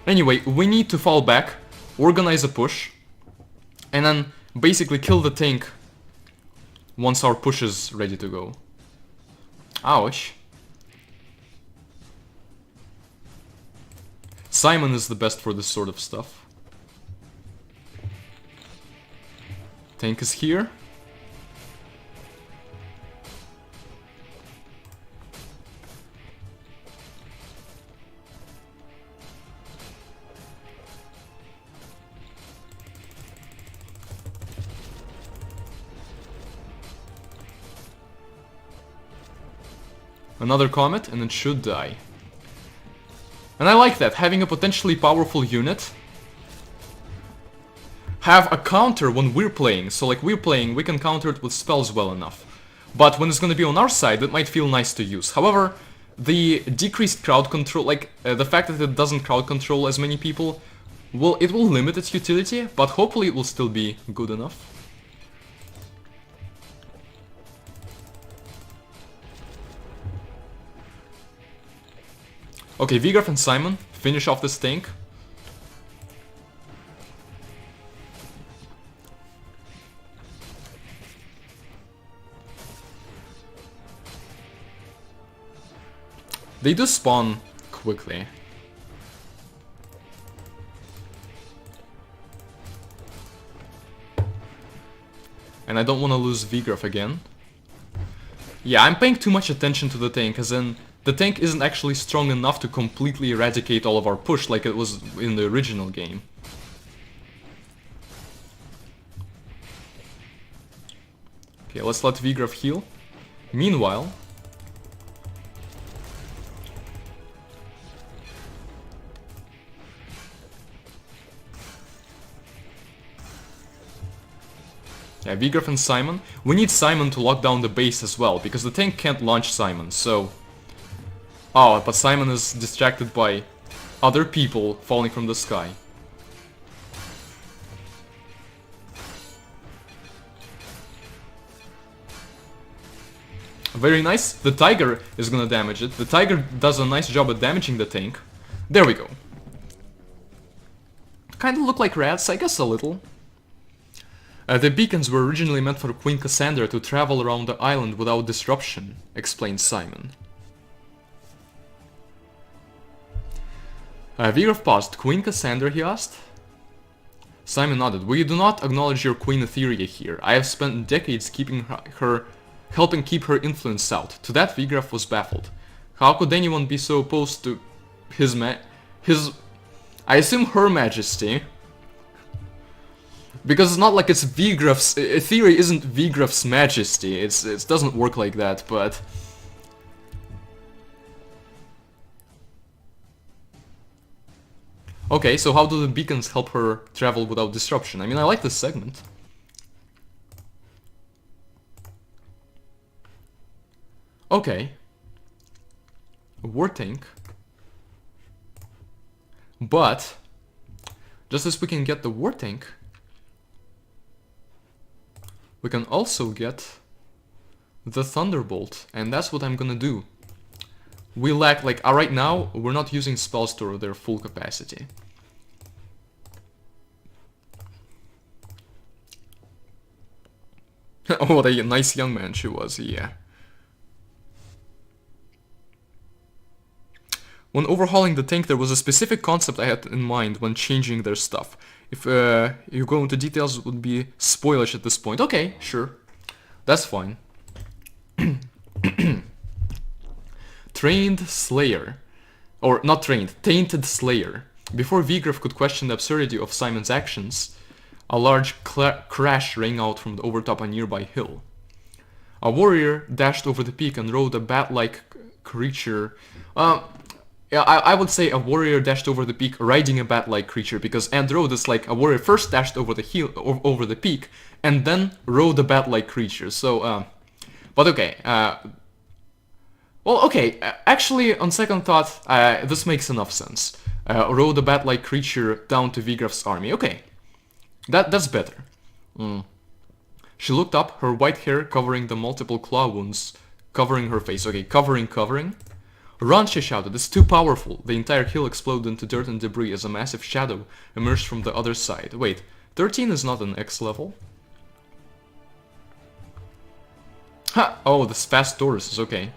Anyway, we need to fall back, organize a push, and then basically kill the tank once our push is ready to go. Ouch. Simon is the best for this sort of stuff. Tank is here. Another comet, and it should die. And I like that, having a potentially powerful unit have a counter when we're playing. So like we're playing, we can counter it with spells well enough. But when it's gonna be on our side, it might feel nice to use. However, the decreased crowd control, like the fact that it doesn't crowd control as many people, will limit its utility, but hopefully it will still be good enough. Okay, Vigraf and Simon finish off this tank. They do spawn quickly. And I don't want to lose Vigraf again. Yeah, I'm paying too much attention to the tank, as in the tank isn't actually strong enough to completely eradicate all of our push like it was in the original game. Okay, let's let Vigraf heal. Meanwhile, yeah, Vigraf and Simon. We need Simon to lock down the base as well, because the tank can't launch Simon, so... Oh, but Simon is distracted by other people falling from the sky. Very nice. The Tiger is gonna damage it. The Tiger does a nice job at damaging the tank. There we go. Kinda look like rats, I guess a little. The beacons were originally meant for Queen Cassandra to travel around the island without disruption, explained Simon. Vigraf paused. Queen Cassandra, he asked? Simon nodded. We do not acknowledge your Queen Etheria here. I have spent decades helping keep her influence out. To that, Vigraf was baffled. How could anyone be so opposed to I assume Her Majesty? Because it's not like it's Vigraf's... Etheria isn't Vigraf's Majesty. It doesn't work like that, but... Okay, so how do the beacons help her travel without disruption? I mean, I like this segment. Okay. A war tank. But, just as we can get the war tank, we can also get the Thunderbolt, and that's what I'm gonna do. We lack, like, right now, we're not using spells to their full capacity. Oh, what a nice young man she was, yeah. When overhauling the tank, there was a specific concept I had in mind when changing their stuff. If you go into details, it would be spoilish at this point. Okay, sure. That's fine. Trained Slayer. Or, not trained, Tainted Slayer. Before Vigraf could question the absurdity of Simon's actions, a large crash rang out from the overtop a nearby hill. A warrior dashed over the peak and rode a bat-like creature. Yeah, I would say a warrior dashed over the peak riding a bat-like creature, because and rode is like a warrior first dashed over the peak and then rode a bat-like creature. So, but okay. Well, okay. Actually, on second thought, this makes enough sense. Rode a bat-like creature down to Vigraf's army. Okay, that's better. She looked up, her white hair covering the multiple claw wounds, covering her face. Okay, covering. Run, she shouted, it's too powerful. The entire hill exploded into dirt and debris as a massive shadow emerged from the other side. Wait, 13 is not an X level? Ha! Oh, this fast Taurus is okay.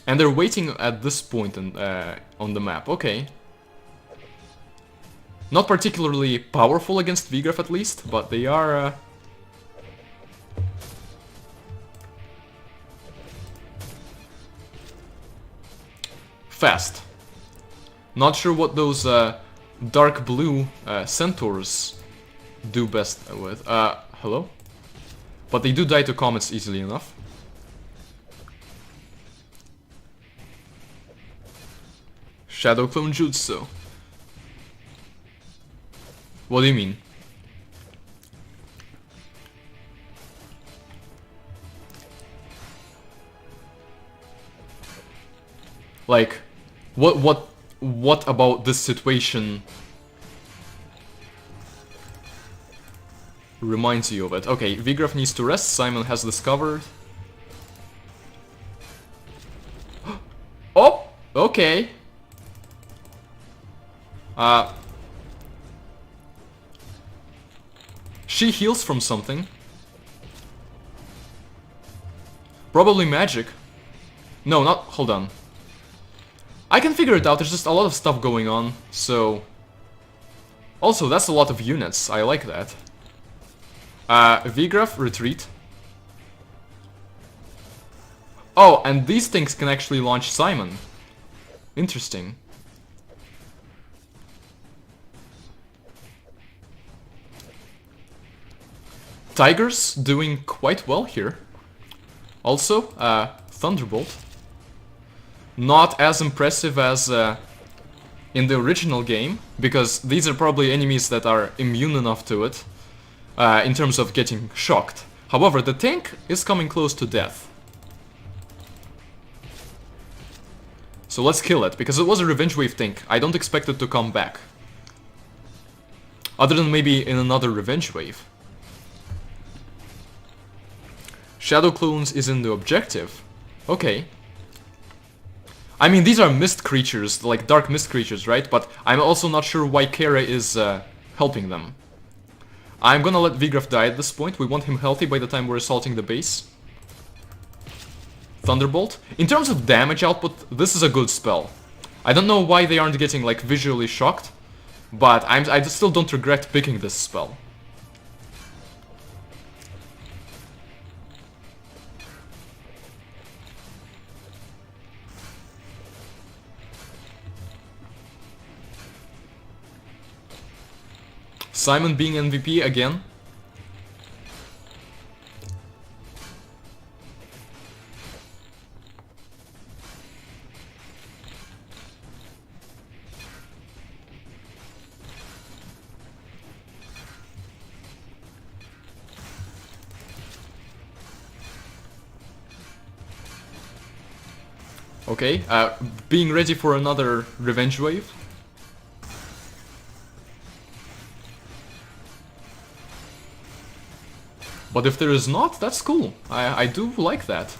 And they're waiting at this point on the map, okay. Not particularly powerful against Vigraf at least, but they are... fast. Not sure what those dark blue centaurs do best with. Hello? But they do die to comets easily enough. Shadow Clone Jutsu. What do you mean? Like, what about this situation reminds you of it? Okay, Vigraf needs to rest, Simon has discovered. Oh, okay. She heals from something. Probably magic. No, not, hold on. I can figure it out, there's just a lot of stuff going on, so... Also, that's a lot of units, I like that. Vigraf, retreat. Oh, and these things can actually launch Simon. Interesting. Tigers doing quite well here. Also, Thunderbolt. Not as impressive as in the original game, because these are probably enemies that are immune enough to it, in terms of getting shocked. However, the tank is coming close to death. So let's kill it, because it was a Revenge Wave tank. I don't expect it to come back. Other than maybe in another Revenge Wave. Shadow Clones is in the objective. Okay. I mean, these are mist creatures, like dark mist creatures, right? But I'm also not sure why Kara is helping them. I'm gonna let Vigraf die at this point. We want him healthy by the time we're assaulting the base. Thunderbolt. In terms of damage output, this is a good spell. I don't know why they aren't getting, like, visually shocked, but I still don't regret picking this spell. Simon being MVP again. Okay, being ready for another Revenge Wave. But if there is not, that's cool. I do like that.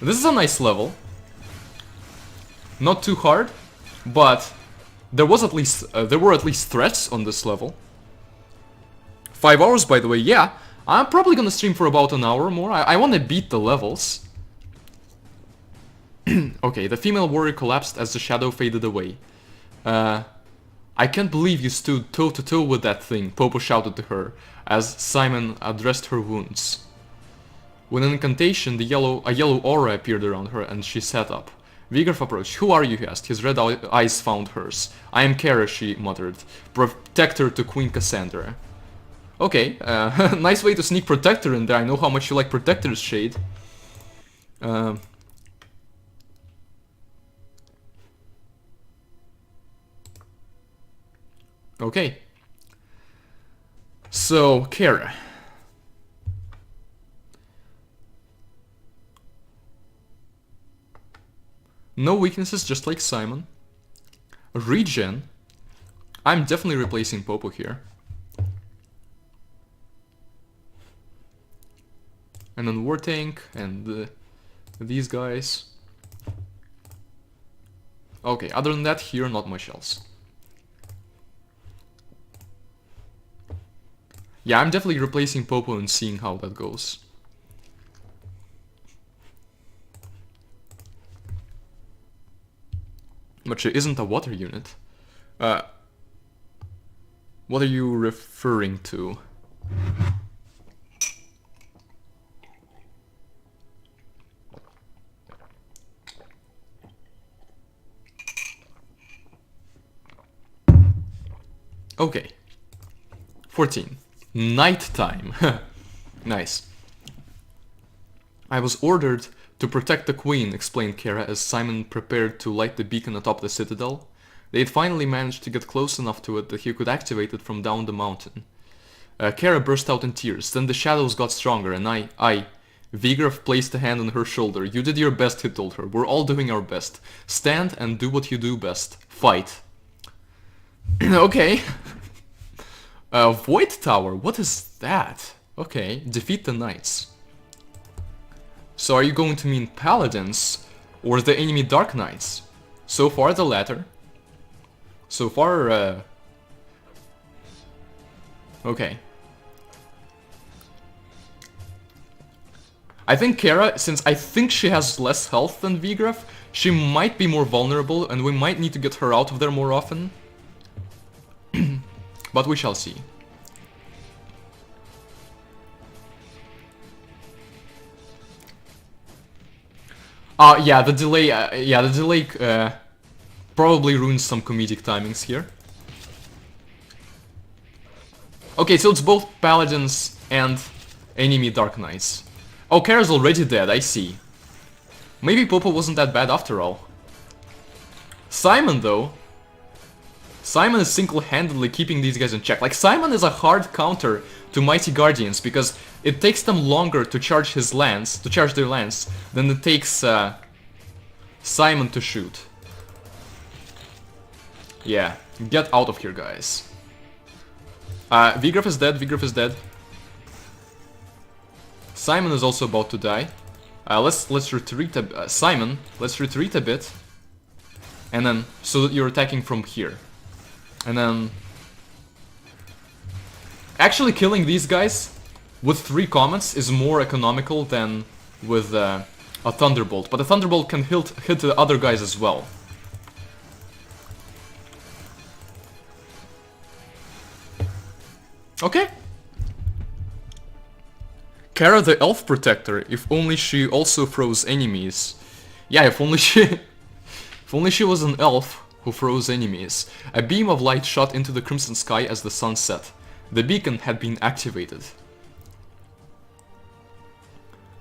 This is a nice level. Not too hard, but there was at least there were at least threats on this level. 5 hours, by the way. Yeah, I'm probably gonna stream for about an hour more. I want to beat the levels. Okay, the female warrior collapsed as the shadow faded away. I can't believe you stood toe to toe with that thing, Popo shouted to her, as Simon addressed her wounds. With an incantation, a yellow aura appeared around her, and she sat up. Vigraf approached. Who are you, he asked. His red eyes found hers. I am Kara, she muttered. Protector to Queen Cassandra. Okay, nice way to sneak Protector in there. I know how much you like Protector's shade. Okay. So, Kara. No weaknesses, just like Simon. Regen. I'm definitely replacing Popo here. And then War Tank and these guys. Okay, other than that, here not much else. Yeah, I'm definitely replacing Popo and seeing how that goes. But she isn't a water unit. What are you referring to? Okay. 14. Nighttime. Nice. I was ordered To protect the queen, explained Kara as Simon prepared to light the beacon atop the citadel. They had finally managed to get close enough to it that he could activate it from down the mountain. Kara burst out in tears. Then the shadows got stronger, and Vigraf placed a hand on her shoulder. You did your best, he told her. We're all doing our best. Stand and do what you do best. Fight. Okay. Void Tower, what is that? Okay, defeat the knights. So are you going to mean paladins, or the enemy dark knights? So far the latter. So far, okay. I think Kara, since I think she has less health than Vigraf, she might be more vulnerable, and we might need to get her out of there more often. But we shall see. Yeah, the delay, probably ruins some comedic timings here. Okay, so it's both paladins and enemy dark knights. Oh, Kara's already dead, I see. Maybe Popo wasn't that bad after all. Simon, though. Simon is single-handedly keeping these guys in check. Like, Simon is a hard counter to Mighty Guardians, because it takes them longer to charge their lance, than it takes Simon to shoot. Yeah, get out of here, guys. Vigraf is dead, Simon is also about to die. Let's retreat Simon, let's retreat a bit. And then, so that you're attacking from here. And then... Actually killing these guys with 3 comets is more economical than with a Thunderbolt. But a Thunderbolt can hit the other guys as well. Okay. Kara the Elf Protector, if only she also froze enemies. Yeah, if only she was an elf who froze enemies. A beam of light shot into the crimson sky as the sun set. The beacon had been activated.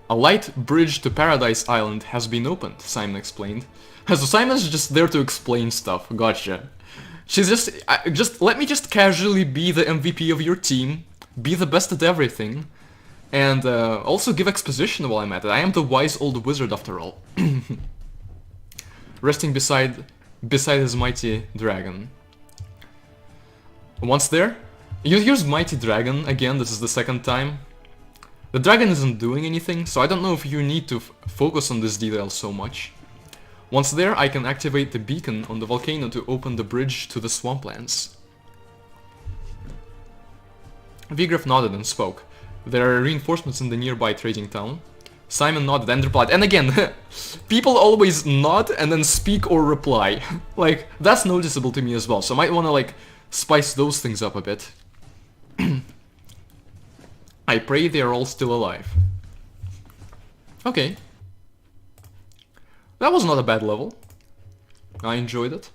A light bridge to Paradise Island has been opened, Simon explained. So Simon's just there to explain stuff, gotcha. She's just let me just casually be the MVP of your team, be the best at everything, and also give exposition while I'm at it. I am the wise old wizard after all. Resting beside his mighty dragon. Once there, you use mighty dragon again, this is the second time. The dragon isn't doing anything, so I don't know if you need to focus on this detail so much. Once there, I can activate the beacon on the volcano to open the bridge to the swamplands. Vigraf nodded and spoke. There are reinforcements in the nearby trading town. Simon nodded and replied. And again, people always nod and then speak or reply. Like, that's noticeable to me as well, so I might want to, like, spice those things up a bit. I pray they are all still alive. Okay. That was not a bad level. I enjoyed it.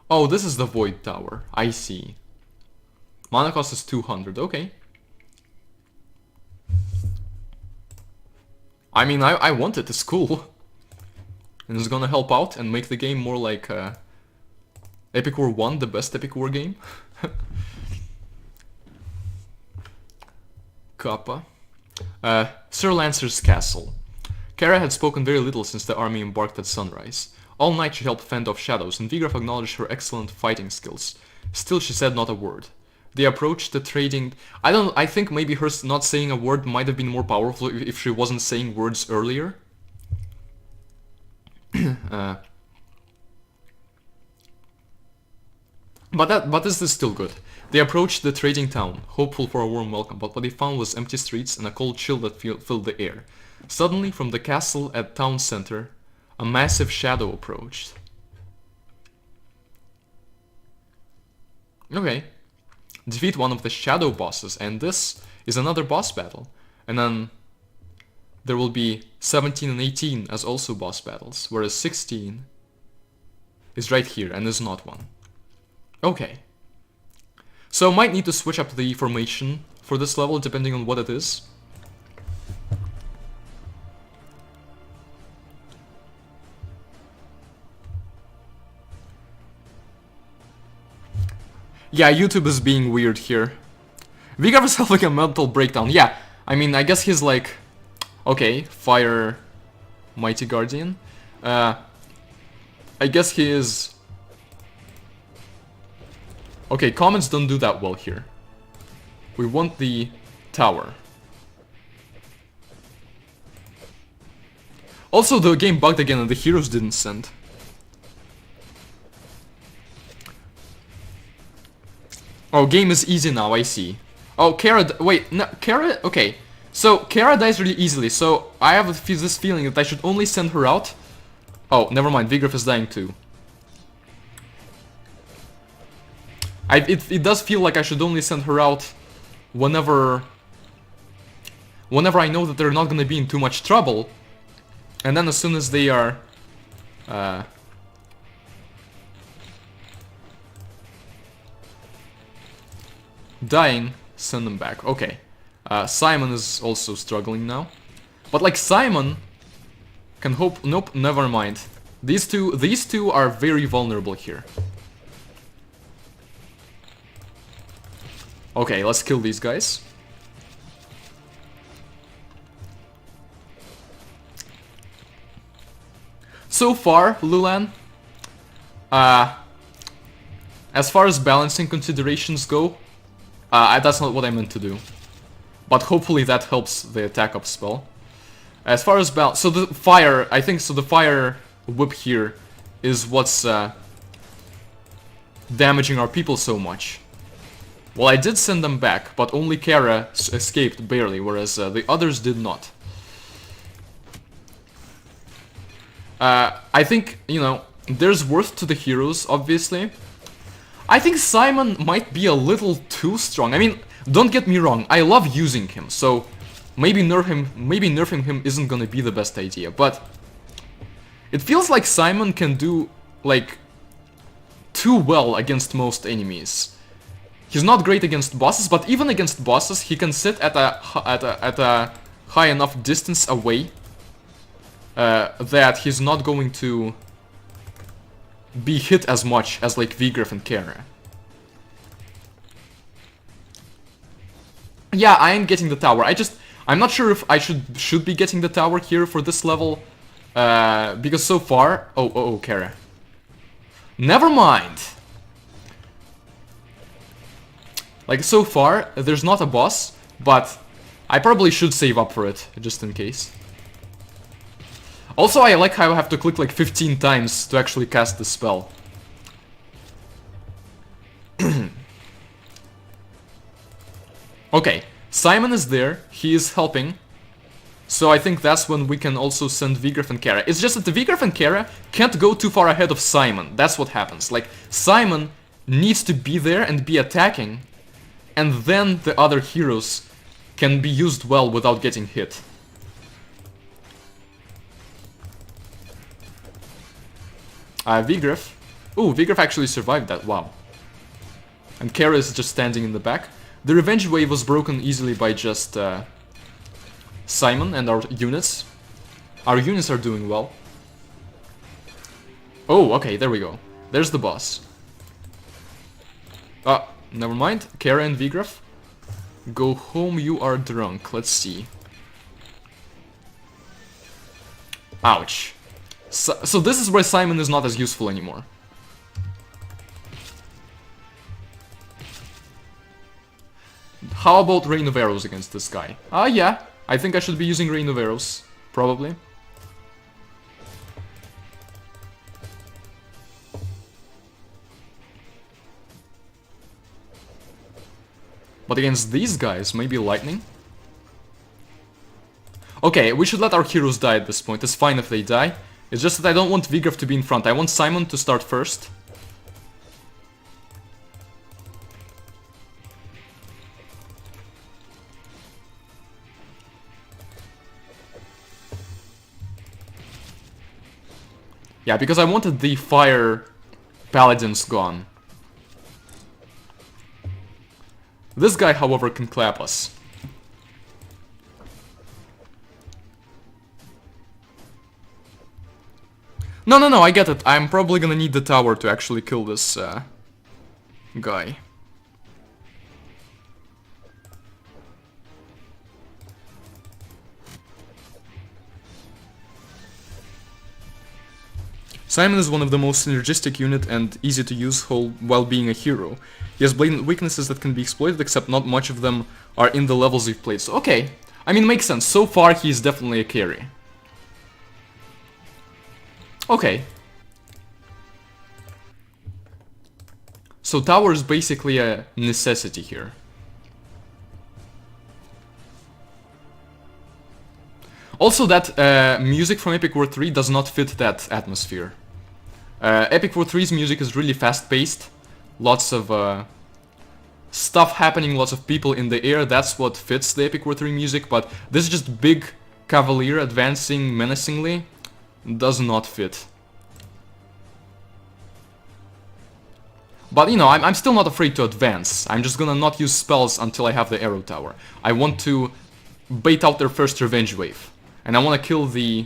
Oh, this is the Void Tower. I see. Mana cost is 200. Okay. I mean, I want it. It's cool. And it's gonna help out and make the game more like Epic War 1, the best Epic War game. Kappa. Sir Lancer's castle. Kara had spoken very little since the army embarked at sunrise. All night she helped fend off shadows, and Vigraf acknowledged her excellent fighting skills. Still, she said not a word. They approached the trading... I think maybe her not saying a word might have been more powerful if she wasn't saying words earlier. But this is still good. They approached the trading town, hopeful for a warm welcome, but what they found was empty streets and a cold chill that filled the air. Suddenly, from the castle at town center, a massive shadow approached. Okay. Defeat one of the shadow bosses, and this is another boss battle. And then there will be 17 and 18 as also boss battles, whereas 16 is right here and is not one. Okay. So might need to switch up the formation for this level, depending on what it is. Yeah, YouTube is being weird here. Vigor is having a mental breakdown. Yeah, I mean, I guess he's like... Okay, Fire... Mighty Guardian. I guess he is... Okay, comments don't do that well here. We want the tower. Also, the game bugged again and the heroes didn't send. Oh, game is easy now, I see. Oh, Kara... Wait, no, Kara... Okay. So, Kara dies really easily, so I have this feeling that I should only send her out. Oh, never mind, Vigriff is dying too. It does feel like I should only send her out whenever I know that they're not gonna be in too much trouble. And then as soon as they are... dying, send them back. Okay. Simon is also struggling now. But like Simon can hope... Nope, never mind. These two are very vulnerable here. Okay, let's kill these guys. So far, Lulan, as far as balancing considerations go, that's not what I meant to do. But hopefully that helps the attack up spell. As far as balance, so the fire, I think, so the fire whip here is what's damaging our people so much. Well, I did send them back, but only Kara escaped barely, whereas the others did not. I think, you know, there's worth to the heroes, obviously. I think Simon might be a little too strong. I mean, don't get me wrong, I love using him, so maybe nerfing him isn't gonna be the best idea, but it feels like Simon can do, like, too well against most enemies. He's not great against bosses, but even against bosses, he can sit at a high enough distance away that he's not going to be hit as much as like Vigriff and Kara. Yeah, I am getting the tower. I'm not sure if I should be getting the tower here for this level, because so far... Oh, Kara. Never mind! Like, so far, there's not a boss, but I probably should save up for it, just in case. Also, I like how I have to click like 15 times to actually cast the spell. Okay, Simon is there, he is helping. So I think that's when we can also send Vigriff and Kara. It's just that the Vigriff and Kara can't go too far ahead of Simon. That's what happens. Like, Simon needs to be there and be attacking, and then the other heroes can be used well without getting hit. Vigriff. Ooh, Vigriff actually survived that, wow. And Kara is just standing in the back. The revenge wave was broken easily by just Simon and our units. Our units are doing well. Oh, okay, there we go. There's the boss. Never mind. Kara and Vigriff. Go home, you are drunk. Let's see. Ouch. So this is where Simon is not as useful anymore. How about Rain of Arrows against this guy? Yeah. I think I should be using Rain of Arrows. Probably. But against these guys, maybe Lightning? Okay, we should let our heroes die at this point. It's fine if they die. It's just that I don't want Vigriff to be in front. I want Simon to start first. Yeah, because I wanted the fire paladins gone. This guy, however, can clap us. No, I get it. I'm probably gonna need the tower to actually kill this guy. Simon is one of the most synergistic unit and easy to use while being a hero. He has blatant weaknesses that can be exploited, except not much of them are in the levels you've played. So, okay. I mean, makes sense. So far, he's definitely a carry. Okay. So tower is basically a necessity here. Also, that music from Epic War 3 does not fit that atmosphere. Epic War 3's music is really fast-paced. Lots of stuff happening, lots of people in the air. That's what fits the Epic War 3 music, but this is just big cavalier advancing menacingly. Does not fit. But, you know, I'm still not afraid to advance. I'm just gonna not use spells until I have the arrow tower. I want to bait out their first revenge wave. And I want to kill the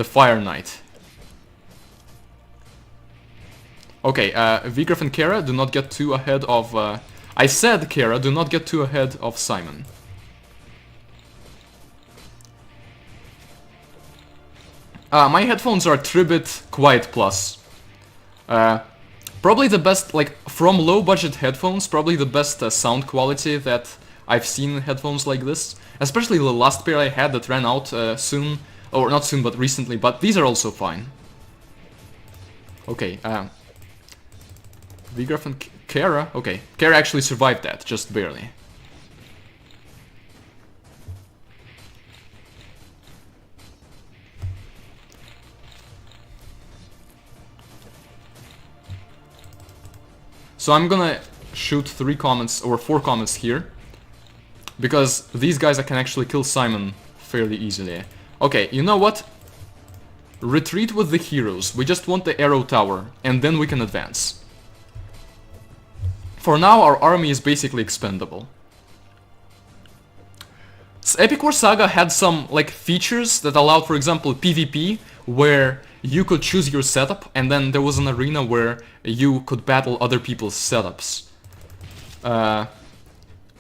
Fire Knight. Okay, Vigraf and Kara, do not get too ahead of... I said, Kara, do not get too ahead of Simon. My headphones are Tribit Quiet Plus. Probably the best, like, from low-budget headphones, probably the best sound quality that I've seen in headphones like this. Especially the last pair I had that ran out soon. Or not soon, but recently. But these are also fine. Okay, Vigraf and Kara. Okay, Kara actually survived that, just barely. So I'm gonna shoot 3 comments, or 4 comments here. Because these guys I can actually kill Simon fairly easily. Okay, you know what? Retreat with the heroes. We just want the arrow tower, and then we can advance. For now, our army is basically expendable. So Epic War Saga had some, like, features that allowed, for example, PvP, where you could choose your setup, and then there was an arena where you could battle other people's setups.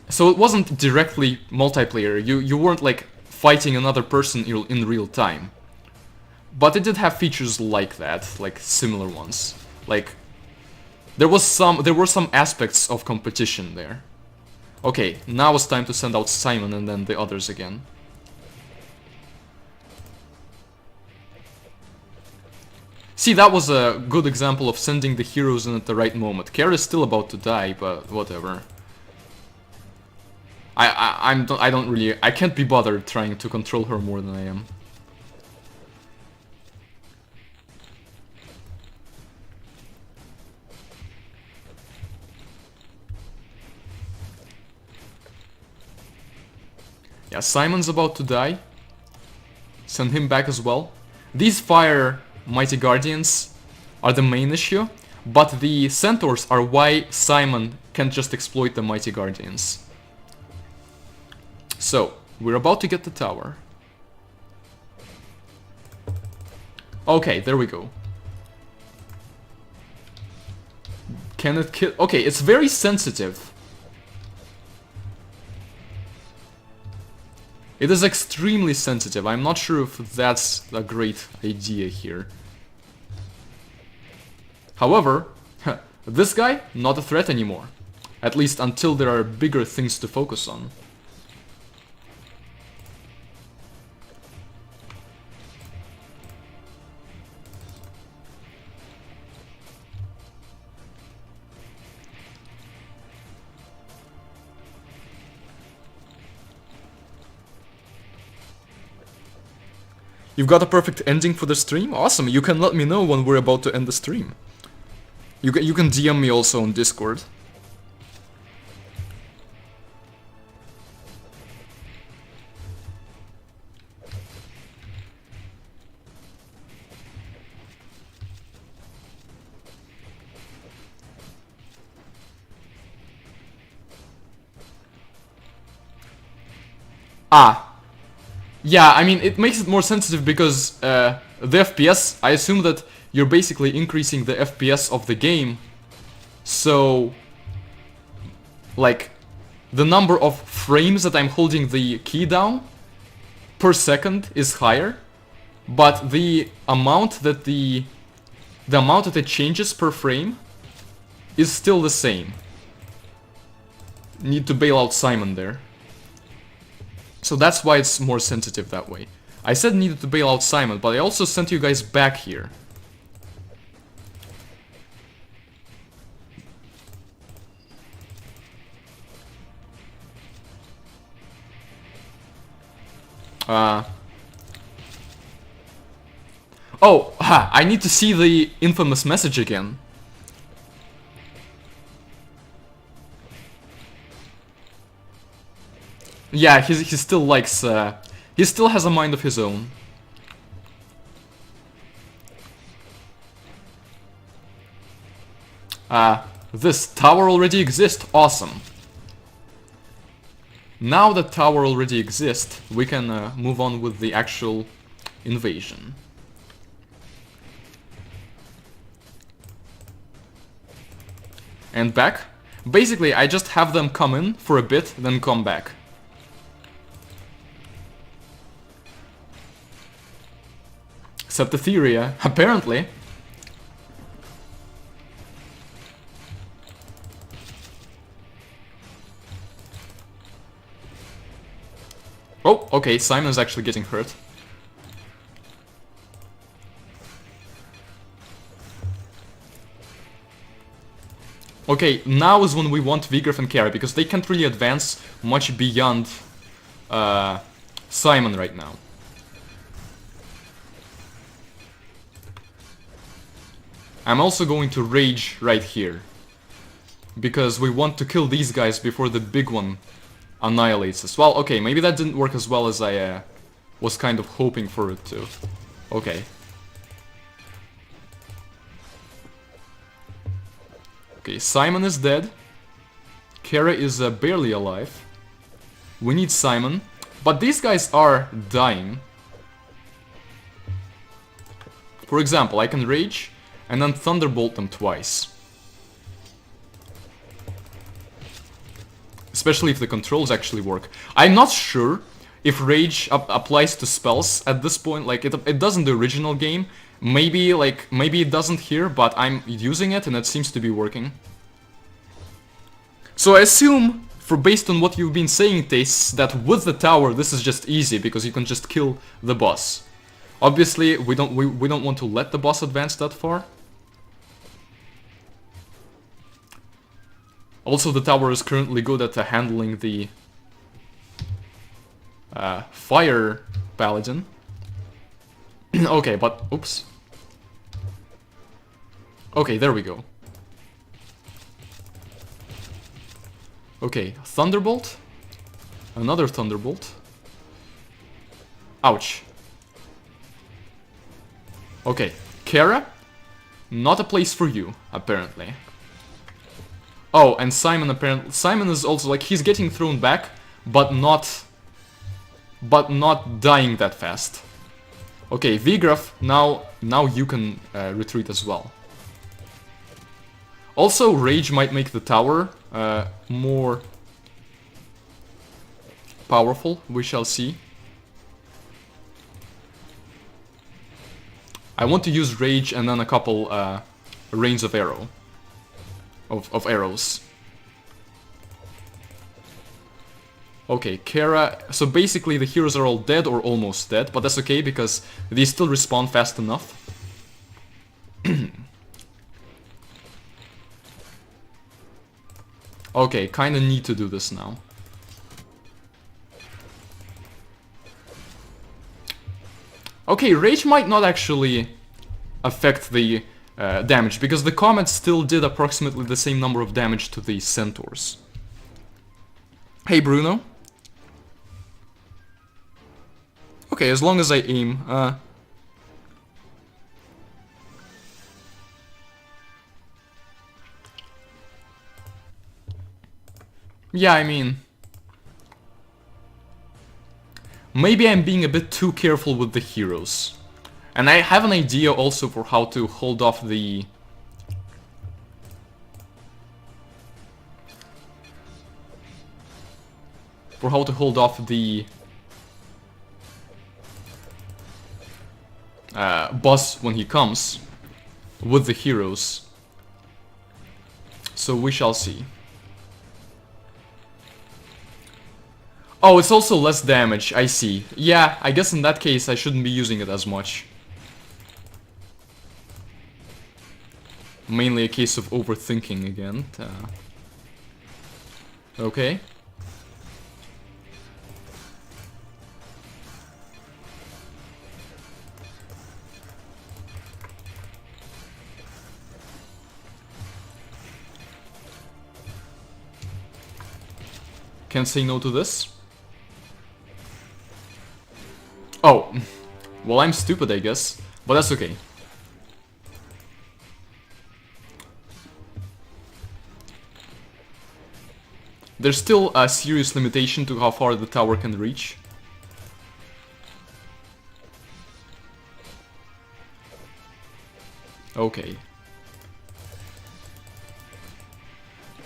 So it wasn't directly multiplayer. You weren't, like, fighting another person in real time. But it did have features like that, like similar ones. Like there were some aspects of competition there. Okay, now it's time to send out Simon and then the others again. See, that was a good example of sending the heroes in at the right moment. Kara is still about to die, but whatever. I can't be bothered trying to control her more than I am. Yeah, Simon's about to die. Send him back as well. These fire Mighty Guardians are the main issue, but the Centaurs are why Simon can't just exploit the Mighty Guardians. So, we're about to get the tower. Okay, there we go. Can it kill? Okay, it's very sensitive. It is extremely sensitive. I'm not sure if that's a great idea here. However, this guy, not a threat anymore. At least until there are bigger things to focus on. You've got a perfect ending for the stream? Awesome, you can let me know when we're about to end the stream. You can DM me also on Discord. Ah. Yeah, I mean, it makes it more sensitive because the FPS, I assume that you're basically increasing the FPS of the game. So, like, the number of frames that I'm holding the key down per second is higher, but the amount that it changes per frame is still the same. Need to bail out Simon there. So that's why it's more sensitive that way. I said needed to bail out Simon, but I also sent you guys back here. Oh, ha, I need to see the infamous message again. Yeah, he still likes, he still has a mind of his own. This tower already exists, awesome. Now that tower already exists, we can move on with the actual invasion. And back. Basically, I just have them come in for a bit, then come back. Septitheria, apparently. Oh, okay, Simon's actually getting hurt. Okay, now is when we want Vigrev and Kara, because they can't really advance much beyond Simon right now. I'm also going to rage right here, because we want to kill these guys before the big one annihilates us. Well, okay, maybe that didn't work as well as I was kind of hoping for it to. Okay. Okay, Simon is dead. Kara is barely alive. We need Simon. But these guys are dying. For example, I can rage and then thunderbolt them twice. Especially if the controls actually work. I'm not sure if rage applies to spells at this point. Like, it does in the original game. Maybe it doesn't here, but I'm using it and it seems to be working. So I assume, based on what you've been saying, Tastes, that with the tower this is just easy because you can just kill the boss. Obviously, we don't want to let the boss advance that far. Also, the tower is currently good at handling the fire paladin. Okay, but oops. Okay, there we go. Okay, Thunderbolt. Another Thunderbolt. Ouch. Okay, Kara. Not a place for you, apparently. Oh, and Simon apparently... Simon is also, like, he's getting thrown back, but not dying that fast. Okay, Vigrev, now you can retreat as well. Also, Rage might make the tower more powerful, we shall see. I want to use Rage and then a couple rains of arrows. Okay, Kara... So basically the heroes are all dead or almost dead, but that's okay because they still respawn fast enough. Okay, kinda need to do this now. Okay, Rage might not actually affect the damage, because the Comet still did approximately the same number of damage to the Centaurs. Hey, Bruno. Okay, as long as I aim, yeah, I mean... maybe I'm being a bit too careful with the heroes. And I have an idea also for how to hold off the... boss when he comes with the heroes. So we shall see. Oh, it's also less damage, I see. Yeah, I guess in that case I shouldn't be using it as much. Mainly a case of overthinking again. Okay. Can't say no to this. Oh, well, I'm stupid, I guess, but that's okay. There's still a serious limitation to how far the tower can reach. Okay.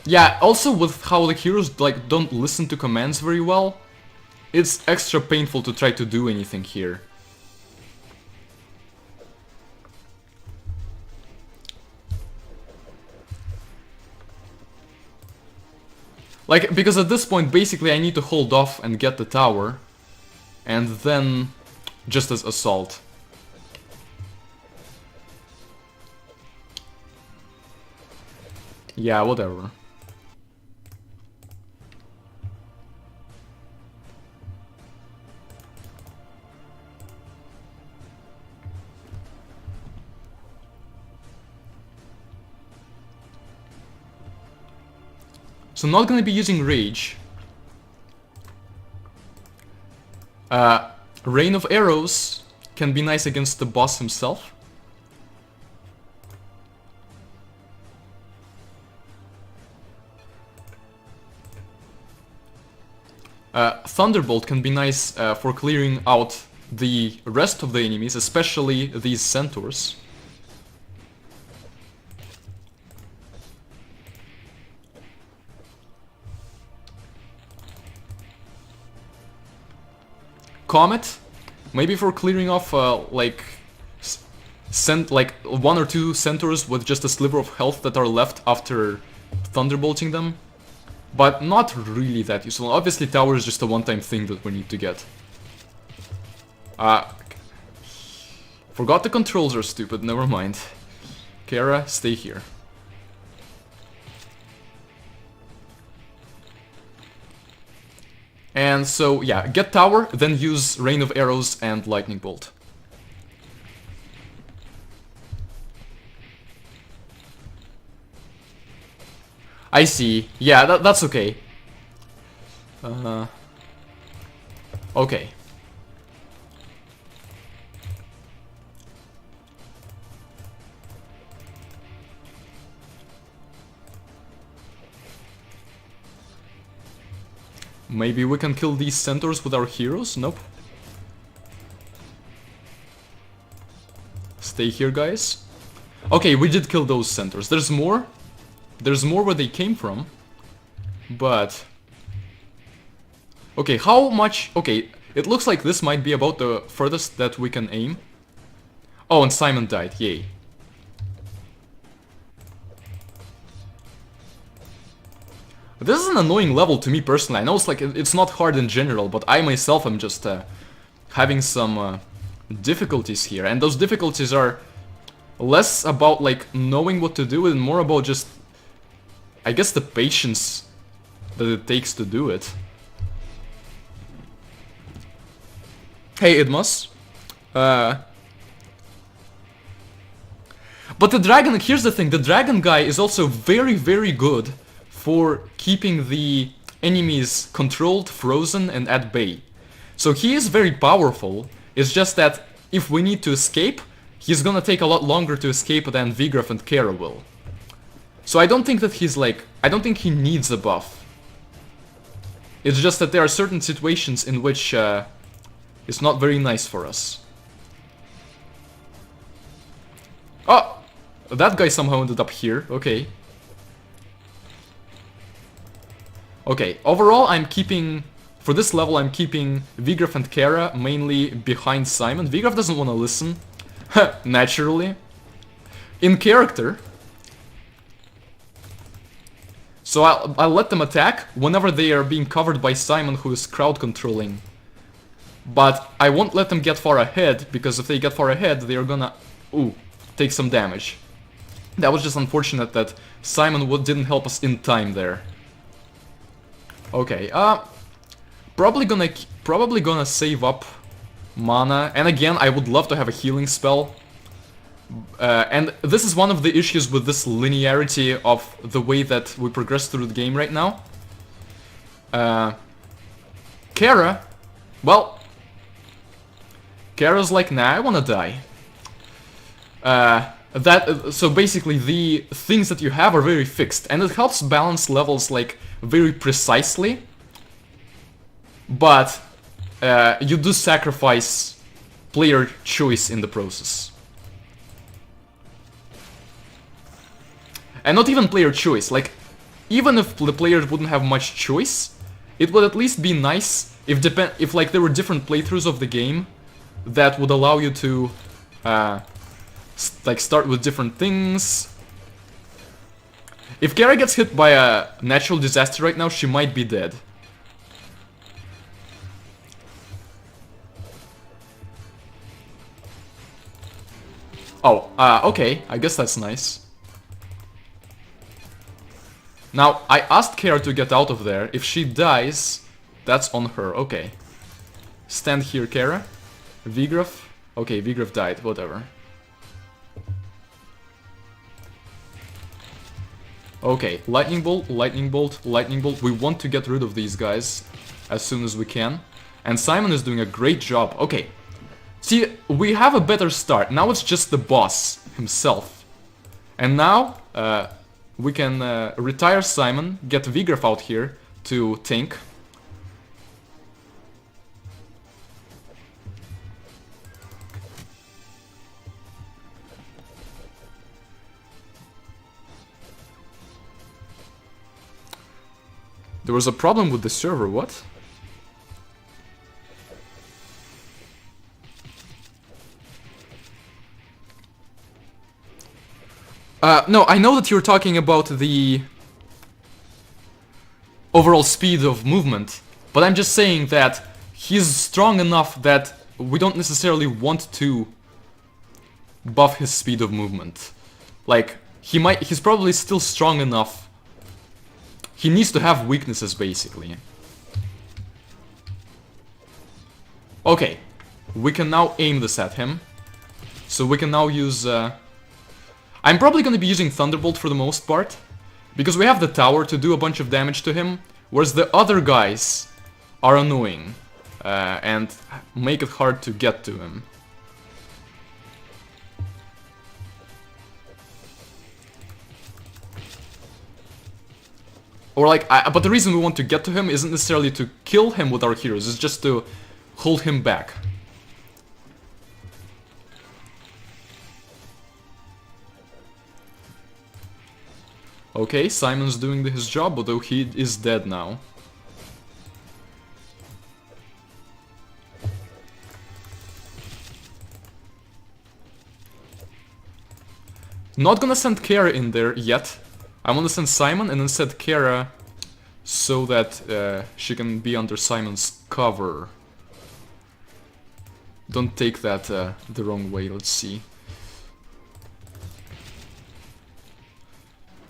Yeah, also with how the heroes like don't listen to commands very well, it's extra painful to try to do anything here. Like, because at this point, basically I need to hold off and get the tower, and then just as assault. Yeah, whatever. So I'm not gonna be using Rage. Rain of Arrows can be nice against the boss himself. Thunderbolt can be nice for clearing out the rest of the enemies, especially these centaurs. Comet, maybe for clearing off like one or two centaurs with just a sliver of health that are left after thunderbolting them, but not really that useful. Obviously, tower is just a one-time thing that we need to get. Forgot the controls are stupid. Never mind. Kara, stay here. And so, yeah, get tower, then use Rain of Arrows and Lightning Bolt. I see. Yeah, that's okay. Okay. Maybe we can kill these centaurs with our heroes? Nope. Stay here, guys. Okay, we did kill those centaurs. There's more. There's more where they came from. But... okay, how much... okay, it looks like this might be about the furthest that we can aim. Oh, and Simon died. Yay. This is an annoying level to me personally. I know it's like it's not hard in general, but I myself am just having some difficulties here, and those difficulties are less about like knowing what to do and more about just, I guess, the patience that it takes to do it. Hey, Idmas. But the dragon, here's the thing, the dragon guy is also very, very good for keeping the enemies controlled, frozen, and at bay. So he is very powerful, it's just that if we need to escape, he's gonna take a lot longer to escape than Vigraf and Kara will. So I don't think that he's like, I don't think he needs a buff. It's just that there are certain situations in which is not very nice for us. Oh! That guy somehow ended up here. Okay. Okay, overall I'm keeping... For this level I'm keeping Vigraf and Kara mainly behind Simon. Vigraf doesn't want to listen. Naturally. In character. So I'll let them attack whenever they are being covered by Simon, who is crowd controlling. But I won't let them get far ahead, because if they get far ahead, they are gonna... Ooh, take some damage. That was just unfortunate that Simon didn't help us in time there. Okay, probably gonna save up mana, and again, I would love to have a healing spell. And this is one of the issues with this linearity of the way that we progress through the game right now. Kara, well, Kara's like, nah, I wanna die. So basically the things that you have are very fixed, and it helps balance levels like very precisely, but you do sacrifice player choice in the process. And not even player choice, like, even if the players wouldn't have much choice, it would at least be nice if like there were different playthroughs of the game that would allow you to like start with different things. If Kara gets hit by a natural disaster right now, she might be dead. Oh, okay, I guess that's nice. Now, I asked Kara to get out of there. If she dies, that's on her. Okay. Stand here, Kara. Vigraf. Okay, Vigraf died. Whatever. Okay, lightning bolt, lightning bolt, lightning bolt. We want to get rid of these guys as soon as we can. And Simon is doing a great job. Okay. See, we have a better start. Now it's just the boss himself. And now, we can retire Simon, get Vigraf out here to tank. There was a problem with the server, what? No, I know that you're talking about the overall speed of movement, but I'm just saying that he's strong enough that we don't necessarily want to buff his speed of movement. Like, he's probably still strong enough. He needs to have weaknesses, basically. Okay, we can now aim this at him. So we can now use... I'm probably going to be using Thunderbolt for the most part, because we have the tower to do a bunch of damage to him, whereas the other guys are annoying and make it hard to get to him. Or like, but the reason we want to get to him isn't necessarily to kill him with our heroes, it's just to hold him back. Okay, Simon's doing his job, although he is dead now. Not gonna send Kara in there yet. I'm gonna send Simon and then send Kara so that she can be under Simon's cover. Don't take that the wrong way, let's see.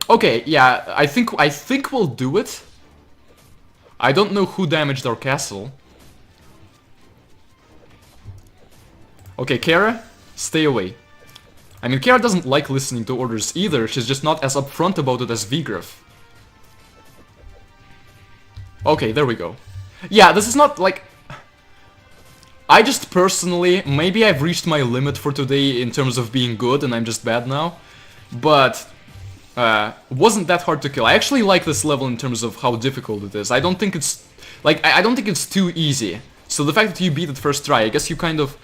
Okay, yeah, I think we'll do it. I don't know who damaged our castle. Okay, Kara, stay away. I mean, Kara doesn't like listening to orders either, she's just not as upfront about it as Vigraf. Okay, there we go. Yeah, this is not like... I just personally, maybe I've reached my limit for today in terms of being good and I'm just bad now, but wasn't that hard to kill. I actually like this level in terms of how difficult it is. I don't think it's like I don't think it's too easy. So the fact that you beat it first try, I guess you kind of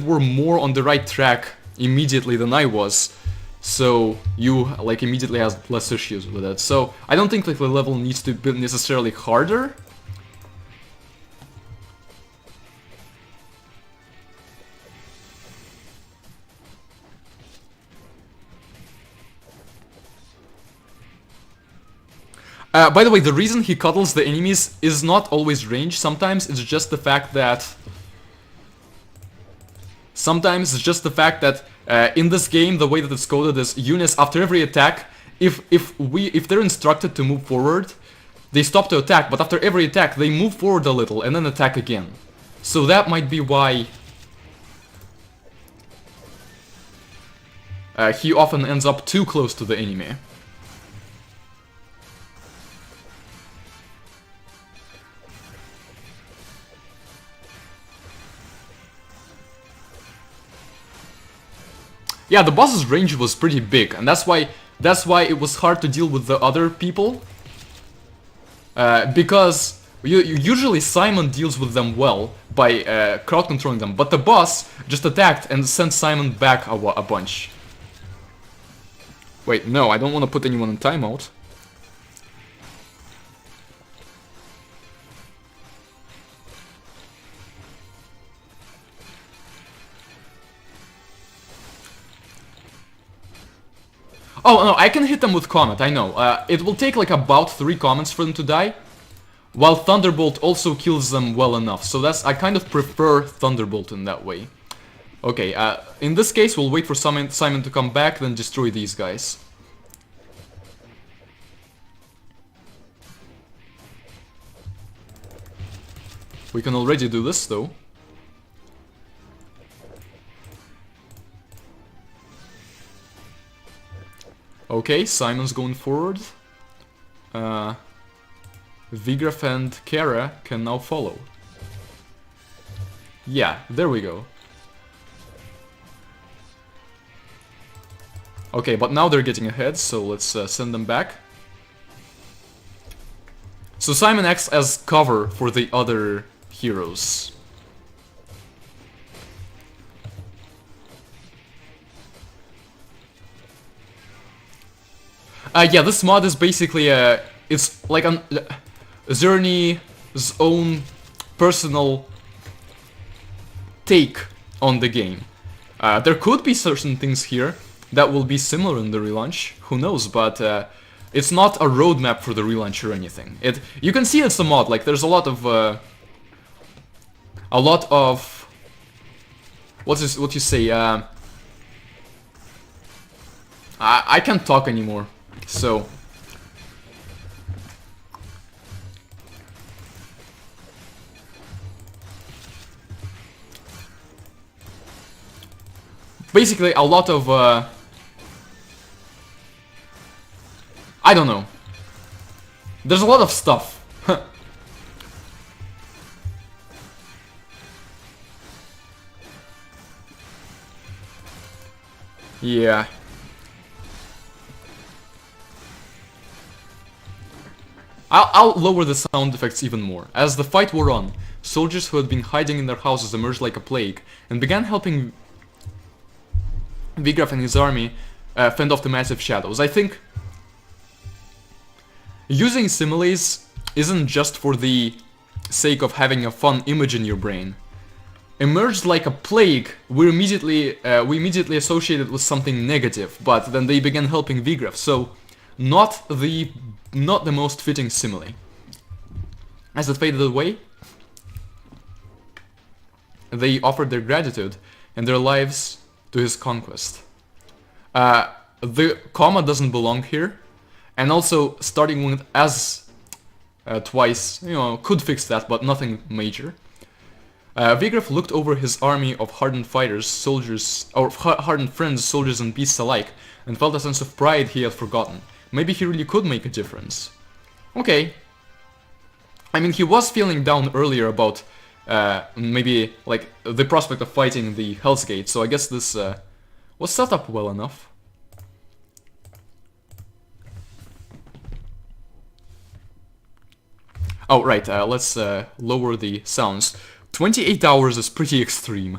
were more on the right track immediately than I was. So you like immediately has less issues with it. So I don't think like the level needs to be necessarily harder. By the way, the reason he cuddles the enemies is not always range. Sometimes it's just the fact that... in this game, the way that it's coded is units after every attack, if they're instructed to move forward, they stop to attack, but after every attack they move forward a little and then attack again. So that might be why he often ends up too close to the enemy. Yeah, the boss's range was pretty big, and that's why it was hard to deal with the other people. Because usually Simon deals with them well by crowd controlling them, but the boss just attacked and sent Simon back a bunch. Wait, no, I don't want to put anyone in timeout. Oh, no, I can hit them with Comet, I know. It will take like about 3 Comets for them to die, while Thunderbolt also kills them well enough. So I kind of prefer Thunderbolt in that way. Okay, in this case, we'll wait for Simon to come back, then destroy these guys. We can already do this, though. Okay, Simon's going forward. Vigraf and Kara can now follow. Yeah, there we go. Okay, but now they're getting ahead, so let's send them back. So Simon acts as cover for the other heroes. Yeah, this mod is basically it's like Xerney's own personal take on the game. There could be certain things here that will be similar in the relaunch, who knows, but it's not a roadmap for the relaunch or anything. You can see it's a mod, like there's a lot of what you say, I can't talk anymore. So basically a lot of I don't know. There's a lot of stuff. Yeah. I'll lower the sound effects even more. As the fight wore on, soldiers who had been hiding in their houses emerged like a plague and began helping Vigraf and his army fend off the massive shadows. I think using similes isn't just for the sake of having a fun image in your brain. Emerged like a plague, we immediately associated with something negative, but then they began helping Vigraf, so not the most fitting simile. As it faded away, they offered their gratitude and their lives to his conquest. The comma doesn't belong here, and also starting with as twice, could fix that, but nothing major. Vigraf looked over his army of hardened fighters, soldiers, or hardened friends, soldiers and beasts alike, and felt a sense of pride he had forgotten. Maybe he really could make a difference. Okay. I mean, he was feeling down earlier about maybe like the prospect of fighting the Hell's Gate, so I guess this was set up well enough. Oh, right, let's lower the sounds. 28 hours is pretty extreme.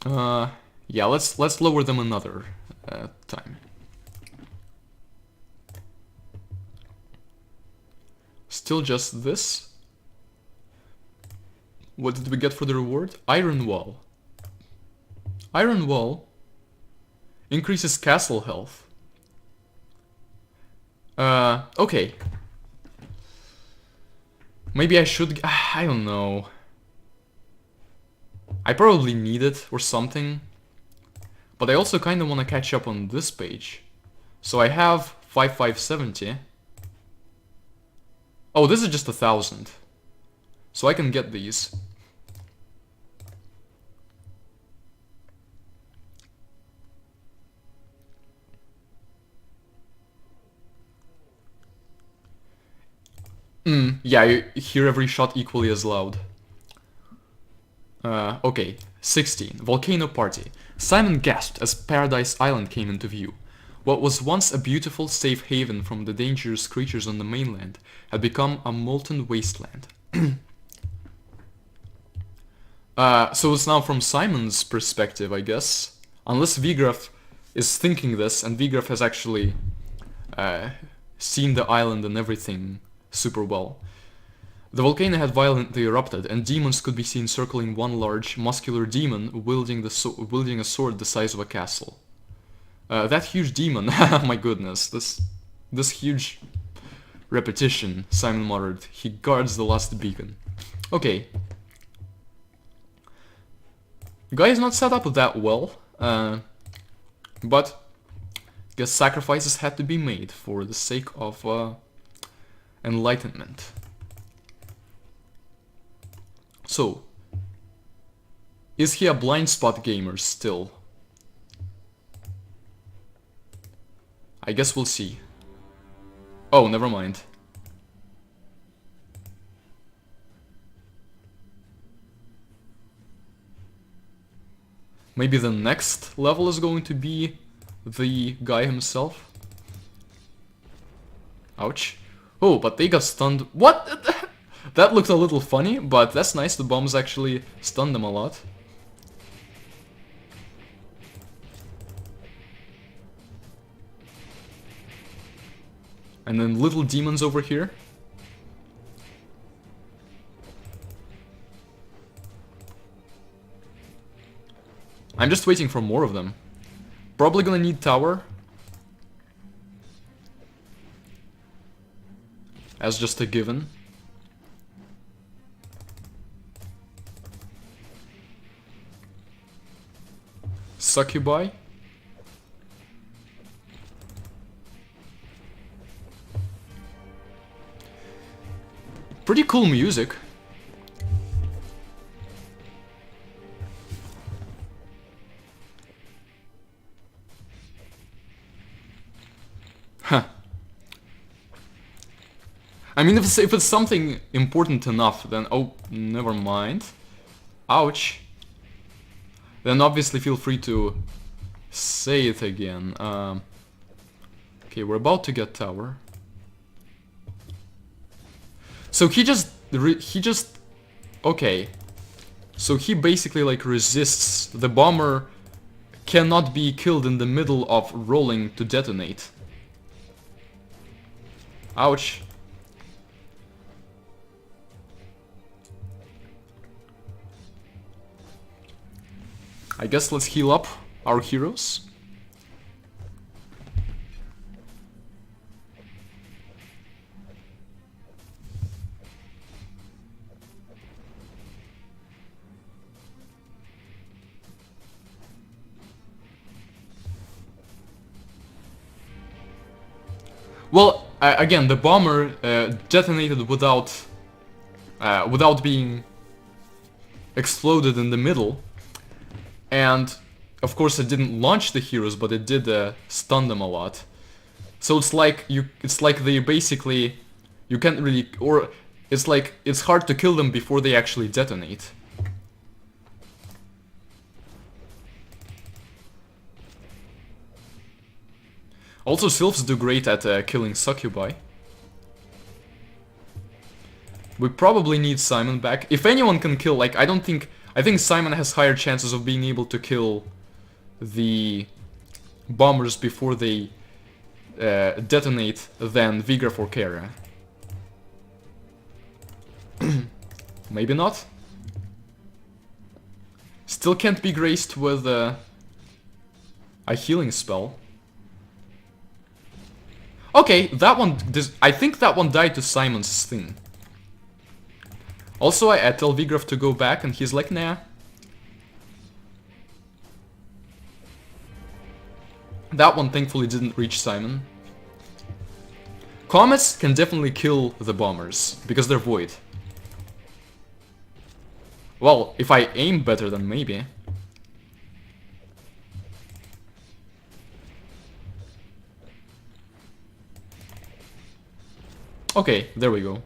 Yeah, let's lower them another time. Still just this. What did we get for the reward? Iron Wall. Iron Wall increases castle health. Okay. Maybe I should... I don't know. I probably need it or something. But I also kind of want to catch up on this page. So I have 5570. Oh, this is just 1,000. So I can get these. Yeah, you hear every shot equally as loud. Okay, 16. Volcano Party. Simon gasped as Paradise Island came into view. What was once a beautiful, safe haven from the dangerous creatures on the mainland had become a molten wasteland. So it's now from Simon's perspective, I guess. Unless Vigraf is thinking this, and Vigraf has actually seen the island and everything super well. The volcano had violently erupted, and demons could be seen circling one large, muscular demon wielding a sword the size of a castle. That huge demon, my goodness, this huge repetition, Simon muttered. He guards the last beacon. Okay. Guy is not set up that well, but I guess sacrifices had to be made for the sake of enlightenment. So, is he a blind spot gamer still? I guess we'll see. Oh, never mind. Maybe the next level is going to be the guy himself? Ouch. Oh, but they got stunned. What? That looked a little funny, but that's nice. The bombs actually stunned them a lot. And then little demons over here. I'm just waiting for more of them. Probably gonna need tower. As just a given. Succubi. Pretty cool music. Huh. I mean, if it's something important enough, then... Oh, never mind. Ouch. Then obviously feel free to say it again. Okay, we're about to get tower. So he just... Okay. So he basically like resists. The bomber cannot be killed in the middle of rolling to detonate. Ouch. I guess let's heal up our heroes. Well, again, the bomber detonated without being exploded in the middle. And of course it didn't launch the heroes, but it did stun them a lot. So it's like they basically, you can't really, or it's like it's hard to kill them before they actually detonate. Also, sylphs do great at killing succubi. We probably need Simon back. If anyone can kill, like, I think Simon has higher chances of being able to kill the bombers before they detonate than Vigraf or Kara. Maybe not. Still can't be graced with a healing spell. Okay, that one, I think that one died to Simon's thing. Also, I tell Vigraf to go back and he's like, nah. That one thankfully didn't reach Simon. Comets can definitely kill the bombers, because they're void. Well, if I aim better, then maybe. Okay, there we go.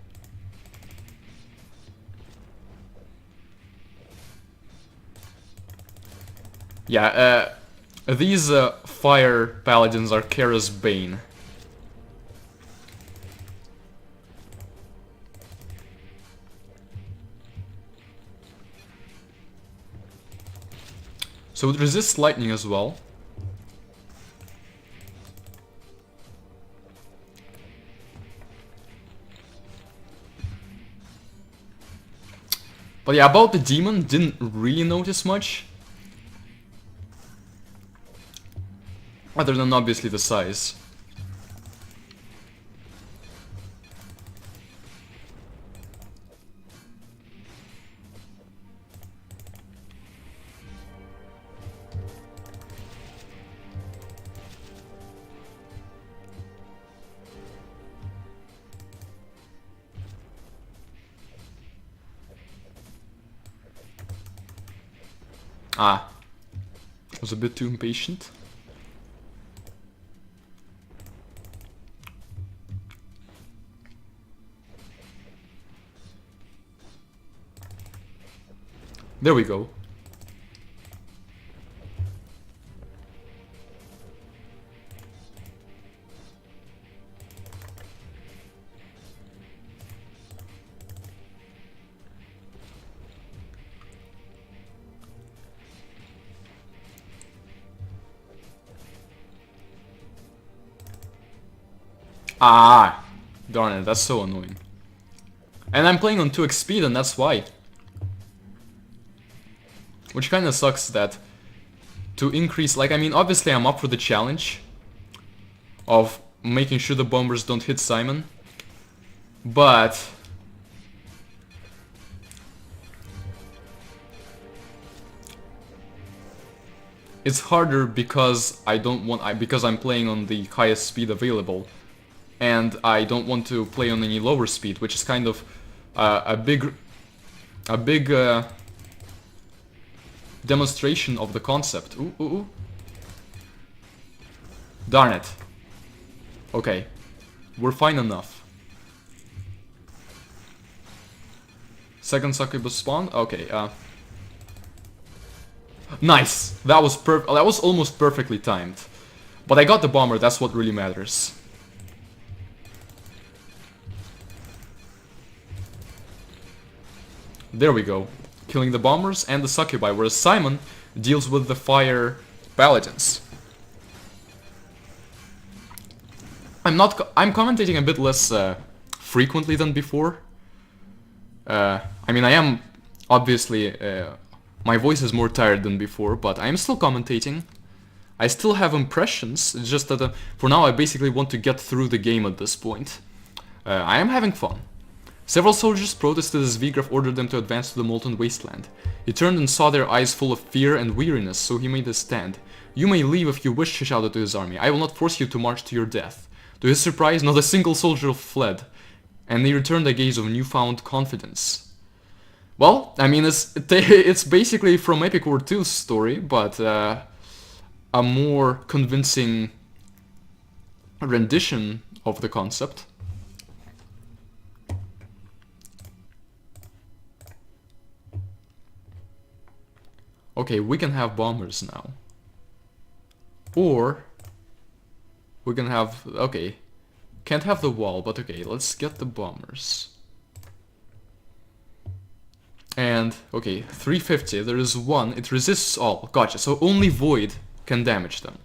Yeah, these fire paladins are Kara's bane. So it resists lightning as well. But yeah, about the demon, didn't really notice much. Other than obviously the size. Ah, was a bit too impatient. There we go. Ah, darn it, that's so annoying. And I'm playing on 2x speed and that's why. Which kinda sucks that to increase, like, I mean, obviously I'm up for the challenge of making sure the bombers don't hit Simon, but it's harder because because I'm playing on the highest speed available, and I don't want to play on any lower speed, which is kind of a big demonstration of the concept. Ooh, ooh, ooh. Darn it. Okay, we're fine enough. Second succubus spawn. Okay. Nice. That was almost perfectly timed. But I got the bomber. That's what really matters. There we go. Killing the bombers and the succubi, whereas Simon deals with the fire paladins. I'm commentating a bit less frequently than before. I mean, I am obviously my voice is more tired than before, but I am still commentating. I still have impressions. It's just that for now I basically want to get through the game at this point. I am having fun. Several soldiers protested as Vigraf ordered them to advance to the Molten Wasteland. He turned and saw their eyes full of fear and weariness, so he made a stand. "You may leave if you wish," he shouted to his army. "I will not force you to march to your death." To his surprise, not a single soldier fled, and they returned a gaze of newfound confidence. Well, I mean, it's basically from Epic War 2's story, but a more convincing rendition of the concept. Okay, we can have bombers now. Or we can have... okay. Can't have the wall, but okay, let's get the bombers. And, okay, 350, there is one, it resists all. Gotcha, so only Void can damage them.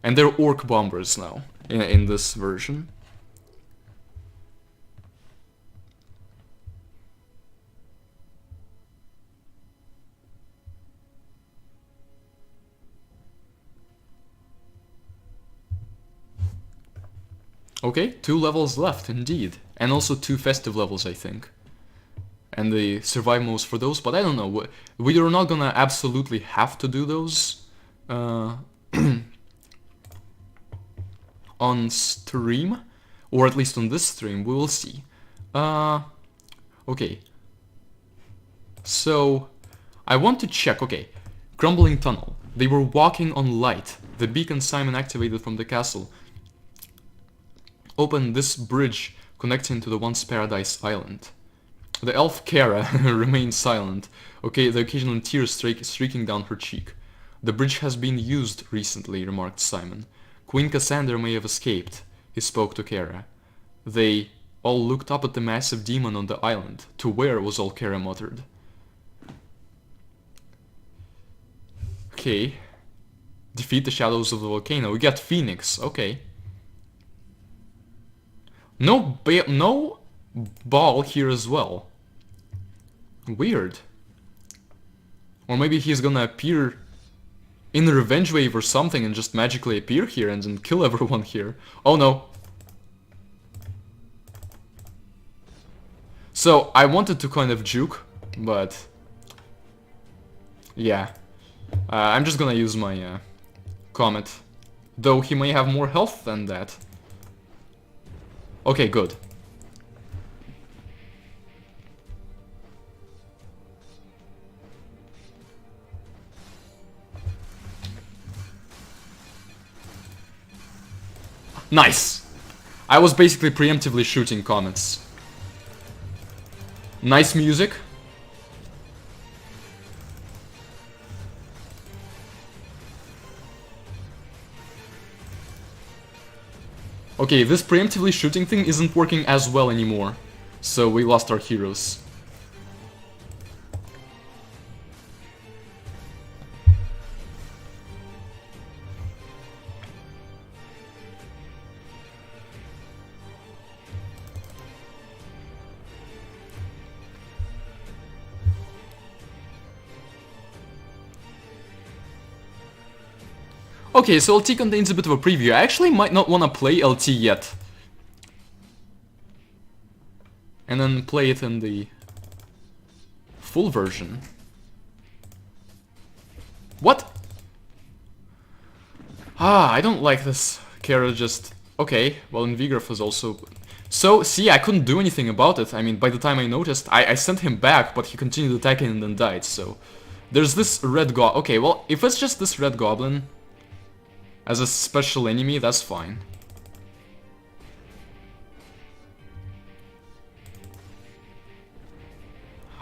And they're Orc Bombers now, in this version. Okay, 2 levels left, indeed. And also 2 festive levels, I think. And the survive modes for those, but I don't know. We are not gonna absolutely have to do those on stream, or at least on this stream, we will see. Okay. So, I want to check, okay. Crumbling tunnel. They were walking on light. The beacon Simon activated from the castle opened this bridge connecting to the once Paradise Island. The elf Kara remained silent, okay, the occasional tears streaking down her cheek. The bridge has been used recently, remarked Simon. Queen Cassandra may have escaped, he spoke to Kara. They all looked up at the massive demon on the island. To where, was all Kara muttered. Okay. Defeat the shadows of the volcano. We got Phoenix, okay. No ball here as well. Weird. Or maybe he's gonna appear in the revenge wave or something and just magically appear here and then kill everyone here. Oh no. So I wanted to kind of juke, but yeah. I'm just gonna use my comet. Though he may have more health than that. Okay, good. Nice! I was basically preemptively shooting comets. Nice music. Okay, this preemptively shooting thing isn't working as well anymore. So we lost our heroes. Okay, so LT contains a bit of a preview. I actually might not want to play LT yet. And then play it in the full version. What? Ah, I don't like this. Kara just... Okay, well, Invigraph was also... So, see, I couldn't do anything about it. I mean, by the time I noticed, I sent him back, but he continued attacking and then died, so... There's this red goblin. Okay, well, if it's just this red goblin as a special enemy, that's fine.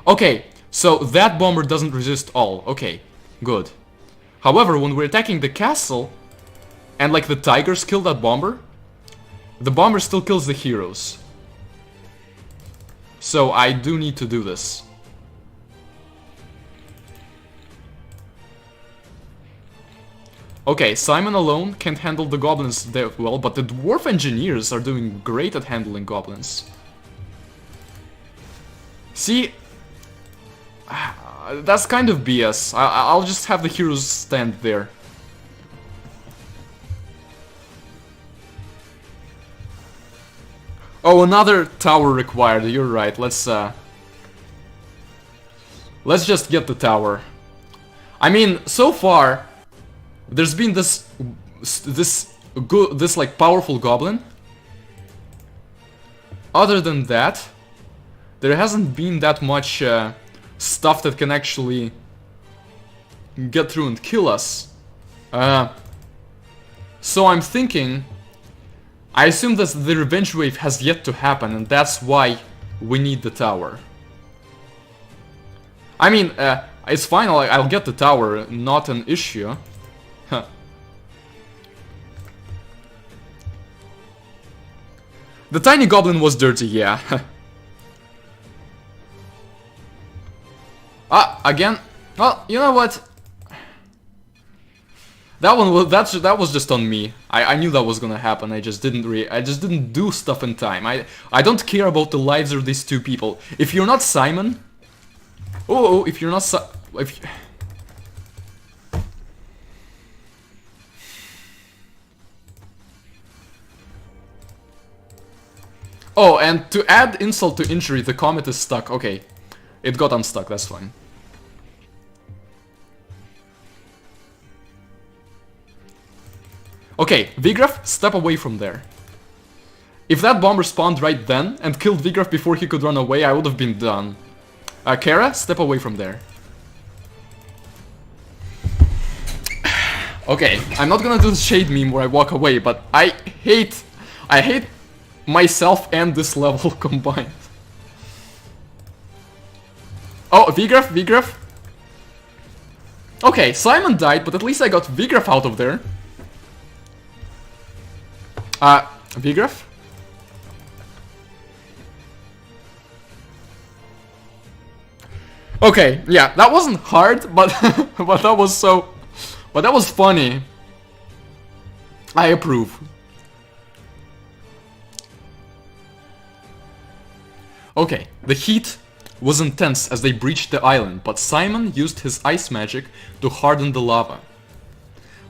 Okay, so that bomber doesn't resist all. Okay, good. However, when we're attacking the castle, and like the tigers kill that bomber, the bomber still kills the heroes. So I do need to do this. Okay, Simon alone can't handle the goblins that well, but the dwarf engineers are doing great at handling goblins. See, that's kind of BS. I'll just have the heroes stand there. Oh, another tower required. You're right. Let's just get the tower. I mean, so far, there's been this like powerful goblin. Other than that, there hasn't been that much stuff that can actually get through and kill us. So I'm thinking, I assume that the revenge wave has yet to happen, and that's why we need the tower. I mean, it's fine, I'll get the tower, not an issue. Huh. The tiny goblin was dirty, yeah. Ah, again. Well, you know what? That was just on me. I knew that was gonna happen. I just didn't do stuff in time. I don't care about the lives of these two people. If you're not Simon, if you're not if Oh, and to add insult to injury, the comet is stuck. Okay, it got unstuck. That's fine. Okay, Vigraf, step away from there. If that bomber spawned right then and killed Vigraf before he could run away, I would have been done. Kara, step away from there. Okay, I'm not gonna do the shade meme where I walk away, but I hate myself and this level combined. Oh, Vigraf. Okay, Simon died, but at least I got Vigraf out of there. Vigraf? Okay, yeah, that wasn't hard, but but that was funny. I approve. Okay, the heat was intense as they breached the island, but Simon used his ice magic to harden the lava.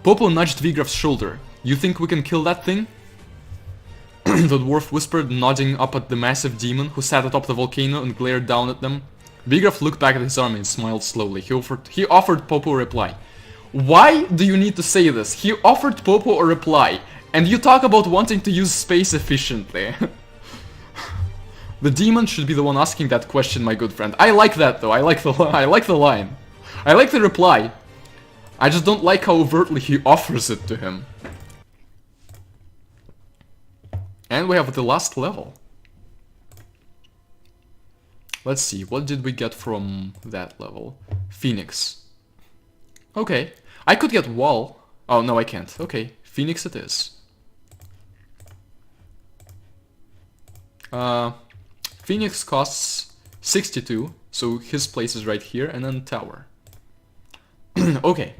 Popo nudged Vigraf's shoulder. You think we can kill that thing? The dwarf whispered, nodding up at the massive demon who sat atop the volcano and glared down at them. Vigraf looked back at his army and smiled slowly. He offered Popo a reply. Why do you need to say this? He offered Popo a reply, and you talk about wanting to use space efficiently. The demon should be the one asking that question, my good friend. I like that though. I like the line. I like the reply. I just don't like how overtly he offers it to him. And we have the last level. Let's see, what did we get from that level? Phoenix. Okay, I could get Wall. Oh, no, I can't. Okay, Phoenix it is. Phoenix costs 62, so his place is right here, and then Tower. Okay.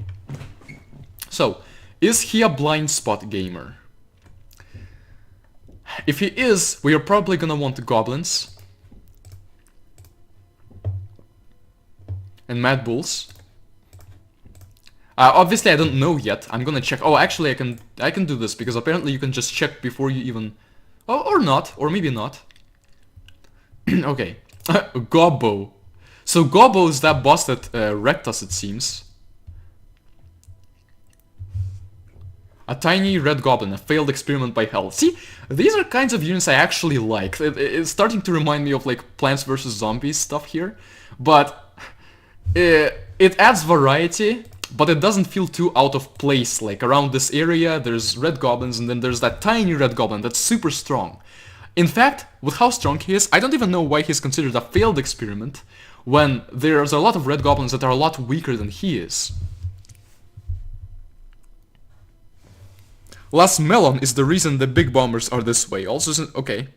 So, is he a blind spot gamer? If he is, we are probably gonna want the goblins. And Mad Bulls. Obviously I don't know yet. I'm gonna check. Oh, actually I can do this because apparently you can just check before you even... Oh, or not, or maybe not. Okay. Gobbo. So Gobbo is that boss that wrecked us, it seems. A tiny red goblin, a failed experiment by hell. See, these are kinds of units I actually like. It's starting to remind me of like Plants vs. Zombies stuff here. But it adds variety, but it doesn't feel too out of place. Like around this area, there's red goblins, and then there's that tiny red goblin that's super strong. In fact, with how strong he is, I don't even know why he's considered a failed experiment, when there's a lot of red goblins that are a lot weaker than he is. Las Melon is the reason the big bombers are this way. Also, okay.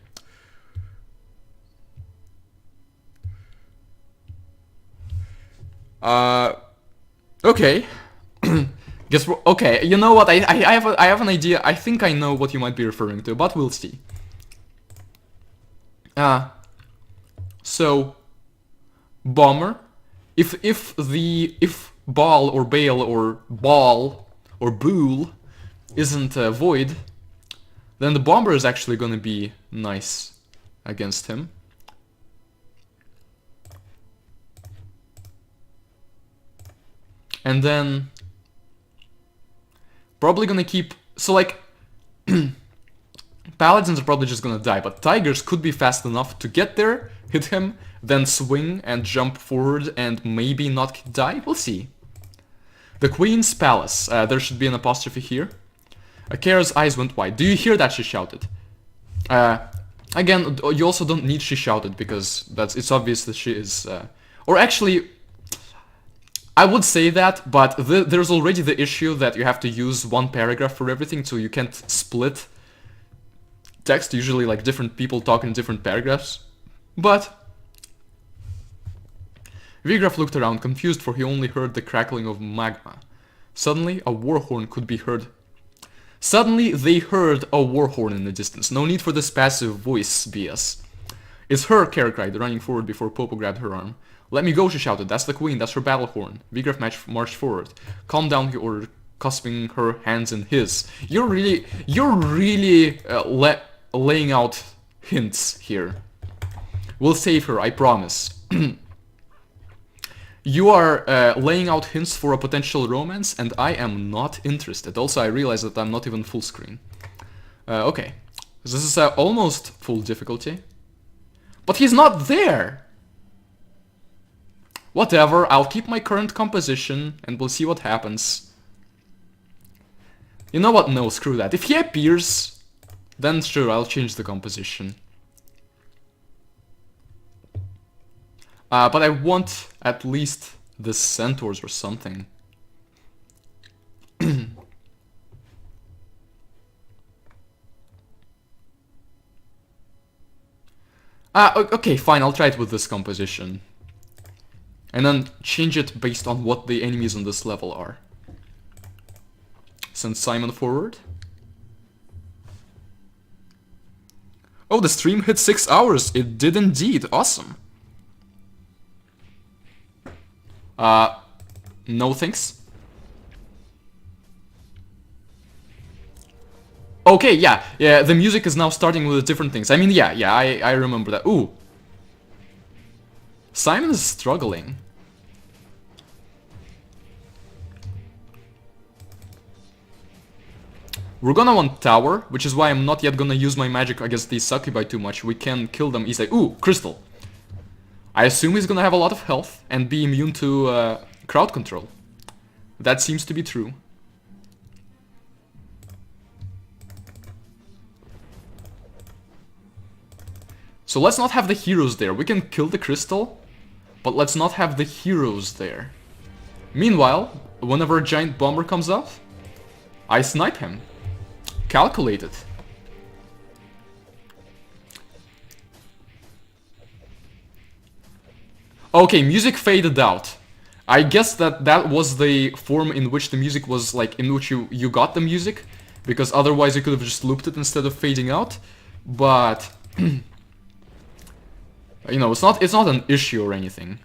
Okay. Guess okay. You know what? I have an idea. I think I know what you might be referring to, but we'll see. So bomber. If Ball or Bale or Ball or Bool isn't void, then the bomber is actually gonna be nice against him. And then probably gonna keep, so like paladins are probably just gonna die, but tigers could be fast enough to get there, hit him, then swing and jump forward and maybe not die. We'll see. The Queen's Palace. There should be an apostrophe here. Kara's eyes went wide. Do you hear that? She shouted. Again, you also don't need she shouted because it's obvious that she is... or actually, I would say that, but there's already the issue that you have to use one paragraph for everything, so you can't split text. Usually, like, different people talk in different paragraphs. But Vigraf looked around, confused, for he only heard the crackling of magma. Suddenly, a war horn could be heard. Suddenly, they heard a war horn in the distance. No need for this passive voice BS. It's her, Kara cried, running forward before Popo grabbed her arm. Let me go, she shouted. That's the queen, that's her battle horn. Vigraf marched forward. Calm down, he ordered, cusping her hands in his. You're really laying out hints here. We'll save her, I promise. You are laying out hints for a potential romance, and I am not interested. Also, I realize that I'm not even full screen. Okay. This is almost full difficulty. But he's not there! Whatever, I'll keep my current composition, and we'll see what happens. You know what? No, screw that. If he appears, then sure, I'll change the composition. But I want at least the centaurs or something. Okay, fine, I'll try it with this composition. And then change it based on what the enemies on this level are. Send Simon forward. Oh, the stream hit 6 hours. It did indeed. Awesome. No thanks. Okay, yeah, the music is now starting with different things. I mean, yeah, I remember that. Ooh. Simon is struggling. We're gonna want tower, which is why I'm not yet gonna use my magic against these succubi too much. We can kill them easily. Ooh, crystal. I assume he's gonna have a lot of health and be immune to crowd control. That seems to be true. So let's not have the heroes there. We can kill the crystal, but let's not have the heroes there. Meanwhile, whenever a giant bomber comes up, I snipe him. Calculated. Okay, music faded out. I guess that was the form in which the music was, like, in which you got the music, because otherwise you could have just looped it instead of fading out. But you know, it's not an issue or anything.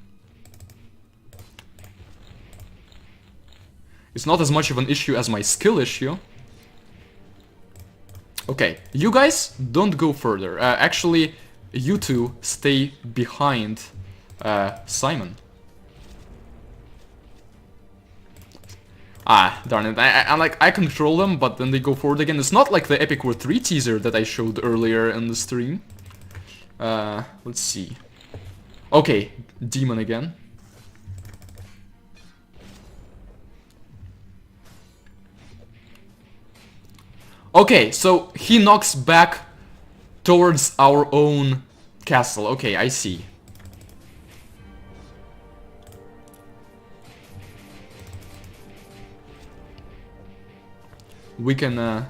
It's not as much of an issue as my skill issue. Okay, you guys don't go further. Actually, you two stay behind Simon. Ah, darn it. I control them, but then they go forward again. It's not like the Epic War 3 teaser that I showed earlier in the stream. Let's see. Okay, demon again. Okay, so he knocks back towards our own castle. Okay, I see. We can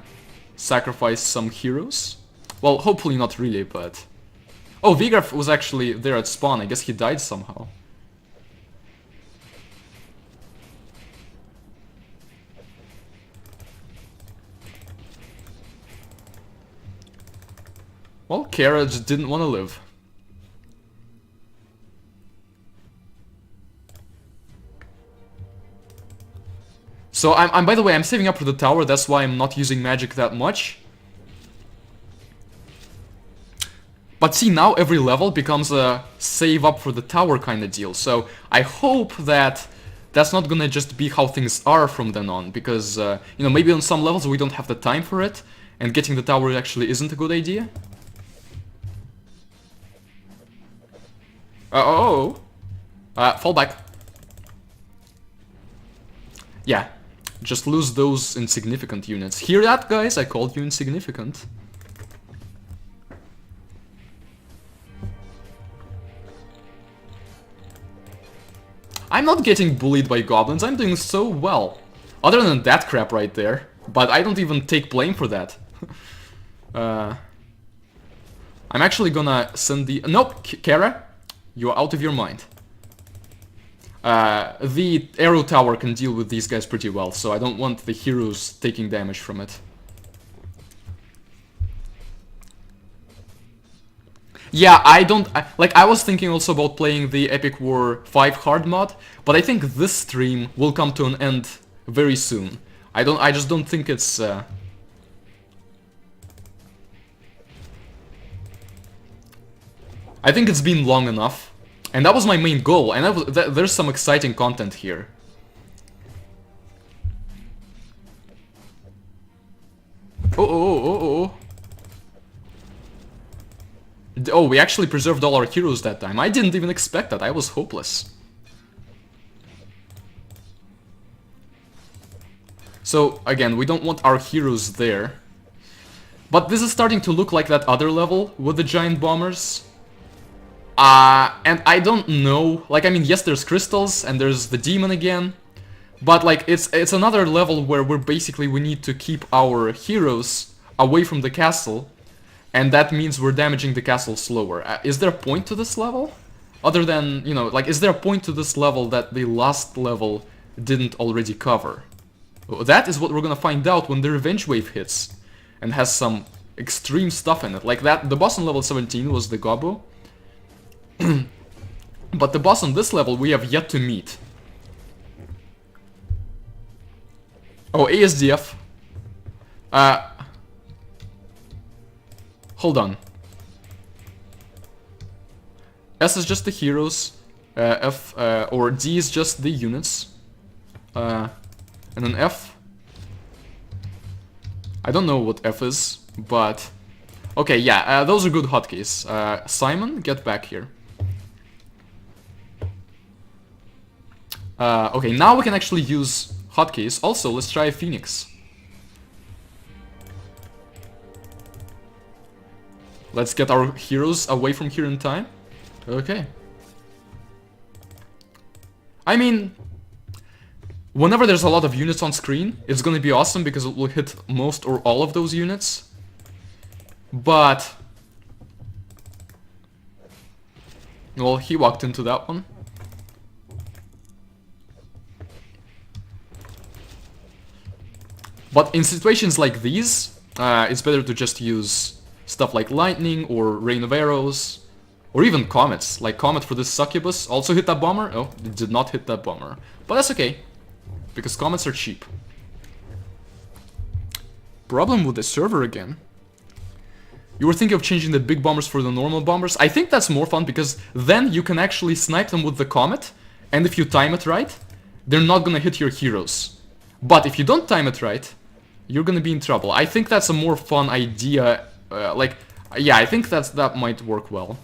sacrifice some heroes. Well, hopefully not really, but... Oh, Vigraf was actually there at spawn. I guess he died somehow. Well, Kara just didn't want to live. So I'm by the way, I'm saving up for the tower. That's why I'm not using magic that much. But see, now every level becomes a save up for the tower kind of deal. So I hope that that's not gonna just be how things are from then on. Because, you know, maybe on some levels we don't have the time for it. And getting the tower actually isn't a good idea. Fall back. Yeah. Just lose those insignificant units. Hear that, guys? I called you insignificant. I'm not getting bullied by goblins. I'm doing so well. Other than that crap right there. But I don't even take blame for that. I'm actually gonna send the... Nope, Kara. You're out of your mind. the arrow tower can deal with these guys pretty well, so I don't want the heroes taking damage from it. Yeah, I was thinking also about playing the Epic War 5 hard mod, but I think this stream will come to an end very soon. I just don't think it's I think it's been long enough, and that was my main goal, and there's some exciting content here. Oh. Oh, we actually preserved all our heroes that time. I didn't even expect that. I was hopeless. So, again, we don't want our heroes there. But this is starting to look like that other level with the giant bombers. And I don't know. Like, I mean, yes, there's crystals and there's the demon again. But, like, it's another level where we need to keep our heroes away from the castle. And that means we're damaging the castle slower. Is there a point to this level? Other than, you know, like, is there a point to this level that the last level didn't already cover? That is what we're gonna find out when the revenge wave hits. And has some extreme stuff in it. Like that, the boss on level 17 was the Gobbo. But the boss on this level we have yet to meet. Oh, ASDF. Hold on. S is just the heroes. Or D is just the units. And then F. I don't know what F is, but... Okay, yeah, those are good hotkeys. Simon, get back here. Okay, now we can actually use hotkeys. Also, let's try Phoenix. Let's get our heroes away from here in time. Okay. I mean... Whenever there's a lot of units on screen, it's gonna be awesome because it will hit most or all of those units. But... Well, he walked into that one. But in situations like these, it's better to just use stuff like lightning or rain of arrows. Or even comets, like Comet for this succubus. Also hit that bomber? Oh, it did not hit that bomber. But that's okay. Because comets are cheap. Problem with the server again. You were thinking of changing the big bombers for the normal bombers? I think that's more fun because then you can actually snipe them with the comet. And if you time it right, they're not gonna hit your heroes. But if you don't time it right, you're gonna be in trouble. I think that's a more fun idea. Yeah, I think that might work well.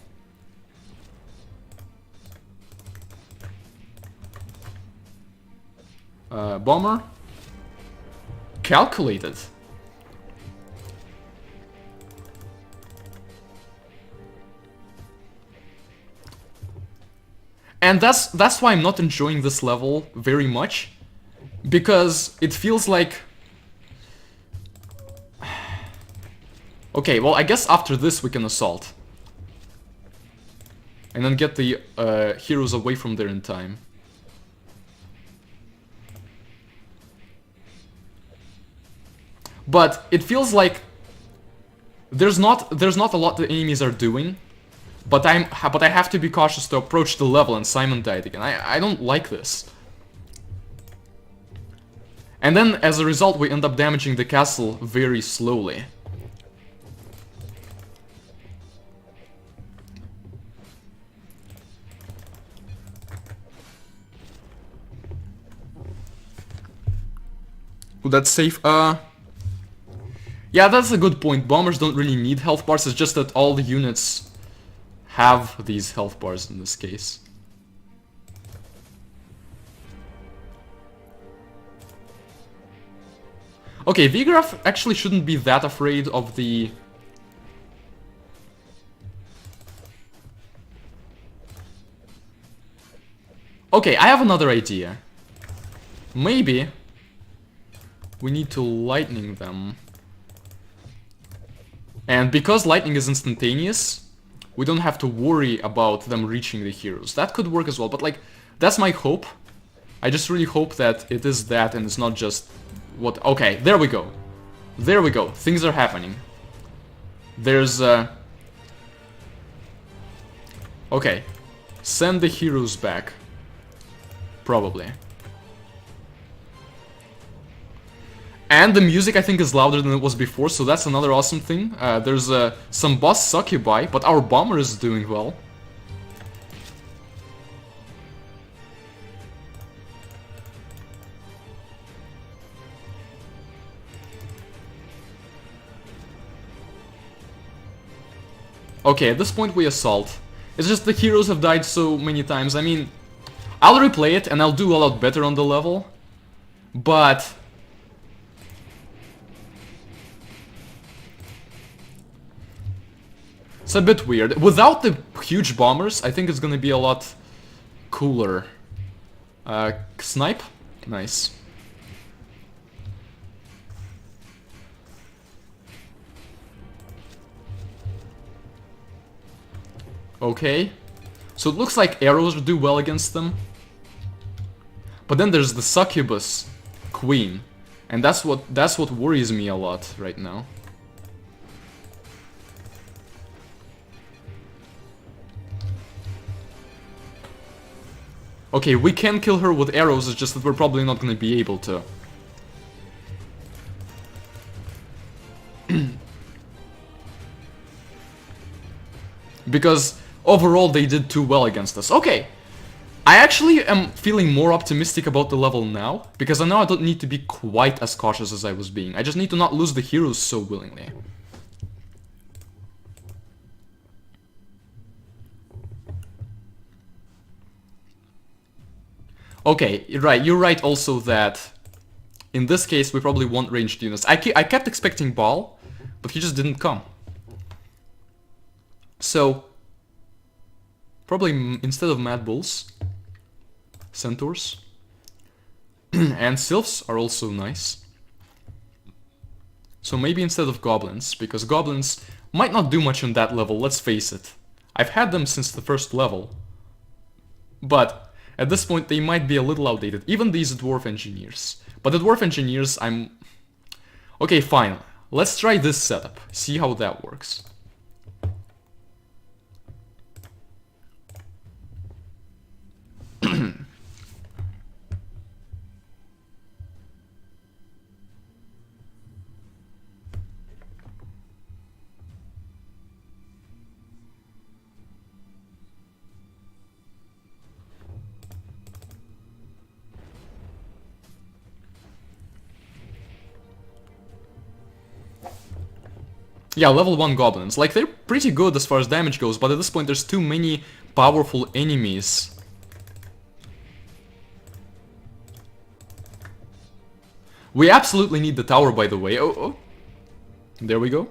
Bomber. Calculated. And that's why I'm not enjoying this level very much. Because it feels like... Okay, well, I guess after this we can assault. And then get the heroes away from there in time. But it feels like there's not a lot the enemies are doing, but I have to be cautious to approach the level, and Simon died again. I don't like this. And then as a result we end up damaging the castle very slowly. Would that safe? Yeah, that's a good point. Bombers don't really need health bars, it's just that all the units have these health bars in this case. Okay, Vigorov actually shouldn't be that afraid of the... Okay, I have another idea. Maybe we need to lightning them. And because lightning is instantaneous, we don't have to worry about them reaching the heroes. That could work as well, but like, that's my hope. I just really hope that it is that and it's not just what... Okay, there we go. There we go. Things are happening. There's okay. Send the heroes back. Probably. And the music, I think, is louder than it was before, so that's another awesome thing. There's some boss succubi, but our bomber is doing well. Okay, at this point we assault. It's just the heroes have died so many times. I mean, I'll replay it and I'll do a lot better on the level. But... it's a bit weird. Without the huge bombers, I think it's gonna be a lot cooler. Snipe? Nice. Okay. So it looks like arrows do well against them. But then there's the succubus queen. And that's what worries me a lot right now. Okay, we can kill her with arrows, it's just that we're probably not gonna be able to. Because overall they did too well against us. Okay, I actually am feeling more optimistic about the level now, because I know I don't need to be quite as cautious as I was being. I just need to not lose the heroes so willingly. Okay, right, you're right also that in this case we probably want ranged units. I kept expecting Baal, but he just didn't come. So, probably instead of Mad Bulls, Centaurs. And Sylphs are also nice. So maybe instead of Goblins, because Goblins might not do much on that level, let's face it. I've had them since the first level. But at this point they might be a little outdated, even these Dwarf Engineers. But the Dwarf Engineers, okay, fine. Let's try this setup, see how that works. Yeah, level 1 goblins. Like, they're pretty good as far as damage goes, but at this point there's too many powerful enemies. We absolutely need the tower, by the way. Oh. There we go.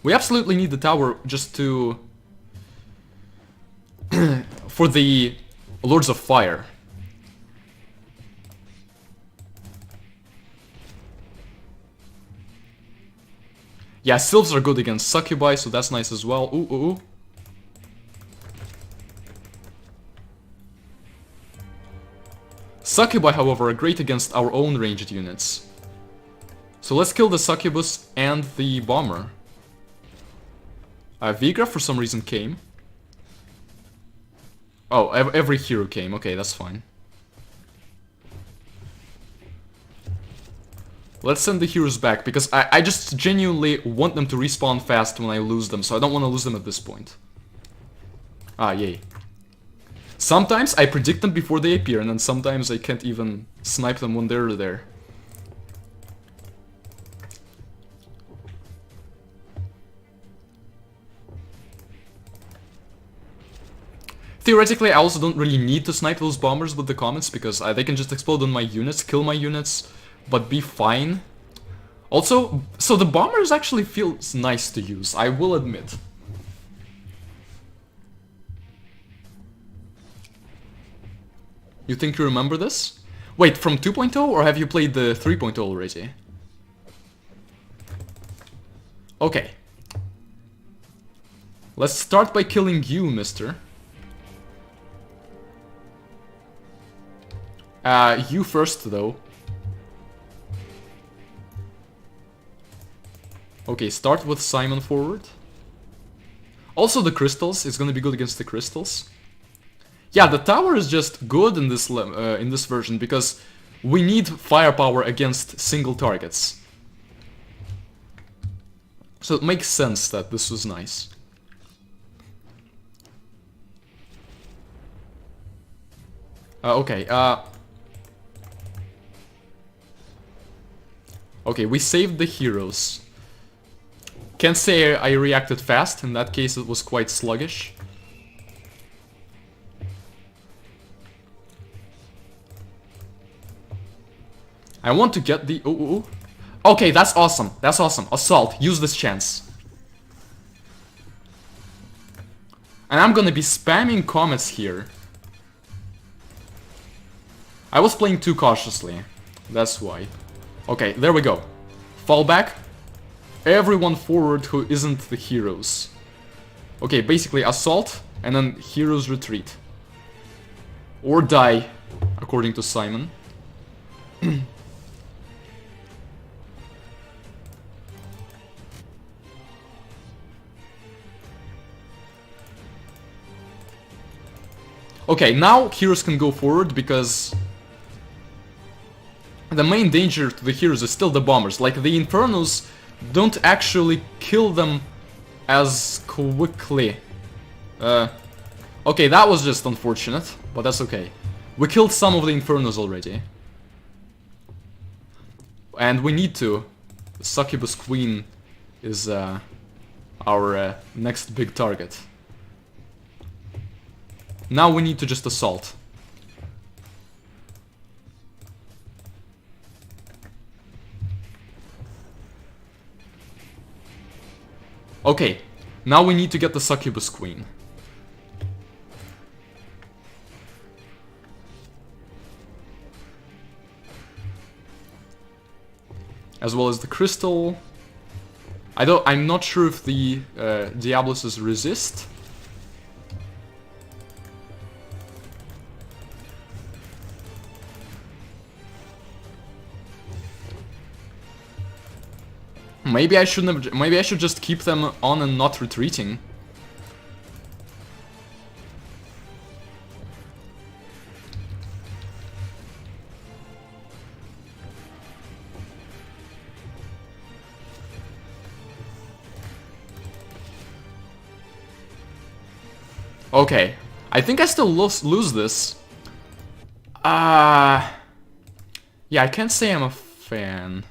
We absolutely need the tower just to... for the Lords of Fire. Yeah, Sylphs are good against Succubi, so that's nice as well. Ooh. Succubi, however, are great against our own ranged units. So let's kill the Succubus and the Bomber. Vigra for some reason came. Oh, every hero came. Okay, that's fine. Let's send the heroes back, because I just genuinely want them to respawn fast when I lose them, so I don't want to lose them at this point. Ah, yay. Sometimes I predict them before they appear, and then sometimes I can't even snipe them when they're there. Theoretically, I also don't really need to snipe those bombers with the comets, because they can just explode on my units, kill my units, but be fine. Also, so the bombers actually feels nice to use, I will admit. You think you remember this? Wait, from 2.0 or have you played the 3.0 already? Okay. Let's start by killing you, mister. You first, though. Okay, start with Simon forward. Also the crystals, it's gonna be good against the crystals. Yeah, the tower is just good in this version because we need firepower against single targets. So it makes sense that this was nice. Okay, okay, we saved the heroes. Can't say I reacted fast, in that case it was quite sluggish. I want to get the... Ooh. Okay, that's awesome, that's awesome. Assault, use this chance. And I'm gonna be spamming comets here. I was playing too cautiously, that's why. Okay, there we go. Fall back. Everyone forward who isn't the heroes. Okay, basically assault, and then heroes retreat. Or die, according to Simon. Okay, now heroes can go forward because the main danger to the heroes is still the bombers. Like, the Infernos don't actually kill them as quickly. Okay, that was just unfortunate, but that's okay. We killed some of the Infernos already. And we need to. The Succubus Queen is our next big target. Now we need to just assault. Okay, now we need to get the Succubus Queen. As well as the crystal. I'm not sure if the Diabluses resist. Maybe I shouldn't have. Maybe I should just keep them on and not retreating. Okay, I think I still lose this. Yeah, I can't say I'm a fan.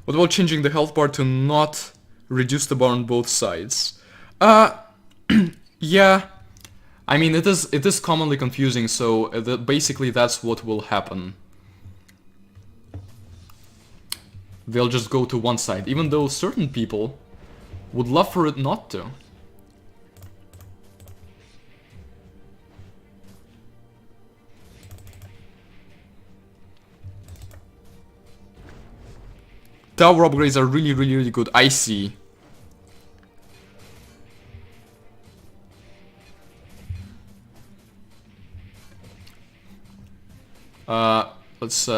What about changing the health bar to not reduce the bar on both sides? Yeah. I mean, it is commonly confusing, so basically that's what will happen. They'll just go to one side, even though certain people would love for it not to. Tower upgrades are really good. I see. Let's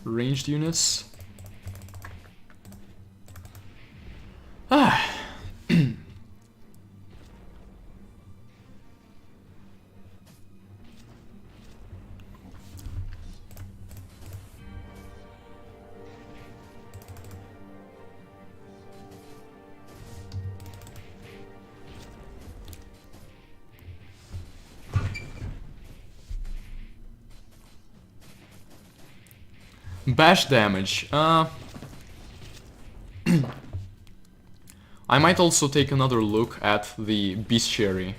ranged units. Bash damage. I might also take another look at the bestiary.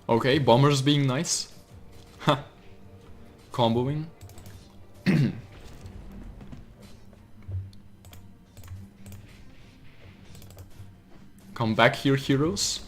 Okay, bombers being nice. Huh. comboing. Come back here, heroes.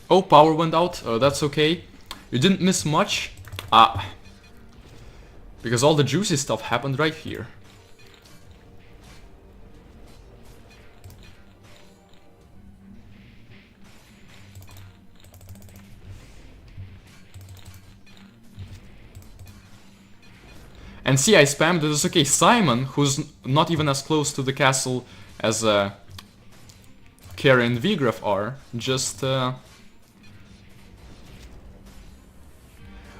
Oh, power went out. That's okay. You didn't miss much. Because all the juicy stuff happened right here. And see, I spammed it. It's okay. Simon, who's not even as close to the castle as Kara and Vigraf are, just...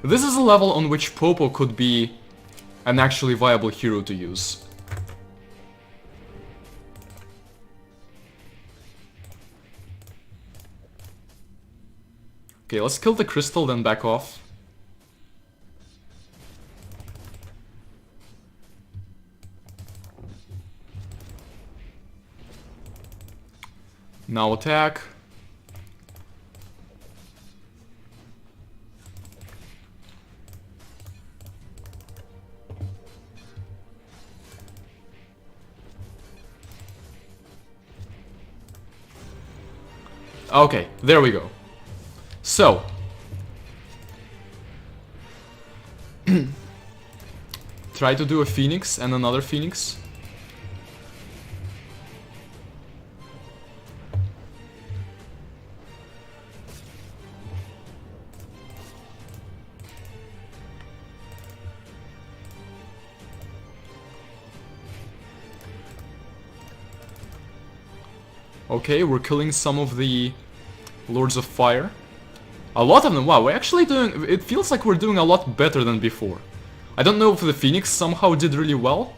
This is a level on which Popo could be an actually viable hero to use. Okay, let's kill the crystal, then back off. Now attack. Okay, there we go. So. Try to do a phoenix and another phoenix. Okay, we're killing some of the Lords of Fire. A lot of them. Wow, we're actually doing... It feels like we're doing a lot better than before. I don't know if the Phoenix somehow did really well.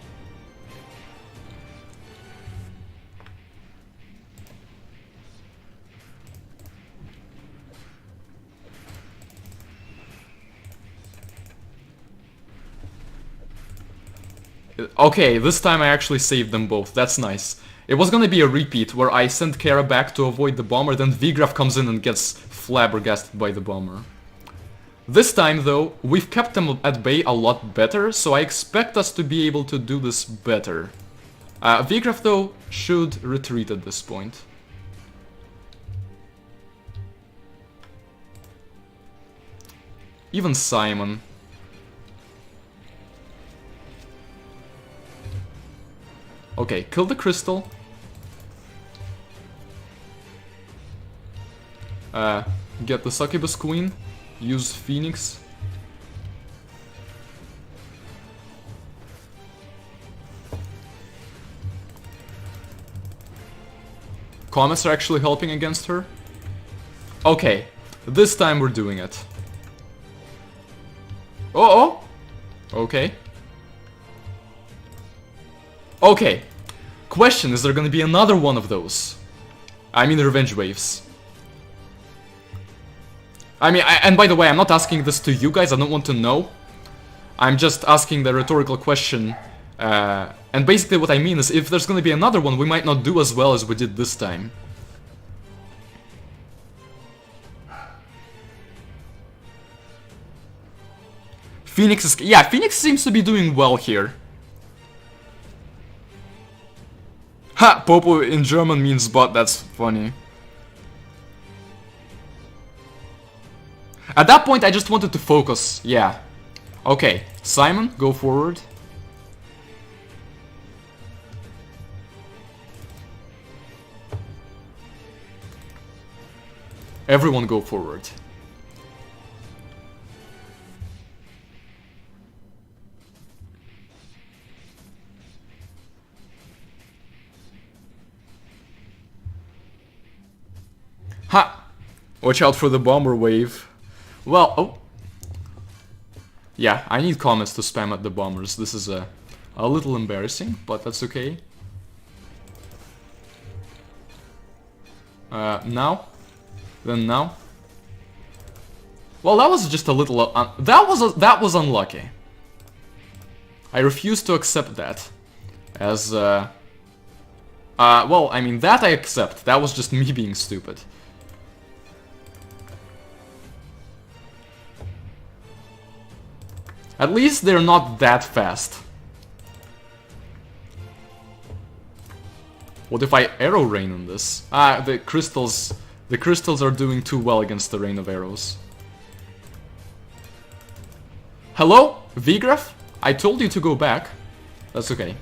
Okay, this time I actually saved them both. That's nice. It was gonna be a repeat where I sent Kara back to avoid the bomber, then Vigraf comes in and gets flabbergasted by the bomber. This time though, we've kept them at bay a lot better, so I expect us to be able to do this better. Vigraf though should retreat at this point. Even Simon. Okay, kill the crystal. Get the Succubus Queen. Use Phoenix. Comets are actually helping against her. Okay, this time we're doing it. Oh! Okay. Okay. Question, is there gonna be another one of those? I mean revenge waves. I mean, and by the way, I'm not asking this to you guys, I don't want to know. I'm just asking the rhetorical question. And basically what I mean is, if there's gonna be another one, we might not do as well as we did this time. Phoenix is... Yeah, Phoenix seems to be doing well here. Ha! Popo in German means bot, that's funny. At that point, I just wanted to focus, yeah. Okay, Simon, go forward. Everyone go forward. Ha! Watch out for the bomber wave. Well, oh. Yeah, I need comments to spam at the bombers. This is a little embarrassing, but that's okay. Now? Then now? Well, that was just a little... that was unlucky. I refuse to accept that. As, well, I mean, that I accept. That was just me being stupid. At least they're not that fast. What if I arrow rain on this? Ah, the crystals are doing too well against the rain of arrows. Hello? Vigraf? I told you to go back. That's okay.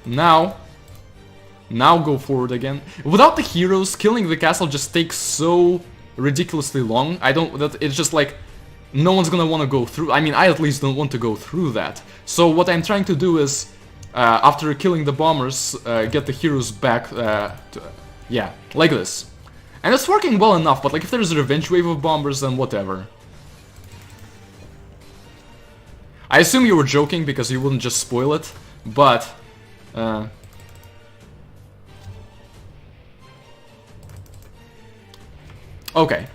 Now go forward again. Without the heroes, killing the castle just takes so ridiculously long. It's just like, no one's gonna want to go through. I mean, I at least don't want to go through that. So what I'm trying to do is, after killing the bombers, get the heroes back, yeah, like this. And it's working well enough, but like if there's a revenge wave of bombers, then whatever. I assume you were joking because you wouldn't just spoil it, but... okay.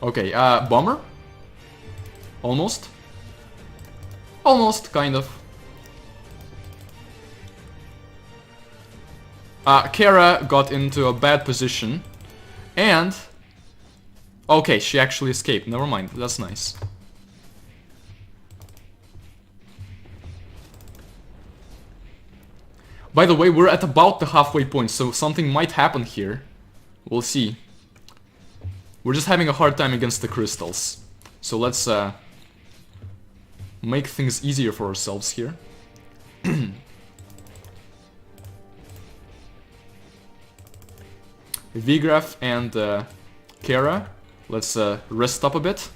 Okay, bomber? Almost? Almost, kind of. Kara got into a bad position, and... okay, she actually escaped, never mind, that's nice. By the way, we're at about the halfway point, so something might happen here. We'll see. We're just having a hard time against the crystals. So let's make things easier for ourselves here. Vigraf and Kara, let's rest up a bit.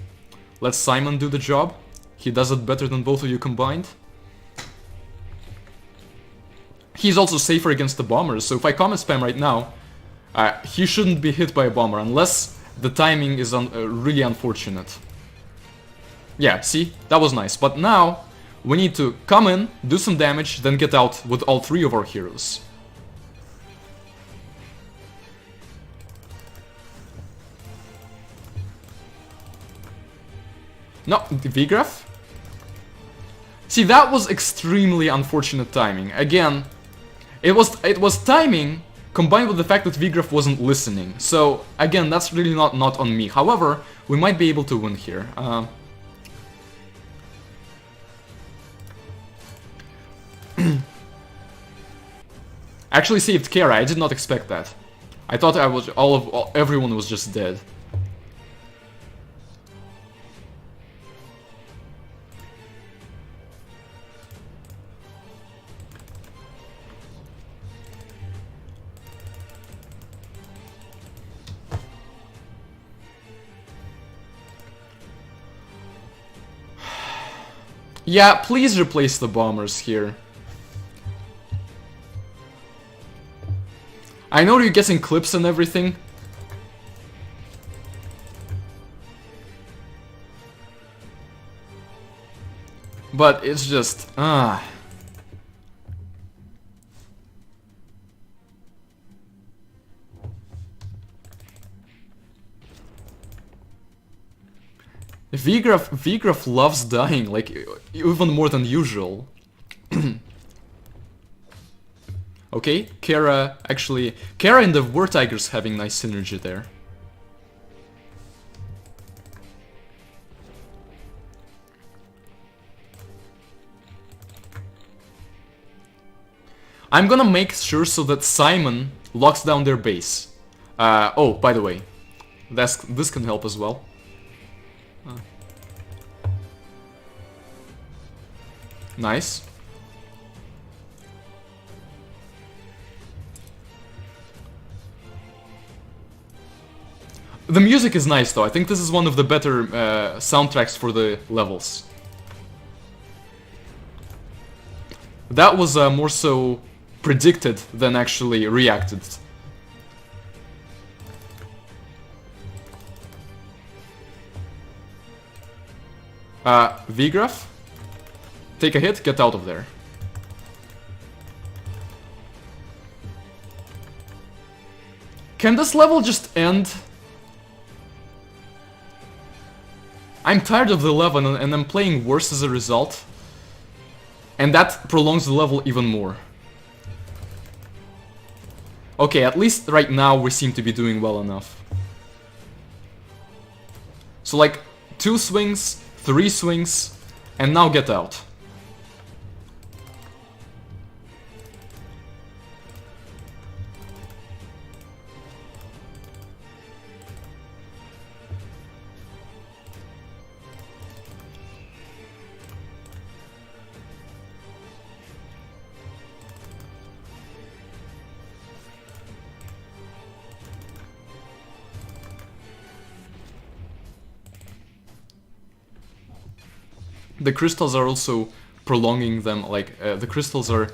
Let Simon do the job. He does it better than both of you combined. He's also safer against the bombers, so if I comment spam right now, he shouldn't be hit by a bomber unless the timing is really unfortunate. Yeah, see? That was nice. But now, we need to come in, do some damage, then get out with all three of our heroes. No, Vigraf? See, that was extremely unfortunate timing. Again, it was timing combined with the fact that Vigraf wasn't listening. So, again, that's really not on me. However, we might be able to win here. Actually saved Kara, I did not expect that. I thought everyone was just dead. Yeah, please replace the bombers here. I know you're getting clips and everything. But it's just... Vigraf loves dying, like, even more than usual. Okay, Kara, actually... Kara and the War Tigers having nice synergy there. I'm gonna make sure so that Simon locks down their base. Oh, by the way, this can help as well. Nice. The music is nice though. I think this is one of the better soundtracks for the levels. That was more so predicted than actually reacted. Vigraf? Take a hit, get out of there. Can this level just end? I'm tired of the level and I'm playing worse as a result. And that prolongs the level even more. Okay, at least right now we seem to be doing well enough. So like, 2 swings, 3 swings, and now get out. The crystals are also prolonging them, like, the crystals are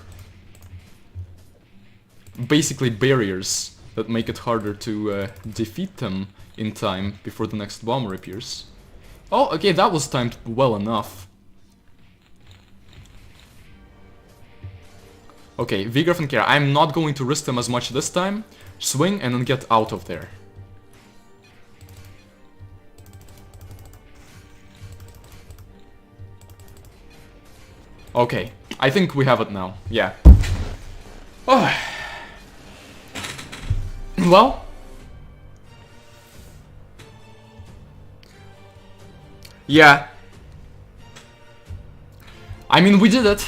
basically barriers that make it harder to defeat them in time before the next bomber appears. Oh, okay, that was timed well enough. Okay, Vigraf and Kara, I'm not going to risk them as much this time. Swing and then get out of there. Okay, I think we have it now, yeah. Oh. Well. Yeah. I mean, we did it.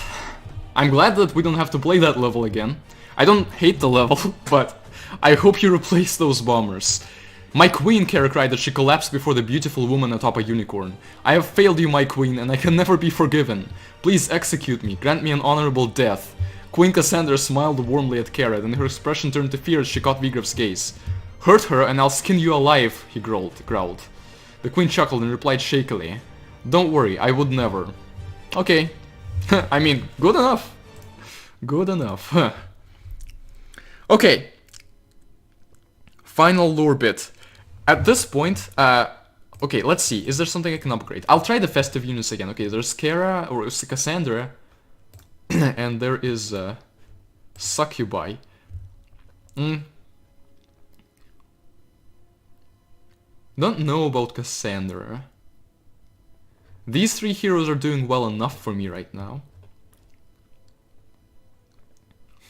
I'm glad that we don't have to play that level again. I don't hate the level, but I hope you replace those bombers. My queen, Kara cried as she collapsed before the beautiful woman atop a unicorn. I have failed you, my queen, and I can never be forgiven. Please execute me, grant me an honorable death. Queen Cassandra smiled warmly at Kara, then her expression turned to fear as she caught Vigraf's gaze. Hurt her and I'll skin you alive, he growled. The queen chuckled and replied shakily. Don't worry, I would never. Okay. I mean, good enough. Good enough. Okay. Final lore bit. At this point, okay, let's see. Is there something I can upgrade? I'll try the Festive units again. Okay, there's Kara, or Cassandra, and there is Succubi. Don't know about Cassandra. These 3 heroes are doing well enough for me right now.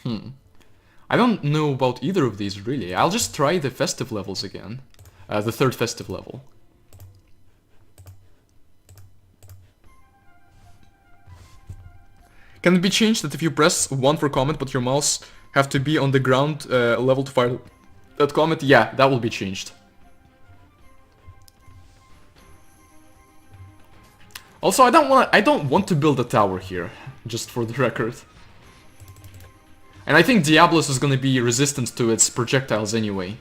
I don't know about either of these really. I'll just try the Festive levels again. The 3rd Festive level. Can it be changed that if you press 1 for comment but your mouse have to be on the ground level to fire that comment? Yeah, that will be changed. Also, I don't want to build a tower here, just for the record. And I think Diablos is gonna be resistant to its projectiles anyway.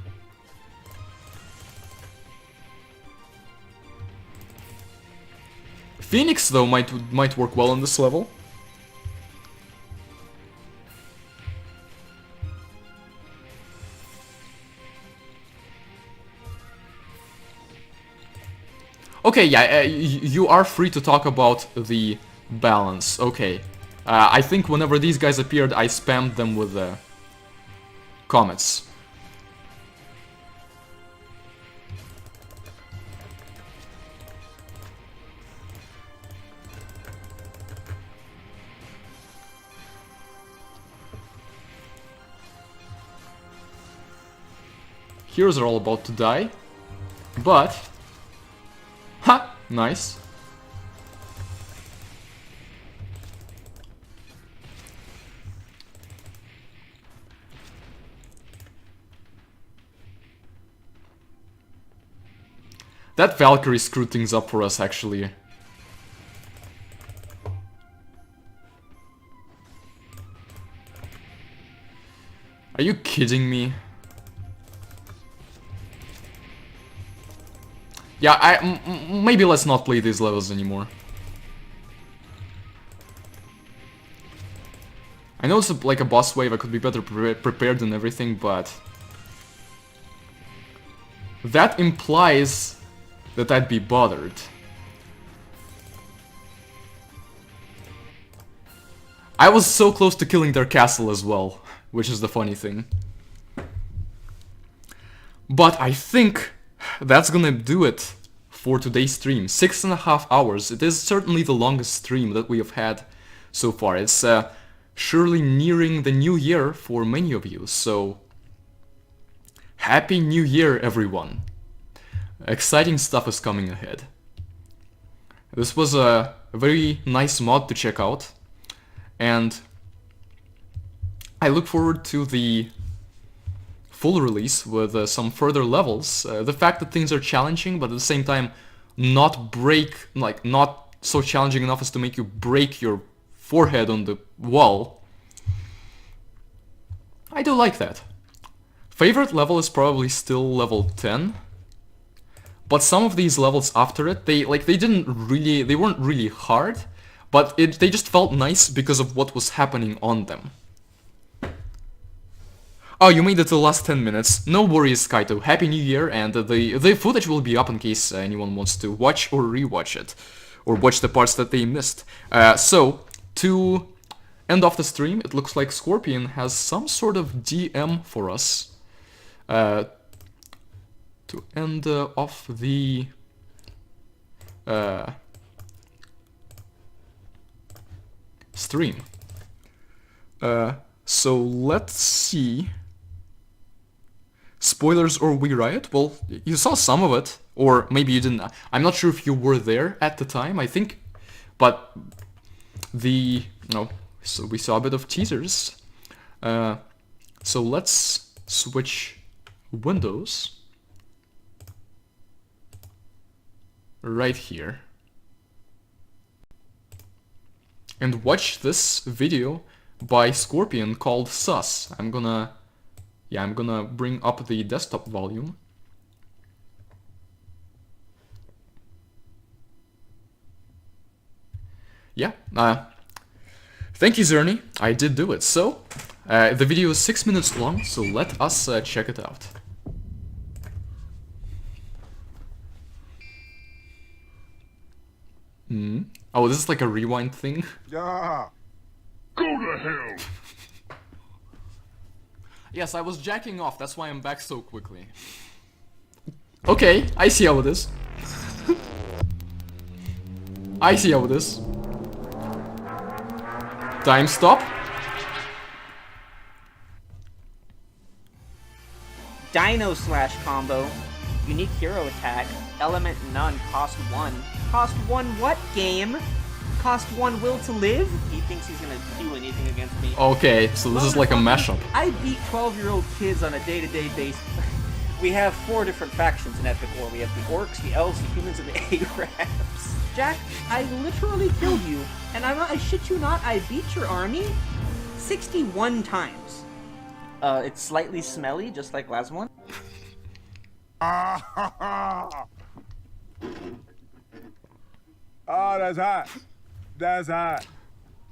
Phoenix, though, might work well on this level. Okay, yeah, you are free to talk about the balance. Okay. I think whenever these guys appeared, I spammed them with comets. Heroes are all about to die, but... Ha! Nice. That Valkyrie screwed things up for us, actually. Are you kidding me? Yeah, maybe let's not play these levels anymore. I know it's like a boss wave, I could be better prepared and everything, but... that implies that I'd be bothered. I was so close to killing their castle as well, which is the funny thing. But I think that's gonna do it for today's stream. 6.5 hours. It is certainly the longest stream that we have had so far. It's surely nearing the new year for many of you, so... Happy New Year, everyone! Exciting stuff is coming ahead. This was a very nice mod to check out, and I look forward to the full release with some further levels. The fact that things are challenging, but at the same time not so challenging enough as to make you break your forehead on the wall. I do like that. Favorite level is probably still level 10. But some of these levels after it, they weren't really hard, but they just felt nice because of what was happening on them. Oh, you made it to the last 10 minutes. No worries, Kaito. Happy New Year, and the footage will be up in case anyone wants to watch or rewatch it. Or watch the parts that they missed. So, to end off the stream, it looks like Scorpion has some sort of DM for us. To end off the... stream. So, let's see... Spoilers or We Riot? Well, you saw some of it, or maybe you didn't. I'm not sure if you were there at the time, I think, but so we saw a bit of teasers. So let's switch windows right here and watch this video by Scorpion called Sus. I'm gonna bring up the desktop volume. Yeah, thank you, Xerney. I did do it. So, the video is 6 minutes long, so let us check it out. Oh, this is like a rewind thing? Yeah. Go to hell. Yes, I was jacking off, that's why I'm back so quickly. Okay, I see how it is. I see how it is. Time stop. Dino slash combo. Unique hero attack. Element none. Cost 1. Cost 1 what, game? Cost 1 will to live? He thinks he's gonna do anything against me. Okay, so this is like a mashup. I beat 12-year-old kids on a day-to-day basis. We have 4 different factions in Epic War. We have the Orcs, the Elves, the Humans, and the Arabs. Jack, I literally killed you, and I shit you not, I beat your army 61 times. It's slightly smelly, just like last one. Oh, that's hot. That's hot.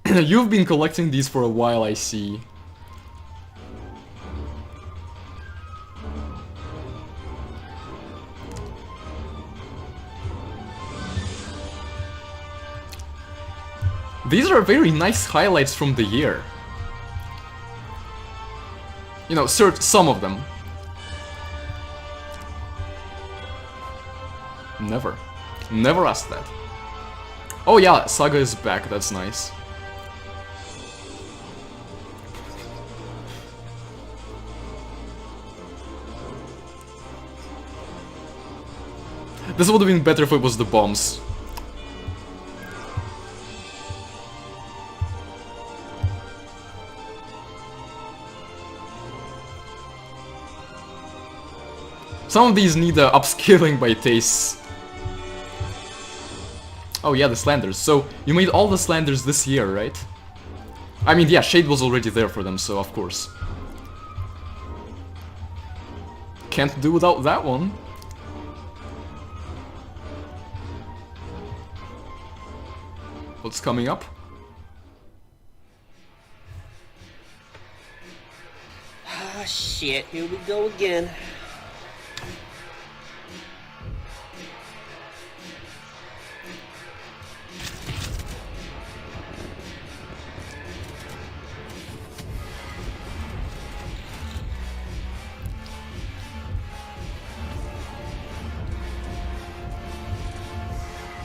You've been collecting these for a while, I see. These are very nice highlights from the year. You know, some of them. Never asked that. Oh yeah, Saga is back, that's nice. This would have been better if it was the bombs. Some of these need upscaling by tastes. Oh yeah, the Slanders. So, you made all the Slanders this year, right? I mean, yeah, Shade was already there for them, so of course. can't do without that one. What's coming up? Ah, shit. Here we go again.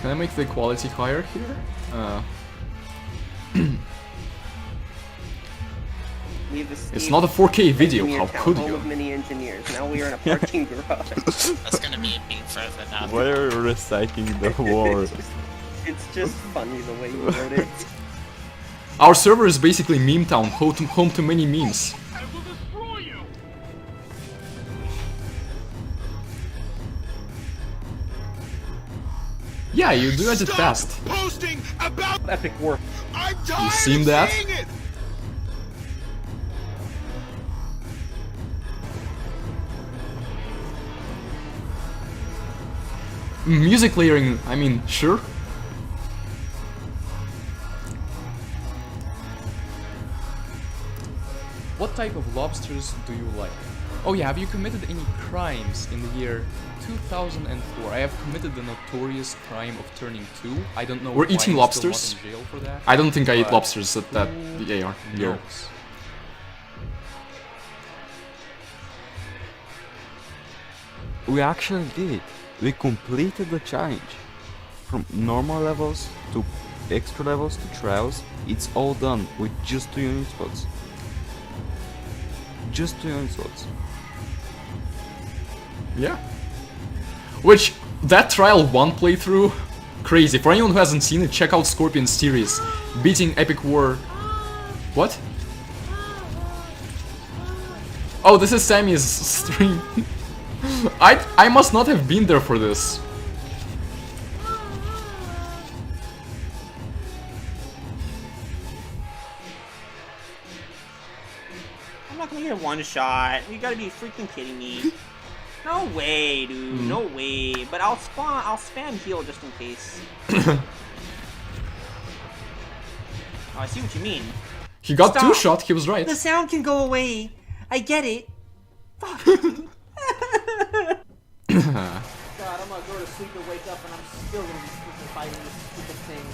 Can I make the quality higher here? It's not a 4K video, how could you? Of many engineers. Now we are in a parking garage. That's gonna be a big further now. Why are you reciting the war? It's just funny the way you wrote it. Our server is basically meme town, home to many memes. I will destroy you! Yeah, you do edit fast. Posting about Epic work. I'm tired seen of that? seeing it! Music layering, I mean, sure. What type of lobsters do you like? Oh yeah, have you committed any crimes in the year 2004? I have committed the notorious crime of turning 2. I don't know. We're why eating I'm lobsters? Still not in jail for that. I don't think I eat but lobsters at that the AR year. knows? We actually did it. We completed the challenge. From normal levels to extra levels to trials, it's all done with just 2 unit slots. Just 2 unit slots. Yeah. Which, that trial 1 playthrough, crazy. For anyone who hasn't seen it, check out Scorpion's series, beating Epic War. What? Oh, this is Sammy's stream. I must not have been there for this. I'm not gonna get a one shot. You gotta be freaking kidding me. No way, dude. No way. But I'll spam heal just in case. Oh, I see what you mean. He got Stop. 2-shot, he was right. The sound can go away. I get it. Fuck. God, I'm gonna go to sleep and wake up and I'm still gonna be freaking fighting this stupid thing.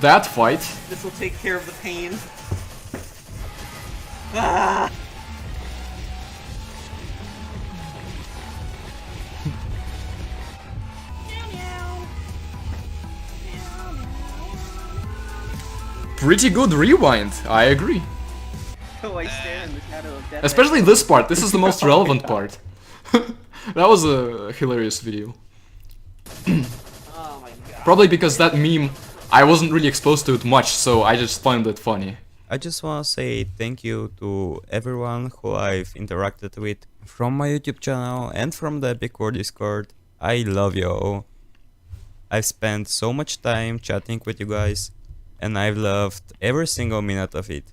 That fight. This will take care of the pain. Ah! Pretty good rewind, I agree. Oh, I stand in the shadow of death. Especially this part, this is the most relevant part. That was a hilarious video. Oh my god. Probably because that meme, I wasn't really exposed to it much, so I just found it funny. I just want to say thank you to everyone who I've interacted with from my YouTube channel and from the Epic War Discord. I love you all. I've spent so much time chatting with you guys, and I've loved every single minute of it.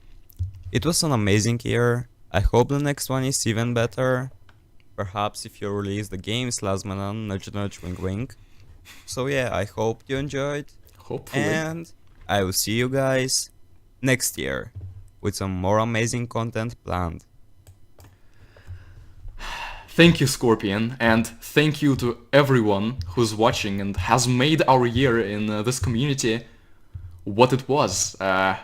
It was an amazing year. I hope the next one is even better. Perhaps if you release the game /manan, nudge nudge wink wink. So yeah, I hope you enjoyed. Hopefully. And I will see you guys next year with some more amazing content planned. Thank you, Scorpion, and thank you to everyone who's watching and has made our year in this community what it was.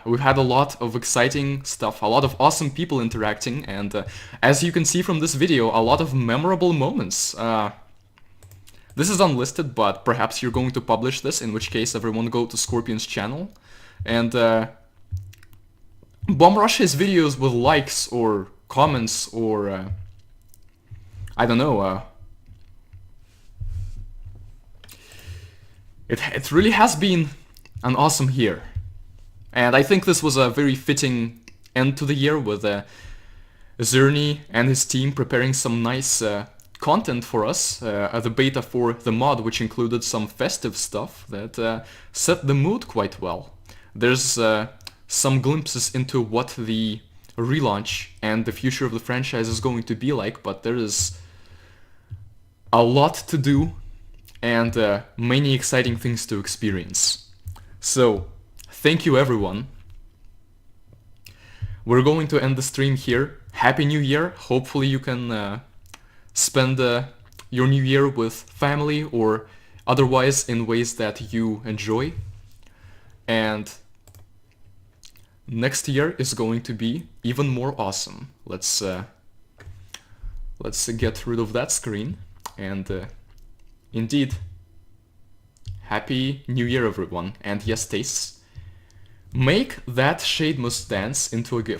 We've had a lot of exciting stuff, a lot of awesome people interacting, and as you can see from this video, a lot of memorable moments. This is unlisted, but perhaps you're going to publish this, in which case everyone go to Scorpion's channel and bomb rush his videos with likes or comments or I don't know. It really has been an awesome year, and I think this was a very fitting end to the year with Xerney and his team preparing some nice content for us, the beta for the mod, which included some festive stuff that set the mood quite well. There's some glimpses into what the relaunch and the future of the franchise is going to be like, but there is a lot to do and many exciting things to experience. So, thank you everyone. We're going to end the stream here. Happy New Year. Hopefully you can spend your New Year with family or otherwise in ways that you enjoy. And next year is going to be even more awesome. Let's get rid of that screen. And indeed, Happy New Year everyone. And yes, tastes, make that Shade Must dance into a GIF.